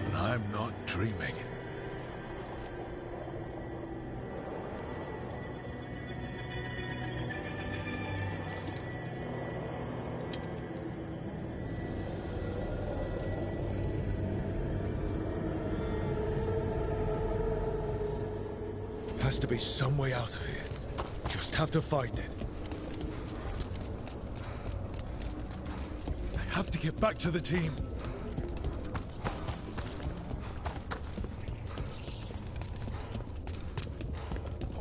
But I'm not dreaming. Has to be some way out of here. Just have to find it. I have to get back to the team.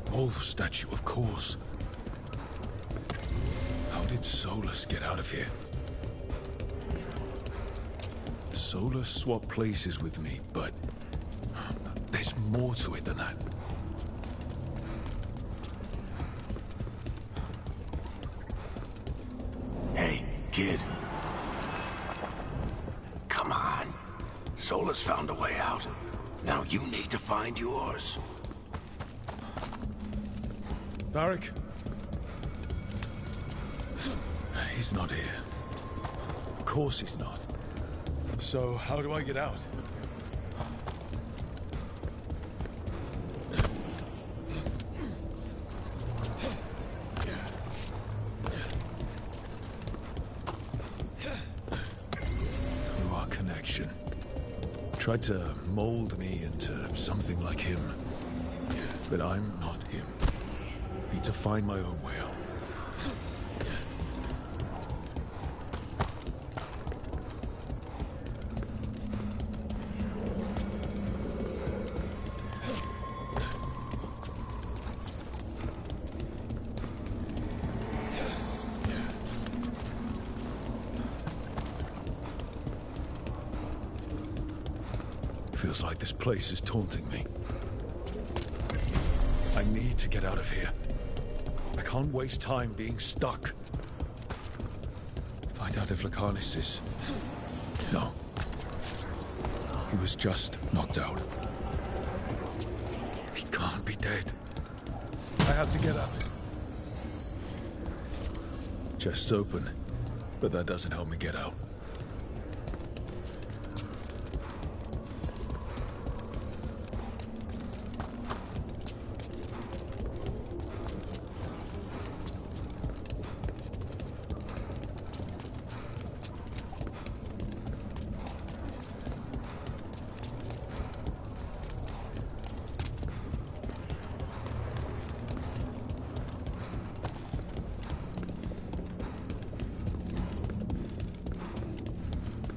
A wolf statue, of course. How did Solus get out of here? Solus swapped places with me, but there's more to it than that.
Hey, kid. Come on. Solus found a way out. Now you need to find yours.
Varric? He's not here. Of course he's not. So, how do I get out? Through our connection. Tried to mold me into something like him. But I'm not him. Need to find my own way out. Feels like this place is taunting me. I need to get out of here. I can't waste time being stuck. Find out if Lucanus is... No. He was just knocked out. He can't be dead. I have to get up. Chest's open, but that doesn't help me get out.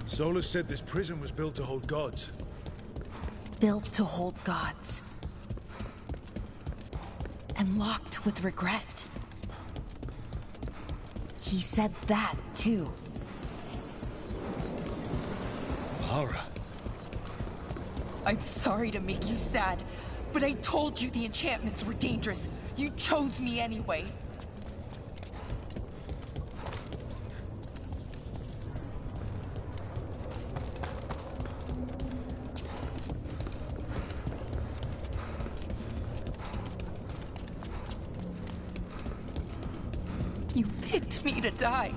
Solus said this prison was built to hold gods.
Built to hold gods. And locked with regret. He said that, too.
Lara.
I'm sorry to make you sad, but I told you the enchantments were dangerous. You chose me anyway. You picked me to die.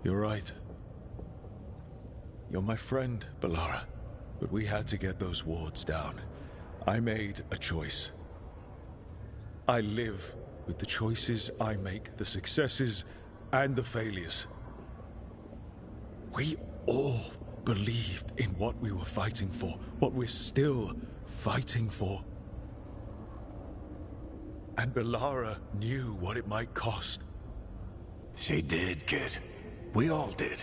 You're right. You're my friend, Bellara. But we had to get those wards down. I made a choice. I live with the choices I make, the successes and the failures. We all believed in what we were fighting for, what we're still fighting for. And Bellara knew what it might cost.
She did, kid. We all did.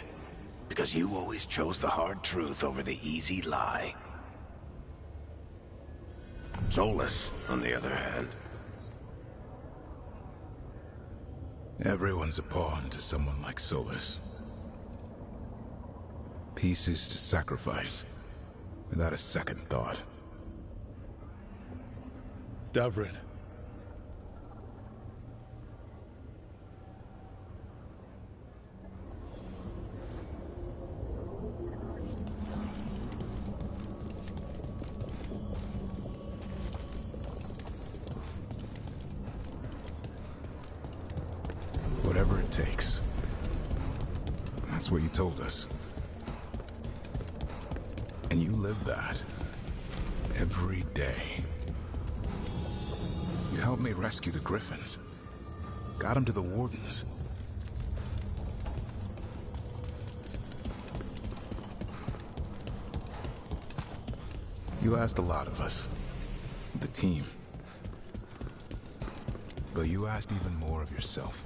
Because you always chose the hard truth over the easy lie. Solus, on the other hand.
Everyone's a pawn to someone like Solus. Pieces to sacrifice, without a second thought.
Davrin.
Whatever it takes. That's what you told us. And you live that. Every day. You helped me rescue the Griffins. Got them to the Wardens. You asked a lot of us. The team. But you asked even more of yourself.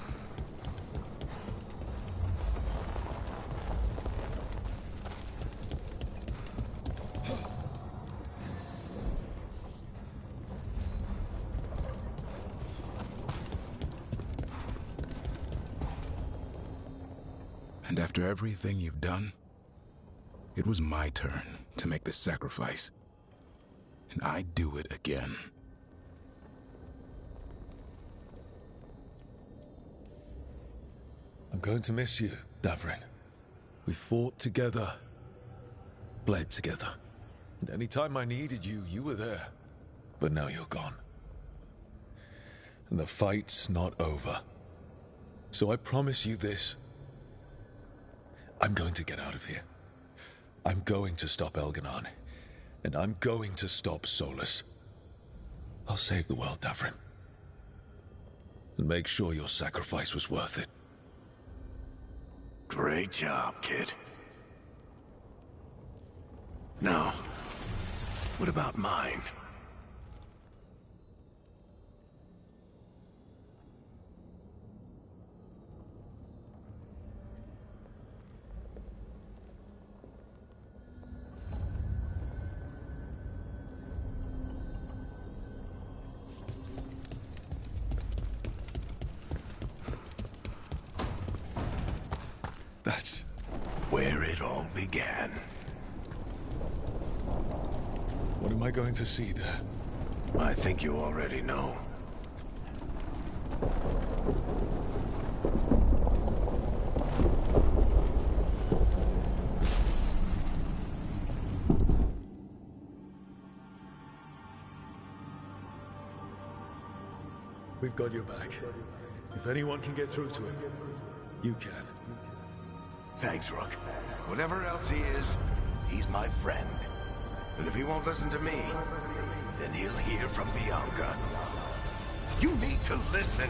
And after everything you've done, it was my turn to make the sacrifice. And I'd do it again.
I'm going to miss you, Davrin. We fought together, bled together. And any time I needed you, you were there. But now you're gone. And the fight's not over. So I promise you this. I'm going to get out of here. I'm going to stop Elganon. And I'm going to stop Solus. I'll save the world, Davrin. And make sure your sacrifice was worth it.
Great job, kid. Now, what about mine?
That's
where it all began.
What am I going to see there?
I think you already know.
We've got your back. If anyone can get through to him, you can.
Thanks, Rook. Whatever else he is, he's my friend. And if he won't listen to me, then he'll hear from Bianca. You need to listen!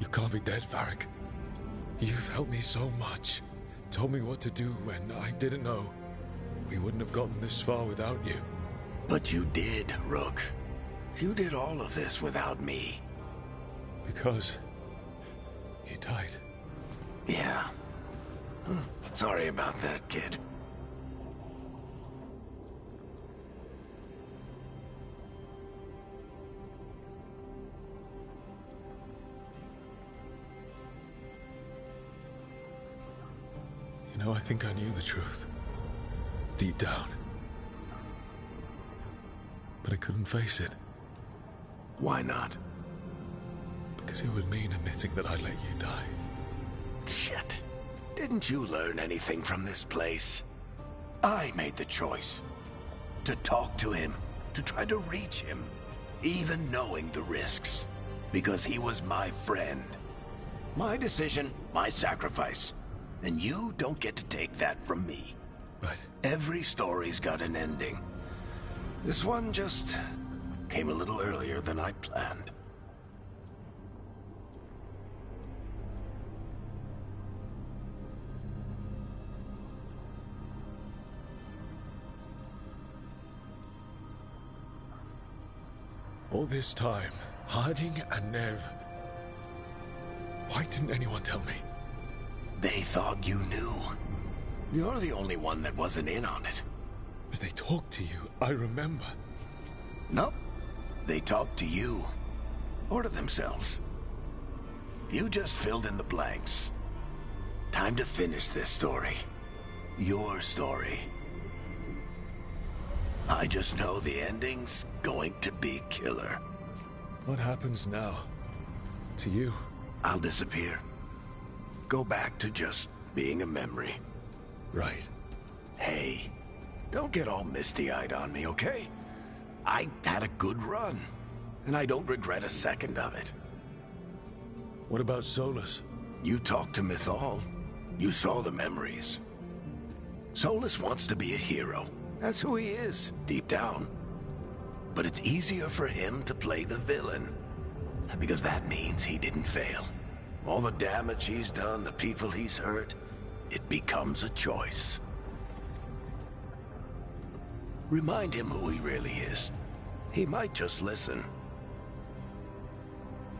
You can't be dead, Varric. You've helped me so much. Told me what to do when I didn't know. We wouldn't have gotten this far without you.
But you did, Rook. You did all of this without me.
Because you died.
Yeah. Sorry about that, kid.
You know, I think I knew the truth. Deep down. But I couldn't face it.
Why not?
Because it would mean admitting that I let you die.
Shit. Didn't you learn anything from this place? I made the choice. To talk to him. To try to reach him. Even knowing the risks. Because he was my friend. My decision, my sacrifice. And you don't get to take that from me.
But
every story's got an ending. This one just came a little earlier than I planned.
All this time, Harding and Nev... Why didn't anyone tell me?
They thought you knew. You're the only one that wasn't in on it.
But they talked to you, I remember.
Nope. They talked to you. Or to themselves. You just filled in the blanks. Time to finish this story. Your story. I just know the ending's going to be killer.
What happens now? To you?
I'll disappear. Go back to just being a memory.
Right.
Hey, don't get all misty-eyed on me, okay? I had a good run, and I don't regret a second of it.
What about Solus?
You talked to Mythal. You saw the memories. Solus wants to be a hero. That's who he is, deep down. But it's easier for him to play the villain. Because that means he didn't fail. All the damage he's done, the people he's hurt, it becomes a choice. Remind him who he really is. He might just listen.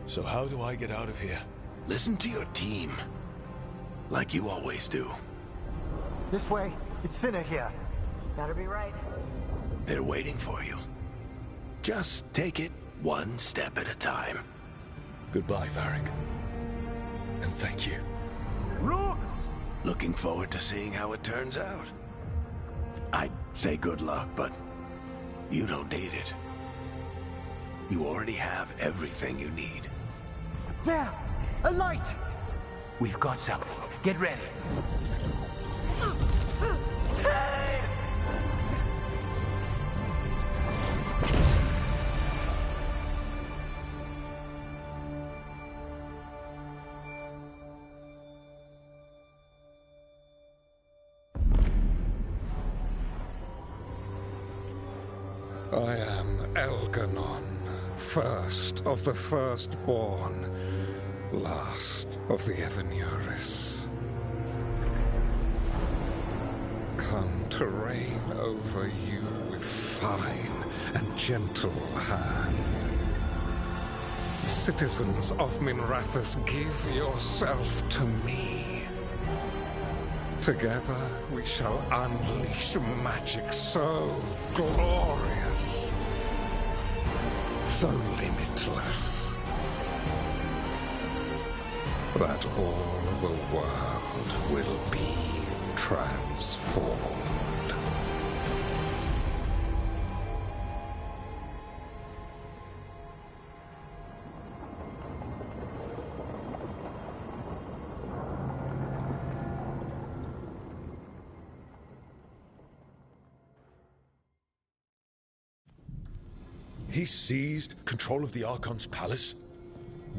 So how do I get out of here?
Listen to your team. Like you always do.
This way. It's thinner here.
Better be right.
They're waiting for you. Just take it one step at a time.
Goodbye, Varric. And thank you.
Rook!
Looking forward to seeing how it turns out. I'd say good luck, but you don't need it. You already have everything you need.
There! A light! We've got something. Get ready.
I am Elganon, first of the firstborn, last of the Evenuris. Come to reign over you with fine and gentle hand. Citizens of Minrathous, give yourself to me. Together we shall unleash magic so glorious, so limitless, that all the world will be transformed.
He seized control of the Archon's palace?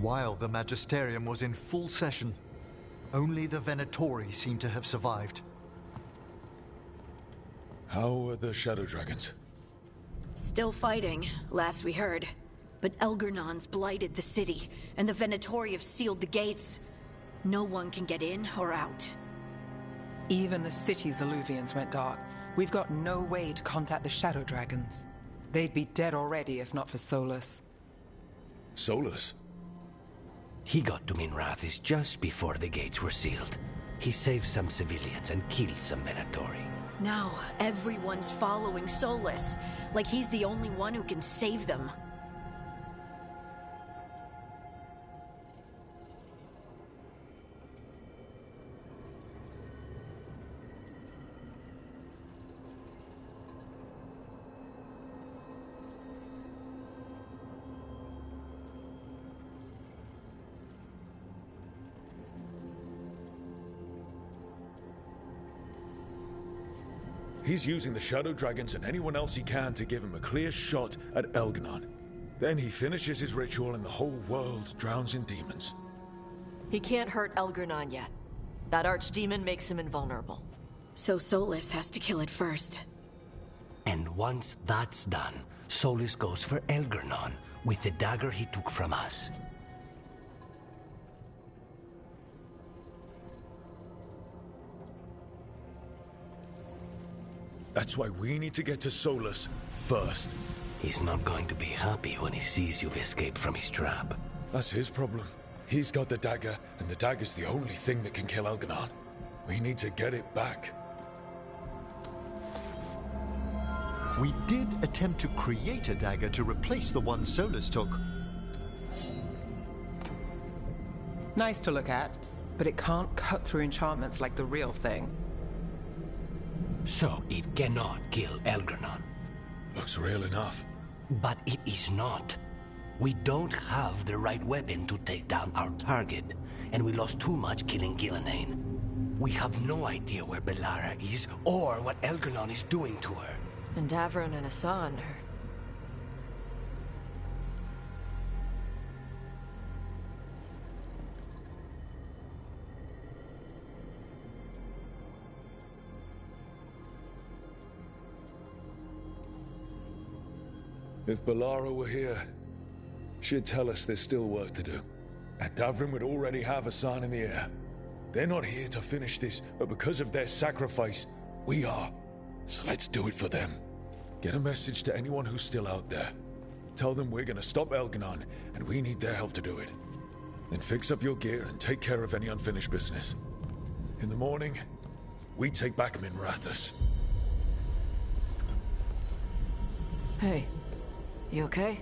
While the Magisterium was in full session, only the Venatori seem to have survived.
How are the Shadow Dragons?
Still fighting, last we heard. But Elgernon's blighted the city, and the Venatori have sealed the gates. No one can get in or out.
Even the city's Illuvians went dark. We've got no way to contact the Shadow Dragons. They'd be dead already if not for Solus.
Solus?
He got to Minrathis just before the gates were sealed. He saved some civilians and killed some Venatori.
Now, everyone's following Solus, like he's the only one who can save them.
He's using the Shadow Dragons and anyone else he can to give him a clear shot at Elganon. Then he finishes his ritual and the whole world drowns in demons.
He can't hurt Elganon yet. That archdemon makes him invulnerable.
So Solus has to kill it first.
And once that's done, Solus goes for Elganon with the dagger he took from us.
That's why we need to get to Solus first.
He's not going to be happy when he sees you've escaped from his trap.
That's his problem. He's got the dagger, and the dagger's the only thing that can kill Elganon. We need to get it back.
We did attempt to create a dagger to replace the one Solus took.
Nice to look at, but it can't cut through enchantments like the real thing.
So it cannot kill Elganon.
Looks real enough.
But it is not. We don't have the right weapon to take down our target, and we lost too much killing Gillenane. We have no idea where Bellara is, or what Elganon is doing to her.
And Davron and Hassan are...
If Bellara were here, she'd tell us there's still work to do. And Davrin would already have a sign in the air. They're not here to finish this, but because of their sacrifice, we are. So let's do it for them. Get a message to anyone who's still out there. Tell them we're gonna stop Elganon, and we need their help to do it. Then fix up your gear and take care of any unfinished business. In the morning, we take back Minrathis.
Hey. You okay?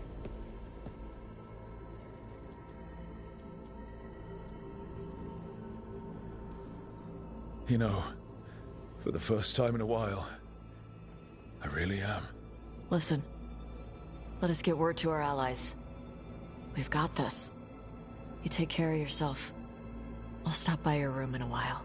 You know, for the first time in a while, I really am.
Listen. Let us get word to our allies. We've got this. You take care of yourself. I'll stop by your room in a while.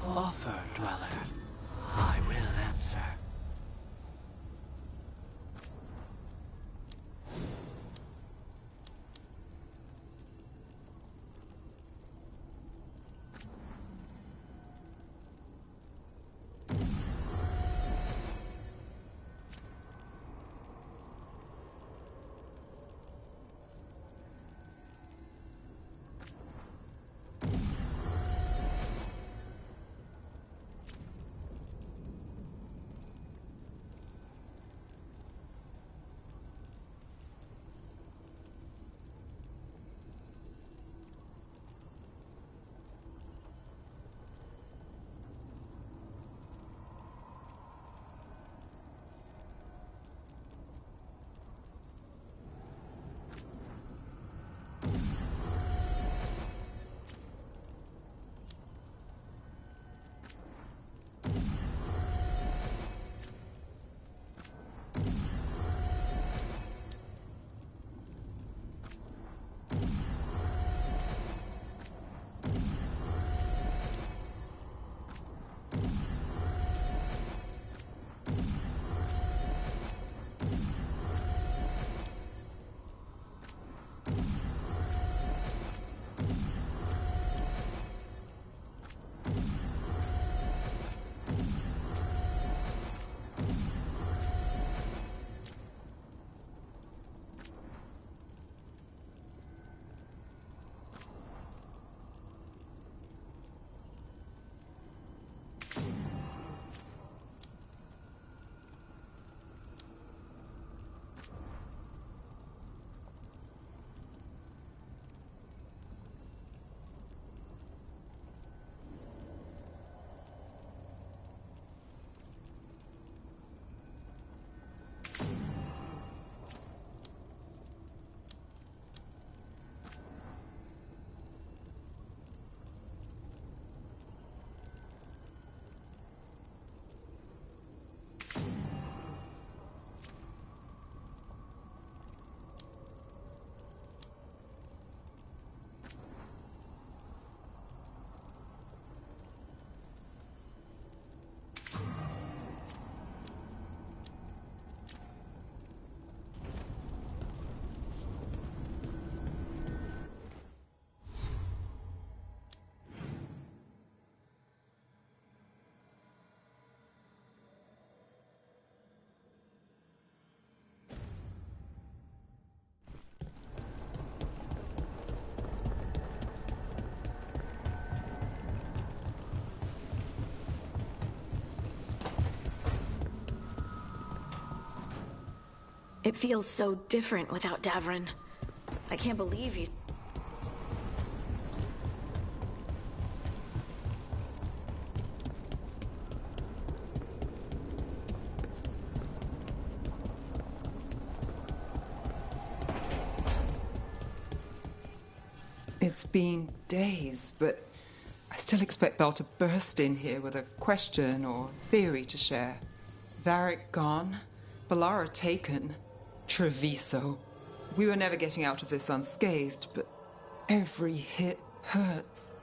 Offer, Dweller. I will answer.
It feels so different without Davrin. I can't believe he's...
It's been days, but I still expect Belle to burst in here with a question or theory to share. Varric gone, Balara taken, Treviso. We were never getting out of this unscathed, but every hit hurts.